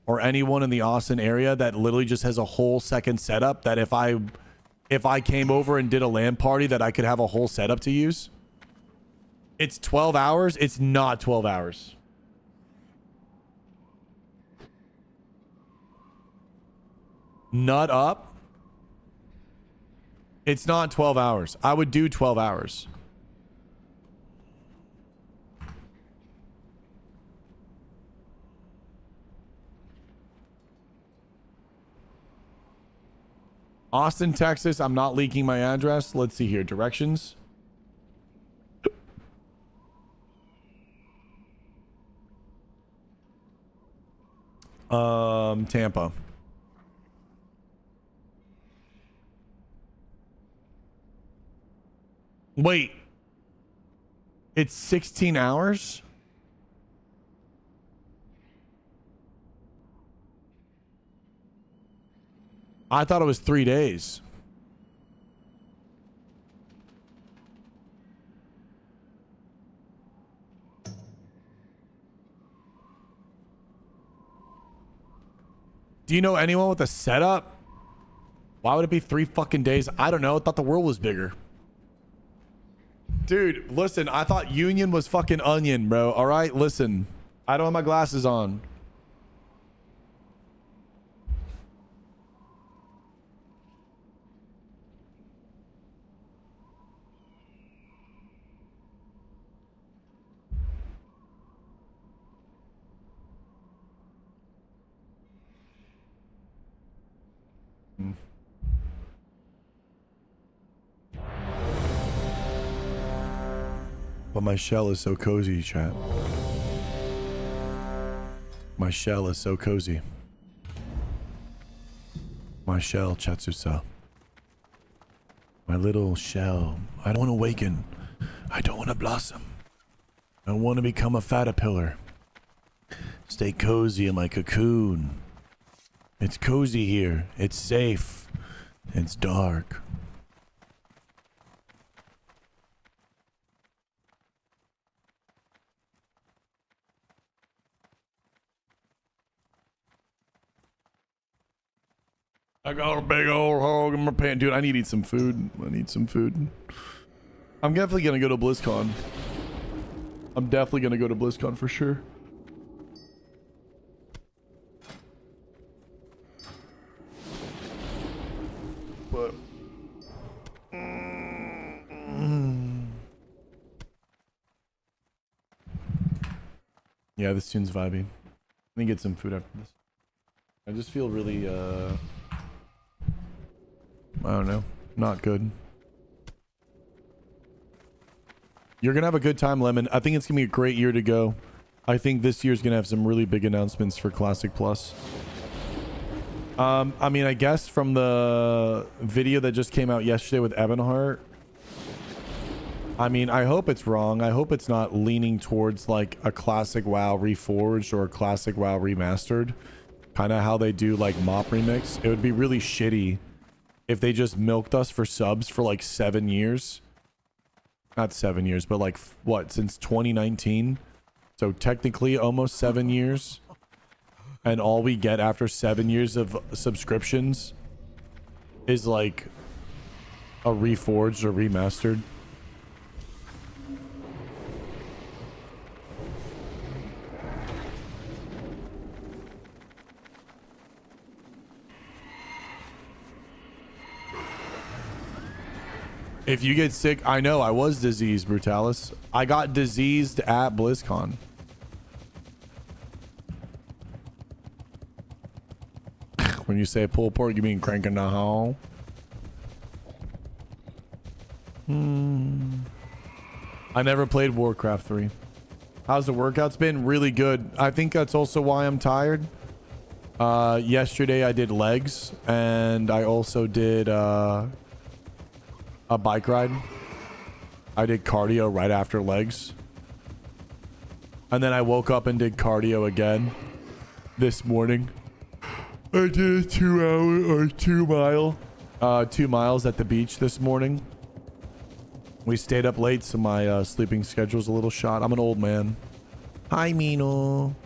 or anyone in the Austin area that literally just has a whole second setup that if I came over and did a LAN party that I could have a whole setup to use? It's 12 hours. It's not 12 hours. Nut up. It's not 12 hours. I would do 12 hours. Austin, Texas. I'm not leaking my address. Let's see here. Directions. Tampa. Wait. It's 16 hours? I thought it was 3 days. Do you know anyone with a setup? Why would it be 3 fucking days? I don't know. I thought the world was bigger. Dude, listen, I thought Union was fucking onion, bro. All right, listen. I don't have my glasses on. But my shell is so cozy, chat. My shell is so cozy. My shell, Chatsusa. My little shell. I don't want to awaken. I don't want to blossom. I want to become a caterpillar. Stay cozy in my cocoon. It's cozy here. It's safe. It's dark. I got a big old hog in my pants. Dude, I need to eat some food. I need some food. I'm definitely going to go to BlizzCon. I'm definitely going to go to BlizzCon for sure. But... yeah, this tune's vibey. Let me get some food after this. I just feel really, I don't know. Not good. You're going to have a good time, Lemon. I think it's going to be a great year to go. I think this year's going to have some really big announcements for Classic Plus. I mean, I guess from the video that just came out yesterday with Ebonheart, I mean, I hope it's wrong. I hope it's not leaning towards like a Classic WoW Reforged or a Classic WoW Remastered. Kind of how they do like Mop Remix. It would be really shitty if they just milked us for subs for like 7 years. Not 7 years, but like what, since 2019? So technically almost 7 years. And all we get after 7 years of subscriptions is like a reforged or remastered. If you get sick, I know I was diseased, Brutalis. I got diseased at BlizzCon. When you say pulled pork, you mean cranking the hole? I never played Warcraft 3. How's the workouts been? Really good. I think that's also why I'm tired. Yesterday I did legs, and I also did a bike ride. I did cardio right after legs. And then I woke up and did cardio again this morning. I did a 2 hour or 2 mile, 2 miles at the beach this morning. We stayed up late, so my sleeping schedule's a little shot. I'm an old man. Hi, Mino.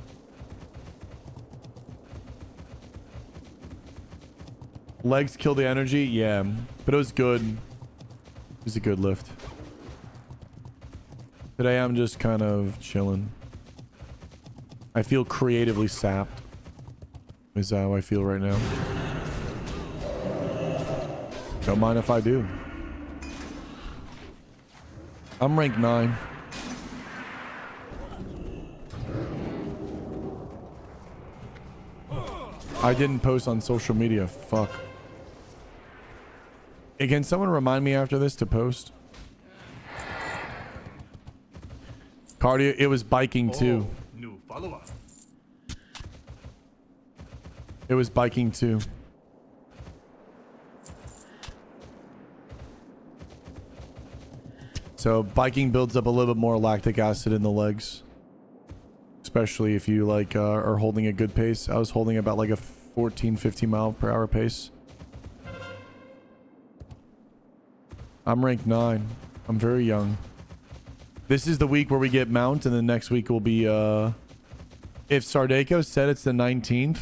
Legs kill the energy? Yeah, but it was good. It was a good lift. Today I'm just kind of chilling. I feel creatively sapped. Is that how I feel right now? Don't mind if I do. I'm rank 9. I didn't post on social media. Fuck. Hey, can someone remind me after this to post? Cardio, it was biking too. New follower. It was biking too. So biking builds up a little bit more lactic acid in the legs. Especially if you like are holding a good pace. I was holding about like a 14-15 mile per hour pace. I'm rank 9. I'm very young. This is the week where we get mount, and the next week will be if Sardaco said it's the 19th.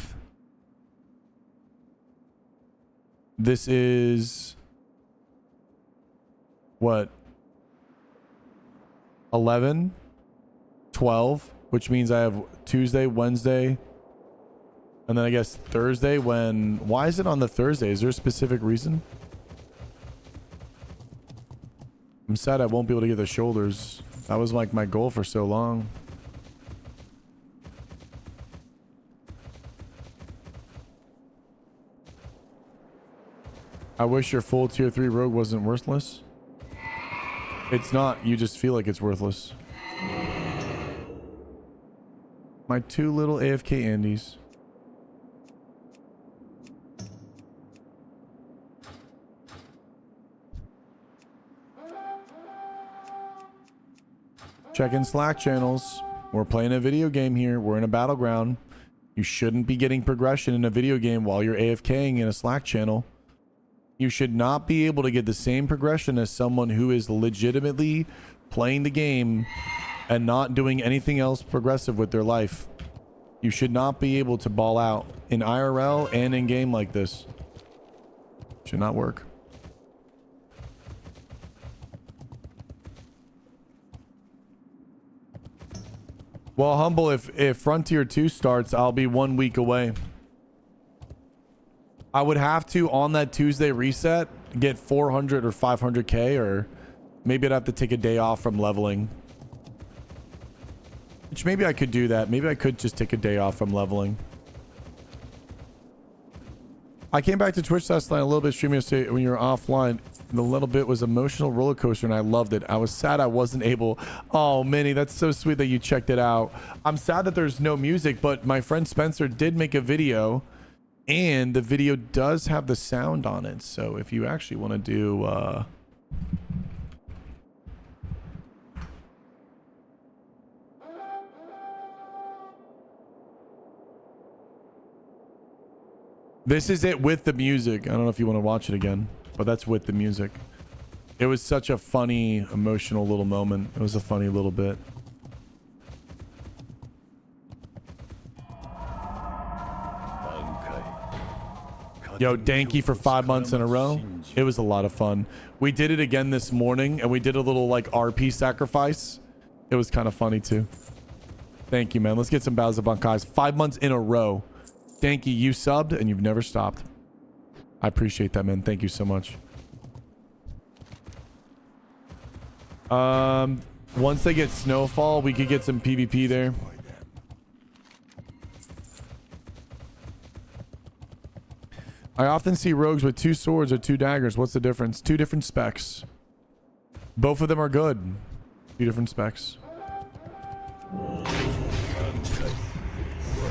This is what? 11, 12, which means I have Tuesday, Wednesday, and then I guess Thursday when... Why is it on the Thursday? Is there a specific reason? I'm sad I won't be able to get the shoulders. That was like my goal for so long. I wish your full tier 3 rogue wasn't worthless. It's not. You just feel like it's worthless. My 2 little AFK Andes. Check in Slack channels. We're playing a video game here. We're in a battleground. You shouldn't be getting progression in a video game while you're AFKing in a Slack channel. You should not be able to get the same progression as someone who is legitimately playing the game and not doing anything else progressive with their life. You should not be able to ball out in IRL and in game like this. Should not work. Well, Humble, if Frontier 2 starts, I'll be 1 week away. I would have to, on that Tuesday reset, get 400 or 500k, or maybe I'd have to take a day off from leveling. Which maybe I could do that. Maybe I could just take a day off from leveling. I came back to Twitch last night a little bit streaming yesterday when you were offline. The little bit was emotional roller coaster and I loved it. I was sad I wasn't able. Oh, Minnie, that's so sweet that you checked it out. I'm sad that there's no music, but my friend Spencer did make a video and the video does have the sound on it. So if you actually want to do this is it with the music. I don't know if you want to watch it again, but that's with the music. It was such a funny, emotional little moment. It was a funny little bit. Bankai. Yo, Danky for 5 months in a row. It was a lot of fun. We did it again this morning, and we did a little like RP sacrifice. It was kind of funny too. Thank you, man. Let's get some bows of Bankais. 5 months in a row. Danky, you subbed, and you've never stopped. I appreciate that, man. Thank you so much. Once they get Snowfall, we could get some PvP there. I often see rogues with 2 swords or 2 daggers. What's the difference? 2 different specs. Both of them are good. 2 different specs.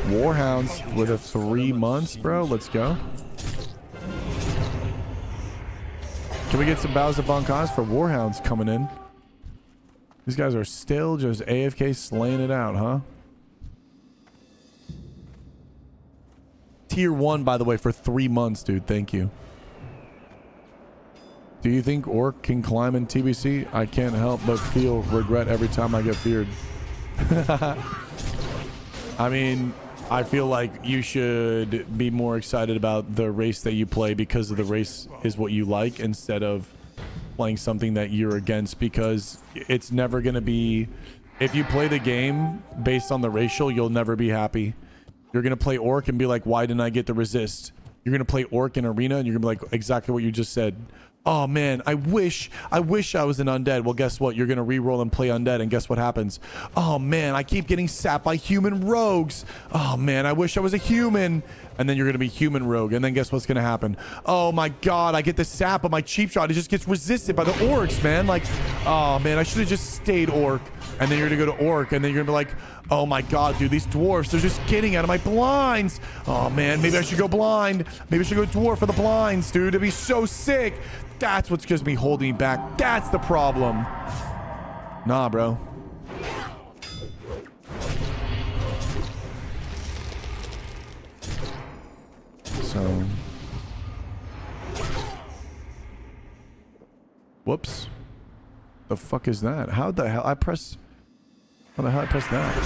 Warhounds with a 3 months, bro. Let's go. Can we get some bows of Bankais for Warhounds coming in? These guys are still just AFK slaying it out, huh? Tier 1, by the way, for 3 months, dude. Thank you. Do you think Orc can climb in TBC? I can't help but feel regret every time I get feared. I mean, I feel like you should be more excited about the race that you play because of the race is what you like instead of playing something that you're against, because it's never going to be, if you play the game based on the racial, you'll never be happy. You're going to play Orc and be like, why didn't I get the resist? You're going to play Orc in Arena and you're going to be like, exactly what you just said. Oh man, I wish I was an undead. Well, guess what? You're going to reroll and play undead, and guess what happens? Oh man, I keep getting sapped by human rogues. Oh man, I wish I was a human. And then you're going to be human rogue, and then guess what's going to happen? Oh my god, I get the sap, but my cheap shot, it just gets resisted by the orcs, man. Like, oh man, I should have just stayed Orc. And then you're going to go to Orc, and then you're going to be like, oh my god, dude, these dwarfs, they're just getting out of my blinds. Oh man, maybe I should go blind. Maybe I should go dwarf for the blinds, dude. It'd be so sick. That's what's just me holding me back. That's the problem. Nah, bro. So, whoops. The fuck is that? How the hell I press? How the hell I press that?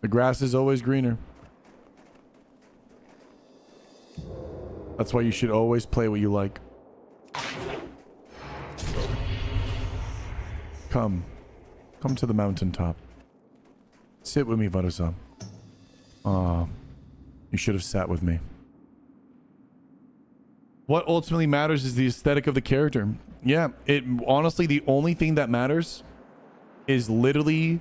The grass is always greener. That's why you should always play what you like. Come to the mountaintop. Sit with me, Varusa. You should have sat with me. What ultimately matters is the aesthetic of the character. Yeah, it honestly, the only thing that matters is literally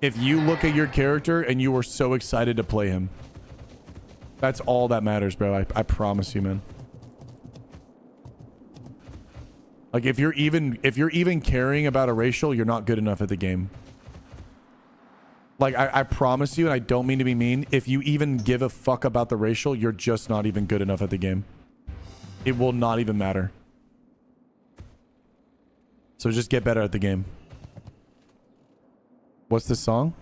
if you look at your character and you were so excited to play him. That's all that matters, bro. I promise you, man. Like if you're even caring about a racial, you're not good enough at the game. Like I promise you, and I don't mean to be mean, if you even give a fuck about the racial, you're just not even good enough at the game. It will not even matter. So just get better at the game. What's this song?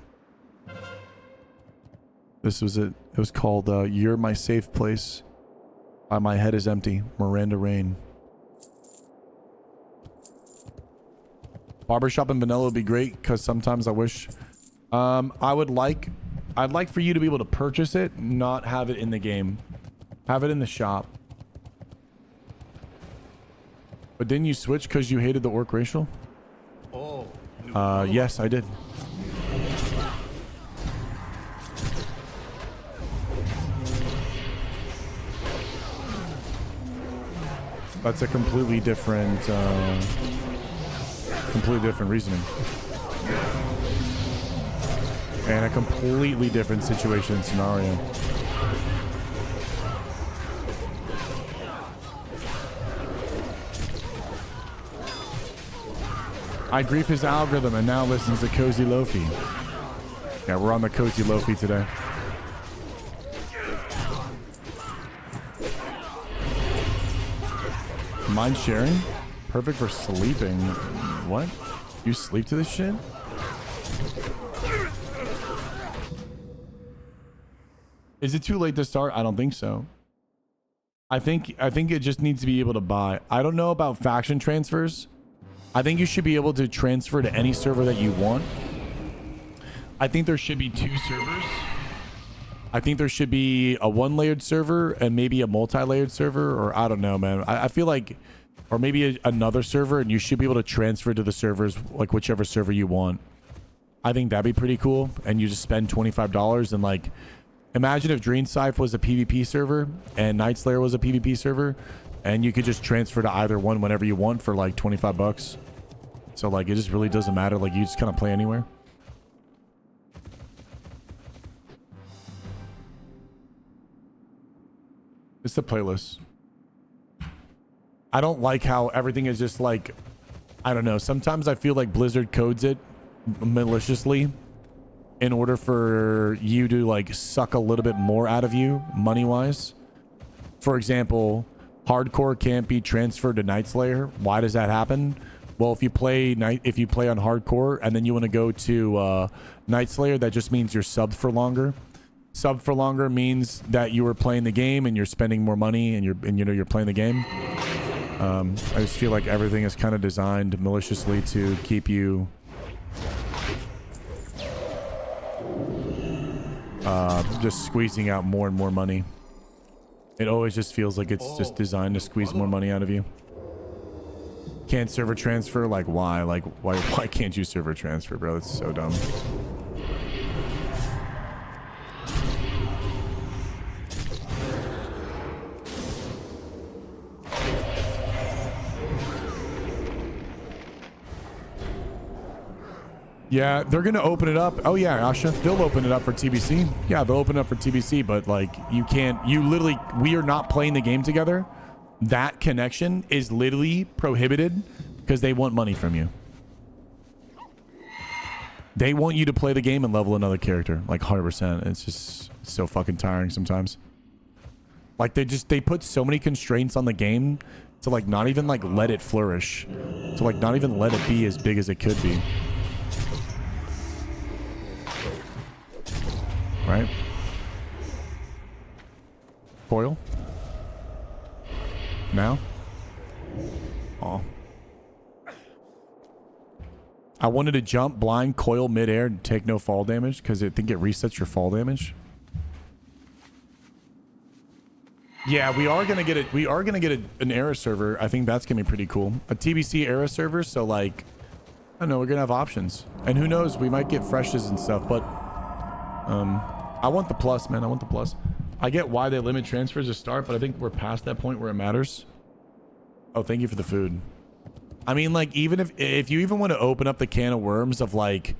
This was it. It was called You're My Safe Place by My Head Is Empty, Miranda Rain. Barbershop and vanilla would be great because sometimes I wish I'd like for you to be able to purchase it, not have it in the game. Have it in the shop. But didn't you switch because you hated the orc racial? Oh. Yes, I did. That's a completely different reasoning. And a completely different situation and scenario. I grief his algorithm and now listens to Cozy Lofi. Yeah, we're on the Cozy Lofi today. Mind sharing? Perfect for sleeping. What? You sleep to this shit? Is it too late to start? I don't think so. I think it just needs to be able to buy. I don't know about faction transfers. I think you should be able to transfer to any server that you want. I think there should be 2 servers. I think there should be a 1-layered server and maybe a multi-layered server, or I don't know, man. I feel like, or maybe another server, and you should be able to transfer to the servers, like whichever server you want. I think that'd be pretty cool. And you just spend $25 and like, imagine if Dream Scythe was a PvP server and Night Slayer was a PvP server, and you could just transfer to either one whenever you want for like 25 bucks. So like, it just really doesn't matter. Like, you just kind of play anywhere. It's the playlist. I don't like how everything is just like, I don't know. Sometimes I feel like Blizzard codes it maliciously in order for you to like suck a little bit more out of you money wise. For example, hardcore can't be transferred to Night Slayer. Why does that happen? Well, if you play on hardcore and then you want to go to Night Slayer, that just means you're subbed for longer. Sub for longer means that you were playing the game and you're spending more money and you're playing the game. I just feel like everything is kind of designed maliciously to keep you just squeezing out more and more money. It always just feels like it's just designed to squeeze more money out of you. Can't server transfer? Like, why? Like, why can't you server transfer, bro? It's so dumb. Yeah, they're going to open it up. Oh, yeah, Asha. They'll open it up for TBC. Yeah, they'll open it up for TBC, but, like, you can't... You literally... We are not playing the game together. That connection is literally prohibited because they want money from you. They want you to play the game and level another character, like, 100%. It's just so fucking tiring sometimes. Like, they put so many constraints on the game to, like, not even, like, let it flourish. To, like, not even let it be as big as it could be. Right? Coil? Now? Oh. I wanted to jump blind coil midair and take no fall damage because I think it resets your fall damage. Yeah, we are gonna get an era server. I think that's gonna be pretty cool. A TBC era server, so like, I don't know, we're gonna have options. And who knows, we might get freshes and stuff, but I want the plus, man. I want the plus. I get why they limit transfers to start, but I think we're past that point where it matters. Oh, thank you for the food. I mean, like, even if you even want to open up the can of worms of like,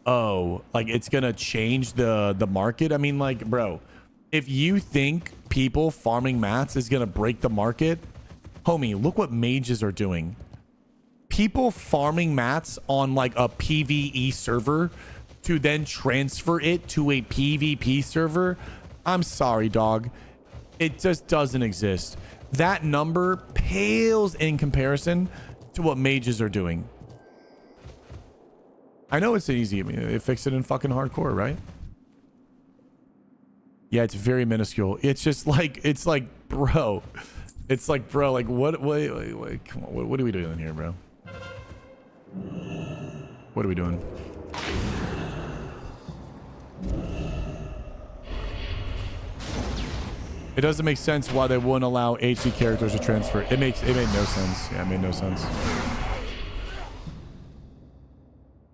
oh, like it's gonna change the market. I mean, like, bro, if you think people farming mats is gonna break the market, homie, look what mages are doing. People farming mats on like a PvE server to then transfer it to a PvP server, I'm sorry, dog. It just doesn't exist. That number pales in comparison to what mages are doing. I know it's easy. I mean, they fix it in fucking hardcore, right? Yeah, it's very minuscule. It's just like, it's like, bro. It's like, bro, like, what, wait, come on. What are we doing here, bro? What are we doing? It doesn't make sense why they wouldn't allow HD characters to transfer. It made no sense. Yeah, it made no sense.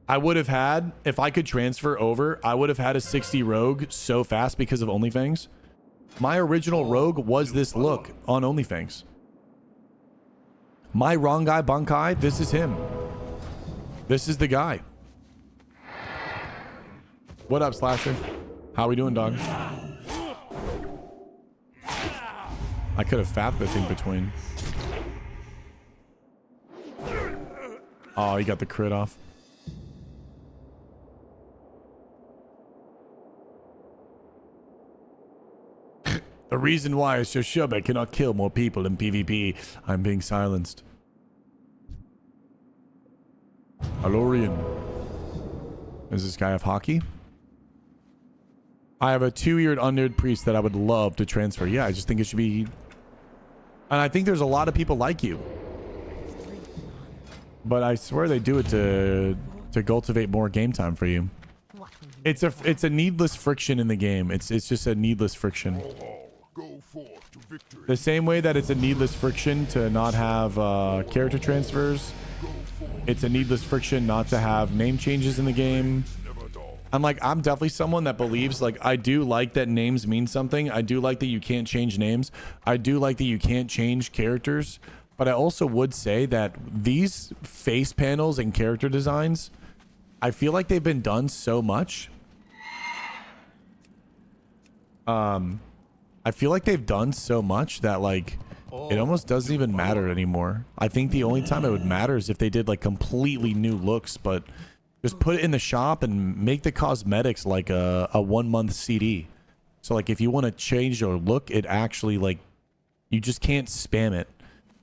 I would have had, if I could transfer over, I would have had a 60 rogue so fast because of OnlyFans. My original rogue was this look on OnlyFans. My wrong guy, Bankai, this is him. This is the guy. What up, Slasher? How we doing, dog? I could have fapped the thing between. Oh, he got the crit off. The reason why is Shoshube cannot kill more people in PvP. I'm being silenced. Alorian. Does this guy have hockey? I have a 2-eared unneared priest that I would love to transfer. Yeah, I just think it should be And I think there's a lot of people like you. But I swear they do it to cultivate more game time for you. It's a needless friction in the game. It's just a needless friction. Go forth to victory. The same way that it's a needless friction to not have character transfers. It's a needless friction not to have name changes in the game. I'm definitely someone that believes, like, I do like that names mean something. I do like that you can't change names. I do like that you can't change characters. But I also would say that these face panels and character designs, I feel like they've been done so much. I feel like they've done so much that, like, it almost doesn't even matter anymore. I think the only time it would matter is if they did, like, completely new looks, but just put it in the shop and make the cosmetics like a 1 month CD. So, like, if you want to change your look, it actually, like, you just can't spam it.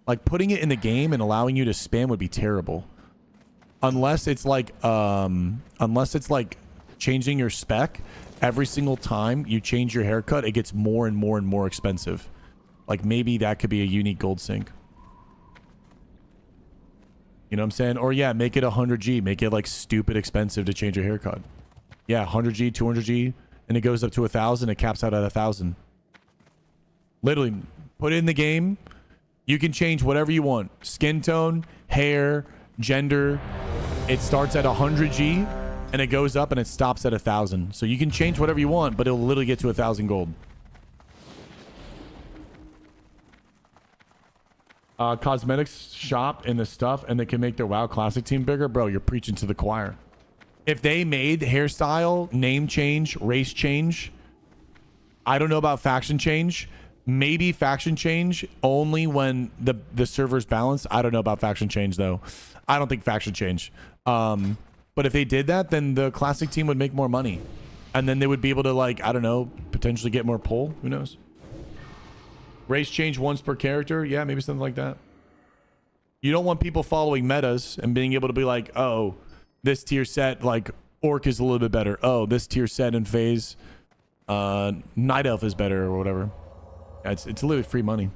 Like, putting it in the game and allowing you to spam would be terrible. Unless it's like changing your spec every single time you change your haircut, it gets more and more and more expensive. Like, maybe that could be a unique gold sync. You know what I'm saying? Or yeah, make it 100G. Make it like stupid expensive to change your haircut. Yeah, 100G, 200G, and it goes up to 1,000. It caps out at 1,000. Literally, put it in the game. You can change whatever you want. Skin tone, hair, gender. It starts at 100G and it goes up and it stops at 1,000. So you can change whatever you want, but it'll literally get to 1,000 gold. Cosmetics shop in the stuff and they can make their WoW Classic team bigger. Bro, you're preaching to the choir. If they made hairstyle, name change, race change, I don't know about faction change. Maybe faction change only when the server's balanced. I don't know about faction change though. I don't think faction change. But if they did that, then the Classic team would make more money. And then they would be able to, like, I don't know, potentially get more pull. Who knows? Race change once per character. Yeah, maybe something like that. You don't want people following metas and being able to be like, oh, this tier set, like, Orc is a little bit better. Oh, this tier set in phase, Night Elf is better or whatever. Yeah, it's literally free money.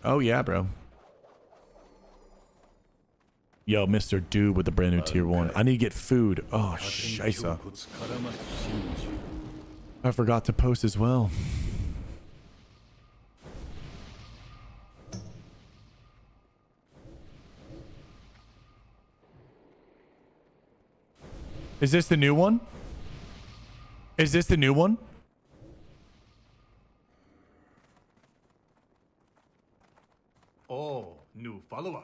Oh, yeah, bro. Yo, Mr. Dude with the brand new tier 1. I need to get food. Oh, scheisse. I forgot to post as well. Is this the new one? Is this the new one? Oh, new follower.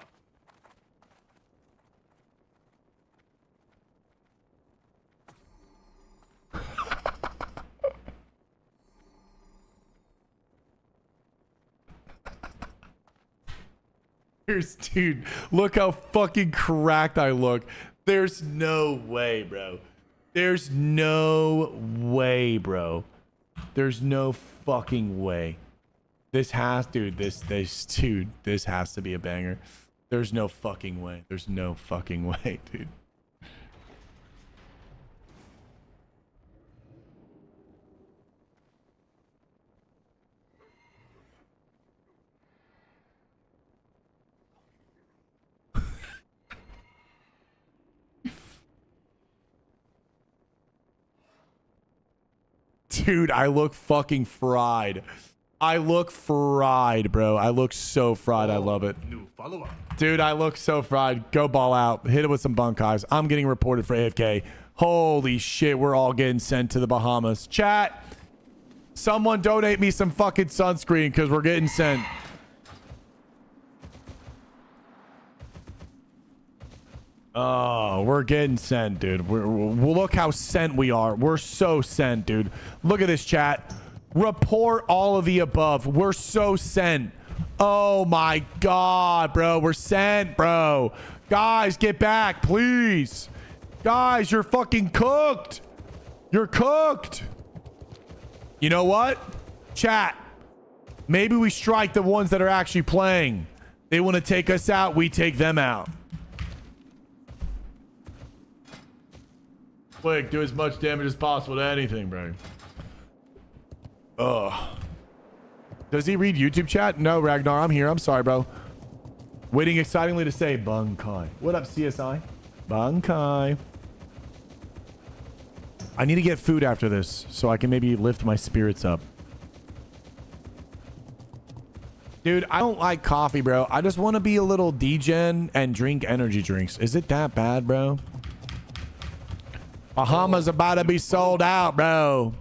Dude, look how fucking cracked I look. There's no way, bro. There's no way, bro. There's no fucking way. This has, dude, this has to be a banger. There's no fucking way. There's no fucking way, dude. Dude, I look fucking fried. I look fried, bro. I look so fried. I love it. New follower. Dude, I look so fried. Go ball out. Hit it with some Bankais. I'm getting reported for AFK. Holy shit, we're all getting sent to the Bahamas. Chat, someone donate me some fucking sunscreen because we're getting sent. Oh, we're getting sent, dude. Look how sent we are. We're so sent, dude. Look at this, chat. Report all of the above. We're so sent. Oh my god, bro. We're sent, bro. Guys, get back, please. Guys, you're fucking cooked. You're cooked. You know what? Chat. Maybe we strike the ones that are actually playing. They want to take us out. We take them out. Quick, do as much damage as possible to anything, bro. Ugh. Does he read YouTube chat? No, Ragnar, I'm here. I'm sorry, bro. Waiting excitingly to say Bankai. What up, CSI? Bankai. I need to get food after this so I can maybe lift my spirits up. Dude, I don't like coffee, bro. I just want to be a little degen and drink energy drinks. Is it that bad, bro? Bahamas about to be sold out, bro.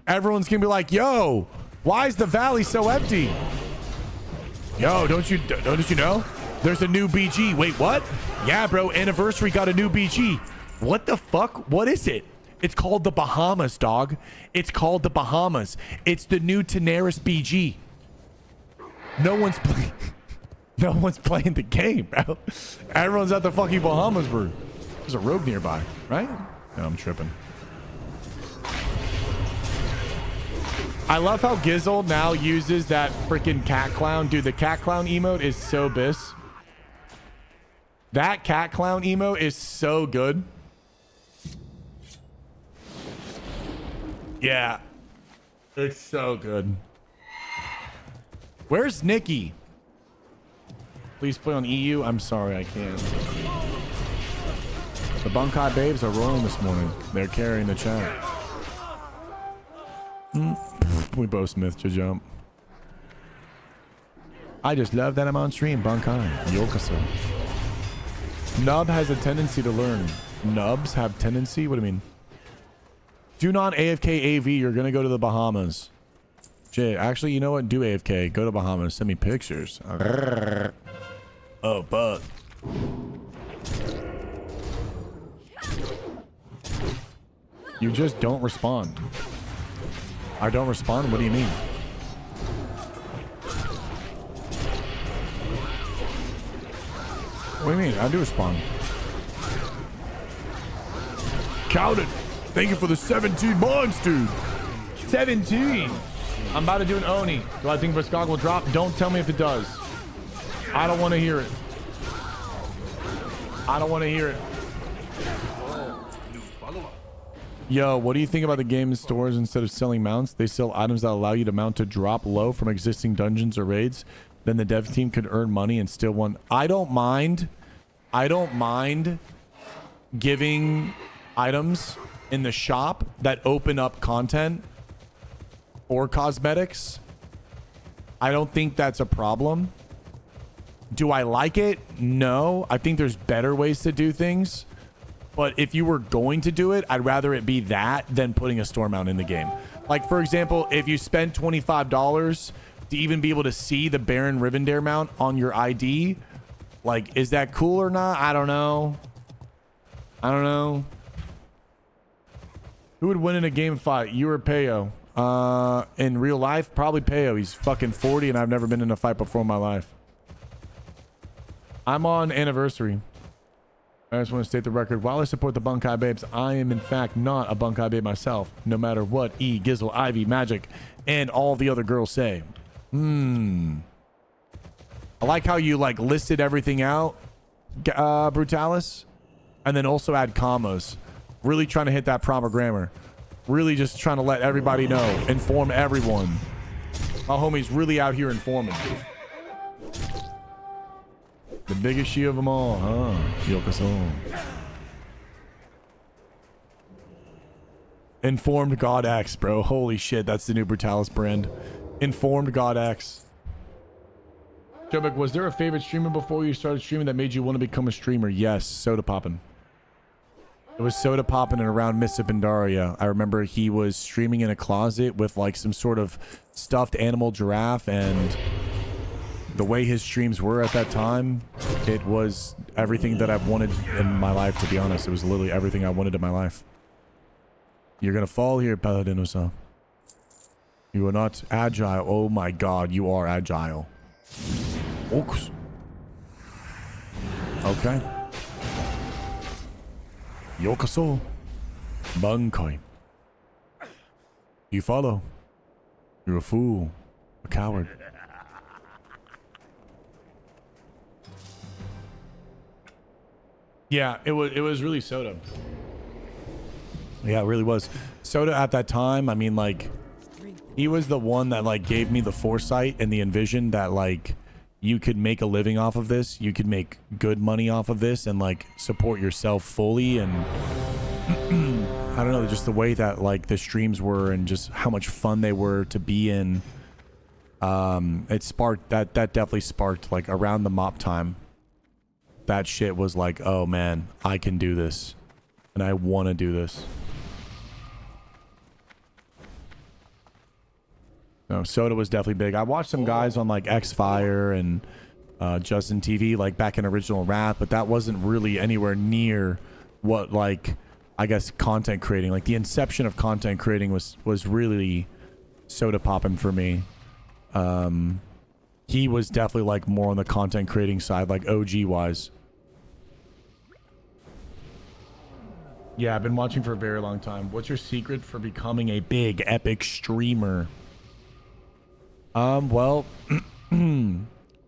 Everyone's gonna be like, yo, why is the valley so empty? Yo, don't you know? There's a new BG. Wait, what? Yeah, bro, Anniversary got a new BG. What the fuck? What is it? It's called the Bahamas, dog. It's called the Bahamas. It's the new Tenaris BG. No one's playing. No one's playing the game, bro. Everyone's at the fucking Bahamas, bro. There's a rogue nearby, right? No, I'm tripping. I love how Gizzle now uses that freaking cat clown. Dude, the cat clown emote is so bis. That cat clown emote is so good. Yeah. It's so good. Where's Nikki? Please play on EU. I'm sorry, I can't. The Bankai babes are rolling this morning. They're carrying the chat. We both Smith to jump. I just love that I'm on stream. Bankai. Yokoso. Nub has a tendency to learn. Nubs have tendency? What do you mean? Do not AFK AV. You're going to go to the Bahamas. Jay, actually, you know what? Do AFK. Go to Bahamas. Send me pictures. Oh, fuck. You just don't respond. I don't respond? What do you mean? What do you mean? I do respond. Count it. Thank you for the 17 months, dude. 17. I'm about to do an Oni. Do I think Vrskog will drop? Don't tell me if it does. I don't want to hear it. I don't want to hear it. Yo, what do you think about the game stores? Instead of selling mounts, they sell items that allow you to mount to drop low from existing dungeons or raids. Then the dev team could earn money and still want. I don't mind giving items in the shop that open up content or cosmetics. I don't think that's a problem. Do I like it? No. I think there's better ways to do things. But if you were going to do it, I'd rather it be that than putting a store mount in the game. Like, for example, if you spend $25 to even be able to see the Baron Rivendare mount on your ID, like, is that cool or not? I don't know. I don't know. Who would win in a game fight? You or Peyo? In real life, probably Peyo. He's fucking 40 and I've never been in a fight before in my life. I'm on Anniversary. I just want to state the record. While I support the Bankai babes, I am in fact not a Bankai babe myself, no matter what E, Gizzle, Ivy, Magic, and all the other girls say. I like how you like listed everything out, Brutalis, and then also add commas. Really trying to hit that proper grammar. Really just trying to let everybody know. Inform everyone. My homie's really out here informing. The biggest she of them all, huh? Yokoso. Informed God X, bro. Holy shit, that's the new Brutalis brand. Informed God X. Jobek, was there a favorite streamer before you started streaming that made you want to become a streamer? Yes, Soda Poppin'. It was Soda Poppin' and around Missa Pandaria. I remember he was streaming in a closet with like some sort of stuffed animal giraffe, and the way his streams were at that time, it was everything that I've wanted in my life, to be honest. It was literally everything I wanted in my life. You're gonna fall here, Paladinosa. You are not agile. Oh my god, you are agile. Oops. Okay. Yokoso. Bankai. You follow. You're a fool. A coward. Yeah, it was really Soda. Yeah, it really was. Soda at that time, I mean, like, He was the one that like gave me the foresight and the envision that like you could make a living off of this. You could make good money off of this and like support yourself fully. And I don't know, just the way that like the streams were and just how much fun they were to be in. It sparked that definitely sparked like around the mop time. That shit was like, oh man, I can do this and I want to do this. No, Soda was definitely big. I watched some guys on like X-Fire and Justin TV like back in original Wrath, but that wasn't really anywhere near what like I guess content creating, like the inception of content creating was really Soda popping for me. He was definitely like more on the content creating side, like OG wise. Yeah, I've been watching for a very long time. What's your secret for becoming a big epic streamer? Well,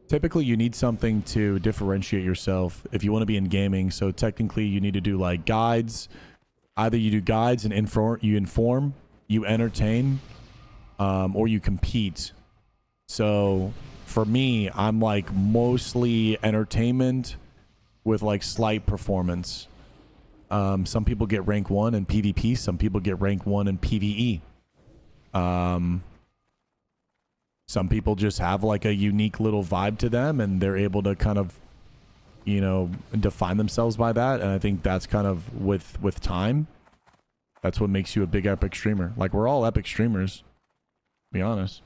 typically you need something to differentiate yourself if you want to be in gaming. So technically you need to do like guides. Either you do guides and you inform, you entertain, or you compete. So for me, I'm like mostly entertainment with like slight performance. Some people get rank 1 in PvP. Some people get rank 1 in PvE. Some people just have like a unique little vibe to them and they're able to kind of, you know, define themselves by that. And I think that's kind of with time, that's what makes you a big epic streamer. Like we're all epic streamers, to be honest.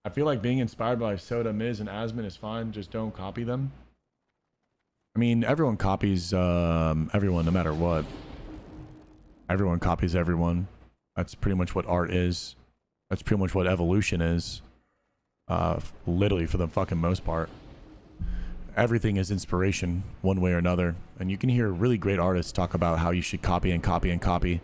I feel like being inspired by Soda, Miz, and Asmin is fine. Just don't copy them. I mean, everyone copies everyone no matter what. Everyone copies everyone. That's pretty much what art is. That's pretty much what evolution is. Literally for the fucking most part. Everything is inspiration one way or another. And you can hear really great artists talk about how you should copy and copy and copy.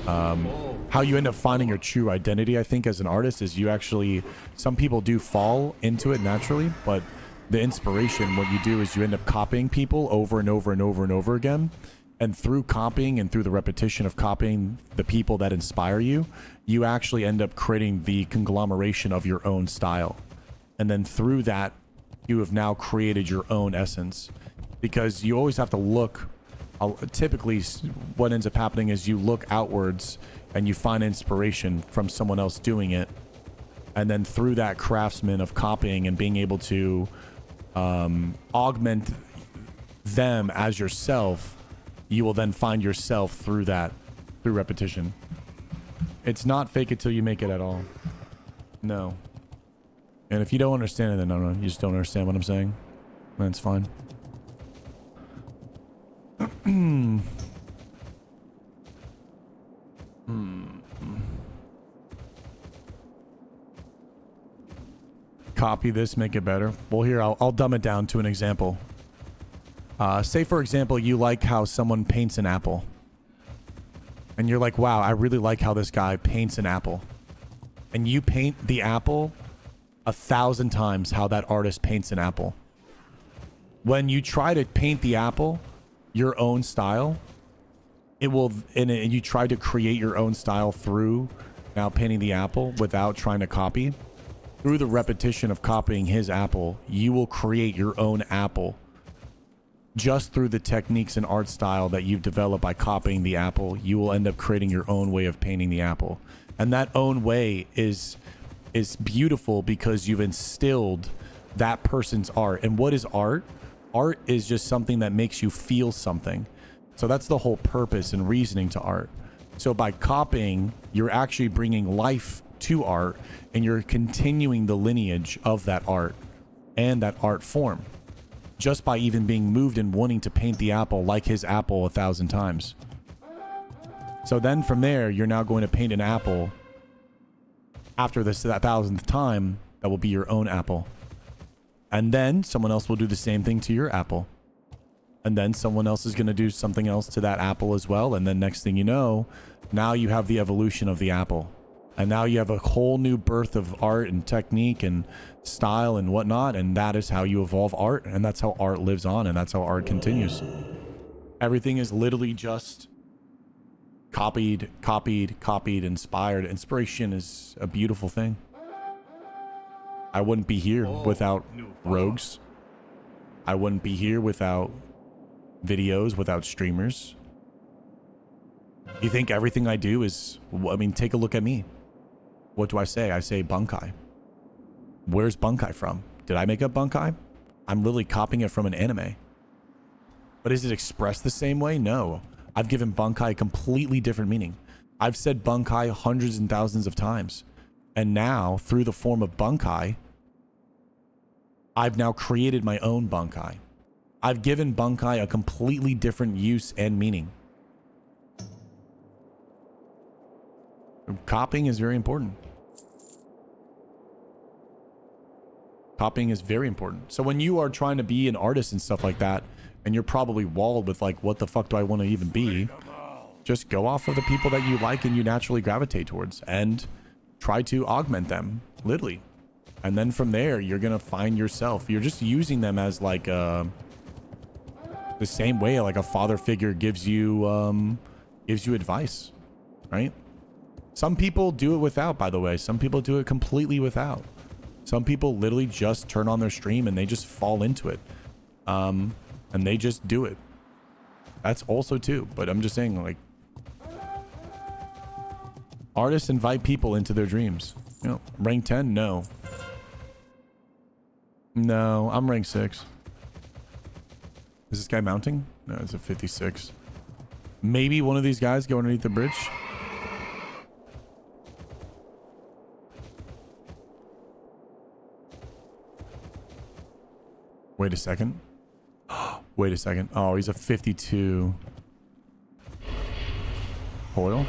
How you end up finding your true identity, I think, as an artist is you actually... Some people do fall into it naturally, but the inspiration, what you do is you end up copying people over and over and over and over again. And through copying and through the repetition of copying the people that inspire you, you actually end up creating the conglomeration of your own style. And then through that, you have now created your own essence. Because you always have to look... Typically, what ends up happening is you look outwards and you find inspiration from someone else doing it. And then through that craftsman of copying and being able to augment them as yourself, you will then find yourself through that, through repetition. It's not fake it till you make it at all. No. And if you don't understand it, then no, you just don't understand what I'm saying. That's fine. Copy this, make it better. Well, here, I'll dumb it down to an example. Say, for example, you like how someone paints an apple. And you're like, wow, I really like how this guy paints an apple. And you paint the apple 1,000 times how that artist paints an apple. When you try to paint the apple your own style, it will, and you try to create your own style through now painting the apple without trying to copy. Through the repetition of copying his apple, you will create your own apple. Just through the techniques and art style that you've developed by copying the apple, you will end up creating your own way of painting the apple. And that own way is beautiful because you've instilled that person's art. And what is art? Art is just something that makes you feel something. So that's the whole purpose and reasoning to art. So by copying, you're actually bringing life to art and you're continuing the lineage of that art and that art form. Just by even being moved and wanting to paint the apple like his apple 1,000 times. So then from there, you're now going to paint an apple after that 1,000th time that will be your own apple. And then someone else will do the same thing to your apple. And then someone else is going to do something else to that apple as well. And then next thing you know, now you have the evolution of the apple. And now you have a whole new birth of art and technique and style and whatnot. And that is how you evolve art. And that's how art lives on. And that's how art continues. Everything is literally just copied, inspired. Inspiration is a beautiful thing. I wouldn't be here without rogues. I wouldn't be here without videos, without streamers. You think everything I do is, I mean, take a look at me. What do I say? I say Bankai. Where's Bankai from? Did I make up Bankai? I'm literally copying it from an anime. But is it expressed the same way? No. I've given Bankai a completely different meaning. I've said Bankai hundreds and thousands of times. And now, through the form of Bankai, I've now created my own Bankai. I've given Bankai a completely different use and meaning. Copying is very important. Copying is very important. So when you are trying to be an artist and stuff like that, and you're probably walled with like, what the fuck do I want to even be? Just go off of the people that you like and you naturally gravitate towards and try to augment them, literally. And then from there, you're going to find yourself. You're just using them as like the same way like a father figure gives you advice, right? Some people do it without, by the way. Some people do it completely without. Some people literally just turn on their stream and they just fall into it. And they just do it. That's also too. But I'm just saying, like, artists invite people into their dreams. You know, rank 10? No. No, I'm rank 6. Is this guy mounting? No, it's a 56. Maybe one of these guys go underneath the bridge. Wait a second. Wait a second. Oh, he's a 52. Coil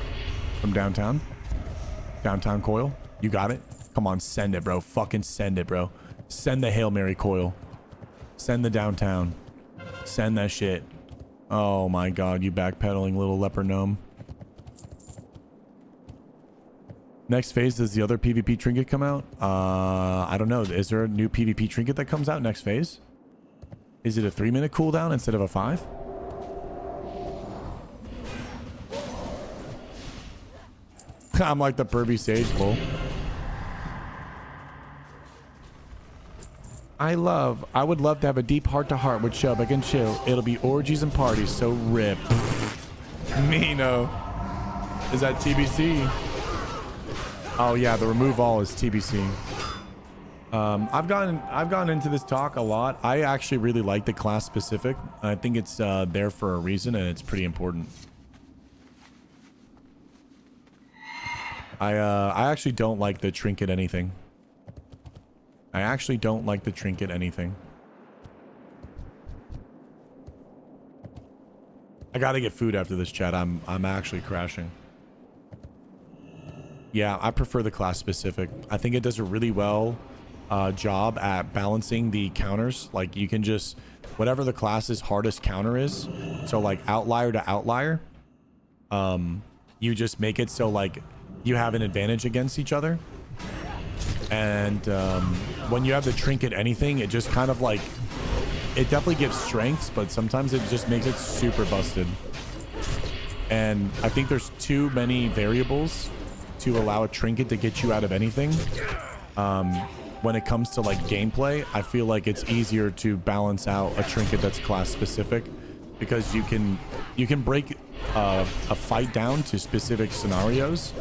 from downtown. Downtown Coil. You got it? Come on, send it, bro. Fucking send it, bro. Send the Hail Mary Coil. Send the downtown. Send that shit. Oh my god, you backpedaling little leper gnome. Next phase, does the other PvP trinket come out? I don't know. Is there a new PvP trinket that comes out next phase? Is it a 3-minute cooldown instead of a 5? I'm like the pervy sage, lol. I would love to have a deep heart-to-heart with Chubb. I can chill. It'll be orgies and parties, so rip. Mino. Is that TBC? Oh yeah, the remove all is TBC. I've gone into this talk a lot. I actually really like the class specific. I think it's there for a reason and it's pretty important. I actually don't like the trinket anything. I actually don't like the trinket anything. I gotta get food after this, chat. I'm actually crashing. Yeah, I prefer the class specific. I think it does a really well job at balancing the counters. Like you can just, whatever the class's hardest counter is, so like outlier to outlier, you just make it so like you have an advantage against each other. And when you have the trinket anything, it just kind of like, it definitely gives strengths, but sometimes it just makes it super busted. And I think there's too many variables to allow a trinket to get you out of anything. When it comes to like gameplay, I feel like it's easier to balance out a trinket that's class specific, because you can break a fight down to specific scenarios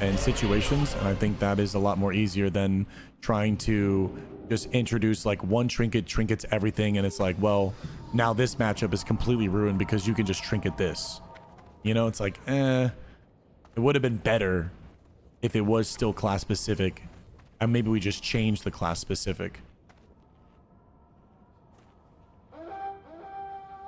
and situations, and I think that is a lot more easier than trying to just introduce like one trinkets everything, and it's like, well, now this matchup is completely ruined because you can just trinket this. You know, it's like, it would have been better if it was still class specific, and maybe we just changed the class specific.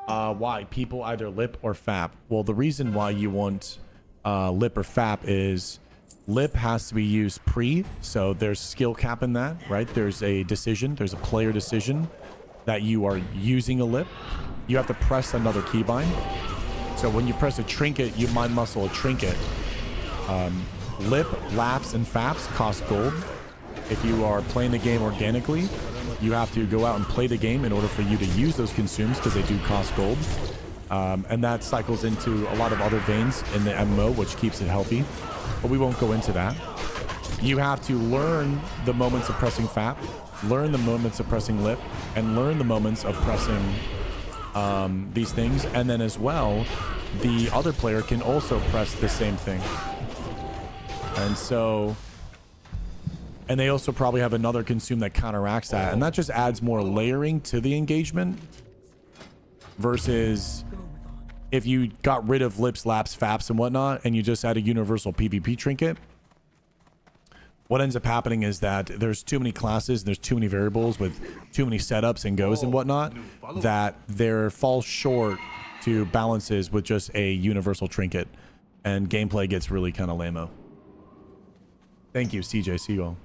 Why people either lip or fap? Well, the reason why you want lip or fap is lip has to be used pre, so there's skill cap in that, right? There's a decision, there's a player decision that you are using a lip. You have to press another keybind. So when you press a trinket, you mind muscle a trinket. Lip, laps, and faps cost gold. If you are playing the game organically, you have to go out and play the game in order for you to use those consumes, because they do cost gold. And that cycles into a lot of other veins in the MMO, which keeps it healthy. But we won't go into that. You have to learn the moments of pressing FAP, learn the moments of pressing lip, and learn the moments of pressing these things. And then as well, the other player can also press the same thing. And so, and they also probably have another consume that counteracts that. And that just adds more layering to the engagement versus if you got rid of lips, laps, faps, and whatnot, and you just add a universal PvP trinket. What ends up happening is that there's too many classes, there's too many variables with too many setups and goes and whatnot that there falls short to balances with just a universal trinket, and gameplay gets really kind of lame-o. Thank you, CJ. See you all.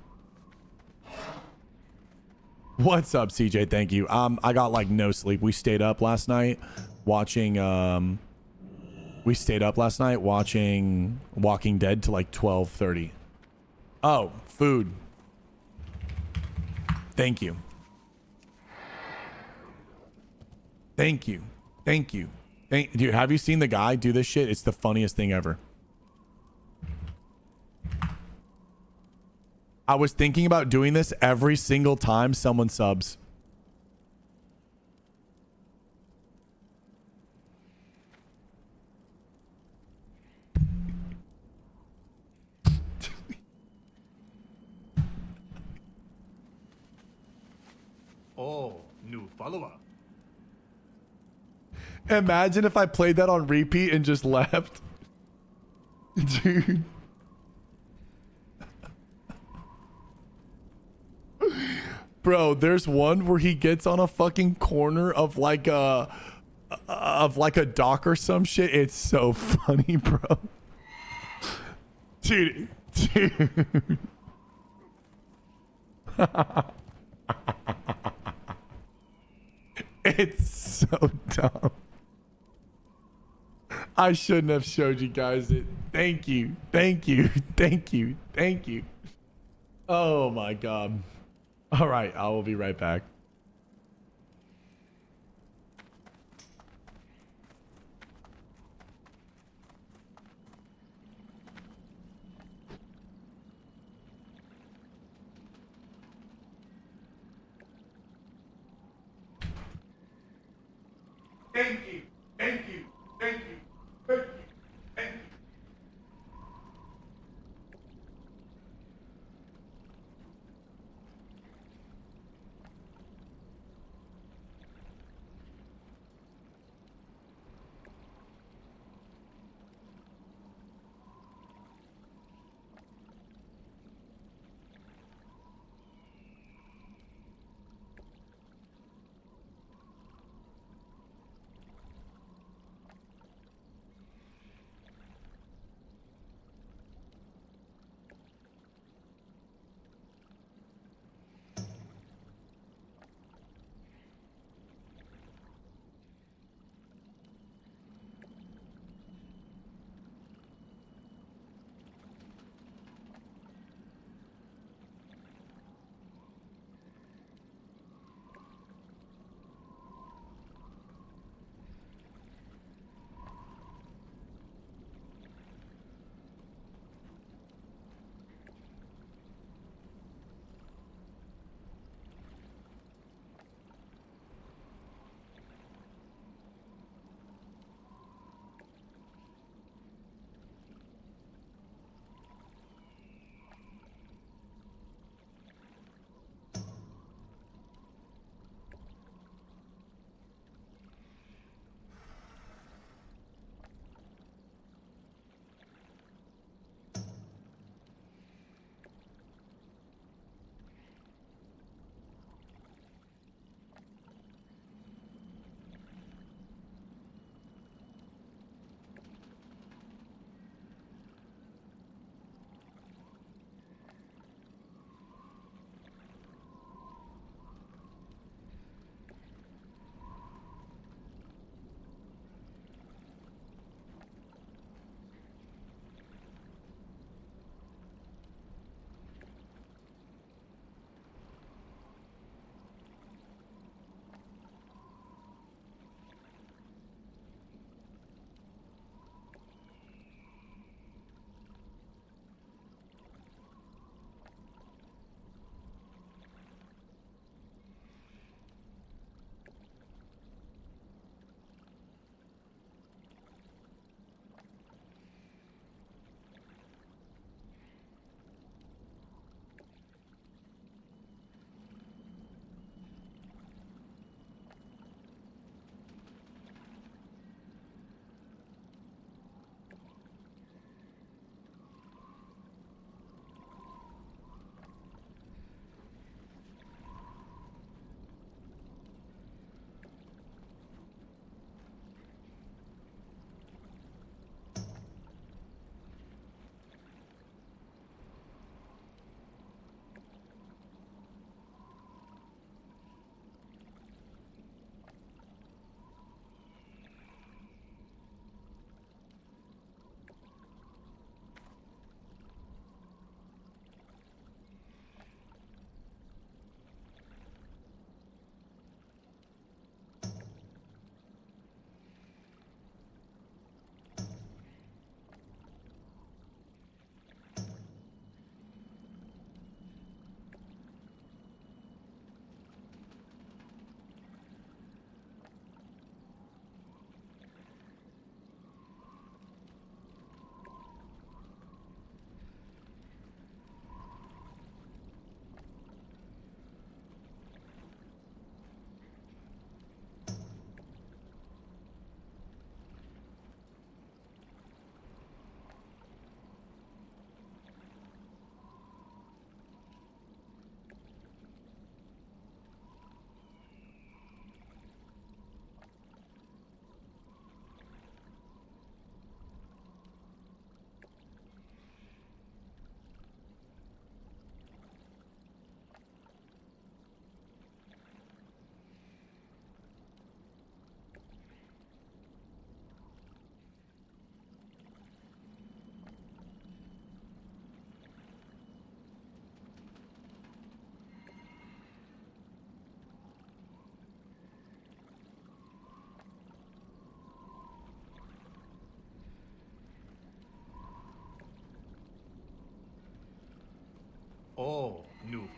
What's up, CJ? Thank you. I got like no sleep. We stayed up last night watching Walking Dead to like 12:30. Oh, food. Thank you. Thank you. Thank you. Dude, have you seen the guy do this shit? It's the funniest thing ever. I was thinking about doing this every single time someone subs. Oh, new follower. Imagine if I played that on repeat and just left. Dude. Bro, there's one where he gets on a fucking corner of like a dock or some shit. It's so funny, bro. Dude. It's so dumb. I shouldn't have showed you guys it. Thank you. Thank you. Thank you. Thank you. Oh my God. All right. I will be right back. Thank you. Thank you. Thank you. Thank you. Thank you.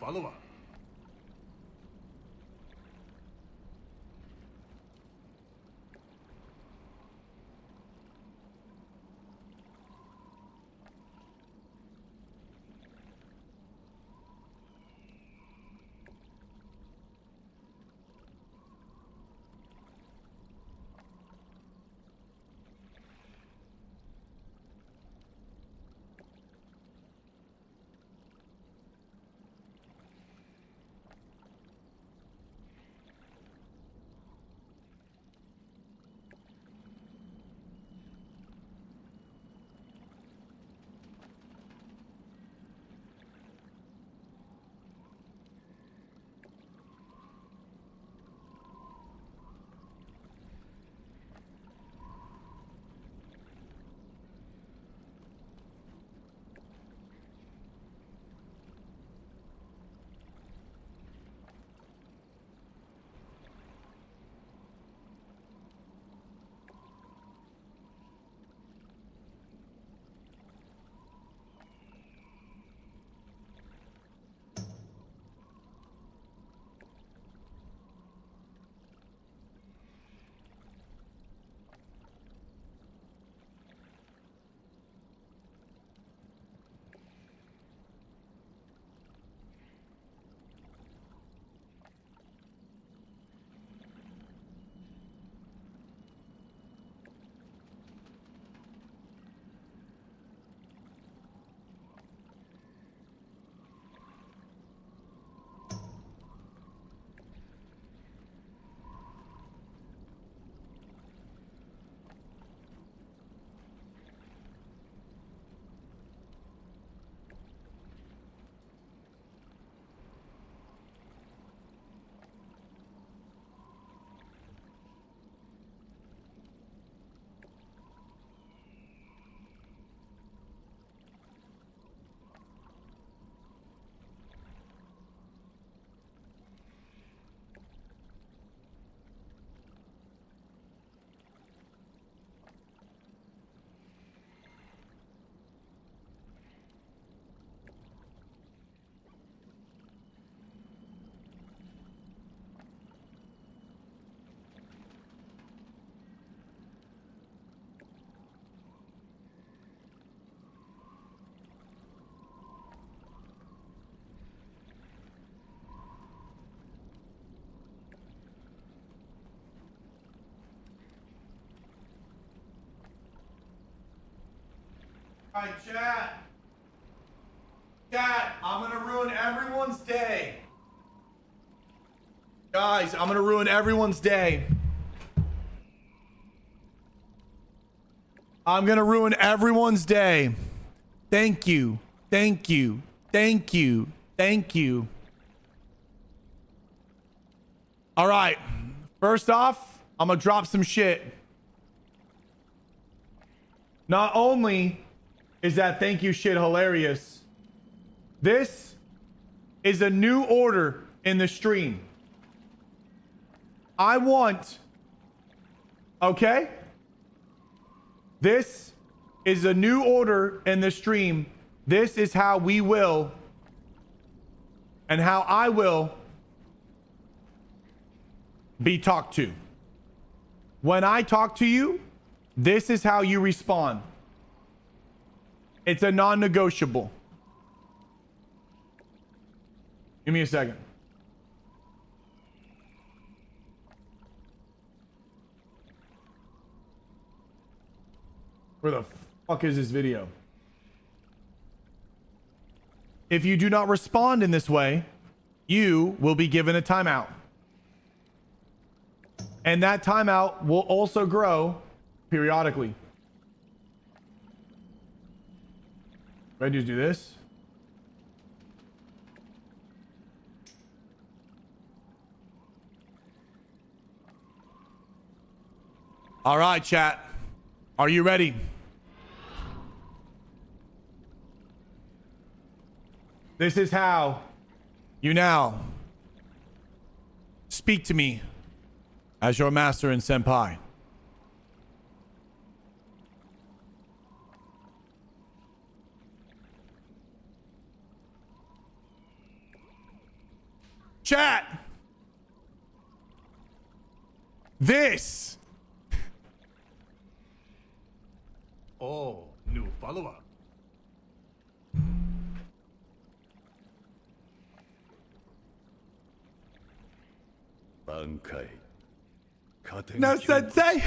follower. All right, chat. Chat, I'm gonna ruin everyone's day. Guys, I'm gonna ruin everyone's day. I'm gonna ruin everyone's day. Thank you. Thank you. Thank you. Thank you. All right. First off, I'm gonna drop some shit. Not only is that thank you shit hilarious, this is a new order in the stream. I want, okay? This is a new order in the stream. This is how we will and how I will be talked to. When I talk to you, this is how you respond. It's a non-negotiable. Give me a second. Where the fuck is this video? If you do not respond in this way, you will be given a timeout. And that timeout will also grow periodically. Ready to do this? All right, chat. Are you ready? This is how you now speak to me as your master and senpai. Chat. This. Oh, new follower. Bankai. No sensei.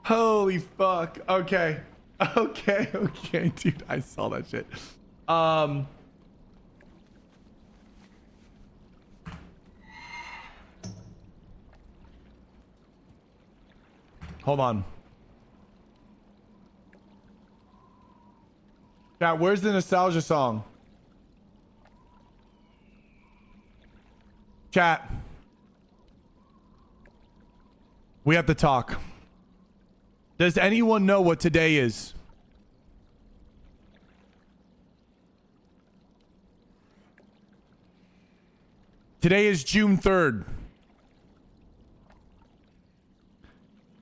Holy fuck. Okay. Okay, dude. I saw that shit. Hold on. Chat, where's the nostalgia song? Chat. We have to talk. Does anyone know what today is? Today is June 3rd.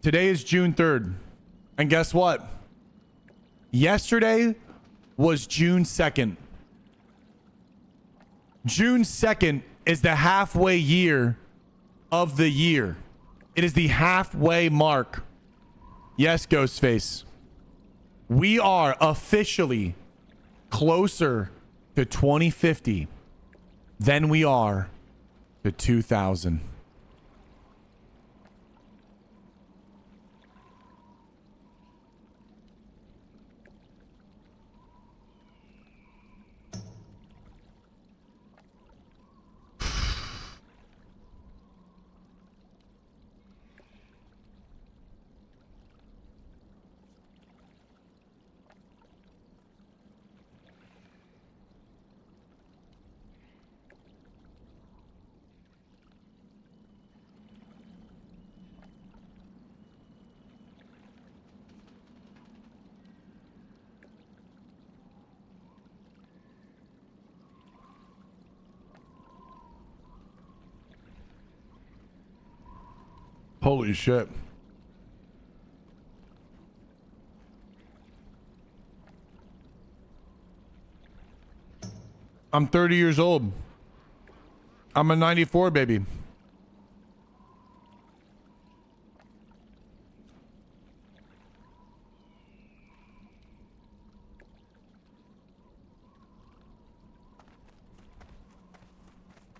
Today is June 3rd. And guess what? Yesterday was June 2nd. June 2nd is the halfway year of the year. It is the halfway mark. Yes, Ghostface. We are officially closer to 2050 than we are to 2000. Holy shit. I'm 30 years old. I'm a 94 baby.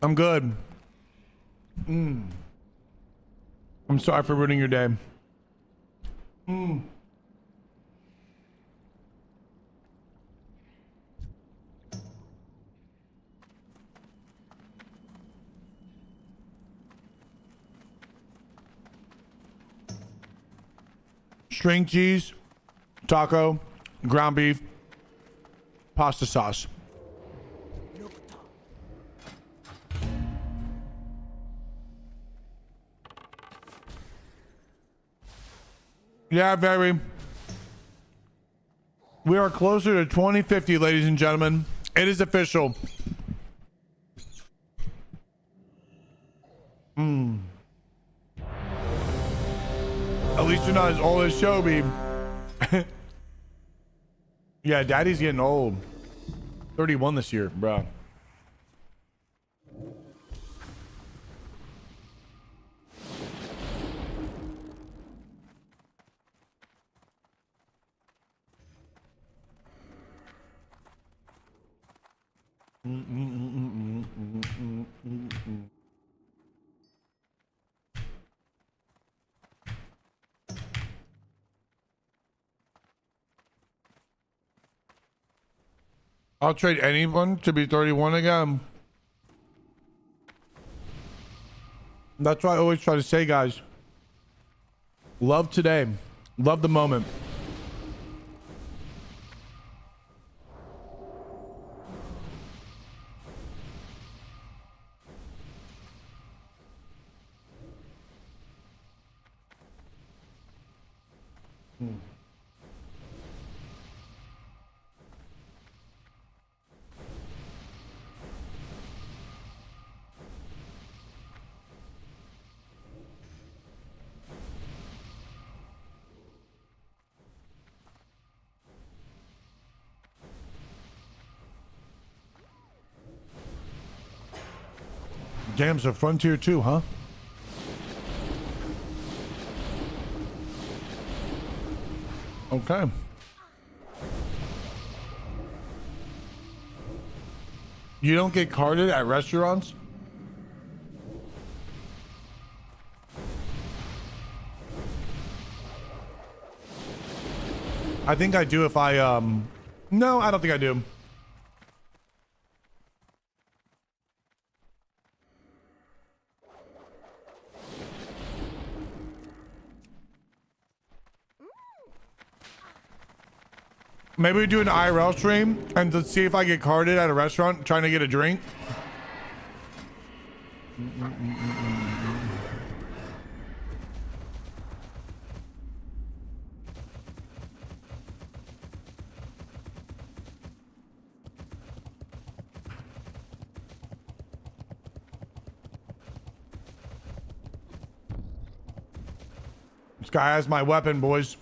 I'm good. I'm sorry for ruining your day. String cheese, taco, ground beef, pasta sauce. Yeah, very. We are closer to 2050, ladies and gentlemen. It is official. At least you're not as old as Shobi. Yeah, daddy's getting old. 31 this year, bro. I'll trade anyone to be 31 again. That's what I always try to say, guys. Love today. Love the moment. Damn, so Frontier 2, huh? Okay. You don't get carded at restaurants? I think I do if I, no, I don't think I do. Maybe we do an IRL stream and to see if I get carded at a restaurant trying to get a drink. This guy has my weapon, boys.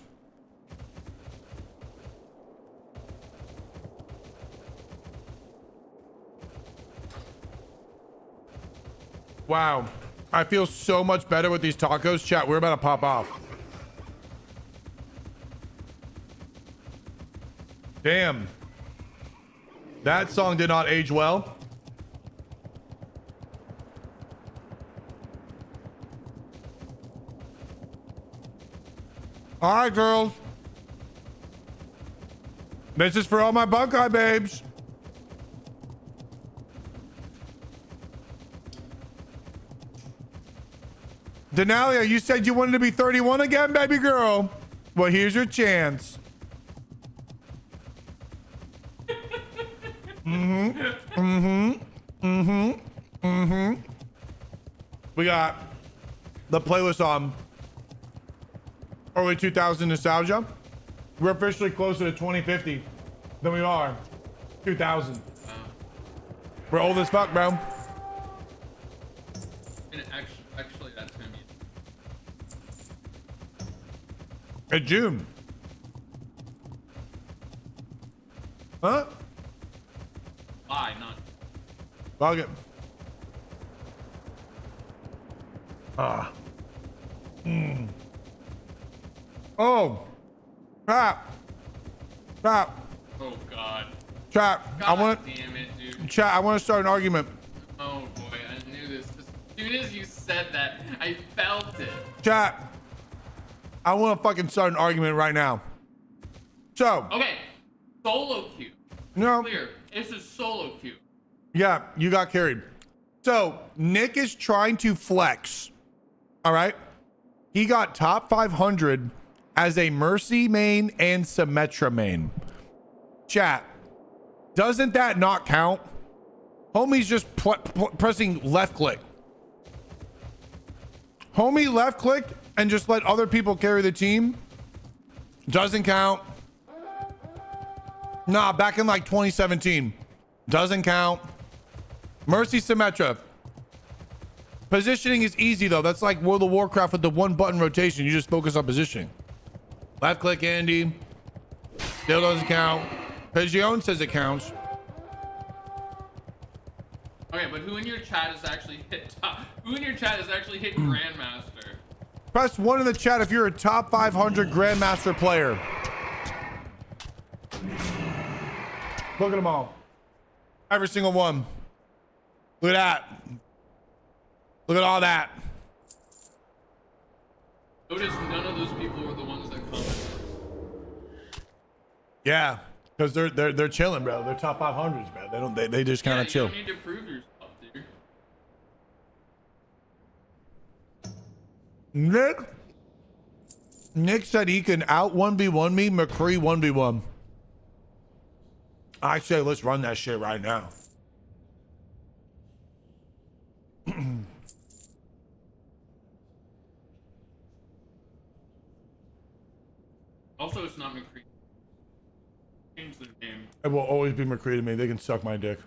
Wow. I feel so much better with these tacos. Chat, we're about to pop off. Damn. That song did not age well. All right, girls. This is for all my Bankai babes. Denalia, you said you wanted to be 31 again, baby girl. Well, here's your chance. We got the playlist on early 2000 nostalgia. We're officially closer to 2050 than we are 2000. Wow. We're old as fuck, bro. And actually, that's gonna be In June. Huh? July, not. Log it. Ah. Oh. Trap. Trap. Oh God. Trap. I want to. Damn it, dude. Chat. I want to start an argument. Oh boy, I knew this. As soon as you said that, I felt it. Chat. I want to fucking start an argument right now. So. Okay. Solo queue. No. Clear. It's a solo queue. Yeah, you got carried. So Nick is trying to flex. All right. He got top 500 as a Mercy main and Symmetra main. Chat. Doesn't that not count? Homie's just pressing left click. Homie left clicked and just let other people carry the team. Doesn't count. Nah, back in like 2017. Doesn't count. Mercy Symmetra. Positioning is easy though. That's like World of Warcraft with the one button rotation. You just focus on positioning. Left click Andy. Still doesn't count. Pigeon says it counts. Okay, but who in your chat has actually hit top? Who in your chat has actually hit Grandmaster? Press 1 in the chat if you're a top 500 Grandmaster player. Look at them all. Every single one. Look at that. Look at all that. Notice none of those people were the ones that commented. Yeah, because they're chilling, bro. They're top 500s, bro. They just kind of chill. You don't need to prove yourself, dude. Nick said he can out 1v1 me, McCree 1v1. I say let's run that shit right now. Also, it's not McCree. Change their name. It will always be McCree to me. They can suck my dick.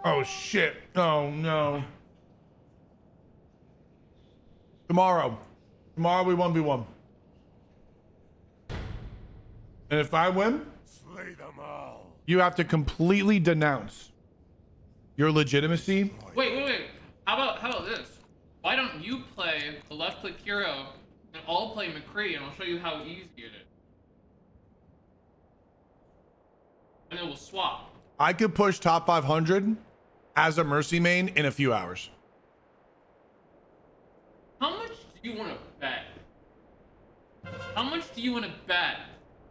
Oh shit. Oh no. Tomorrow we 1v1. And if I win, Slay them all. You have to completely denounce your legitimacy. Wait. How about this? Why don't you play the left click hero and I'll play McCree and I'll show you how easy it is. And then we'll swap. I could push top 500 as a Mercy main in a few hours. How much do you want to bet? How much do you want to bet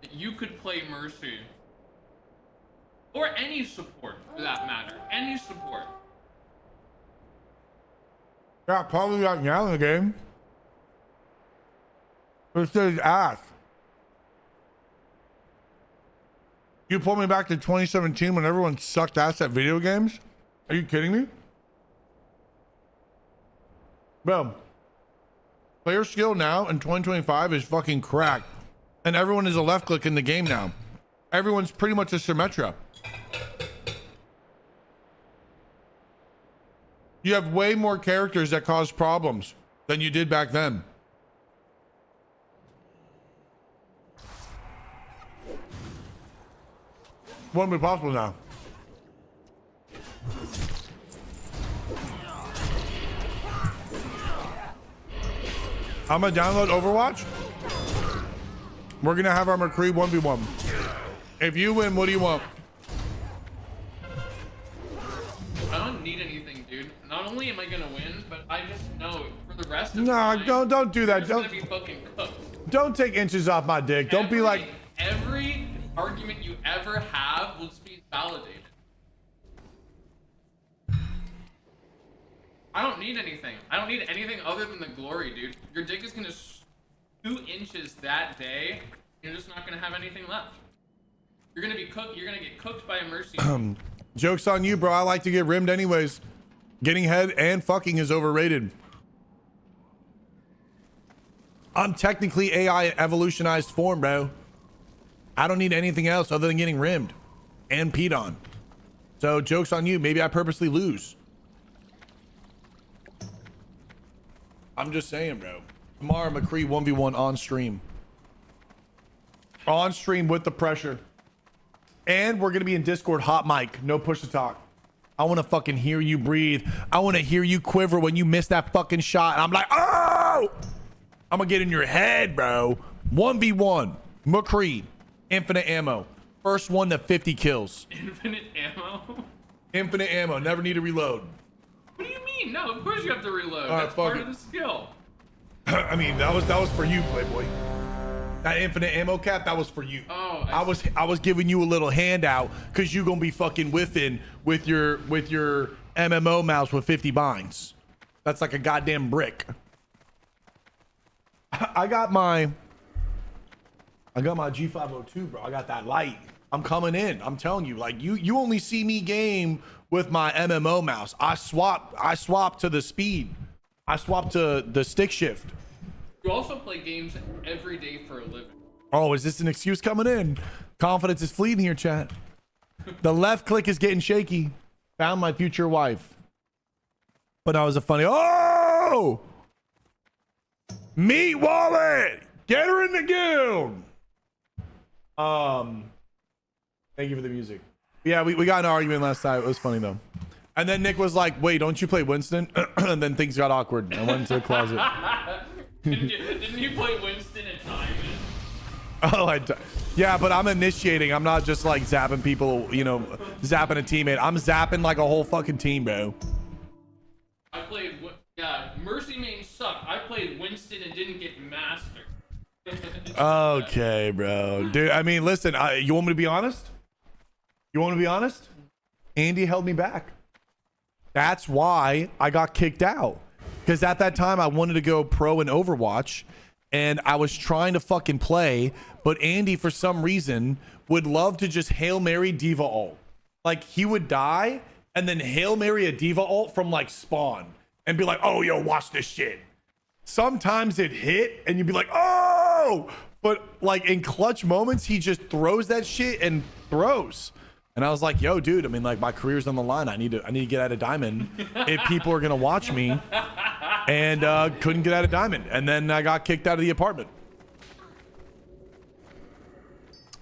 that you could play Mercy? Or any support, for that matter. Any support. Yeah, probably right now in the game. It's his ass. You pulled me back to 2017 when everyone sucked ass at video games? Are you kidding me? Bro, player skill now in 2025 is fucking cracked. And everyone is a left click in the game now. Everyone's pretty much a Symmetra. You have way more characters that cause problems than you did back then. Won't be possible now. I'm gonna download Overwatch. We're gonna have our McCree 1v1. If you win, what do you want? I don't need anything, dude. Not only am I gonna win, but I just know for the rest of No, time, don't do that. you're just gonna be fucking cooked. Don't take inches off my dick. Don't be like. Every argument you ever have will be validated. I don't need anything. I don't need anything other than the glory, dude. Your dick is gonna 2 inches that day. You're just not gonna have anything left. You're gonna be cooked. You're gonna get cooked by a Mercy. Joke's on you, bro. I like to get rimmed anyways. Getting head and fucking is overrated. I'm technically AI evolutionized form, bro. I don't need anything else other than getting rimmed and peed on. So joke's on you. Maybe I purposely lose. I'm just saying, bro. Tomorrow, McCree 1v1 on stream. On stream with the pressure. And we're going to be in Discord hot mic. No push to talk. I want to fucking hear you breathe. I want to hear you quiver when you miss that fucking shot. And I'm like, oh! I'm going to get in your head, bro. 1v1. McCree. Infinite ammo. First one to 50 kills. Infinite ammo? Infinite ammo. Never need to reload. What do you mean? No, of course you have to reload. All right, That's part fuck of it. the skill. I mean, that was for you, Playboy. That infinite ammo cap, that was for you. Oh, I was giving you a little handout because you gonna be fucking whiffing with your MMO mouse with 50 binds. That's like a goddamn brick. I got my G502, bro. I got that light. I'm coming in. I'm telling you, like you only see me game with my MMO mouse. I swap to the speed. I swap to the stick shift. You also play games every day for a living. Oh, is this an excuse coming in? Confidence is fleeting here, chat. The left click is getting shaky. Found my future wife. But that was a funny. Oh! Meat wallet! Get her in the guild! Thank you for the music. Yeah, we got an argument last night. It was funny though. And then Nick was like, wait, don't you play Winston? And then things got awkward. I went into the closet. Didn't you play Winston and Diamond? Oh, yeah, but I'm initiating. I'm not just like zapping people, you know, zapping a teammate. I'm zapping like a whole fucking team, bro. I played, yeah, Mercy main sucked. I played Winston and didn't get master. Okay, bro. Dude, I mean, listen, you want me to be honest? You want me to be honest? Andy held me back. That's why I got kicked out. Because at that time, I wanted to go pro in Overwatch. And I was trying to fucking play. But Andy, for some reason, would love to just Hail Mary Diva ult. Like, he would die and then Hail Mary a Diva ult from, like, spawn. And be like, oh, yo, watch this shit. Sometimes it hit and you'd be like, oh! But, like, in clutch moments, he just throws that shit and throws. And I was like, yo, dude, I mean, like, my career's on the line. I need to get out of Diamond if people are going to watch me. And couldn't get out of Diamond. And then I got kicked out of the apartment.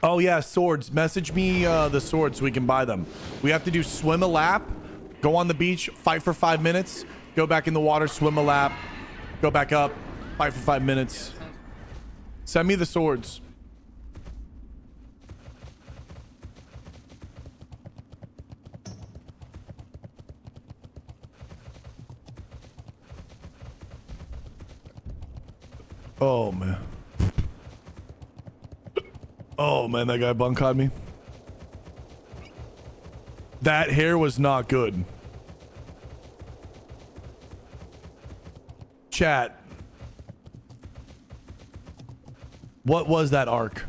Oh yeah, swords. Message me the swords so we can buy them. We have to do swim a lap, go on the beach, fight for 5 minutes, go back in the water, swim a lap, go back up, fight for 5 minutes. Send me the swords. Oh man. Oh man, that guy Bankai'd me. That hair was not good. Chat. What was that arc?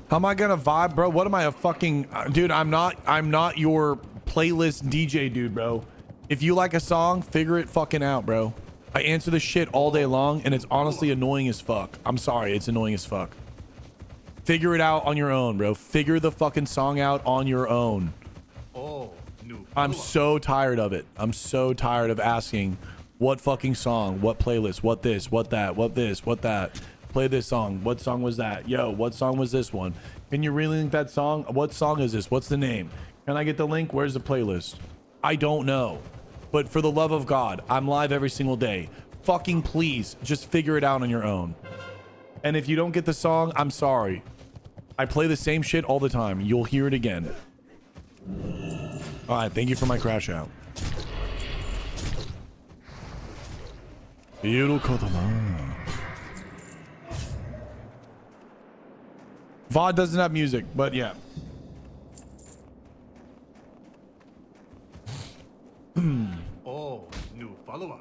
How am I gonna vibe, bro? What am I, a fucking dude? I'm not your playlist DJ dude, bro. If you like a song, figure it fucking out, bro. I answer this shit all day long and it's honestly annoying as fuck. I'm sorry, it's annoying as fuck. Figure it out on your own, bro. Figure the fucking song out on your own. I'm so tired of it. I'm so tired of asking what fucking song, what playlist, what this, what that, what this, what that. Play this song. What song was that? Yo, what song was this one? Can you really link that song? What song is this? What's the name? Can I get the link? Where's the playlist? I don't know. But for the love of God, I'm live every single day. Fucking please, just figure it out on your own. And if you don't get the song, I'm sorry. I play the same shit all the time. You'll hear it again. All right, thank you for my crash out. VOD doesn't have music, but yeah. Oh, new follower.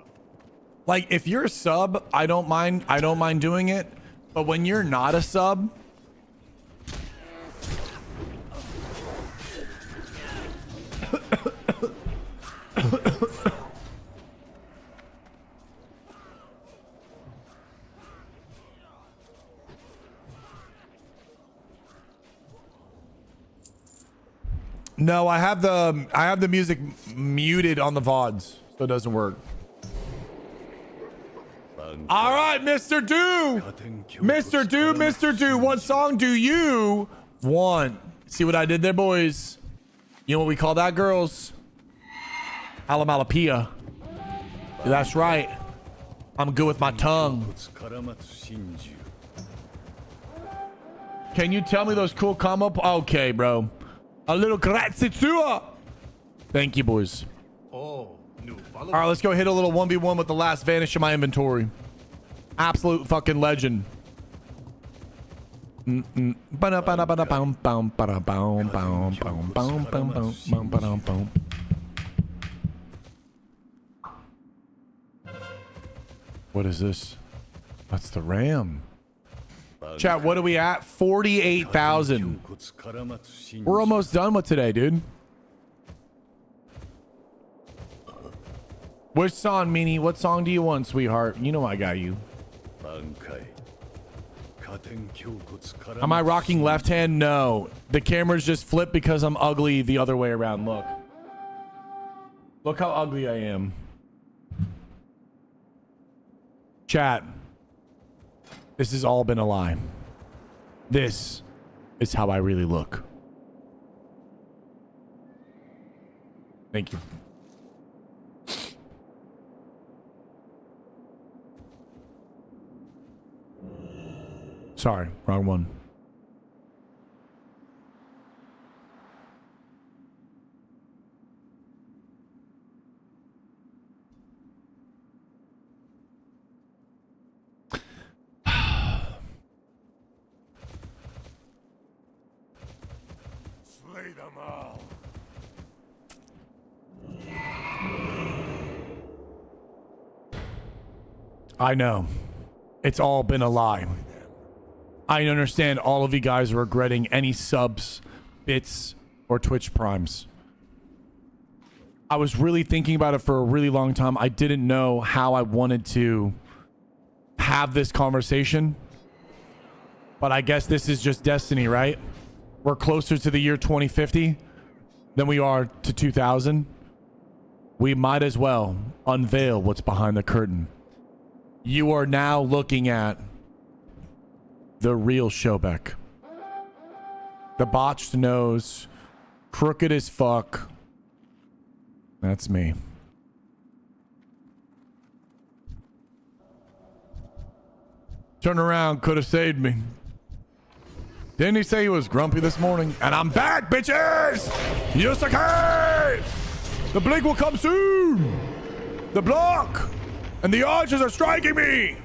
Like if you're a sub, I don't mind doing it. But when you're not a sub, no, I have the music muted on the VODs, so it doesn't work. All right, Mr. Do. Mr. Do, what song do you want? See what I did there, boys? You know what we call that, girls? Alamalapia. That's right. I'm good with my tongue. Can you tell me those cool come up? Okay, bro. A little grazie tua. Thank you, boys. Oh, new follower. All right, let's go hit a little 1v1 with the last vanish in my inventory. Absolute fucking legend. What is this? That's the RAM. Chat, what are we at? 48,000. We're almost done with today, dude. Which song, Meanie? What song do you want, sweetheart? You know I got you. Am I rocking left hand? No. The camera's just flipped because I'm ugly the other way around. Look. Look how ugly I am. Chat. This has all been a lie. This is how I really look. Thank you. Sorry, wrong one. Slay them all. I know. It's all been a lie. I understand all of you guys are regretting any subs, bits, or Twitch primes. I was really thinking about it for a really long time. I didn't know how I wanted to have this conversation. But I guess this is just destiny, right? We're closer to the year 2050 than we are to 2000. we might as well unveil what's behind the curtain. You are now looking at the real Shobek. The botched nose, crooked as fuck. That's me. Turn around, could have saved me. Didn't he say he was grumpy this morning? And I'm back, bitches! Yusuke! The blink will come soon! The block! And the archers are striking me!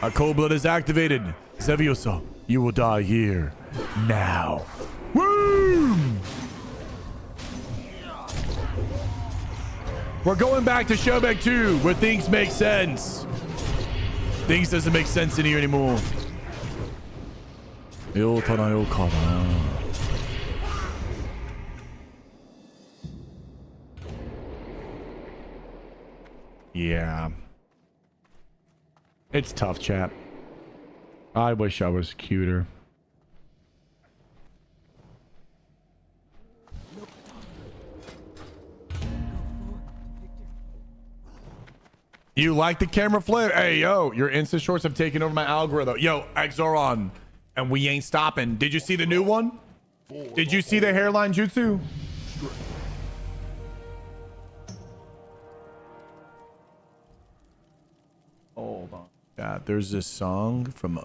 Our cold blood is activated. Zeviosa, you will die here. Now. Woo! We're going back to Shobek 2, where things make sense. Things doesn't make sense in here anymore. Yeah. It's tough, chat. I wish I was cuter. You like the camera flip? Hey, yo, your Insta shorts have taken over my algorithm. Yo, Exoron, and we ain't stopping. Did you see the new one? Did you see the hairline jutsu? Hold on. Yeah, there's this song from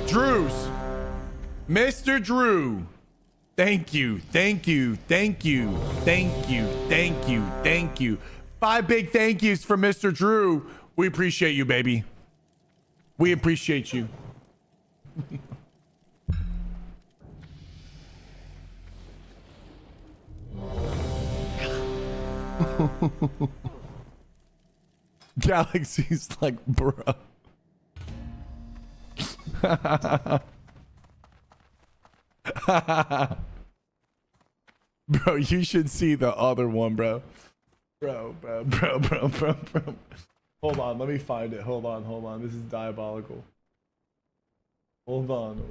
Drew's. Mr. Drew. Thank you, thank you, thank you, thank you, thank you, thank you. 5 big thank yous for Mr. Drew. We appreciate you, baby. We appreciate you. Galaxy's like, bruh. Bro, you should see the other one, bro. Bro. Hold on, let me find it. Hold on. This is diabolical. Hold on.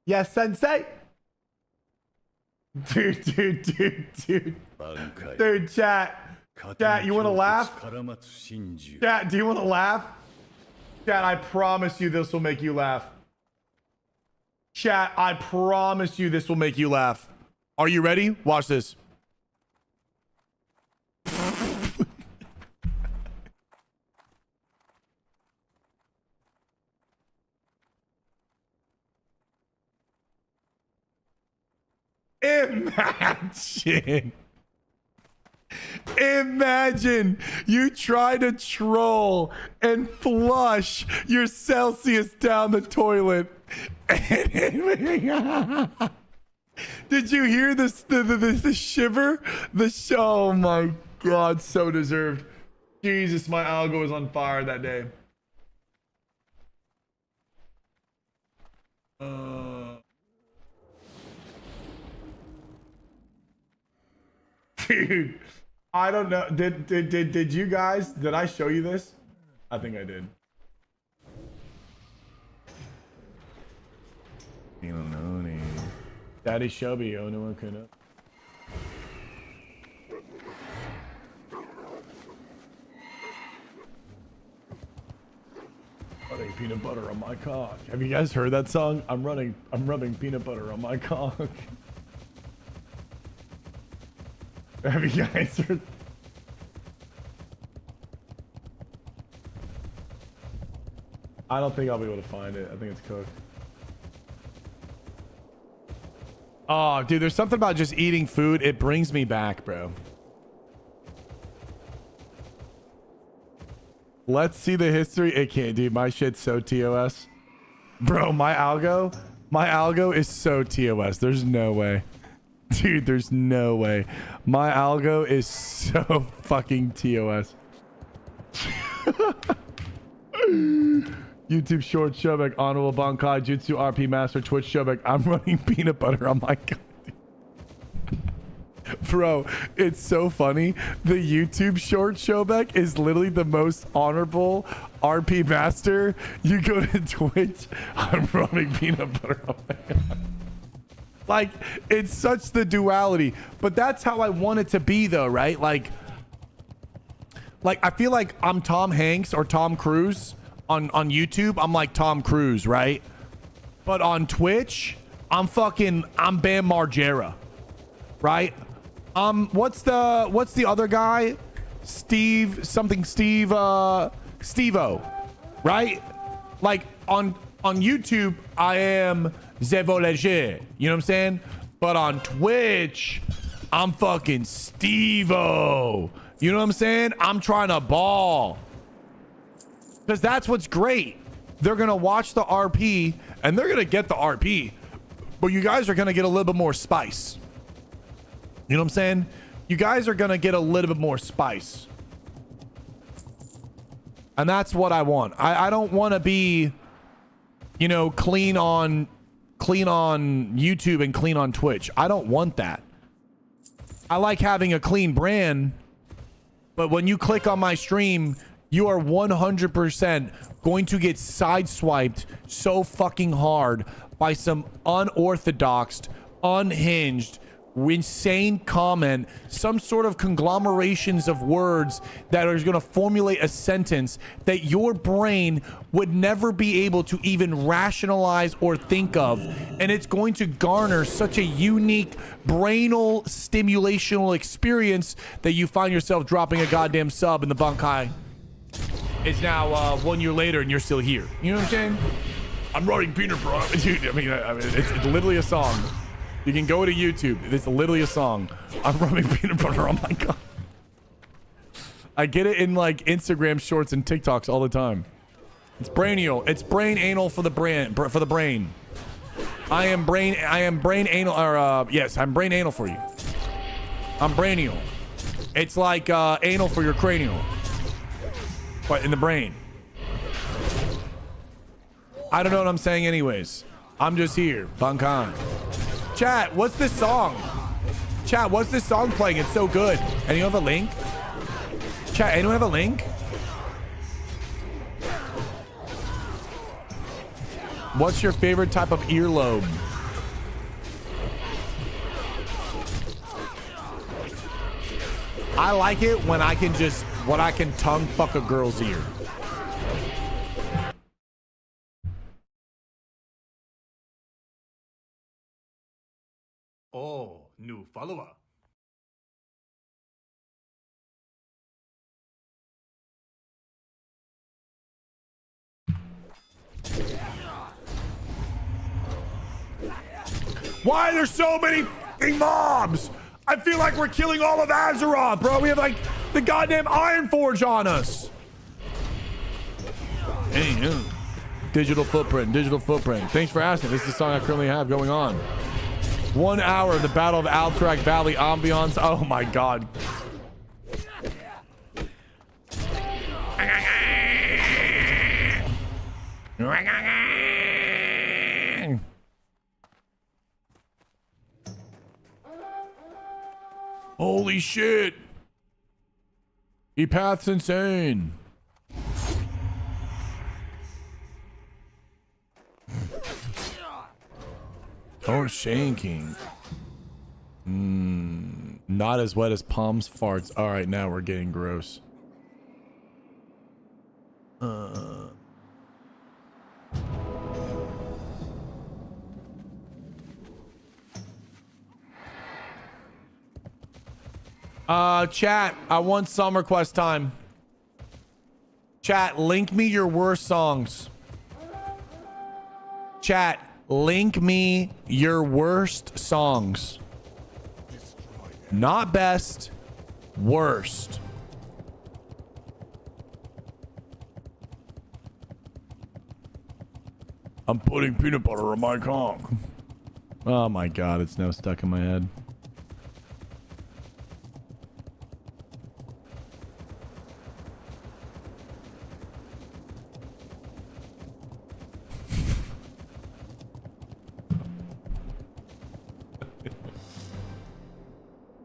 Yes, sensei. Dude. Dude, chat. Chat, you want to laugh? Chat, do you want to laugh? Chat, I promise you this will make you laugh. Chat, I promise you this will make you laugh. Are you ready? Watch this. Imagine you try to troll and flush your Celsius down the toilet. Did you hear this? The shiver? Oh my God, so deserved. Jesus, my algo was on fire that day. Dude, I don't know. Did you guys? Did I show you this? I think I did. Daddy Shelby, oh no one could. Running peanut butter on my cock. Have you guys heard that song? I'm rubbing peanut butter on my cock. Have you guys heard? I don't think I'll be able to find it. I think it's cooked. Oh, dude, there's something about just eating food. It brings me back, bro. Let's see the history. It can't, dude. My shit's so TOS. Bro, my algo is so TOS. There's no way. Dude, there's no way. My algo is so fucking TOS. YouTube short Shobek, honorable Bankai, Jutsu RP Master, Twitch Shobek. I'm running peanut butter on my god. Bro, it's so funny. The YouTube short Shobek is literally the most honorable RP Master. You go to Twitch, I'm running peanut butter on my god. Like, it's such the duality. But that's how I want it to be, though, right? Like I feel like I'm Tom Hanks or Tom Cruise on YouTube. I'm like Tom Cruise, right? But on Twitch, I'm Bam Margera, right? What's the other guy? Steve-O, right? Like on YouTube, I am Zevo Leger. You know what I'm saying? But on Twitch, I'm fucking Steve-O. You know what I'm saying? I'm trying to ball. Because that's what's great. They're going to watch the RP and they're going to get the RP. But you guys are going to get a little bit more spice. You know what I'm saying? You guys are going to get a little bit more spice. And that's what I want. I don't want to be, you know, clean on YouTube and clean on Twitch. I don't want that. I like having a clean brand, but when you click on my stream, you are 100% going to get sideswiped so fucking hard by some unorthodox, unhinged, insane comment, some sort of conglomerations of words that are going to formulate a sentence that your brain would never be able to even rationalize or think of. And it's going to garner such a unique brainal stimulational experience that you find yourself dropping a goddamn sub in the Bankai. It's now 1 year later and you're still here. You know what I'm saying? I'm running peanut butter. Dude, I mean, it's literally a song. You can go to YouTube. It's literally a song. I'm rubbing peanut butter on my god. I get it in like Instagram shorts and TikToks all the time. It's brainial. It's brain anal for the brain. I am brain anal. Or yes, I'm brain anal for you. I'm brainial. It's like anal for your cranial, but in the brain. I don't know what I'm saying anyways. I'm just here. Bankai. Chat, what's this song? Chat, what's this song playing? It's so good. Anyone have a link? Chat, anyone have a link? What's your favorite type of earlobe? I like it when I can tongue fuck a girl's ear. Oh, new follower. Why are there so many fucking mobs? I feel like we're killing all of Azeroth, bro. We have like the goddamn Iron Forge on us. Hey, digital footprint. Thanks for asking. This is the song I currently have going on. 1 hour of the Battle of Alterac Valley ambiance. Oh my god. Holy shit. Epath's insane. Oh, shanking. Not as wet as Palm's farts. All right, now we're getting gross. Chat, I want some request time. Chat, link me your worst songs. Chat, link me your worst songs. Not best, worst. I'm putting peanut butter on my cock. Oh my god, it's now stuck in my head.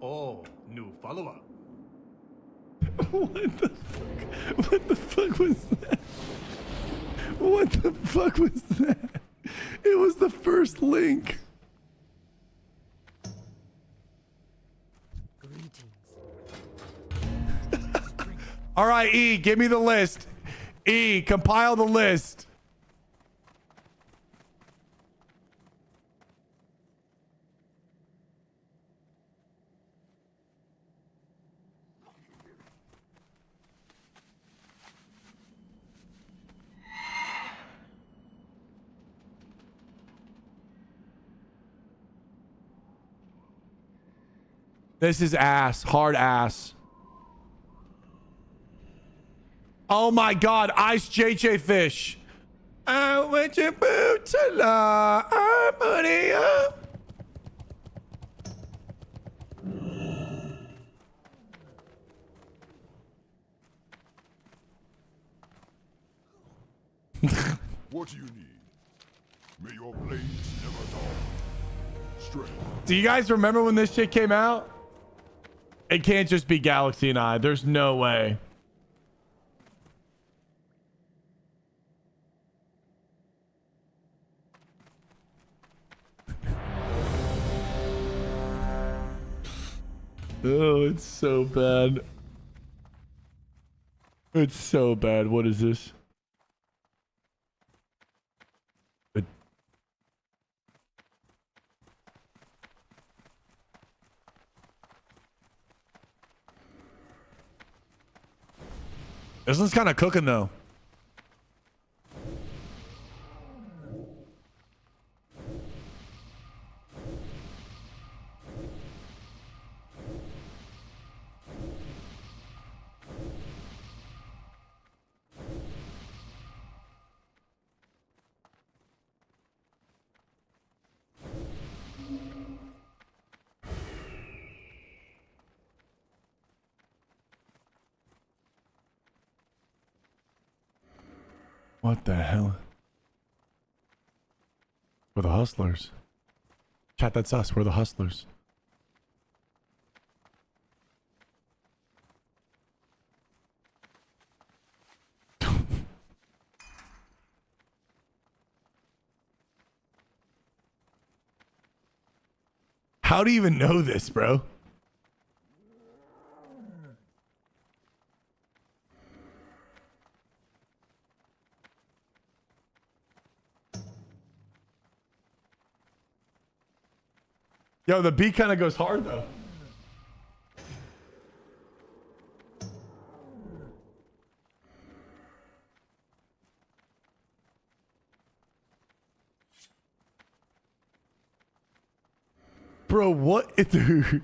Oh, new follower. What the fuck? What the fuck was that? What the fuck was that? It was the first link. All right, E, give me the list. E, compile the list. This is ass. Hard ass. Oh my god. Ice JJ Fish. I went your boots a lot. I'm money up. What do you need? May your blades never dull. Strength. Do you guys remember when this shit came out? It can't just be Galaxy and I. There's no way. Oh, it's so bad. It's so bad. What is this? This one's kind of cooking though. What the hell? We're the hustlers. Chat, that's us. We're the hustlers. How do you even know this, bro? Yo, the beat kind of goes hard though. Bro, what? Dude.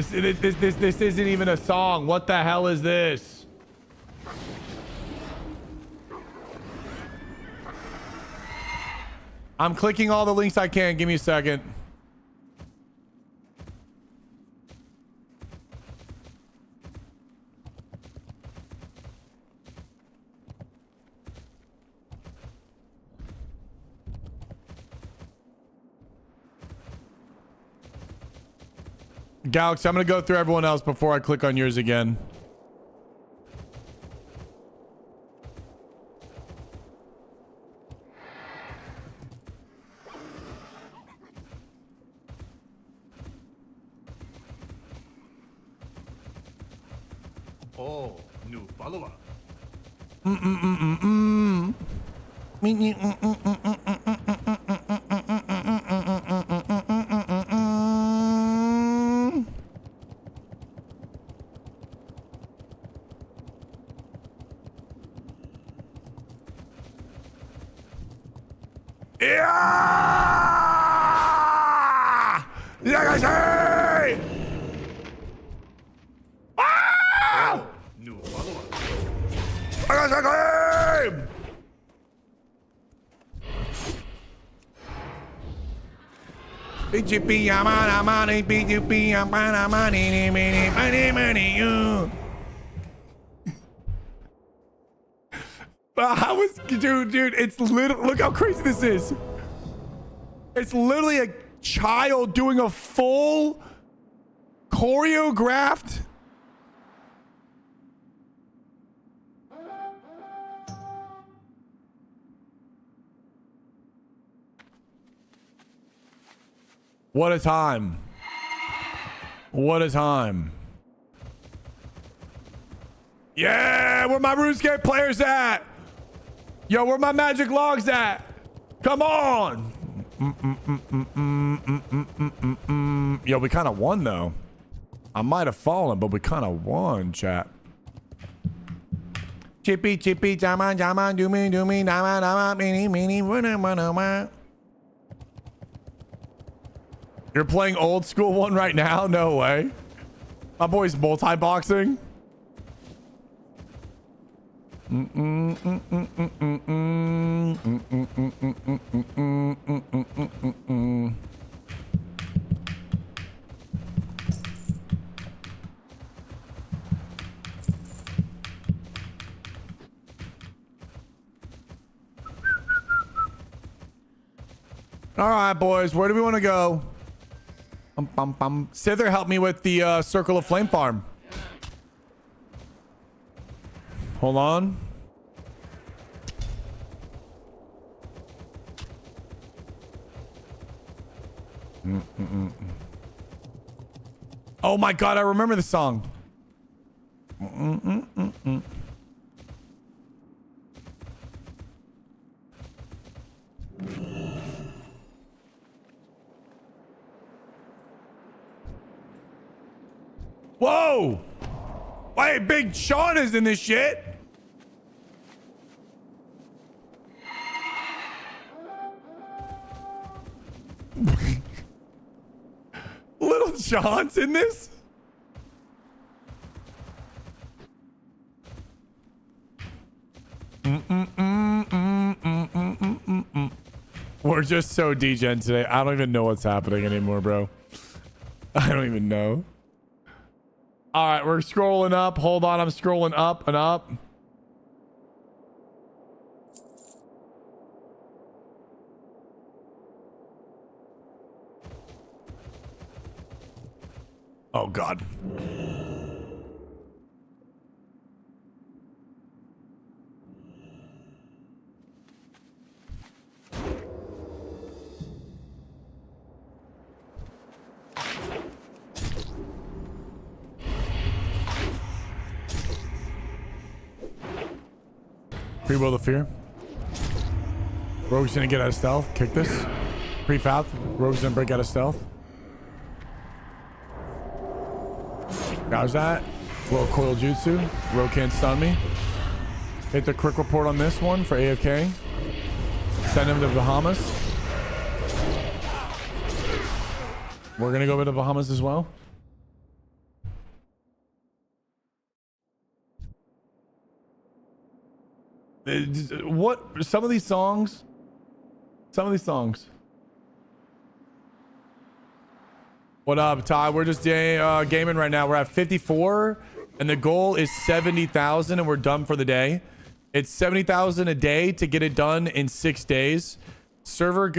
This isn't even a song. What the hell is this? I'm clicking all the links I can. Give me a second. Galaxy, I'm going to go through everyone else before I click on yours again. Oh, new follower. Yeah! Legacy! Ah! New follower. Legacy! BGP, Yamana, money, BGP, Yamana, money, money, you. How is, dude, it's literally, look how crazy this is. It's literally a child doing a full Choreographed? What a time. What a time. Yeah, where my RuneScape players at? Yo, where my magic logs at? Come on. Yo, we kind of won though. I might have fallen, but we kind of won, chat. Chippy, chippy, jama, jama, doomy, doomy, dama, dama, meeny, meeny, runna, runna, runna. You're playing old school one right now? No way. My boy's multi-boxing. All right, boys, where do we want to go? Sither, help me with the Circle of Flame farm. Hold on. Oh my god, I remember the song. Whoa! Wait, Big Sean is in this shit. Little Sean's in this? We're just so degen today. I don't even know what's happening anymore, bro. I don't even know. All right, we're scrolling up. Hold on, I'm scrolling up and up. Oh, God. Pre-will the fear. Rogue's gonna get out of stealth. Kick this. Pre-fab. Rogue's gonna break out of stealth. How's that? Little coil jutsu. Rogue can't stun me. Hit the quick report on this one for AFK. Send him to Bahamas. We're gonna go to the Bahamas as well. What? Some of these songs. What up, Ty? We're just gaming right now. We're at 54, and the goal is 70,000, and we're done for the day. It's 70,000 a day to get it done in 6 days. Server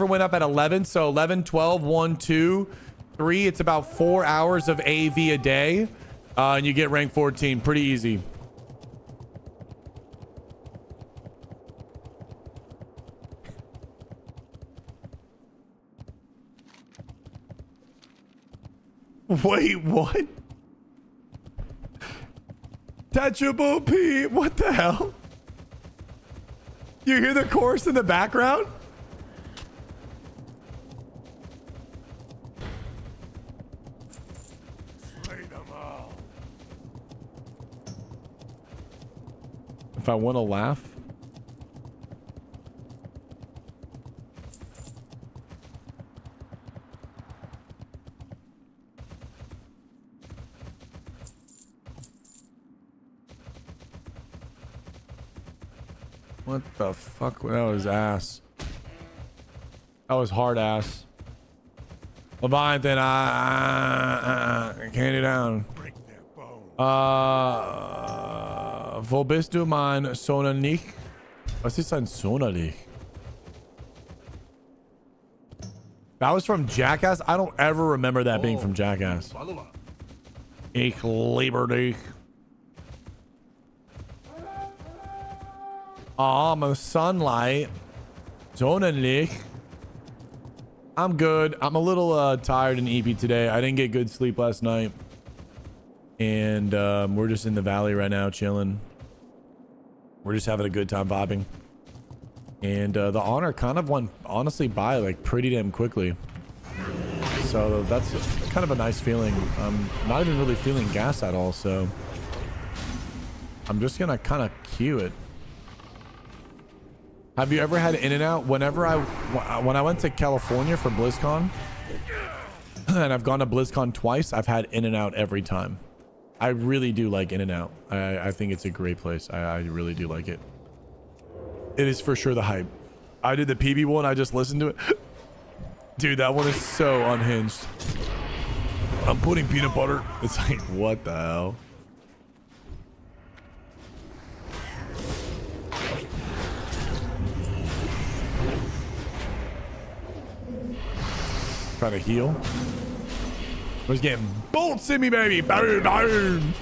went up at 11, so 11, 12, 1, 2, 3. It's about 4 hours of AV a day, and you get rank 14. Pretty easy. Wait, what? Touchable P. What the hell? You hear the chorus in the background? Slay them all. If I want to laugh. What the fuck? That was ass. That was hard ass. Leviathan, can't do down. Break their bones. Wo bist du, mein Sonnenlicht? Was ist ein Sonnenlicht? That was from Jackass. I don't ever remember that being from Jackass. Follower. Ich liebe dich. I'm sunlight. Sonnenlicht. I'm good. I'm a little tired and eepy today. I didn't get good sleep last night. And we're just in the valley right now chilling. We're just having a good time vibing. And the honor kind of went honestly by like pretty damn quickly. So that's kind of a nice feeling. I'm not even really feeling gas at all, so I'm just gonna kind of queue it. Have you ever had In-N-Out? When I went to California for BlizzCon, and I've gone to BlizzCon twice, I've had In-N-Out every time. I really do like In-N-Out. I think it's a great place. I really do like it. It is for sure the hype. I did the PB one. I just listened to it. Dude, that one is so unhinged. I'm putting peanut butter. It's like, what the hell? Trying to heal. I was getting bolts in me, baby. Boom, boom.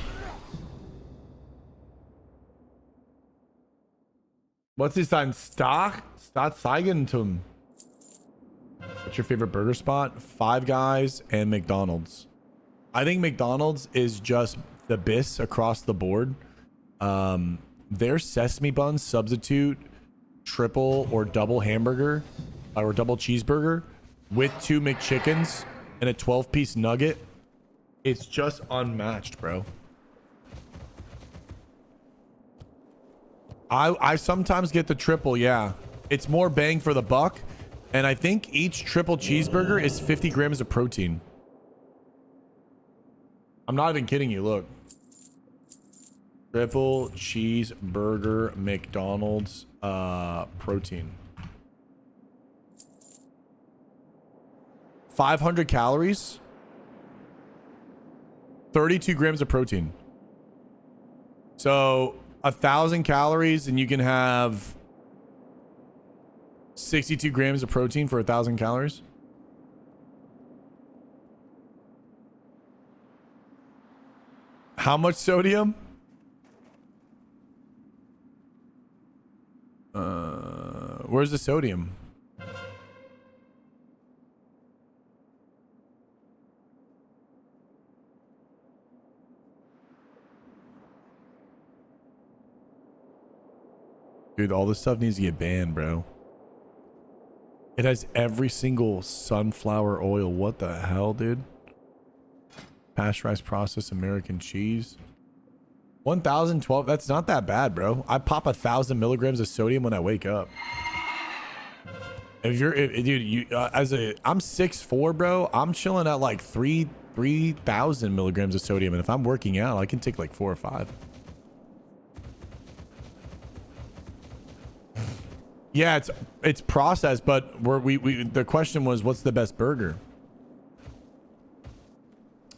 What's his sign? Staatseigentum. What's your favorite burger spot? Five Guys and McDonald's. I think McDonald's is just the best across the board. Their sesame bun substitute triple or double hamburger or double cheeseburger with 2 McChickens and a 12-piece nugget. It's just unmatched, bro. I sometimes get the triple, yeah. It's more bang for the buck. And I think each triple cheeseburger is 50 grams of protein. I'm not even kidding you, look. Triple cheeseburger McDonald's protein. 500 calories. 32 grams of protein. So 1,000 calories and you can have 62 grams of protein for 1,000 calories. How much sodium? Where's the sodium? Dude, all this stuff needs to get banned, bro. It has every single sunflower oil. What the hell, dude? Pasteurized processed American cheese. 1,012. That's not that bad, bro. I pop 1,000 milligrams of sodium when I wake up. If you're, dude, you I'm 6'4", bro. I'm chilling at like 3,000 milligrams of sodium, and if I'm working out, I can take like 4 or 5. Yeah, it's processed, but the question was, what's the best burger?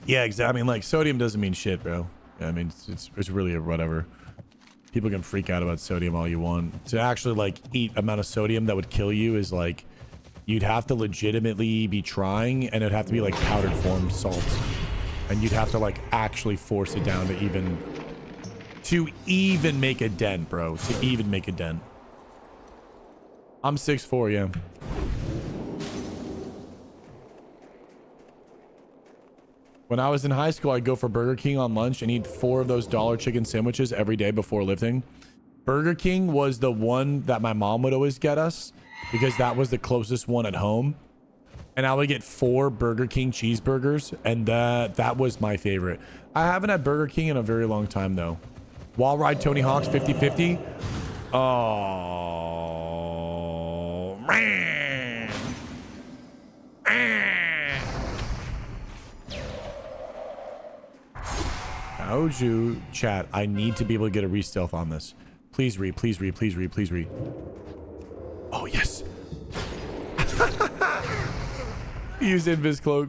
Yeah, exactly. I mean, like, sodium doesn't mean shit, bro. I mean, it's really a whatever. People can freak out about sodium all you want. To actually like eat amount of sodium that would kill you is like, you'd have to legitimately be trying, and it'd have to be like powdered form salts, and you'd have to like actually force it down to even make a dent, bro. To even make a dent. I'm 6'4", yeah. When I was in high school, I'd go for Burger King on lunch and eat 4 of those dollar chicken sandwiches every day before lifting. Burger King was the one that my mom would always get us because that was the closest one at home. And I would get 4 Burger King cheeseburgers, and that was my favorite. I haven't had Burger King in a very long time, though. Wall Ride Tony Hawk's 50/50. Oh, man. Aoju, chat. I need to be able to get a re-stealth on this. Please re. Oh, yes. Use Invis Cloak.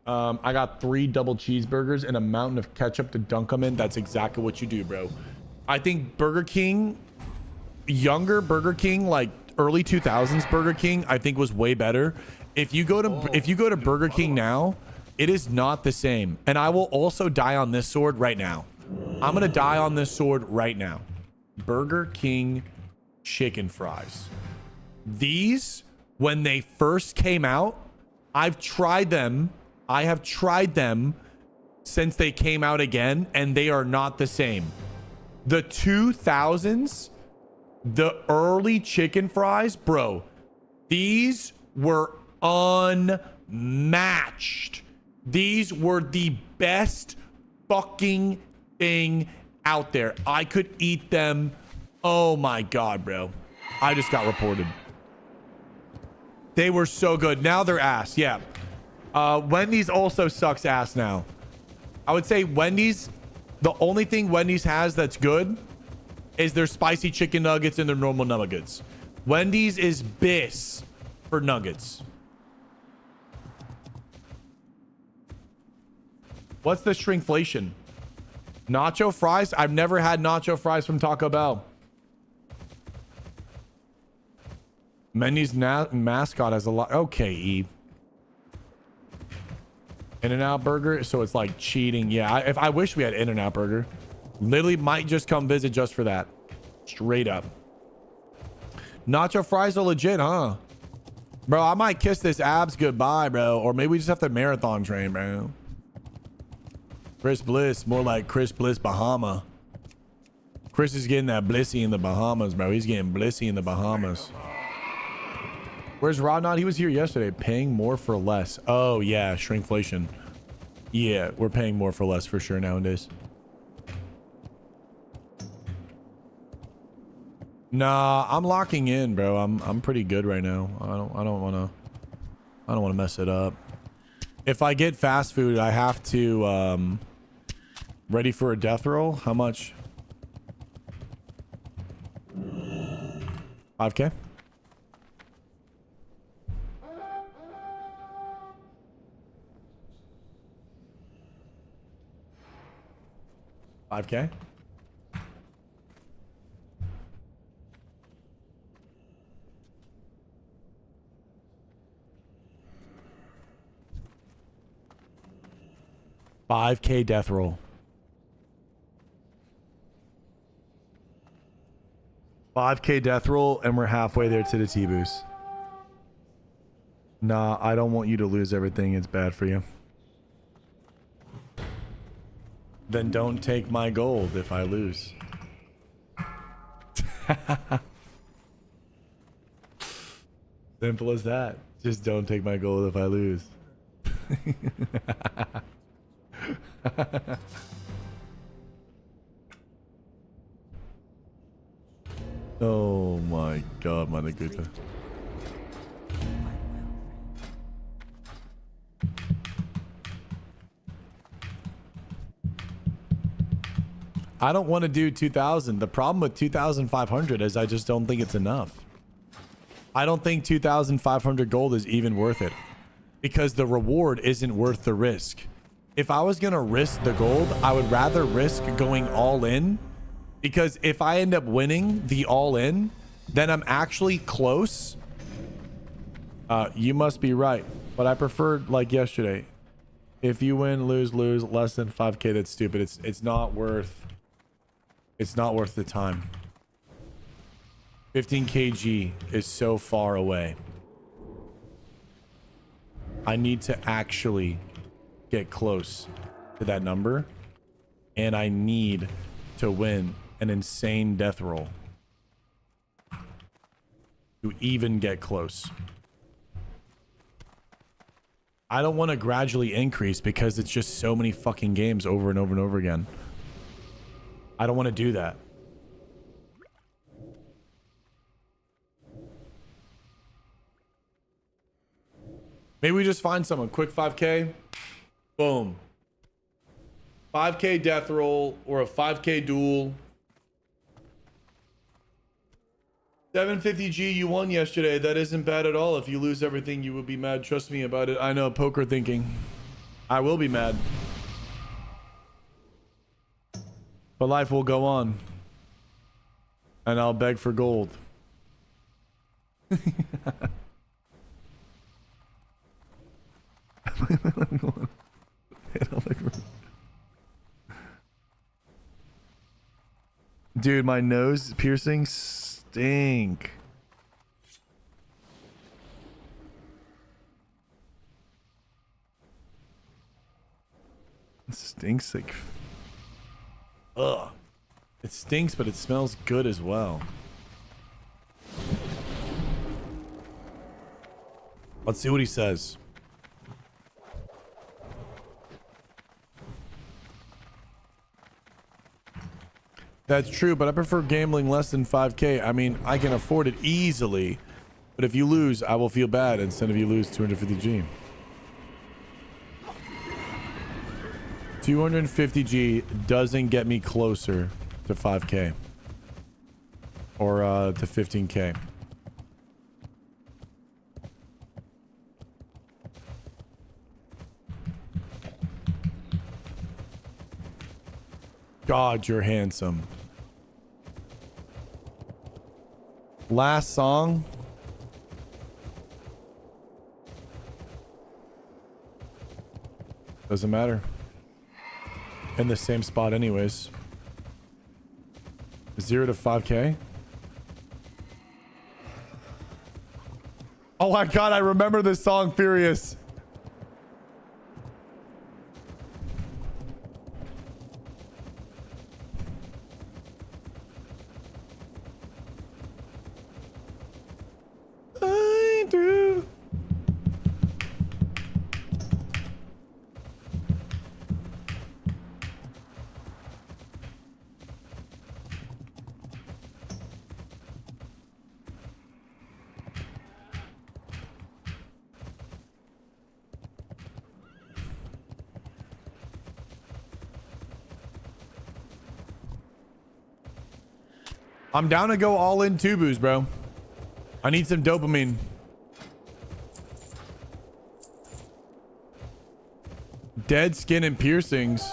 I got 3 double cheeseburgers and a mountain of ketchup to dunk them in. That's exactly what you do, bro. I think Burger King, younger Burger King, like early 2000s Burger King, I think was way better. If you go to Burger King now, it is not the same. And I will also die on this sword right now. I'm gonna die on this sword right now. Burger King chicken fries. These, when they first came out, I've tried them. I have tried them since they came out again, and they are not the same. The 2000s, the early chicken fries, bro, these were unmatched. These were the best fucking thing out there. I could eat them. Oh my God, bro. I just got reported. They were so good. Now they're ass. Yeah. Wendy's also sucks ass now. I would say Wendy's, the only thing Wendy's has that's good is their spicy chicken nuggets and their normal nuggets. Wendy's is bis for nuggets. What's the shrinkflation? Nacho fries? I've never had nacho fries from Taco Bell. Wendy's mascot has a lot. Okay, Eve. In-N-Out Burger, so it's like cheating. Yeah, if I wish we had In-N-Out Burger. Literally might just come visit just for that. Straight up. Nacho fries are legit, huh? Bro, I might kiss this abs goodbye, bro. Or maybe we just have to marathon train, bro. Chris Bliss, more like Chris Bliss Bahama. Chris is getting that blissy in the Bahamas, bro. He's getting blissy in the Bahamas. Where's Rodnod? He was here yesterday. Paying more for less. Oh, yeah. Shrinkflation. Yeah, we're paying more for less for sure nowadays. Nah, I'm locking in, bro. I'm pretty good right now. I don't wanna mess it up. If I get fast food, I have to ready for a death roll. How much? 5K? $5K? $5K death roll. $5K death roll, and we're halfway there to the T-boost. Nah, I don't want you to lose everything. It's bad for you. Then don't take my gold if I lose. Simple as that. Just don't take my gold if I lose. Oh my God, my good. I don't want to do 2,000. The problem with 2,500 is I just don't think it's enough. I don't think 2,500 gold is even worth it because the reward isn't worth the risk. If I was going to risk the gold, I would rather risk going all in, because if I end up winning the all in, then I'm actually close. You must be right, but I preferred like yesterday. If you win, lose less than 5K, that's stupid. It's not worth the time. 15 kg is so far away. I need to actually get close to that number, and I need to win an insane death roll to even get close. I don't want to gradually increase because it's just so many fucking games over and over and over again. I don't want to do that. Maybe we just find someone. Quick 5K. Boom. 5K death roll or a 5K duel. 750G, you won yesterday. That isn't bad at all. If you lose everything, you will be mad. Trust me about it. I know, poker thinking. I will be mad. But life will go on. And I'll beg for gold. Dude, my nose piercings stink. It stinks like... Ugh. It stinks, but it smells good as well. Let's see what he says. That's true, but I prefer gambling less than 5K. I mean, I can afford it easily, but if you lose, I will feel bad instead of you lose 250G. 250G doesn't get me closer to 5K or to 15K. God, you're handsome. Last song. Doesn't matter. In the same spot anyways. 0 to 5K. Oh my God, I remember this song, Furious. I do. I'm down to go all in tubus, bro. I need some dopamine. Dead skin and piercings.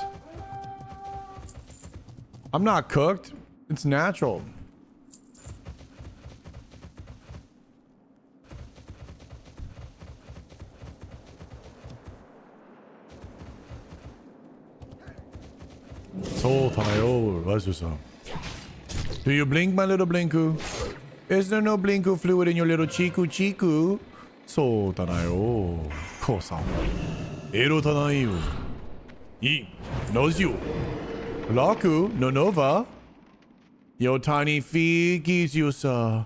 I'm not cooked. It's natural. So, Tanayo, what's this song? Do you blink, my little blinku? Is there no blinku fluid in your little chiku? So, Tanayo. Kosa. Ero Tanayo. I. Knows you. Laku, no nova. Your tiny feet gives you, sir.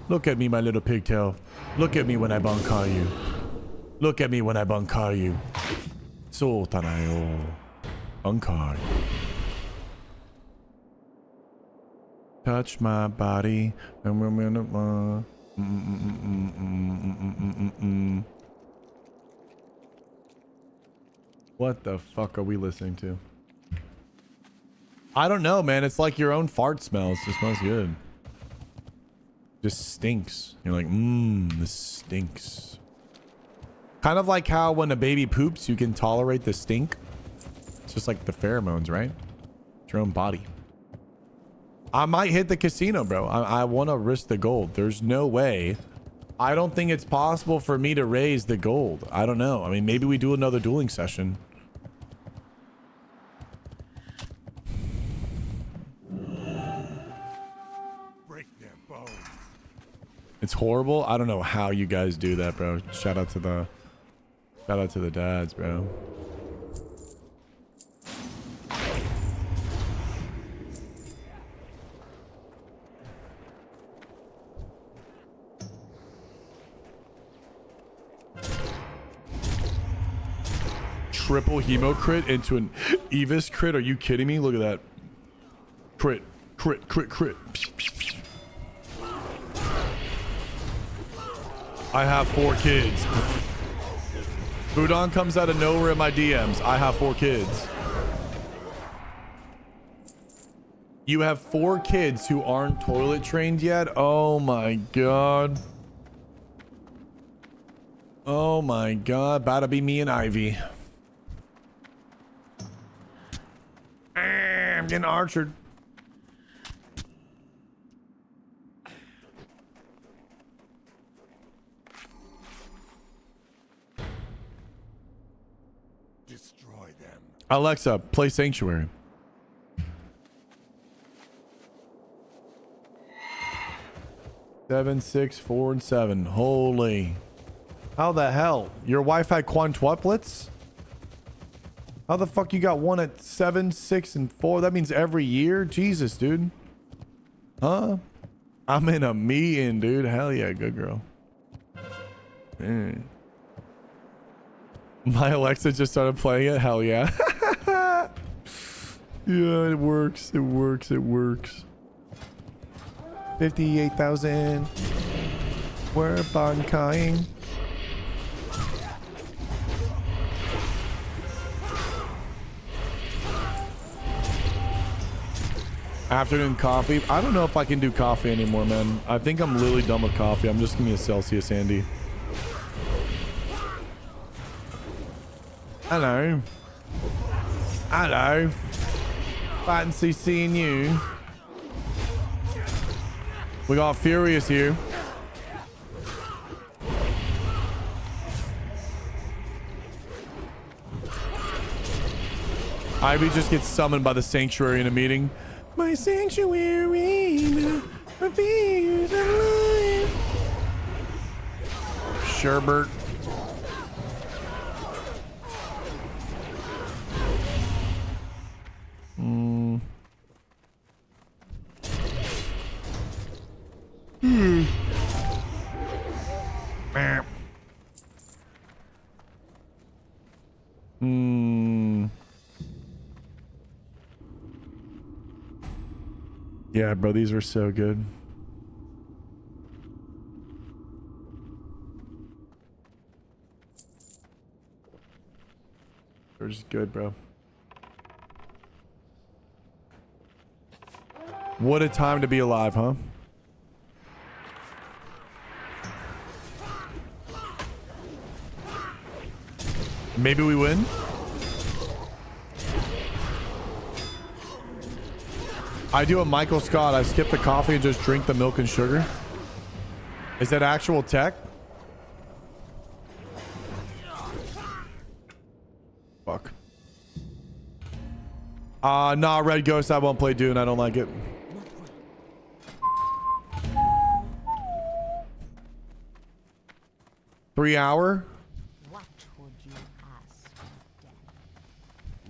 Look at me, my little pigtail. Look at me when I bankai you. Look at me when I bankai you. So, Tanayo. Bankai. Touch my body. What the fuck are we listening to? I don't know, man. It's like your own fart smells. It smells good. Just stinks. You're like, this stinks. Kind of like how when a baby poops, you can tolerate the stink. It's just like the pheromones, right? It's your own body. I might hit the casino, bro. I want to risk the gold. There's no way. I don't think it's possible for me to raise the gold. I don't know. I mean, maybe we do another dueling session. Break their bones. It's horrible. I don't know how you guys do that, bro. Shout out to the dads, bro. Triple hemo crit into an Evis crit. Are you kidding me? Look at that. Crit. I have 4 kids. Budon comes out of nowhere in my DMs. I have 4 kids. You have 4 kids who aren't toilet trained yet? Oh my God. Oh my God. About to be me and Ivy. I'm getting archered. Destroy them. Alexa, play Sanctuary. Seven, 6, 4, and 7. Holy. How the hell? Your wife had quintuplets? How the fuck you got one at 7, 6, and 4? That means every year? Jesus, dude. Huh? I'm in a meeting, dude. Hell yeah, good girl. Mm. My Alexa just started playing it. Hell yeah. Yeah, it works. It works. It works. 58,000. We're Bankai. Afternoon coffee. I don't know if I can do coffee anymore, man. I think I'm literally done with coffee. I'm just gonna be a Celsius Andy. Hello. Hello. Fancy seeing you. We got Furious here. Ivy just gets summoned by the Sanctuary in a meeting. My sanctuary, my fears are alive. Sherbert. Yeah, bro, these are so good. They're just good, bro. What a time to be alive, huh? Maybe we win. I do a Michael Scott. I skip the coffee and just drink the milk and sugar. Is that actual tech? Fuck. Nah, Red Ghost. I won't play Dune. I don't like it. Three-hour? What would you ask of death?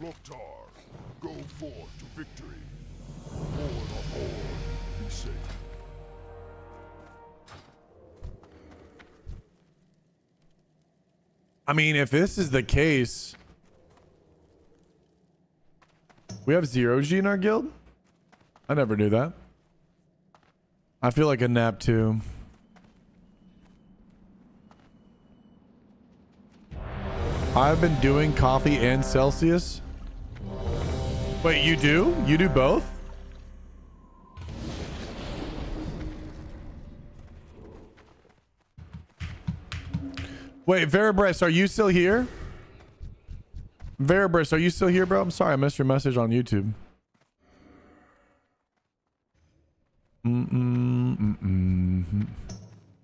Loktar, go forth to victory. For the Horde, sake. I mean, if this is the case, we have 0G in our guild? I never knew that. I feel like a nap too. I've been doing coffee and Celsius. Wait, you do? You do both? Wait, Verabris, are you still here? Verabris, are you still here, bro? I'm sorry, I missed your message on YouTube.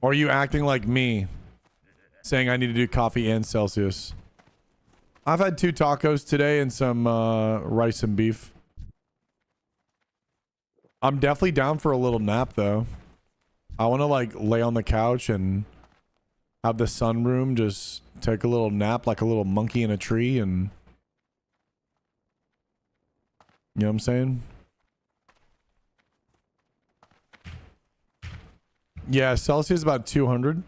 Or are you acting like me, saying I need to do coffee and Celsius? I've had 2 tacos today and some rice and beef. I'm definitely down for a little nap, though. I want to, like, lay on the couch and have the sunroom, just take a little nap like a little monkey in a tree, and you know what I'm saying? Yeah, Celsius is about 200.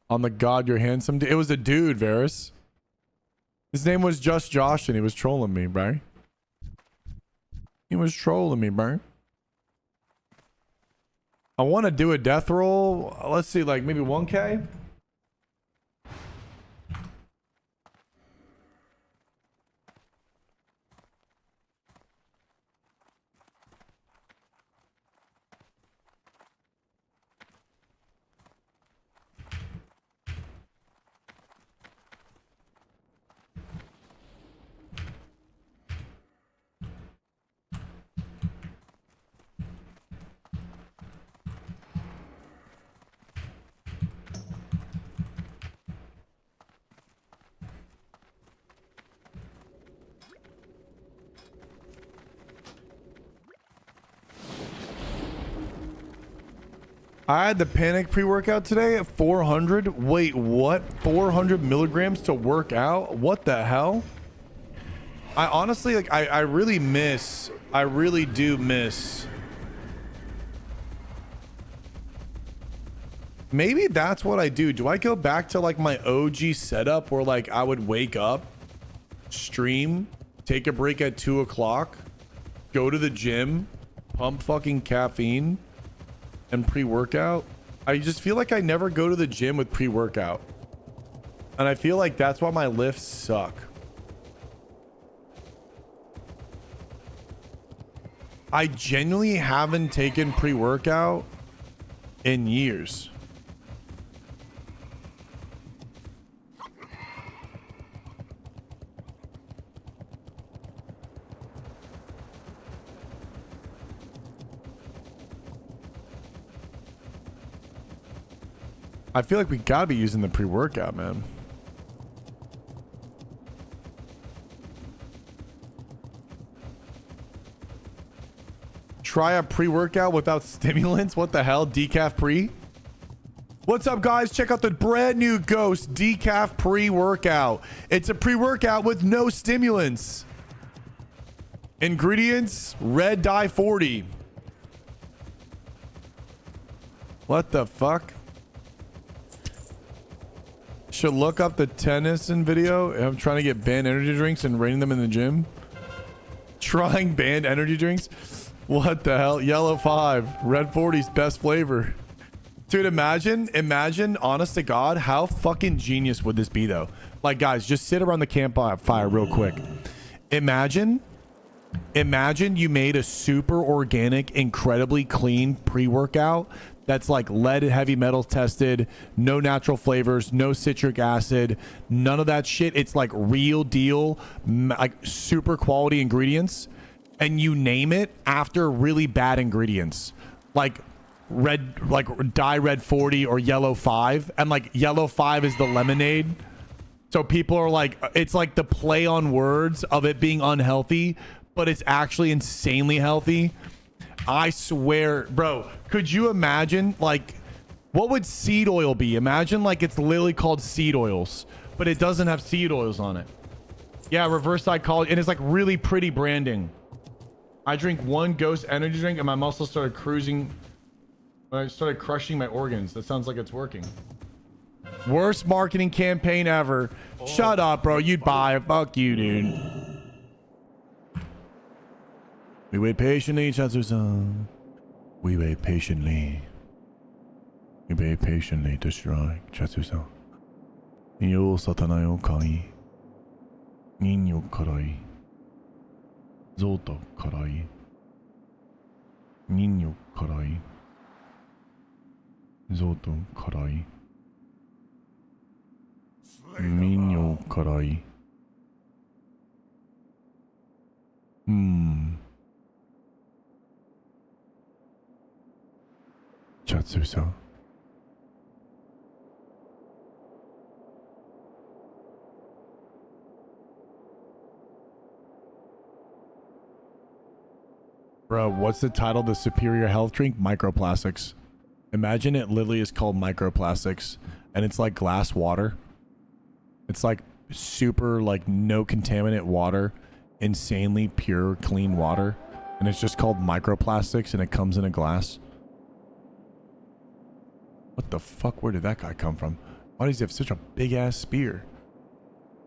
On the God, you're handsome. It was a dude, Varys. His name was Just Josh, and he was trolling me, bro. He was trolling me, bro. I want to do a death roll. Let's see, like maybe 1K. I had the panic pre-workout today at 400. Wait, what? 400 milligrams to work out? What the hell? I honestly, like, I really do miss. Maybe that's what I do. Do I go back to like my OG setup where like I would wake up, stream, take a break at 2 o'clock, go to the gym, pump fucking caffeine and pre-workout? I just feel like I never go to the gym with pre-workout. And I feel like that's why my lifts suck. I genuinely haven't taken pre-workout in years. I feel like we gotta be using the pre-workout, man. Try a pre-workout without stimulants? What the hell? Decaf pre? What's up, guys? Check out the brand new Ghost Decaf pre-workout. It's a pre-workout with no stimulants. Ingredients, red dye 40. What the fuck? Should look up the Tennyson video. I'm trying to get banned energy drinks and rating them in the gym. Trying banned energy drinks? What the hell? Yellow 5. Red 40's best flavor. Dude, imagine, honest to God, how fucking genius would this be, though? Like, guys, just sit around the campfire real quick. Imagine you made a super organic, incredibly clean pre-workout that's like lead and heavy metals tested, no natural flavors, no citric acid, none of that shit. It's like real deal, like super quality ingredients, and you name it after really bad ingredients, like red, like dye red 40 or yellow 5, and like yellow 5 is the lemonade. So people are like, it's like the play on words of it being unhealthy, but it's actually insanely healthy. I swear, bro, could you imagine, like, what would seed oil be? Imagine like it's literally called seed oils, but it doesn't have seed oils on it. Yeah, reverse psychology, and it's like really pretty branding. I drink one Ghost energy drink and my muscles started cruising when I started crushing my organs. That sounds like it's working. Worst marketing campaign ever. Oh, shut up, bro. You'd buy it. Fuck you, dude. We wait patiently, Chatsu-san. We wait patiently. We wait patiently to strike, Chatsu-san. Yo satana yo kai. Nin yo karai. Zoto karai. Nin yo karai. Zoto karai. Nin yo karai. Chatsu-san. Bro, what's the title of the superior health drink? Microplastics. Imagine it literally is called microplastics, and it's like glass water. It's like super, like, no contaminant water, insanely pure, clean water, and it's just called microplastics, and it comes in a glass. What the fuck? Where did that guy come from? Why does he have such a big ass spear?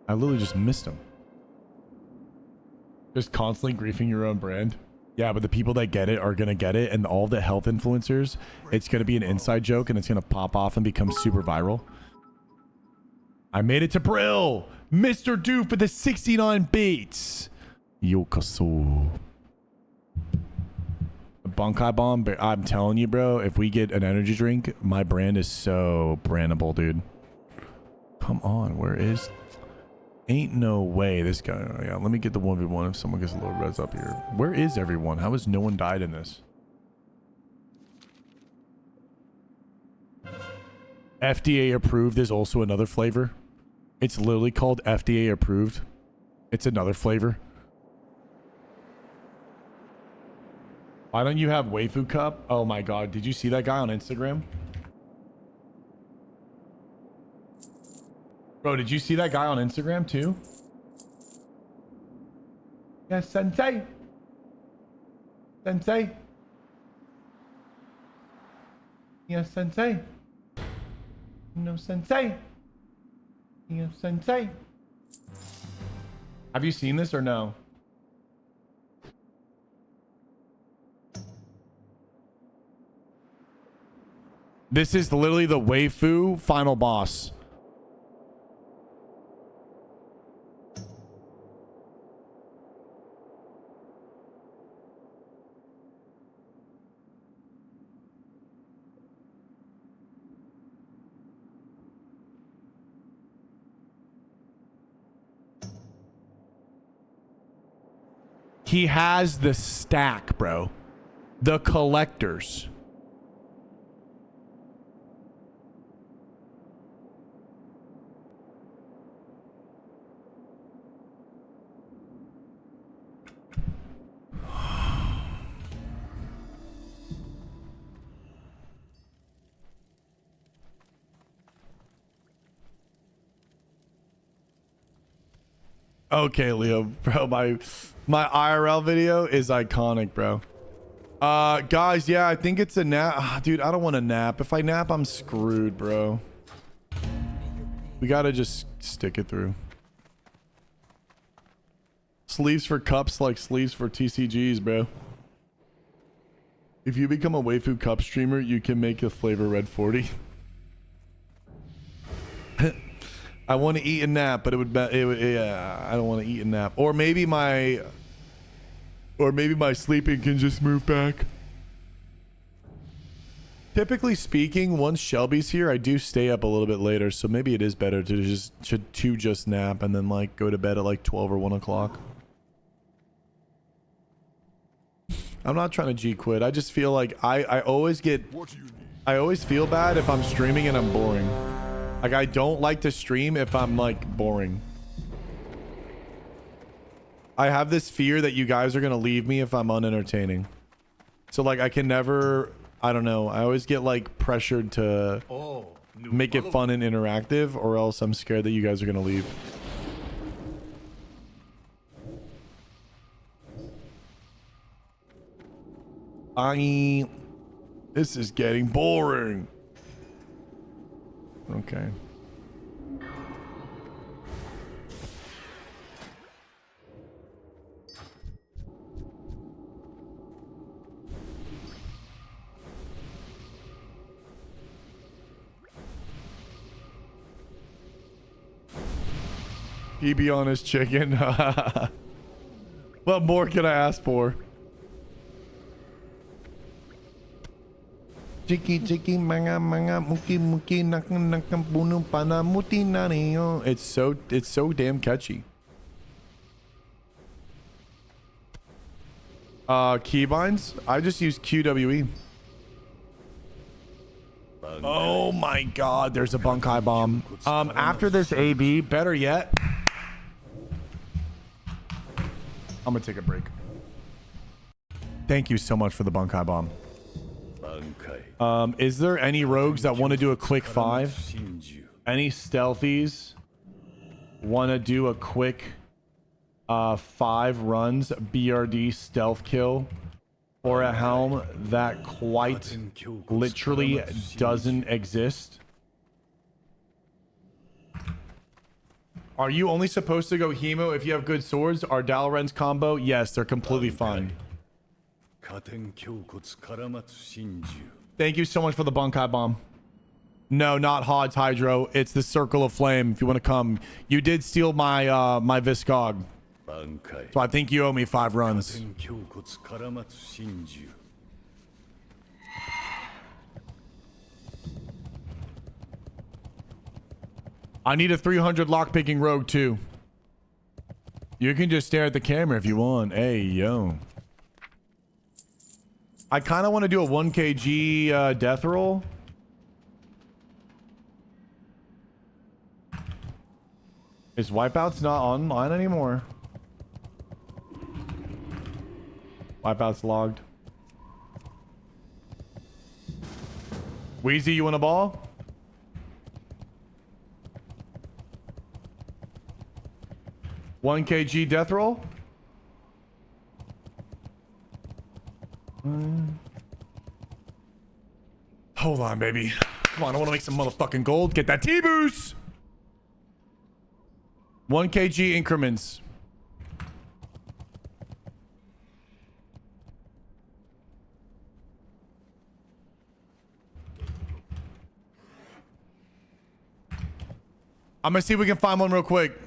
I literally just missed him. Just constantly griefing your own brand. Yeah, but the people that get it are gonna get it, and all the health influencers, it's gonna be an inside joke, and it's gonna pop off and become super viral. I made it to Brill! Mr. Doof with the 69 beats! Yokaso. Bankai bomb, but I'm telling you, bro, if we get an energy drink, my brand is so brandable, dude. Come on, where is... Ain't no way this guy... Oh, yeah, let me get the 1v1 if someone gets a little res up here. Where is everyone? How has no one died in this? FDA approved is also another flavor. It's literally called FDA approved. It's another flavor. Why don't you have waifu cup? Oh my god, did you see that guy on Instagram? Bro, did you see that guy on Instagram too? Yes, sensei. Sensei. Yes, sensei. No, sensei. Yes, sensei. Have you seen this or no? This is literally the waifu final boss. He has the stack, bro. The collectors. Okay, Leo, bro, my IRL video is iconic, bro. Guys, yeah, I think it's a nap. Dude, I don't want to nap. If I nap, I'm screwed, bro. We gotta just stick it through. Sleeves for cups like sleeves for TCGs, bro. If you become a waifu cup streamer, you can make a flavor red 40. I want to eat and nap, but it would yeah, I don't want to eat and nap. Or maybe my sleeping can just move back. Typically speaking, once Shelby's here, I do stay up a little bit later, so maybe it is better to just nap and then like go to bed at like 12 or 1 o'clock. I'm not trying to G quit. I just feel like I always feel bad if I'm streaming and I'm boring. Like, I don't like to stream if I'm like boring. I have this fear that you guys are gonna leave me if I'm unentertaining. So like I can never, I don't know, I always get like pressured to make it fun and interactive, or else I'm scared that you guys are gonna leave. This is getting boring. Okay. He be on his chicken. What more can I ask for? Chiki chiki manga manga muki muki nakam nakam bunu pana muti nani. It's so damn catchy. Keybinds? I just use QWE. Oh my god, there's a Bankai bomb. After this AB, better yet, I'm gonna take a break. Thank you so much for the Bankai bomb. Is there any rogues that want to do a quick 5? Any stealthies want to do a quick 5 runs BRD stealth kill or a helm that quite literally doesn't exist? Are you only supposed to go Hemo if you have good swords? Are Dalaren's combo? Yes, they're completely fine. Thank you so much for the Bankai bomb. No, not Hod's Hydro. It's the Circle of Flame. If you want to come, you did steal my my Viscog, so I think you owe me 5 runs. I need a 300 lockpicking rogue too. You can just stare at the camera if you want. Hey, yo. I kind of want to do a 1 kg death roll. Is Wipeouts not online anymore? Wipeouts logged. Wheezy, you want a ball? One kg death roll. Hold on, baby. Come on, I want to make some motherfucking gold. Get that T-boost. 1 kg increments. I'm gonna see if we can find one real quick.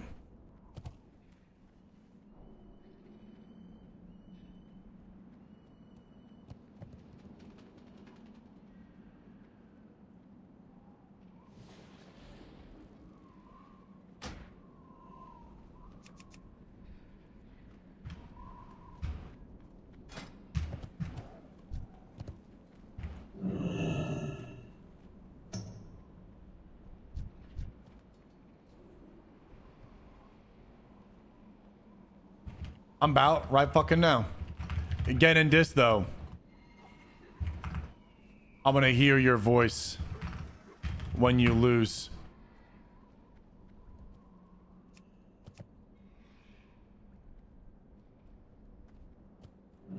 I'm about right fucking now. Get in this though. I'm gonna hear your voice when you lose. Woo!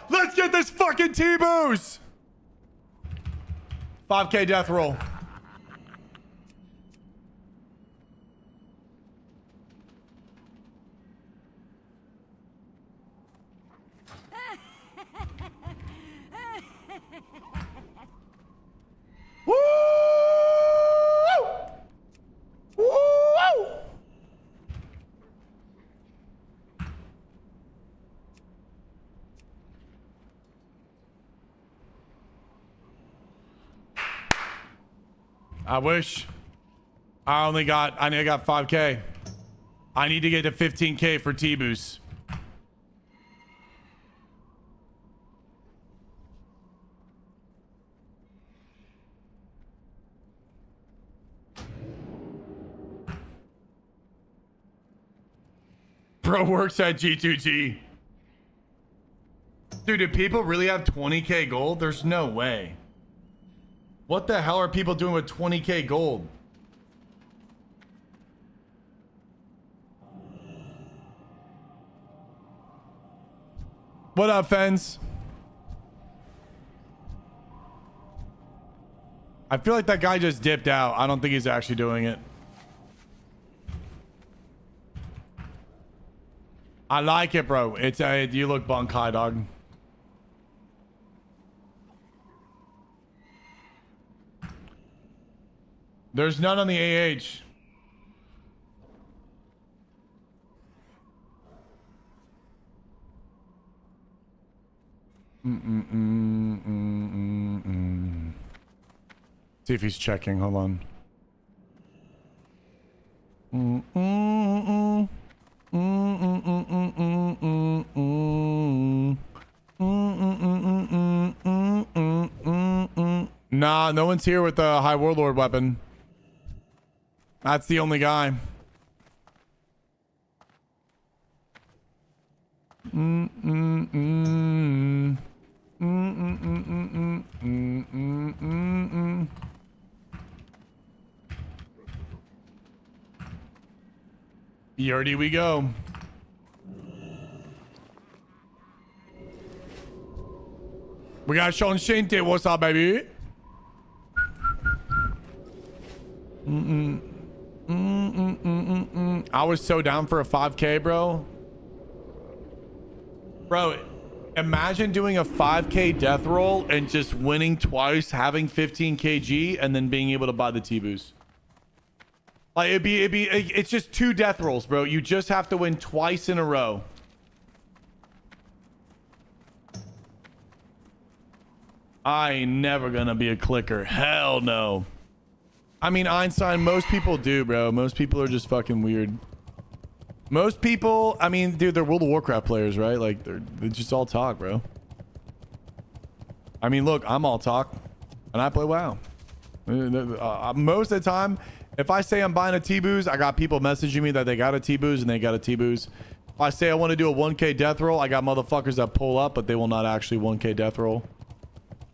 Let's get this fucking T-boost. 5k death roll. I wish. I got 5k. I need to get to 15k for T-boost. Bro works at G2G. Dude, do people really have 20k gold? There's no way. What the hell are people doing with 20k gold? What up, Fens? I feel like that guy just dipped out. I don't think he's actually doing it. I like it, bro. It's you look Bankai, dog. There's none on the AH. See if he's checking. Hold on. Nah, no one's here with the High Warlord weapon. That's the only guy. Yurdy we go. We got Sean Shinte. What's up, baby? I was so down for a 5k, bro. Bro, imagine doing a 5k death roll and just winning twice, having 15 kg, and then being able to buy the T-boost. Like it's just 2 death rolls, bro. You just have to win twice in a row. I ain't never gonna be a clicker. Hell no. I mean, Einstein, most people do, bro. Most people are just fucking weird. Most people, I mean, dude, they're World of Warcraft players, right? Like, they're just all talk, bro. I mean, look, I'm all talk, and I play WoW. Most of the time, if I say I'm buying a T-boost, I got people messaging me that they got a T-boost and they got a T-boost. If I say I want to do a 1K death roll, I got motherfuckers that pull up, but they will not actually 1K death roll.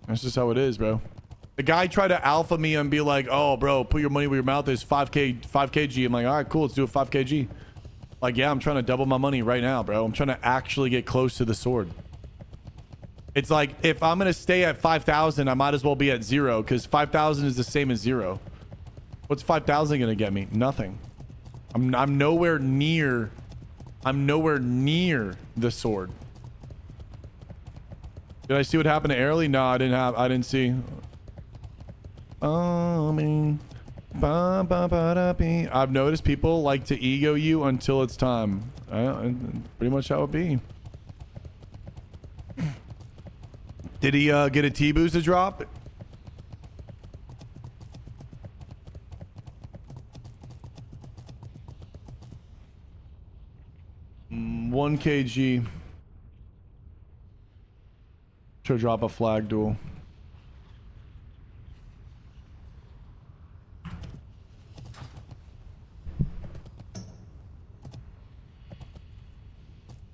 That's just how it is, bro. The guy tried to alpha me and be like, oh, bro, put your money where your mouth is. 5K. I'm like, all right, cool. Let's do a 5KG. Like, yeah, I'm trying to double my money right now, bro. I'm trying to actually get close to the sword. It's like, if I'm going to stay at 5,000, I might as well be at 0 because 5,000 is the same as 0. What's 5,000 going to get me? Nothing. I'm nowhere near the sword. Did I see what happened to Airly? No, I didn't see. I've noticed people like to ego you until it's time. Pretty much how it be. Did he get a T-boost to drop? Mm, 1 kg. Should drop a flag duel.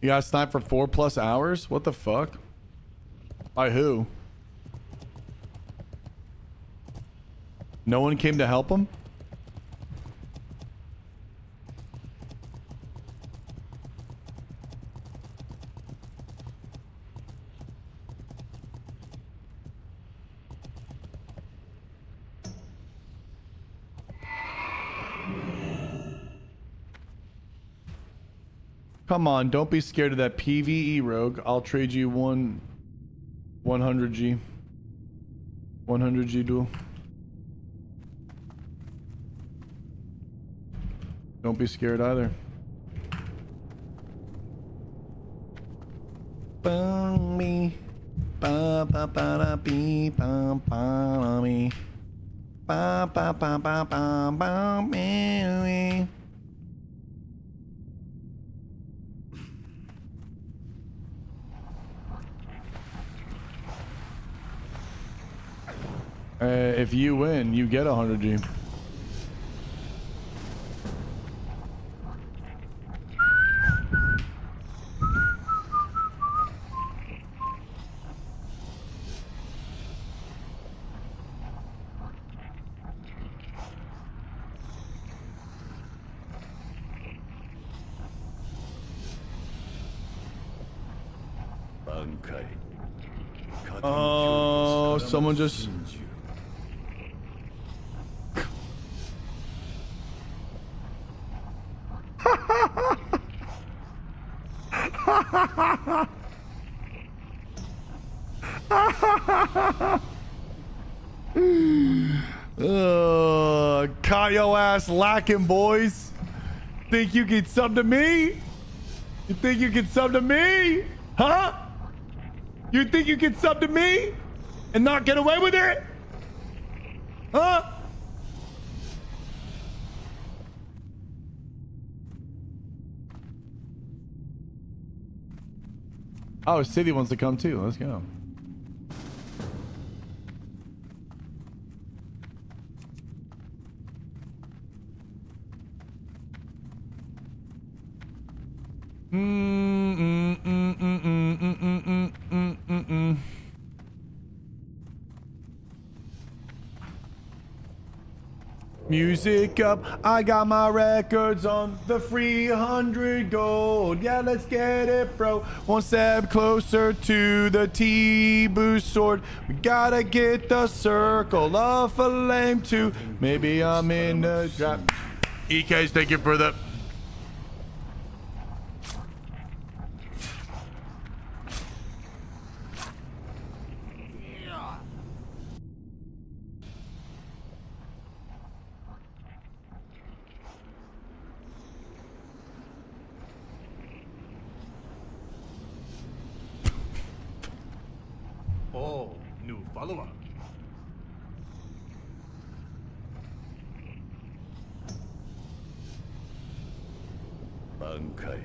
You got sniped for 4+ hours? What the fuck? By who? No one came to help him? Come on, don't be scared of that PvE, Rogue. I'll trade you 100G. 100G duel. Don't be scared either. Me. Ba ba ba da bee ba ba me. Ba ba ba ba ba ba me. If you win, you get 100G. Bankai. Oh, someone just... Caught your ass lacking, boys. Think you can sub to me? You think you can sub to me? Huh? You think you can sub to me and not get away with it? Huh? Oh, City wants to come too. Let's go. Music up, I got my records on the 300 gold. Yeah, let's get it, bro. One step closer to the T-boost sword. We gotta get the circle of flame too. Maybe I'm in the trap. EK's thank you for the... Oh, new follower. Bankai.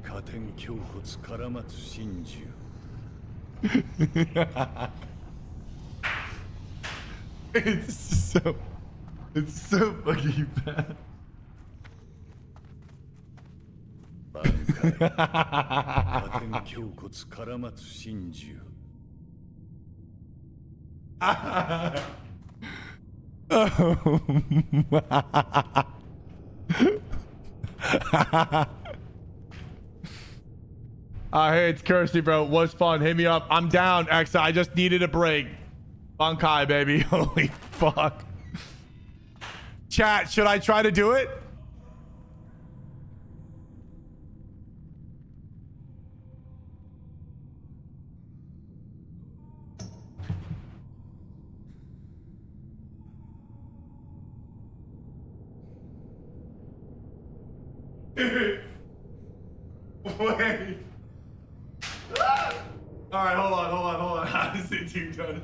Katen kyokotsu karamatsu shinju. It's so fucking bad. Bankai. Hey, it's Kirsty, bro. Was fun. Hit me up. I'm down, X. I just needed a break. Bankai, baby. Holy fuck. Chat, should I try to do it? Wait. All right, hold on. How does it do done?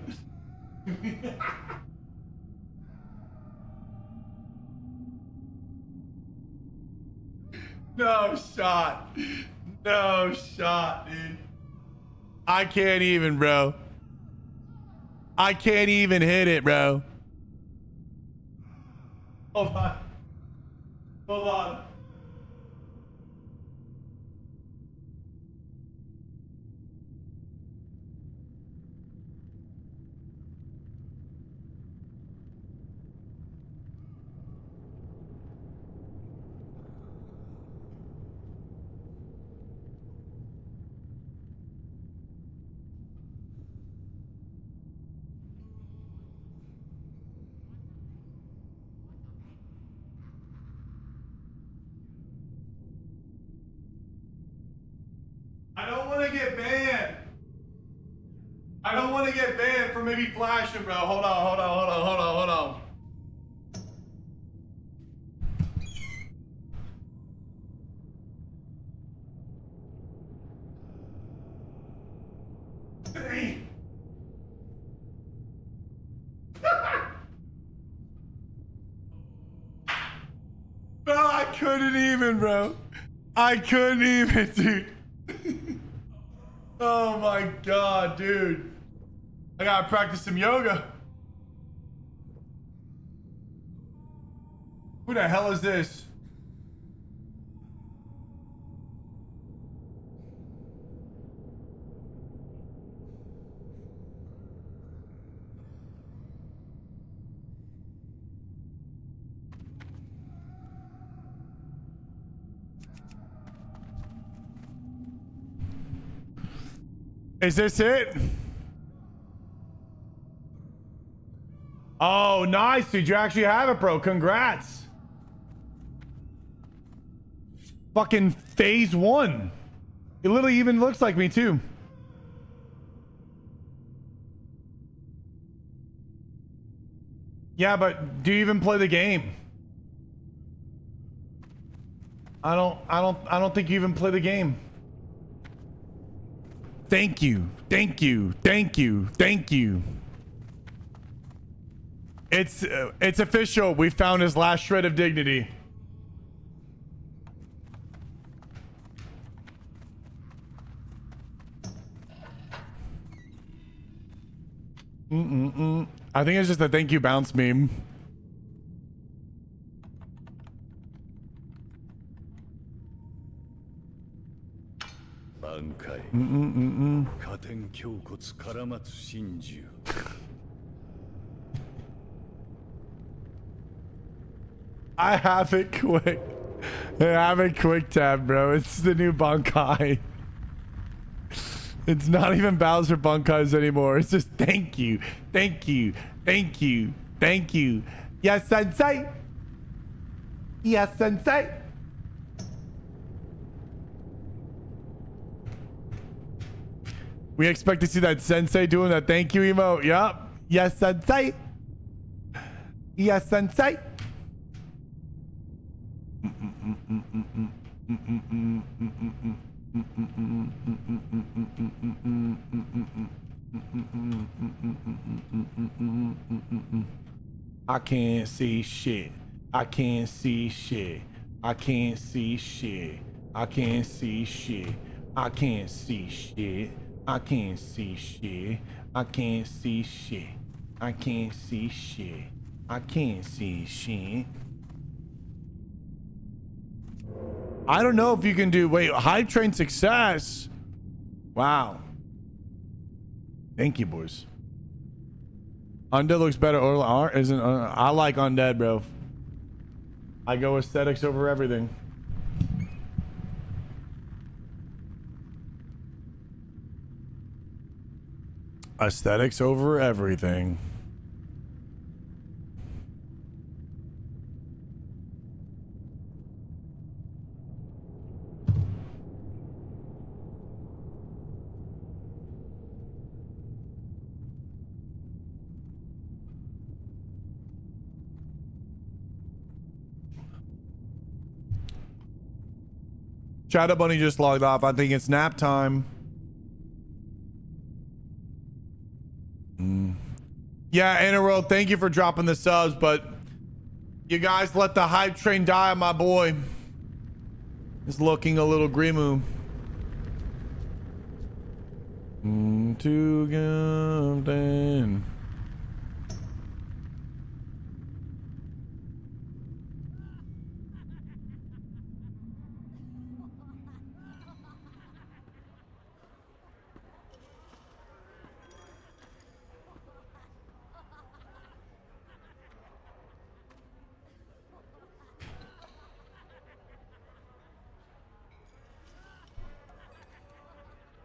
No shot, dude. I can't even, bro. I can't even hit it, bro. Hold on. I don't want to get banned. I don't want to get banned for maybe flashing, bro. Hold on. Dang. Bro, I couldn't even, bro. I couldn't even, dude. Oh my god, dude. I gotta practice some yoga. Who the hell is this? Is this it? Oh, nice, dude. You actually have it, bro. Congrats. Fucking phase 1. It literally even looks like me, too. Yeah, but do you even play the game? I don't think you even play the game. Thank you. It's official. We found his last shred of dignity. I think it's just a thank you bounce meme. Bankai. Katen kyokotsu karamatsu shinju. I have it quick. I have it quick tab, bro. It's the new Bankai. It's not even Bowser Bankais anymore. It's just thank you. Yes, sensei. Yes, sensei. We expect to see that sensei doing that thank you emote. Yup. Yes, sensei. Yes, sensei. I can't see shit. I can't see shit. I can't see shit. I can't see shit. I can't see shit. I can't see shit. I can't see shit. I can't see shit. I can't see shit. I don't know if you can do, wait, hype train success. Wow. Thank you, boys. Undead looks better. Or art isn't. I like undead, bro. I go aesthetics over everything. Aesthetics over everything. Shadow Bunny just logged off. I think it's nap time. Yeah, Anarol, thank you for dropping the subs, but you guys let the hype train die on my boy. He's looking a little grimu. To Golden.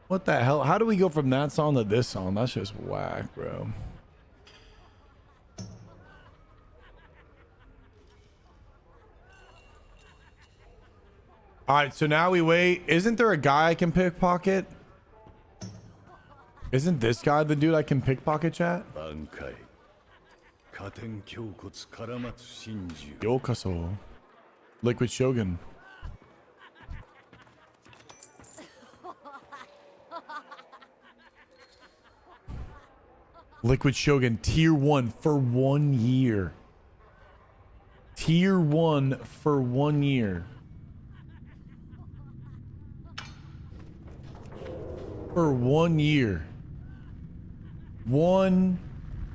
What the hell? How do we go from that song to this song? That's just whack, bro. All right, so now we wait. Isn't there a guy I can pickpocket? Isn't this guy the dude I can pickpocket, chat? Bankai. Katen kyokotsu karamatsu shinju. Yokaso. Liquid Shogun. Liquid Shogun tier 1 for 1 year. Tier 1 for 1 year. For 1 year. 1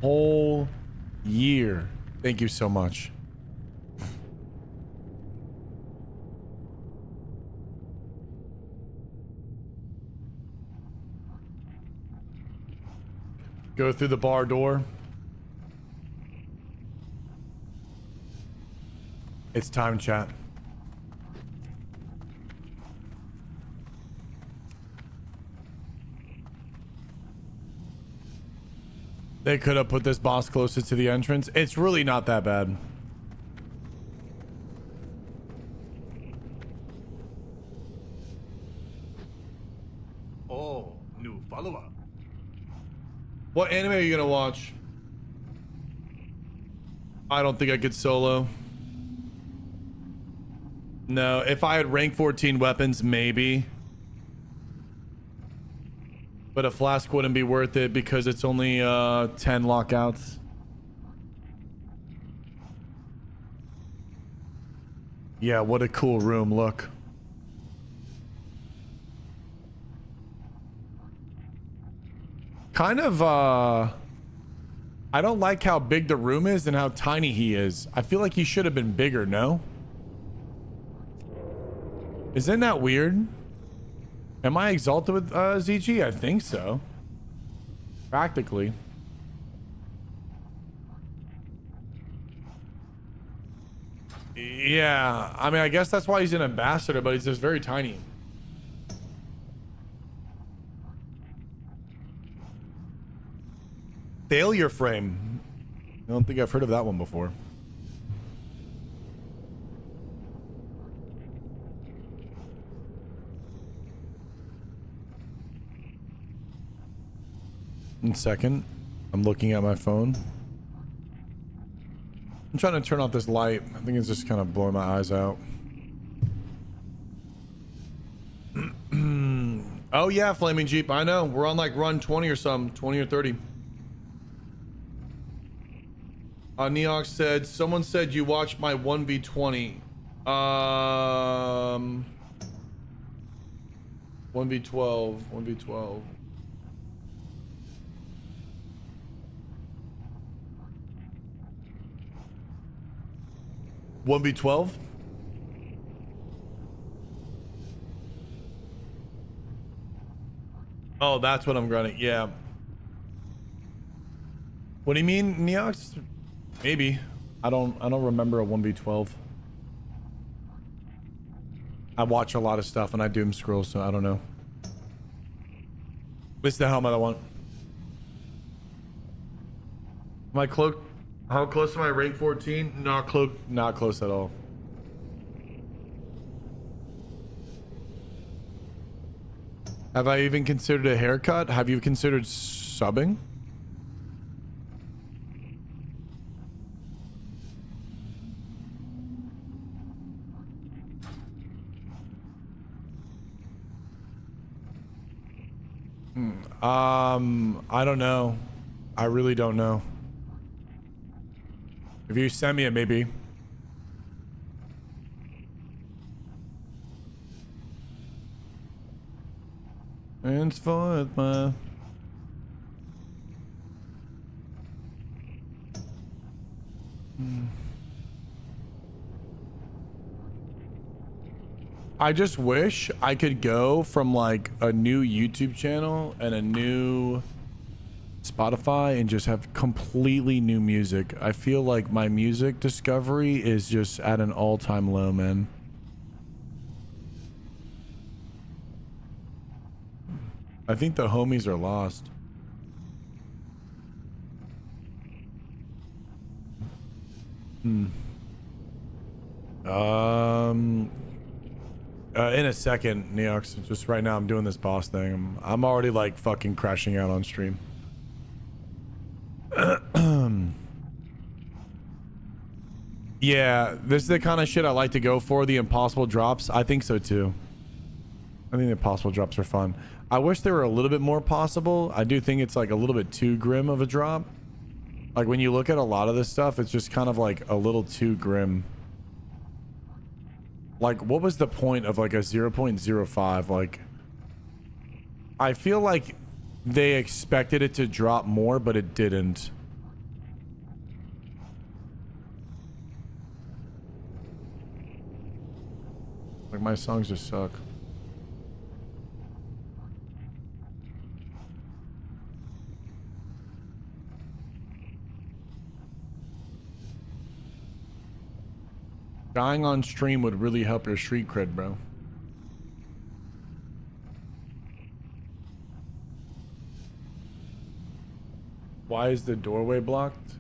whole year. Thank you so much. Go through the bar door. It's time, chat. They could have put this boss closer to the entrance. It's really not that bad. Oh, new follower. What anime are you gonna watch? I don't think I could solo. No, if I had rank 14 weapons, maybe. But a flask wouldn't be worth it because it's only 10 lockouts. Yeah, what a cool room, look. Kind of, I don't like how big the room is and how tiny he is. I feel like he should have been bigger, no? Isn't that weird? Am I exalted with ZG? I think so. Practically. Yeah, I mean, I guess that's why he's an ambassador, but he's just very tiny. Failure frame. I don't think I've heard of that one before. In a second, I'm looking at my phone. I'm trying to turn off this light. I think it's just kind of blowing my eyes out. Oh yeah, Flaming Jeep. I know. We're on like run 20 or something. 20 or 30. Neox said, someone said you watched my 1v20. 1v12. 1v12. Oh, that's what I'm grunting. Yeah. What do you mean, Neox? Maybe. I don't remember a 1v12. I watch a lot of stuff and I doom scroll, so I don't know. This is the helmet I want. My cloak. How close am I? Rank 14? Not close. Not close at all. Have I even considered a haircut? Have you considered subbing? I don't know. I really don't know. If you send me it, maybe. Henceforth, my... I just wish I could go from like a new YouTube channel and a new Spotify and just have completely new music. I feel like my music discovery is just at an all-time low, man. I think the homies are lost. In a second, Neox. Just right now, I'm doing this boss thing. I'm already like fucking crashing out on stream. Yeah, this is the kind of shit I like to go for. The impossible drops. I think so too. I think the impossible drops are fun. I wish they were a little bit more possible. I do think it's like a little bit too grim of a drop. Like when you look at a lot of this stuff, it's just kind of like a little too grim. Like, what was the point of like a 0.05? Like, I feel like they expected it to drop more, but it didn't. Like, my songs just suck. Dying on stream would really help your street cred, bro. Why is the doorway blocked?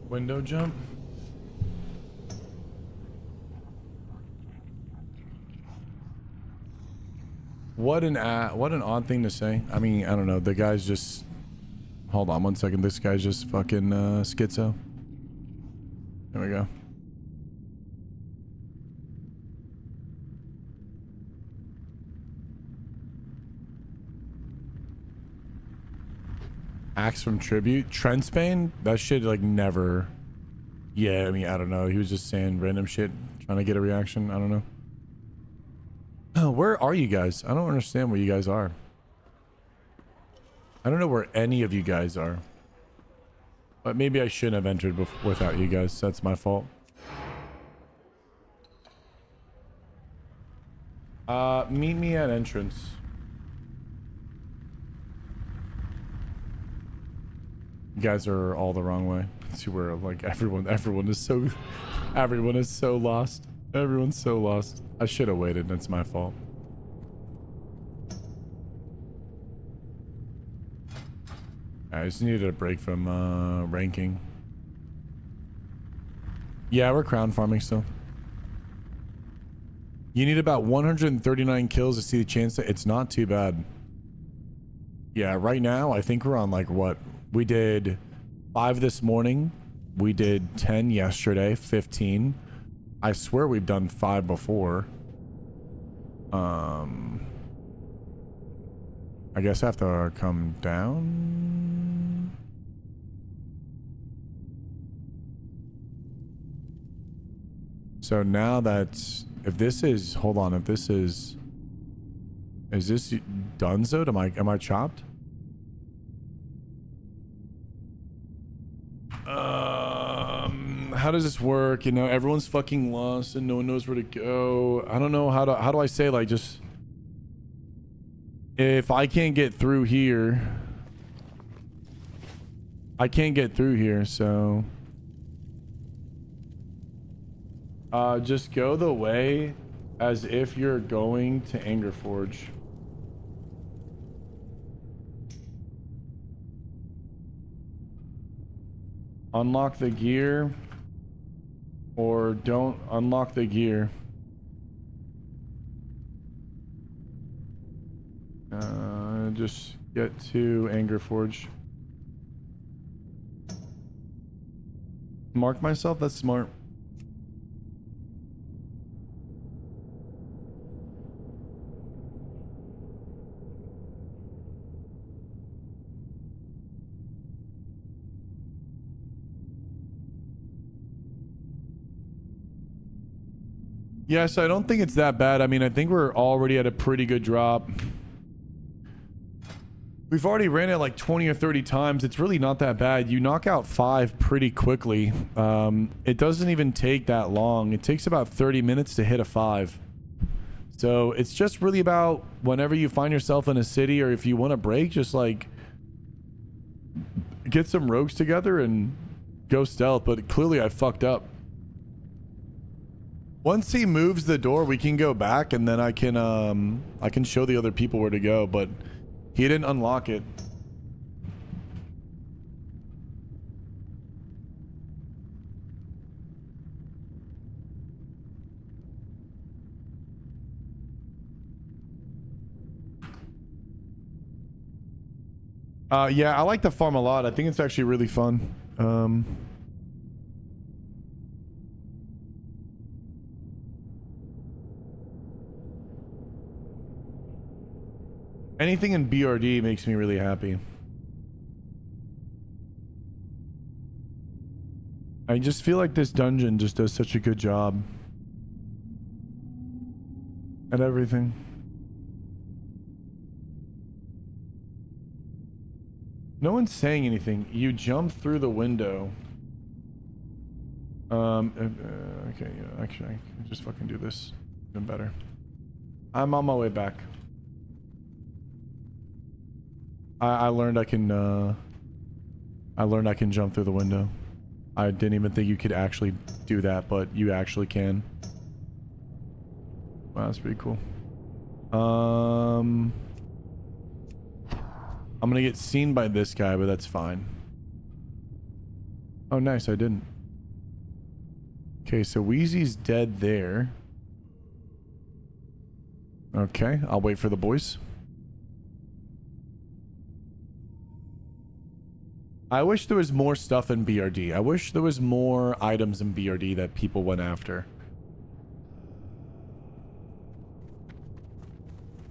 Window jump? What an odd thing to say. I mean, I don't know. The guy's just... Hold on one second. This guy's just fucking schizo. There we go. Axe from Tribute. Trent Spain? That shit like never... Yeah, I mean, I don't know. He was just saying random shit. Trying to get a reaction. I don't know. Oh, where are you guys? I don't understand where you guys are. I don't know where any of you guys are. But maybe I shouldn't have entered without you guys. That's my fault. Meet me at entrance. You guys are all the wrong way. See where like everyone is so lost. Everyone's so lost. I should have waited. That's my fault. I just needed a break from ranking. Yeah, we're crown farming still. You need about 139 kills to see the chance that it's not too bad. Yeah, right now I think we're on like what? We did 5 this morning. We did 10 yesterday, 15. I swear we've done 5 before. I guess I have to come down. So now that's, if this is, hold on, if this is this donezoed? Am I chopped? how does this work? You know, everyone's fucking lost and no one knows where to go. I don't know how do I say, like, just if I can't get through here, I can't get through here, so just go the way as if you're going to Angerforge. Unlock the gear, or don't unlock the gear. Just get to Angerforge. Mark myself? That's smart. Yes, I don't think it's that bad. I mean, I think we're already at a pretty good drop. We've already ran it like 20 or 30 times. It's really not that bad. You knock out 5 pretty quickly. It doesn't even take that long. It takes about 30 minutes to hit a 5. So it's just really about whenever you find yourself in a city, or if you want to break, just like get some rogues together and go stealth. But clearly I fucked up. Once he moves the door, we can go back, and then I can show the other people where to go, but he didn't unlock it. Yeah, I like the farm a lot. I think it's actually really fun. Anything in BRD makes me really happy. I just feel like this dungeon just does such a good job at everything. No one's saying anything. You jump through the window. Okay, yeah, actually, I can just fucking do this even better. I'm on my way back. I learned I can jump through the window. I didn't even think you could actually do that, but you actually can. Wow, that's pretty cool. I'm gonna get seen by this guy, but that's fine. Oh, nice, I didn't. Okay, so Wheezy's dead there. Okay, I'll wait for the boys. I wish there was more stuff in BRD. I wish there was more items in BRD that people went after.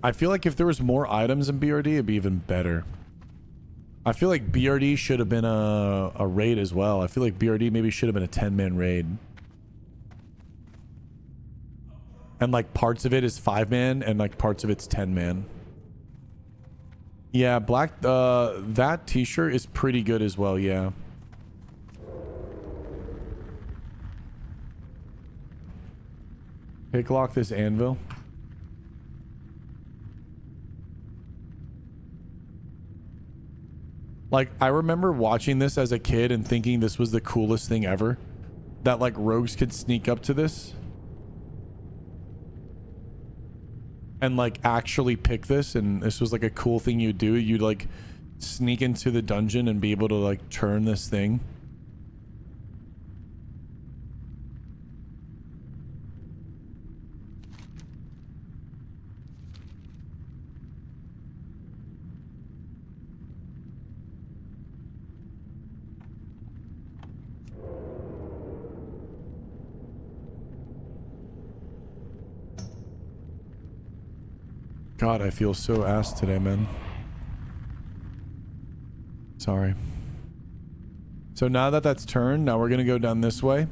I feel like if there was more items in BRD, it'd be even better. I feel like BRD should have been a raid as well. I feel like BRD maybe should have been a 10-man raid. And like parts of it is 5-man and like parts of it's 10-man. Yeah, black, that t-shirt is pretty good as well, yeah. Pick lock this anvil. Like, I remember watching this as a kid and thinking this was the coolest thing ever. That, like, rogues could sneak up to this. And like actually pick this, and this was like a cool thing you'd do. You'd like sneak into the dungeon and be able to like turn this thing. God, I feel so ass today, man. Sorry. So now that that's turned, now we're gonna go down this way.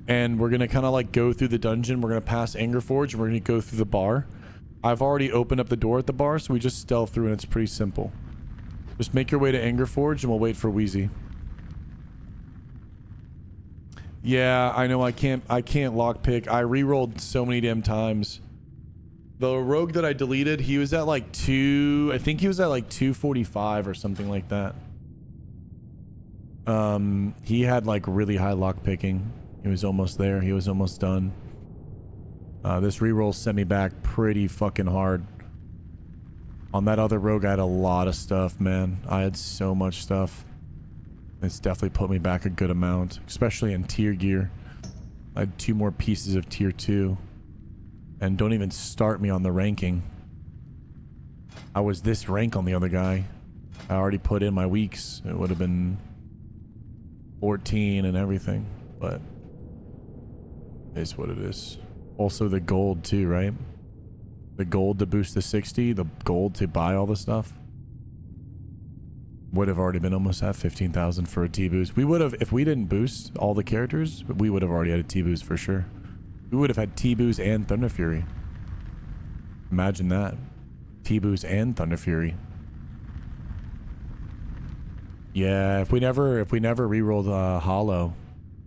And we're gonna kind of like go through the dungeon. We're gonna pass Angerforge, and we're gonna go through the bar. I've already opened up the door at the bar, so we just stealth through, and it's pretty simple. Just make your way to Angerforge, and we'll wait for Wheezy. Yeah, I know. I can't lockpick. I re-rolled so many damn times. The rogue that I deleted, he was at like I think he was at like 245 or something like that. He had like really high lockpicking. He was almost there. He was almost done. This re-roll sent me back pretty fucking hard. On that other rogue, I had a lot of stuff, man. I had so much stuff. It's definitely put me back a good amount, especially in tier gear. I had 2 more pieces of tier 2. And don't even start me on the ranking. I was this rank on the other guy. I already put in my weeks. It would have been 14 and everything, but it's what it is. Also the gold too, right? The gold to boost the 60, the gold to buy all the stuff. Would have already been almost at 15,000 for a T-boost. We would have, if we didn't boost all the characters, we would have already had a T-boost for sure. We would have had T-boost and Thunder Fury. Imagine that. T-boost and Thunder Fury. Yeah, if we never re-rolled hollow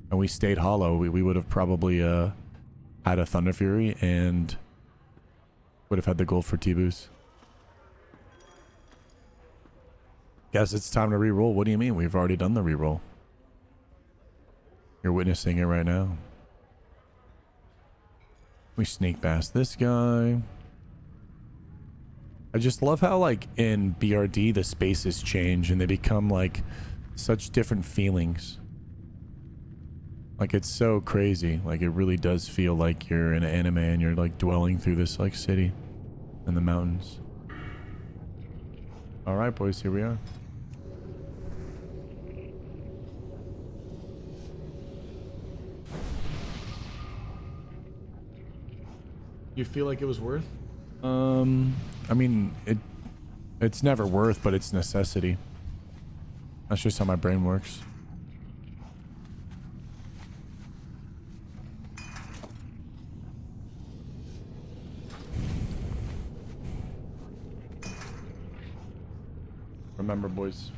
and we stayed hollow, we would have probably had a Thunder Fury and would have had the gold for T-boost. Guess it's time to re-roll. What do you mean? We've already done the re-roll. You're witnessing it right now. We sneak past this guy. I just love how, like, in BRD, the spaces change and they become, like, such different feelings. Like, it's so crazy. Like, it really does feel like you're in an anime and you're, like, dwelling through this, like, city in the mountains. All right, boys, here we are. You feel like it was worth? I mean, it's never worth, but it's necessity. That's just how my brain works. Remember, boys.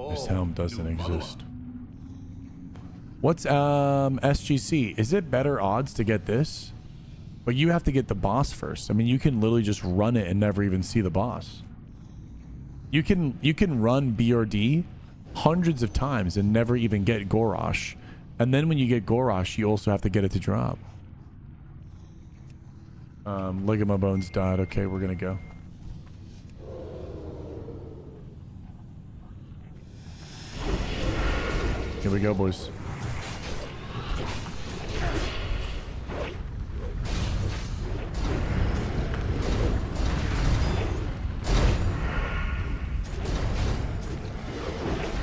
This helm doesn't exist. What's SGC? Is it better odds to get this? But you have to get the boss first. I mean, you can literally just run it and never even see the boss. You can run BRD hundreds of times and never even get Gorosh. And then when you get Gorosh, you also have to get it to drop. Look at my bones died. Okay, we're gonna go. Here we go, boys.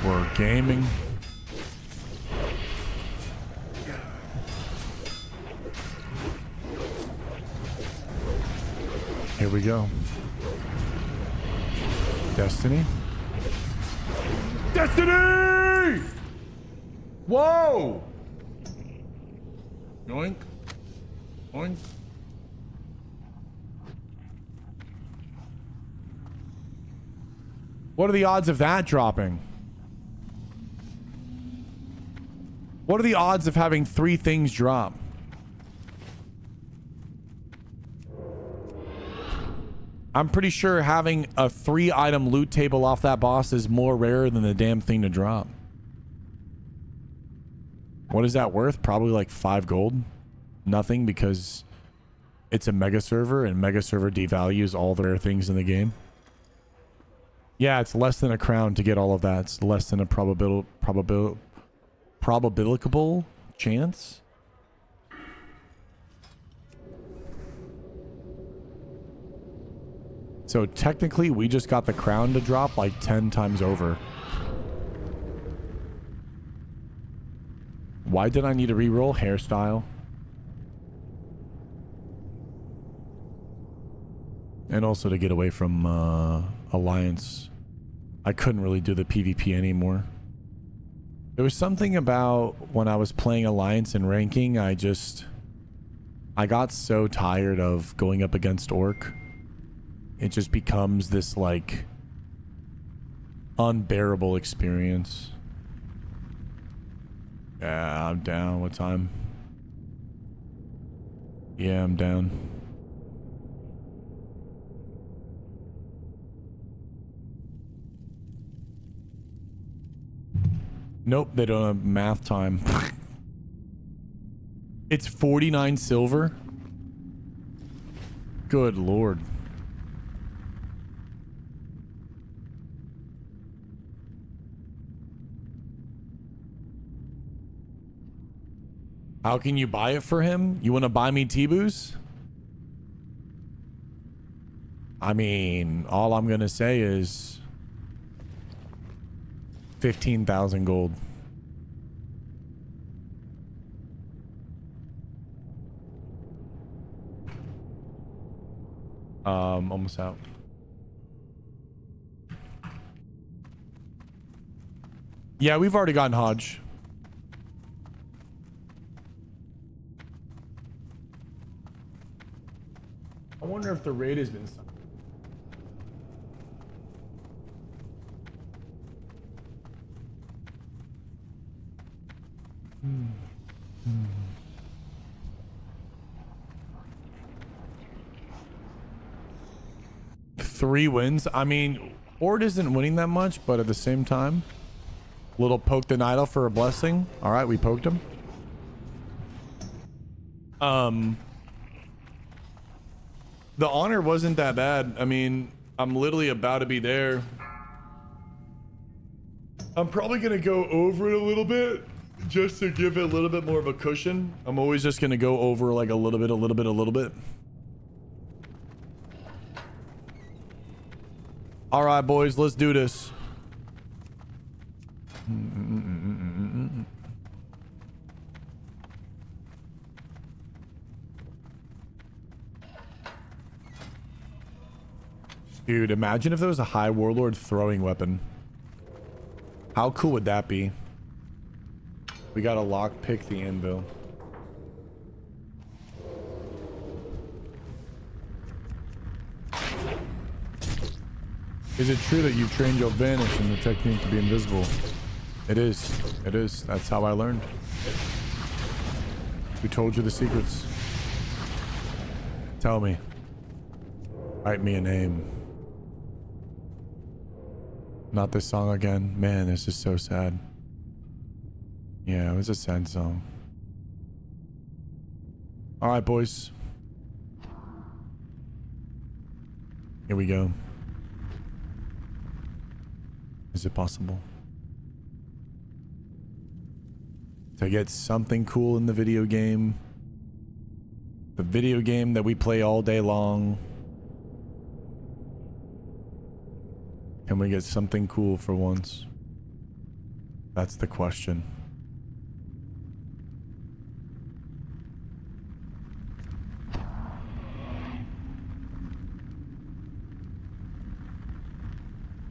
We're gaming. Here we go. Destiny. Destiny! Whoa! Yoink. Yoink. What are the odds of that dropping? What are the odds of having 3 things drop? I'm pretty sure having a 3-item loot table off that boss is more rare than the damn thing to drop. What is that worth? Probably like 5 gold. Nothing, because it's a mega server and mega server devalues all the rare things in the game. Yeah, it's less than a crown to get all of that. It's less than a probabilicable chance. So technically we just got the crown to drop like 10 times over. Why did I need to reroll? Hairstyle. And also to get away from Alliance. I couldn't really do the PvP anymore. There was something about when I was playing Alliance and ranking, I got so tired of going up against Orc. It just becomes this like Unbearable experience. Yeah, I'm down. What time? Yeah, I'm down. Nope, they don't have math time. It's 49 silver. Good lord. How can you buy it for him? You want to buy me T-Boos? I mean, all I'm going to say is 15,000 gold. Almost out. Yeah, we've already gotten Hodge. I wonder if the raid has been signed. Three wins. I mean, Ord isn't winning that much, but at the same time, little poke the idol for a blessing. All right, we poked him. The honor wasn't that bad. I mean, I'm literally about to be there. I'm probably gonna go over it a little bit just to give it a little bit more of a cushion. I'm always just gonna go over like a little bit. All right, boys, let's do this. Dude, imagine if there was a high warlord throwing weapon. How cool would that be? We gotta lockpick the anvil. Is it true that you trained your vanish in the technique to be invisible? It is. It is. That's how I learned. Who told you the secrets? Tell me. Write me a name. Not this song again. Man, this is so sad. Yeah, it was a sad song. All right, boys. Here we go. Is it possible to get something cool in the video game? The video game that we play all day long. Can we get something cool for once? That's the question.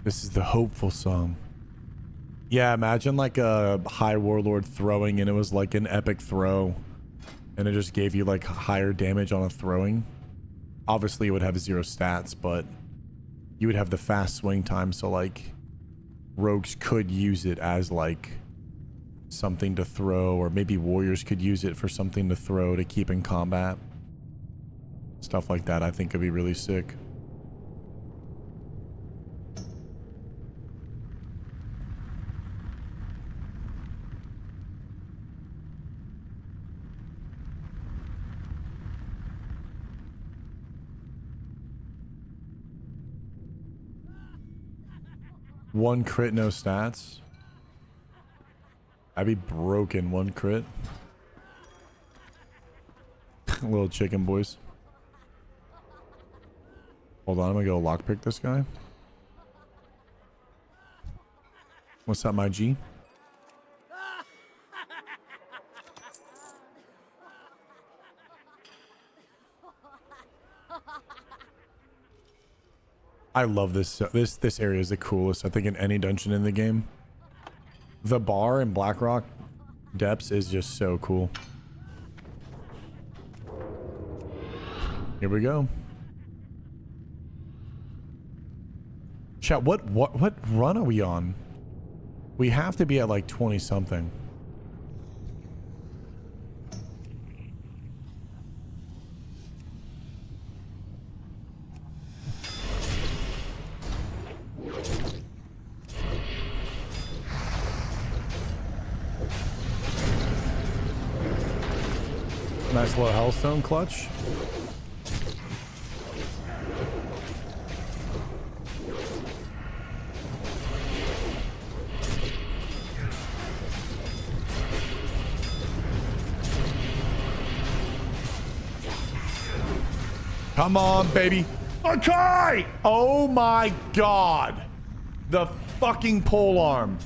This is the hopeful song. Yeah, imagine like a high warlord throwing and it was like an epic throw. And it just gave you like higher damage on a throwing. Obviously it would have 0 stats, but you would have the fast swing time, so like rogues could use it as like something to throw, or maybe warriors could use it for something to throw to keep in combat. Stuff like that I think could be really sick. One crit, no stats. I'd be broken. One crit. Little chicken boys. Hold on, I'm gonna go lockpick this guy. What's up, my G? I love this. This area is the coolest, I think, in any dungeon in the game. The bar in Blackrock Depths is just so cool. Here we go. Chat Chat, what run are we on? We have to be at like 20 something. Nice little Hellstone clutch. Come on, baby. Okay! Oh my god. The fucking pole arm.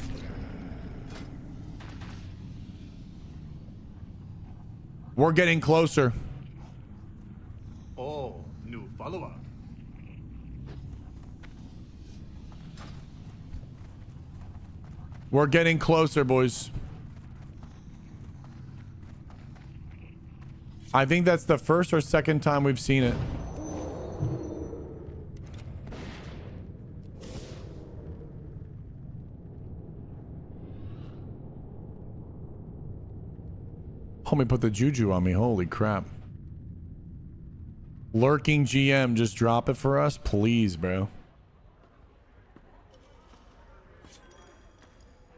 We're getting closer. Oh, new follower. We're getting closer, boys. I think that's the first or second time we've seen it. Homie put the juju on me. Holy crap. Lurking GM, just drop it for us, please, bro.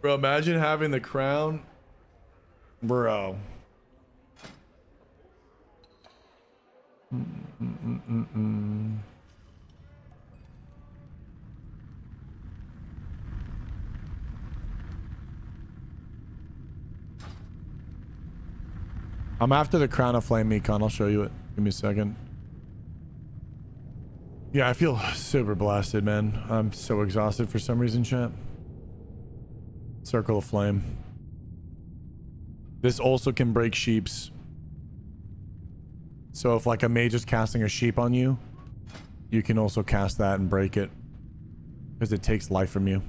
Bro, imagine having the crown. Bro. I'm after the crown of flame, Mekon. I'll show you it. Give me a second. Yeah, I feel super blasted, man. I'm so exhausted for some reason, chat. Circle of flame. This also can break sheeps. So if like a mage is casting a sheep on you, you can also cast that and break it. Because it takes life from you.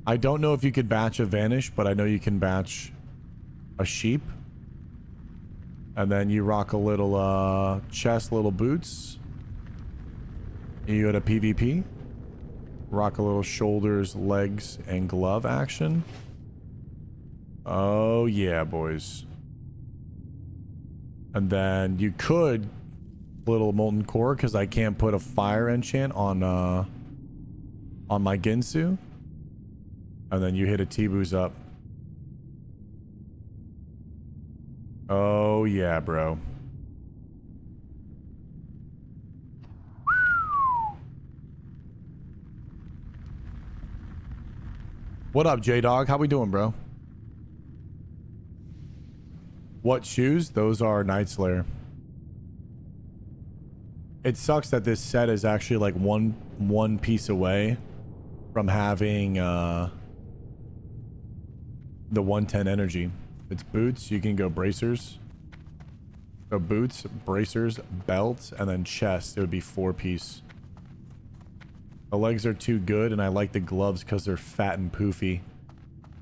I don't know if you could batch a vanish, but I know you can batch a sheep. And then you rock a little chest, little boots. You go to PvP. Rock a little shoulders, legs, and glove action. Oh yeah, boys. And then you could little molten core because I can't put a fire enchant on my Ginsu. And then you hit a T-Boo's up. Oh yeah, bro. What up, J-Dog? How we doing, bro? What shoes? Those are Night Slayer. It sucks that this set is actually like one piece away from having the 110 energy. It's boots. You can go bracers. So boots, bracers, belt, and then chest. It would be 4-piece. The legs are too good, and I like the gloves because they're fat and poofy.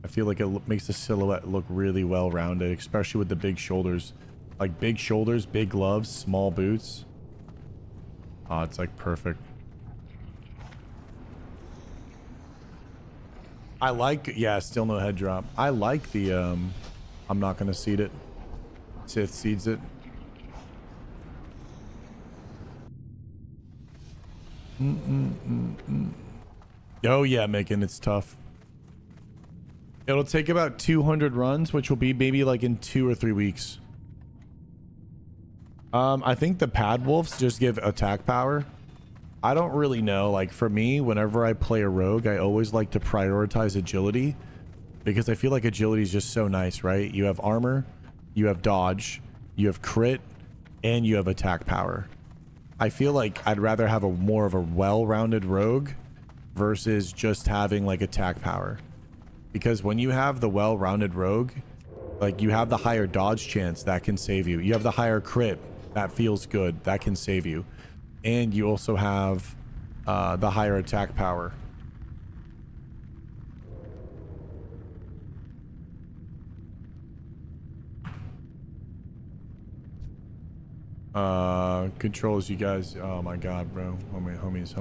I feel like it makes the silhouette look really well rounded, especially with the big shoulders. Like big shoulders, big gloves, small boots. Oh, it's like perfect. I like, yeah, still no head drop. I like the, I'm not going to seed it. Sith seeds it. Oh yeah, Megan, it's tough. It'll take about 200 runs, which will be maybe like in 2 or 3 weeks. I think the pad wolves just give attack power. I don't really know. Like for me, whenever I play a rogue, I always like to prioritize agility because I feel like agility is just so nice, right? You have armor, you have dodge, you have crit, and you have attack power. I feel like I'd rather have a more of a well-rounded rogue versus just having like attack power. Because when you have the well-rounded rogue, like you have the higher dodge chance, that can save you. You have the higher crit, that feels good, that can save you. And you also have the higher attack power. Controls, you guys. Oh my god, bro. Homies.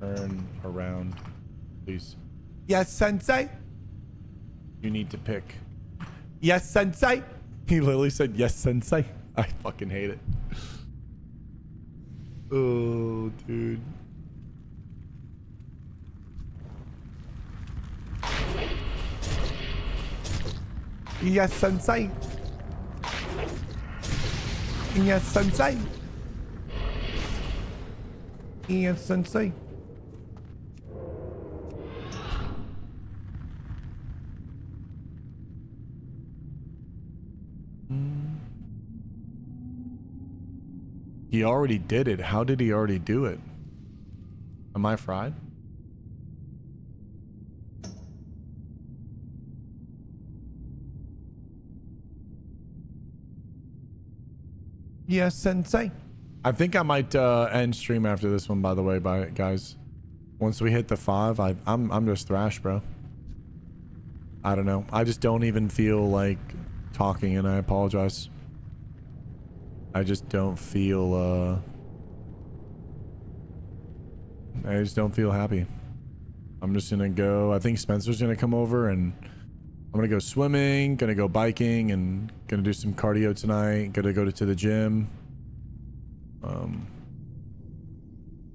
Turn around, please. Yes, sensei. You need to pick. Yes, sensei. He literally said, yes, sensei. I fucking hate it. Oh, dude. Yes, sensei. Yes, sensei. Yes, sensei. He already did it. How did he already do it? Am I fried? Yes, sensei. I think I might end stream after this one, by the way, guys. Once we hit the 5, I'm just thrashed, bro. I don't know. I just don't even feel like talking, and I apologize. I just don't feel I just don't feel happy. I'm just gonna go. I think Spencer's gonna come over, and I'm gonna go swimming, gonna go biking, and gonna do some cardio tonight. Gonna go to the gym.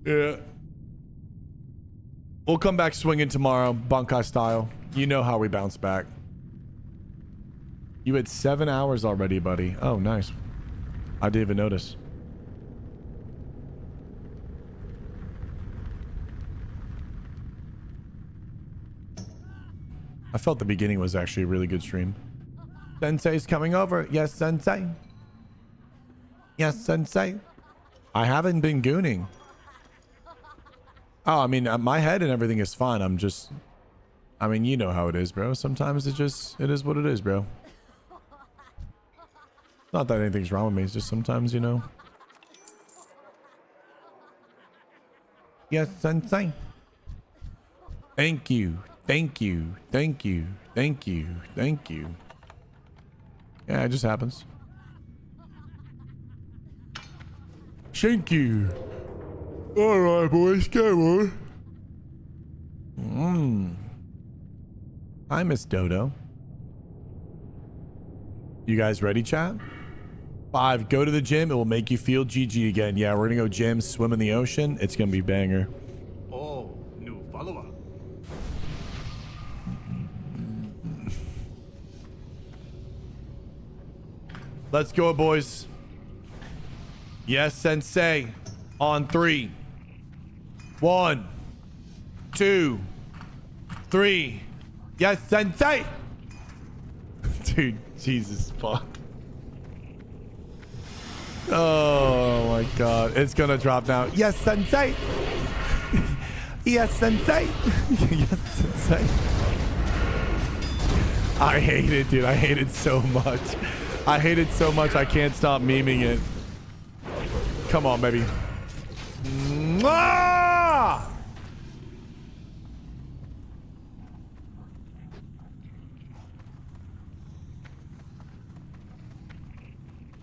Yeah. We'll come back swinging tomorrow, Bankai style. You know how we bounce back. You had 7 hours already, buddy. Oh, nice. I didn't even notice. I felt the beginning was actually a really good stream. Sensei's coming over. Yes, sensei. Yes, sensei. I haven't been gooning. Oh, I mean, my head and everything is fine. I'm just... I mean, you know how it is, bro. Sometimes it is what it is, bro. Not that anything's wrong with me. It's just sometimes, you know. Yes, sensei. Thank you. Thank you. Thank you. Thank you. Thank you. Yeah, it just happens. Thank you. Alright, boys. Come on. Hi, Miss Dodo. You guys ready, chat? 5, go to the gym. It will make you feel GG again. Yeah, we're gonna go gym, swim in the ocean. It's gonna be banger. Oh, new follower. Let's go, boys. Yes, sensei. On 3. 1, 2, 3. Yes, sensei. Dude, Jesus fuck. Oh my god. It's gonna drop now. Yes, sensei. Yes, sensei. Yes, sensei. I hate it, dude. I hate it so much. I hate it so much I can't stop memeing it. Come on, baby. Mwah!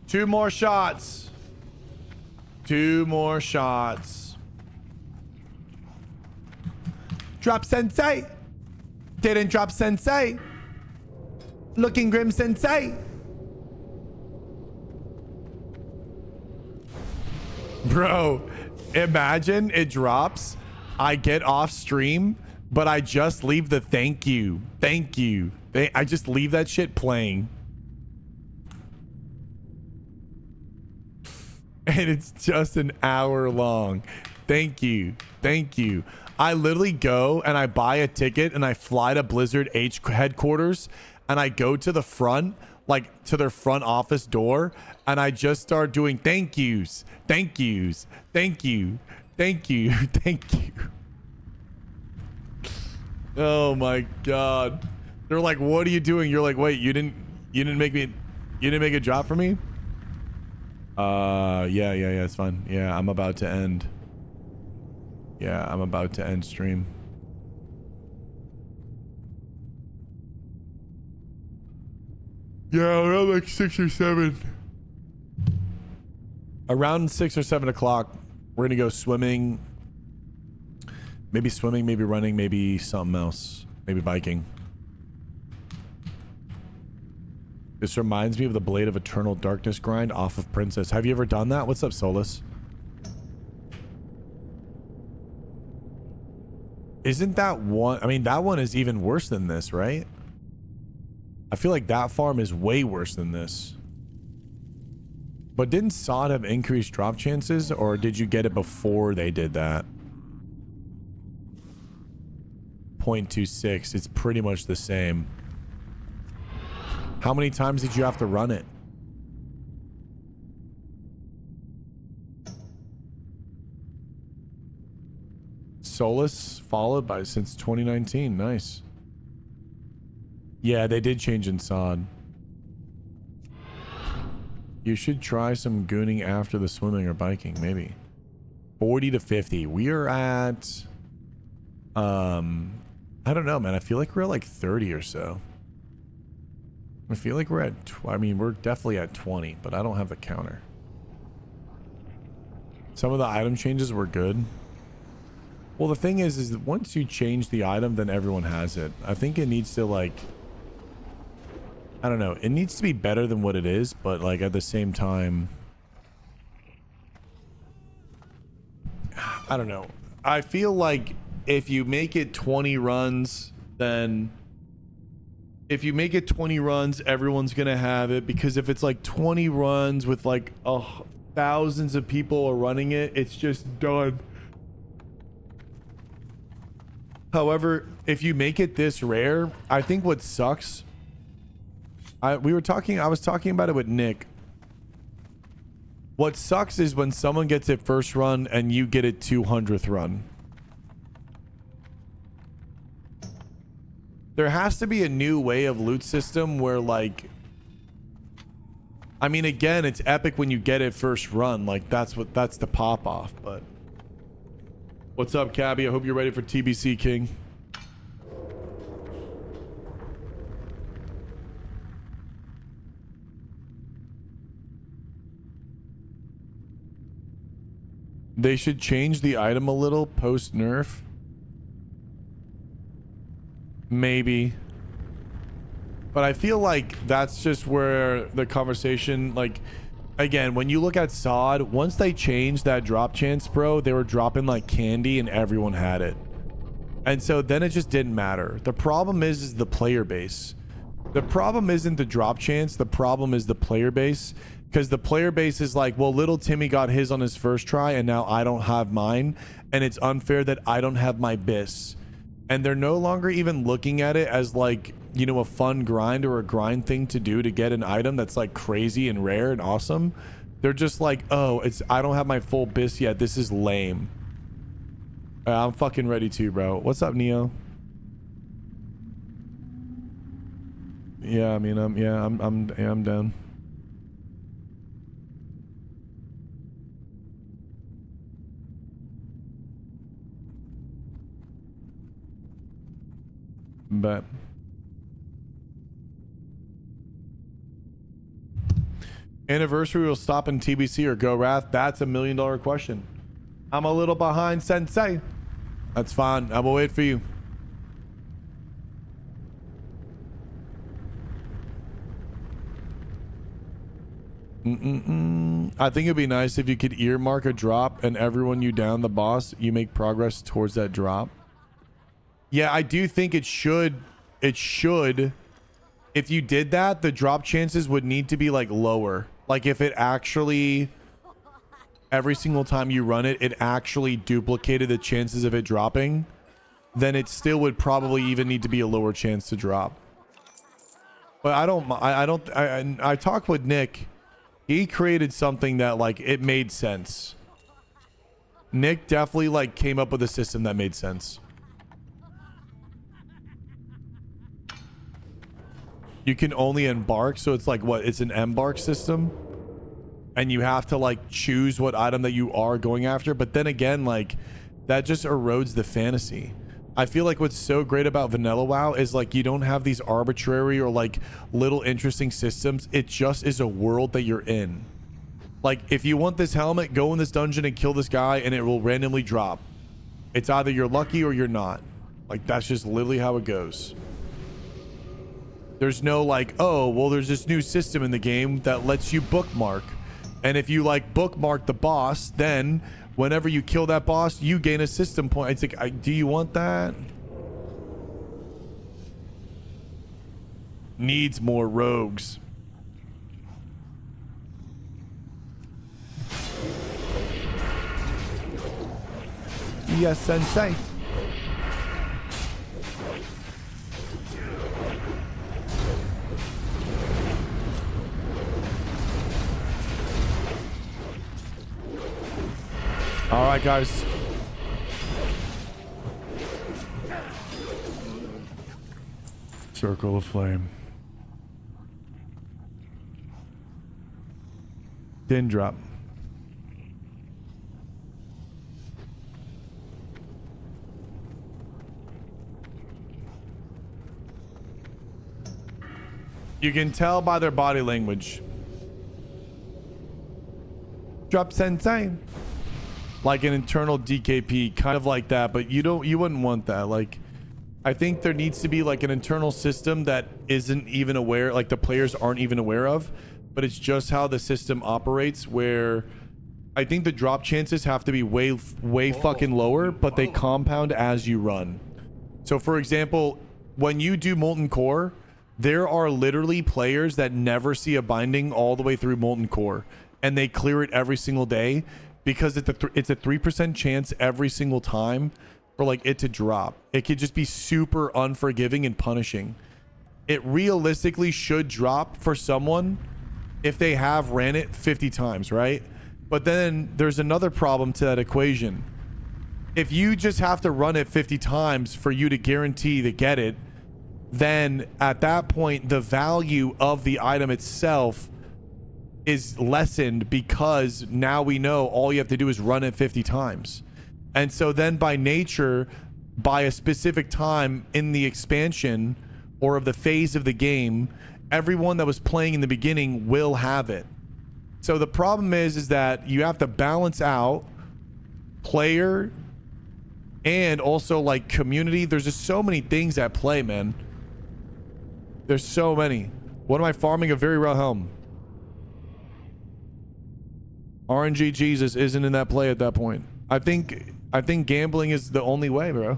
Two more shots. 2 more shots. Drop sensei. Didn't drop sensei. Looking grim sensei. Bro, imagine it drops. I get off stream, but I just leave the thank you. Thank you. I just leave that shit playing. And it's just an hour long. Thank you. Thank you. I literally go and I buy a ticket and I fly to Blizzard headquarters and I go to the front, like to their front office door, and I just start doing thank yous. Thank yous. Thank you. Thank you. Thank you. Oh my god. They're like, what are you doing? You're like, wait, you didn't make a drop for me? Yeah, it's fine. Yeah, I'm about to end. Yeah, I'm about to end stream. Yeah, around like 6 or 7. Around 6 or 7 o'clock, we're gonna go swimming. Maybe swimming, maybe running, maybe something else. Maybe biking. This reminds me of the Blade of Eternal Darkness grind off of Princess. Have you ever done that? What's up, Solus? Isn't that one? I mean, that one is even worse than this, right? I feel like that farm is way worse than this. But didn't Sod have increased drop chances, or did you get it before they did that? 0.26. It's pretty much the same. How many times did you have to run it? Solus followed by since 2019. Nice. Yeah, they did change in Sod. You should try some gooning after the swimming or biking, maybe. 40 to 50. We are at I don't know, man. I feel like we're at like 30 or so. I feel like we're at I mean, we're definitely at 20, but I don't have the counter. Some of the item changes were good. Well, the thing is that once you change the item, then everyone has it. I think it needs to, like, I don't know. It needs to be better than what it is, but, like, at the same time, I don't know. I feel like if you make it 20 runs, then if you make it 20 runs, everyone's going to have it, because if it's like 20 runs with like thousands of people are running it, it's just done. However, if you make it this rare, I think what sucks, I was talking about it with Nick. What sucks is when someone gets it first run and you get it 200th run. There has to be a new way of loot system where, like, I mean, again, it's epic when you get it first run. Like, that's the pop off. But what's up, Cabby? I hope you're ready for TBC, King. They should change the item a little post nerf. Maybe. But I feel like that's just where the conversation, like, again, when you look at Sod, once they changed that drop chance, bro, they were dropping like candy and everyone had it. And so then it just didn't matter. The problem is the player base. The problem isn't the drop chance. The problem is the player base. Because the player base is like, well, little Timmy got his on his first try and now I don't have mine. And it's unfair that I don't have my bis. And they're no longer even looking at it as, like, you know, a fun grind or a grind thing to do to get an item that's like crazy and rare and awesome. They're just like, oh, I don't have my full bis yet. This is lame. I'm fucking ready too, bro. What's up, Neo? Yeah, I mean, I'm down. But anniversary will stop in TBC or Go Wrath? That's $1 million question. I'm a little behind, Sensei. That's fine. I will wait for you. I think it'd be nice if you could earmark a drop and everyone you down the boss, you make progress towards that drop. Yeah, I do think it should. It should. If you did that, the drop chances would need to be like lower. Like if it actually, every single time you run it, it actually duplicated the chances of it dropping, then it still would probably even need to be a lower chance to drop. But I talked with Nick. He created something that, like, it made sense. Nick definitely, like, came up with a system that made sense. You can only embark, so it's like, what, it's an embark system, and you have to like choose what item that you are going after. But then again, like, that just erodes the fantasy. I feel like what's so great about vanilla WoW is like you don't have these arbitrary or like little interesting systems. It just is a world that you're in. Like, if you want this helmet, go in this dungeon and kill this guy and it will randomly drop. It's either you're lucky or you're not. Like, that's just literally how it goes. There's no like, oh, well, there's this new system in the game that lets you bookmark. And if you like bookmark the boss, then whenever you kill that boss, you gain a system point. It's like, do you want that? Needs more rogues. Yes, sensei. All right, guys. Circle of flame. Didn't drop. You can tell by their body language. Drop sensei. Like an internal DKP, kind of like that, but you wouldn't want that. Like, I think there needs to be like an internal system that isn't even aware, like the players aren't even aware of, but it's just how the system operates, where I think the drop chances have to be way fucking lower, but they compound as you run. So for example, when you do Molten Core, there are literally players that never see a binding all the way through Molten Core, and they clear it every single day because it's a 3% chance every single time for like it to drop. It could just be super unforgiving and punishing. It realistically should drop for someone if they have ran it 50 times, right? But then there's another problem to that equation. If you just have to run it 50 times for you to guarantee to get it, then at that point, the value of the item itself is lessened, because now we know all you have to do is run it 50 times. And so then by nature, by a specific time in the expansion or of the phase of the game, everyone that was playing in the beginning will have it. So the problem is that you have to balance out player and also like community. There's just so many things at play, man. There's so many. What am I farming? A very raw helm. RNG Jesus isn't in that play at that point. I think gambling is the only way, bro.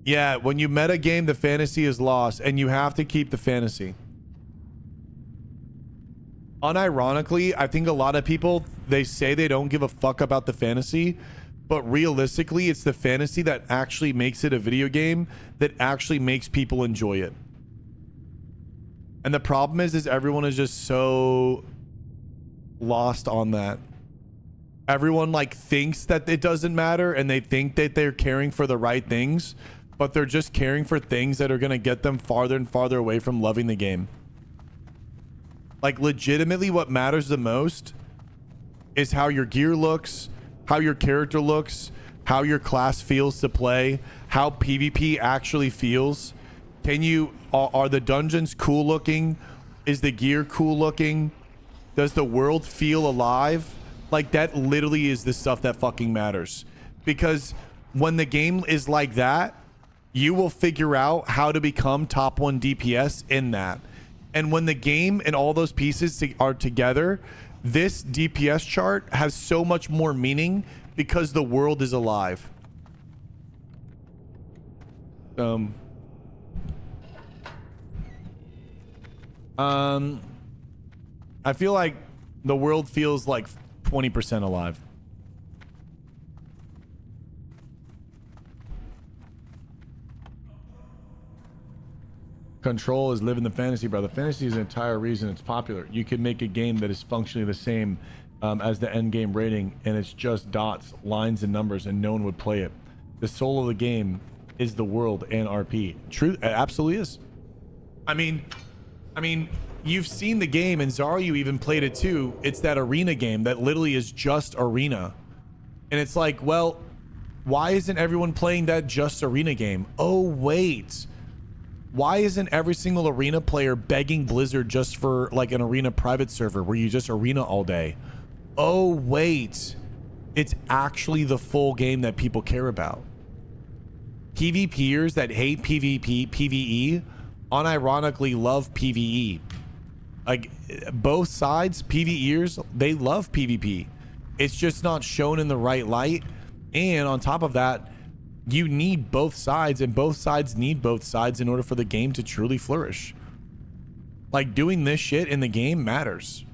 Yeah, when you meta game, the fantasy is lost, and you have to keep the fantasy. Unironically, I think a lot of people, they say they don't give a fuck about the fantasy, but realistically, it's the fantasy that actually makes it a video game, that actually makes people enjoy it. And the problem is everyone is just so lost on that. Everyone like thinks that it doesn't matter, and they think that they're caring for the right things, but they're just caring for things that are going to get them farther and farther away from loving the game. Like, legitimately what matters the most is how your gear looks, how your character looks, how your class feels to play, how PvP actually feels. Are the dungeons cool looking? Is the gear cool looking? Does the world feel alive? Like, that literally is the stuff that fucking matters. Because when the game is like that, you will figure out how to become top 1 DPS in that. And when the game and all those pieces are together, this DPS chart has so much more meaning because the world is alive. I feel like the world feels like 20% alive. Control is living the fantasy, brother. Fantasy is the entire reason it's popular. You can make a game that is functionally the same as the end game rating, and it's just dots, lines, and numbers, and no one would play it. The soul of the game is the world and RP. True, it absolutely is. I mean, you've seen the game, and Zaryu even played it too. It's that arena game that literally is just arena. And it's like, well, why isn't everyone playing that just arena game? Oh, wait. Why isn't every single arena player begging Blizzard just for like an arena private server where you just arena all day? Oh, wait. It's actually the full game that people care about. PvPers that hate PvP, PvE, unironically love PvE. Like, both sides, PvEers, they love PvP. It's just not shown in the right light. And on top of that, you need both sides, and both sides need both sides in order for the game to truly flourish. Like, doing this shit in the game matters.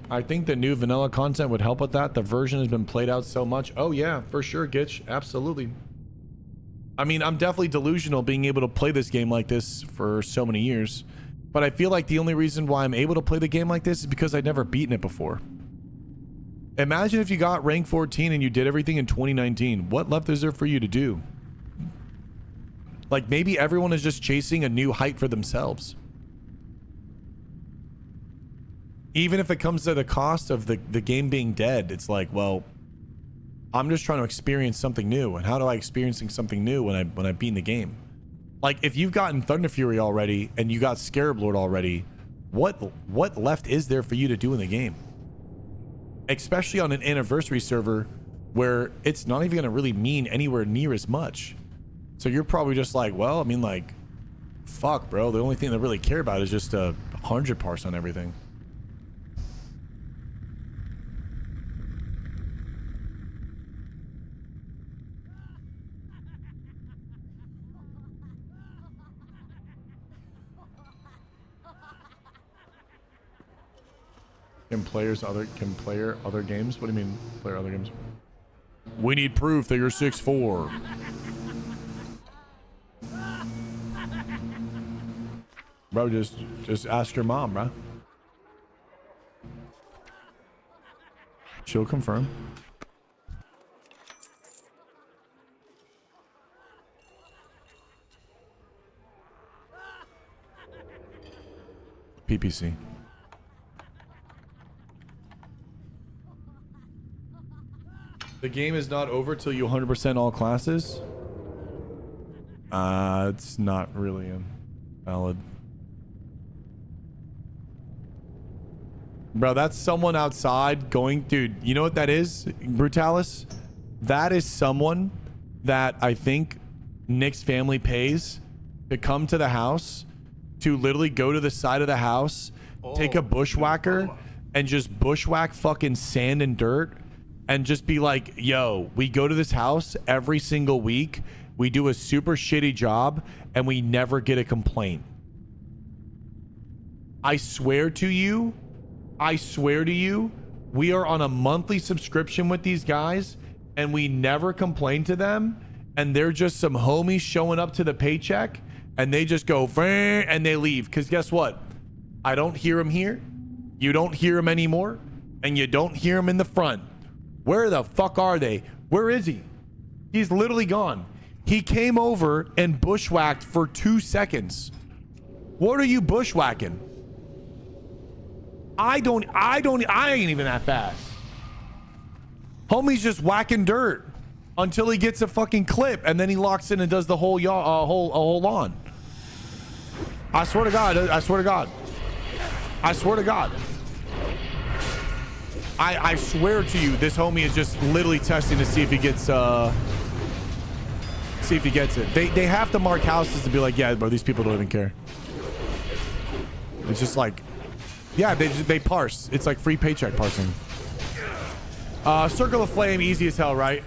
I think the new vanilla content would help with that. The version has been played out so much. Oh yeah, for sure, Gitch. Absolutely. I mean, I'm definitely delusional being able to play this game like this for so many years. But I feel like the only reason why I'm able to play the game like this is because I'd never beaten it before. Imagine if you got rank 14 and you did everything in 2019. What left is there for you to do? Like, maybe everyone is just chasing a new height for themselves. Even if it comes to the cost of the game being dead, it's like, well, I'm just trying to experience something new. And how do I experiencing something new when I beat the game? Like, if you've gotten Thunder Fury already and you got Scarab Lord already, what left is there for you to do in the game? Especially on an anniversary server where it's not even going to really mean anywhere near as much. So you're probably just like, well, I mean, like, fuck, bro. The only thing they really care about is just 100 parse on everything. Can player other games? What do you mean player other games? We need proof that you're 6'4". Bro, just ask your mom, bro. She'll confirm. PPC. The game is not over till you 100% all classes. It's not really valid. Bro, that's someone outside going, dude, you know what that is, Brutalis? That is someone that I think Nick's family pays to come to the house, to literally go to the side of the house, take a bushwhacker, and just bushwhack fucking sand and dirt. And just be like, yo, we go to this house every single week. We do a super shitty job and we never get a complaint. I swear to you, we are on a monthly subscription with these guys and we never complain to them. And they're just some homies showing up to the paycheck and they just go, and they leave. Because guess what? I don't hear them here. You don't hear them anymore. And you don't hear them in the front. Where the fuck are they? Where is he? He's literally gone. He came over and bushwhacked for 2 seconds. What are you bushwhacking? I ain't even that fast. Homie's just whacking dirt until he gets a fucking clip and then he locks in and does the whole lawn. I swear to God. I swear to God. I swear to God. I swear to you, this homie is just literally testing to see if he gets it. They have to mark houses to be like, yeah, bro, these people don't even care. It's just like, yeah, they parse. It's like free paycheck parsing. Circle of Flame, easy as hell, right?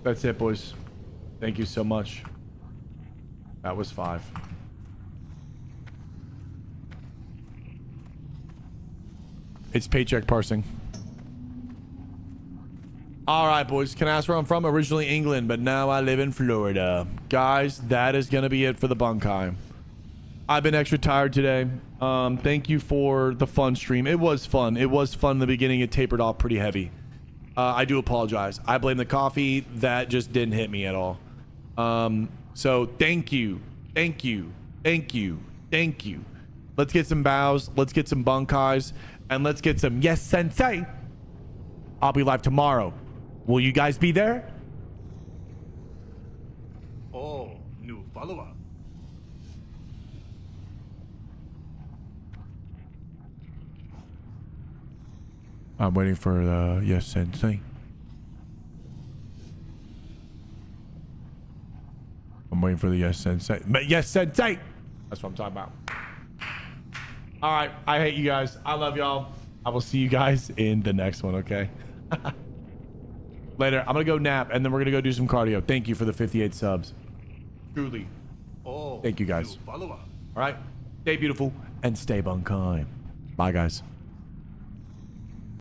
That's it, boys. Thank you so much. That was 5. It's paycheck parsing. All right, boys. Can I ask where I'm from? Originally England, but now I live in Florida. Guys, that is going to be it for the Bankai. I've been extra tired today. Thank you for the fun stream. It was fun. It was fun in the beginning. It tapered off pretty heavy. I do apologize. I blame the coffee. That just didn't hit me at all. So thank you. Thank you. Thank you. Thank you. Let's get some bows. Let's get some bankais. And let's get some yes, sensei. I'll be live tomorrow. Will you guys be there? Oh, new follower. I'm waiting for the yes, sensei. I'm waiting for the yes, sensei. Yes, sensei. That's what I'm talking about. All right. I hate you guys. I love y'all. I will see you guys in the next one, okay? Later. I'm going to go nap, and then we're going to go do some cardio. Thank you for the 58 subs. Truly. Oh, Thank you, guys. new follower. All right. Stay beautiful and stay Bankai. Bye, guys.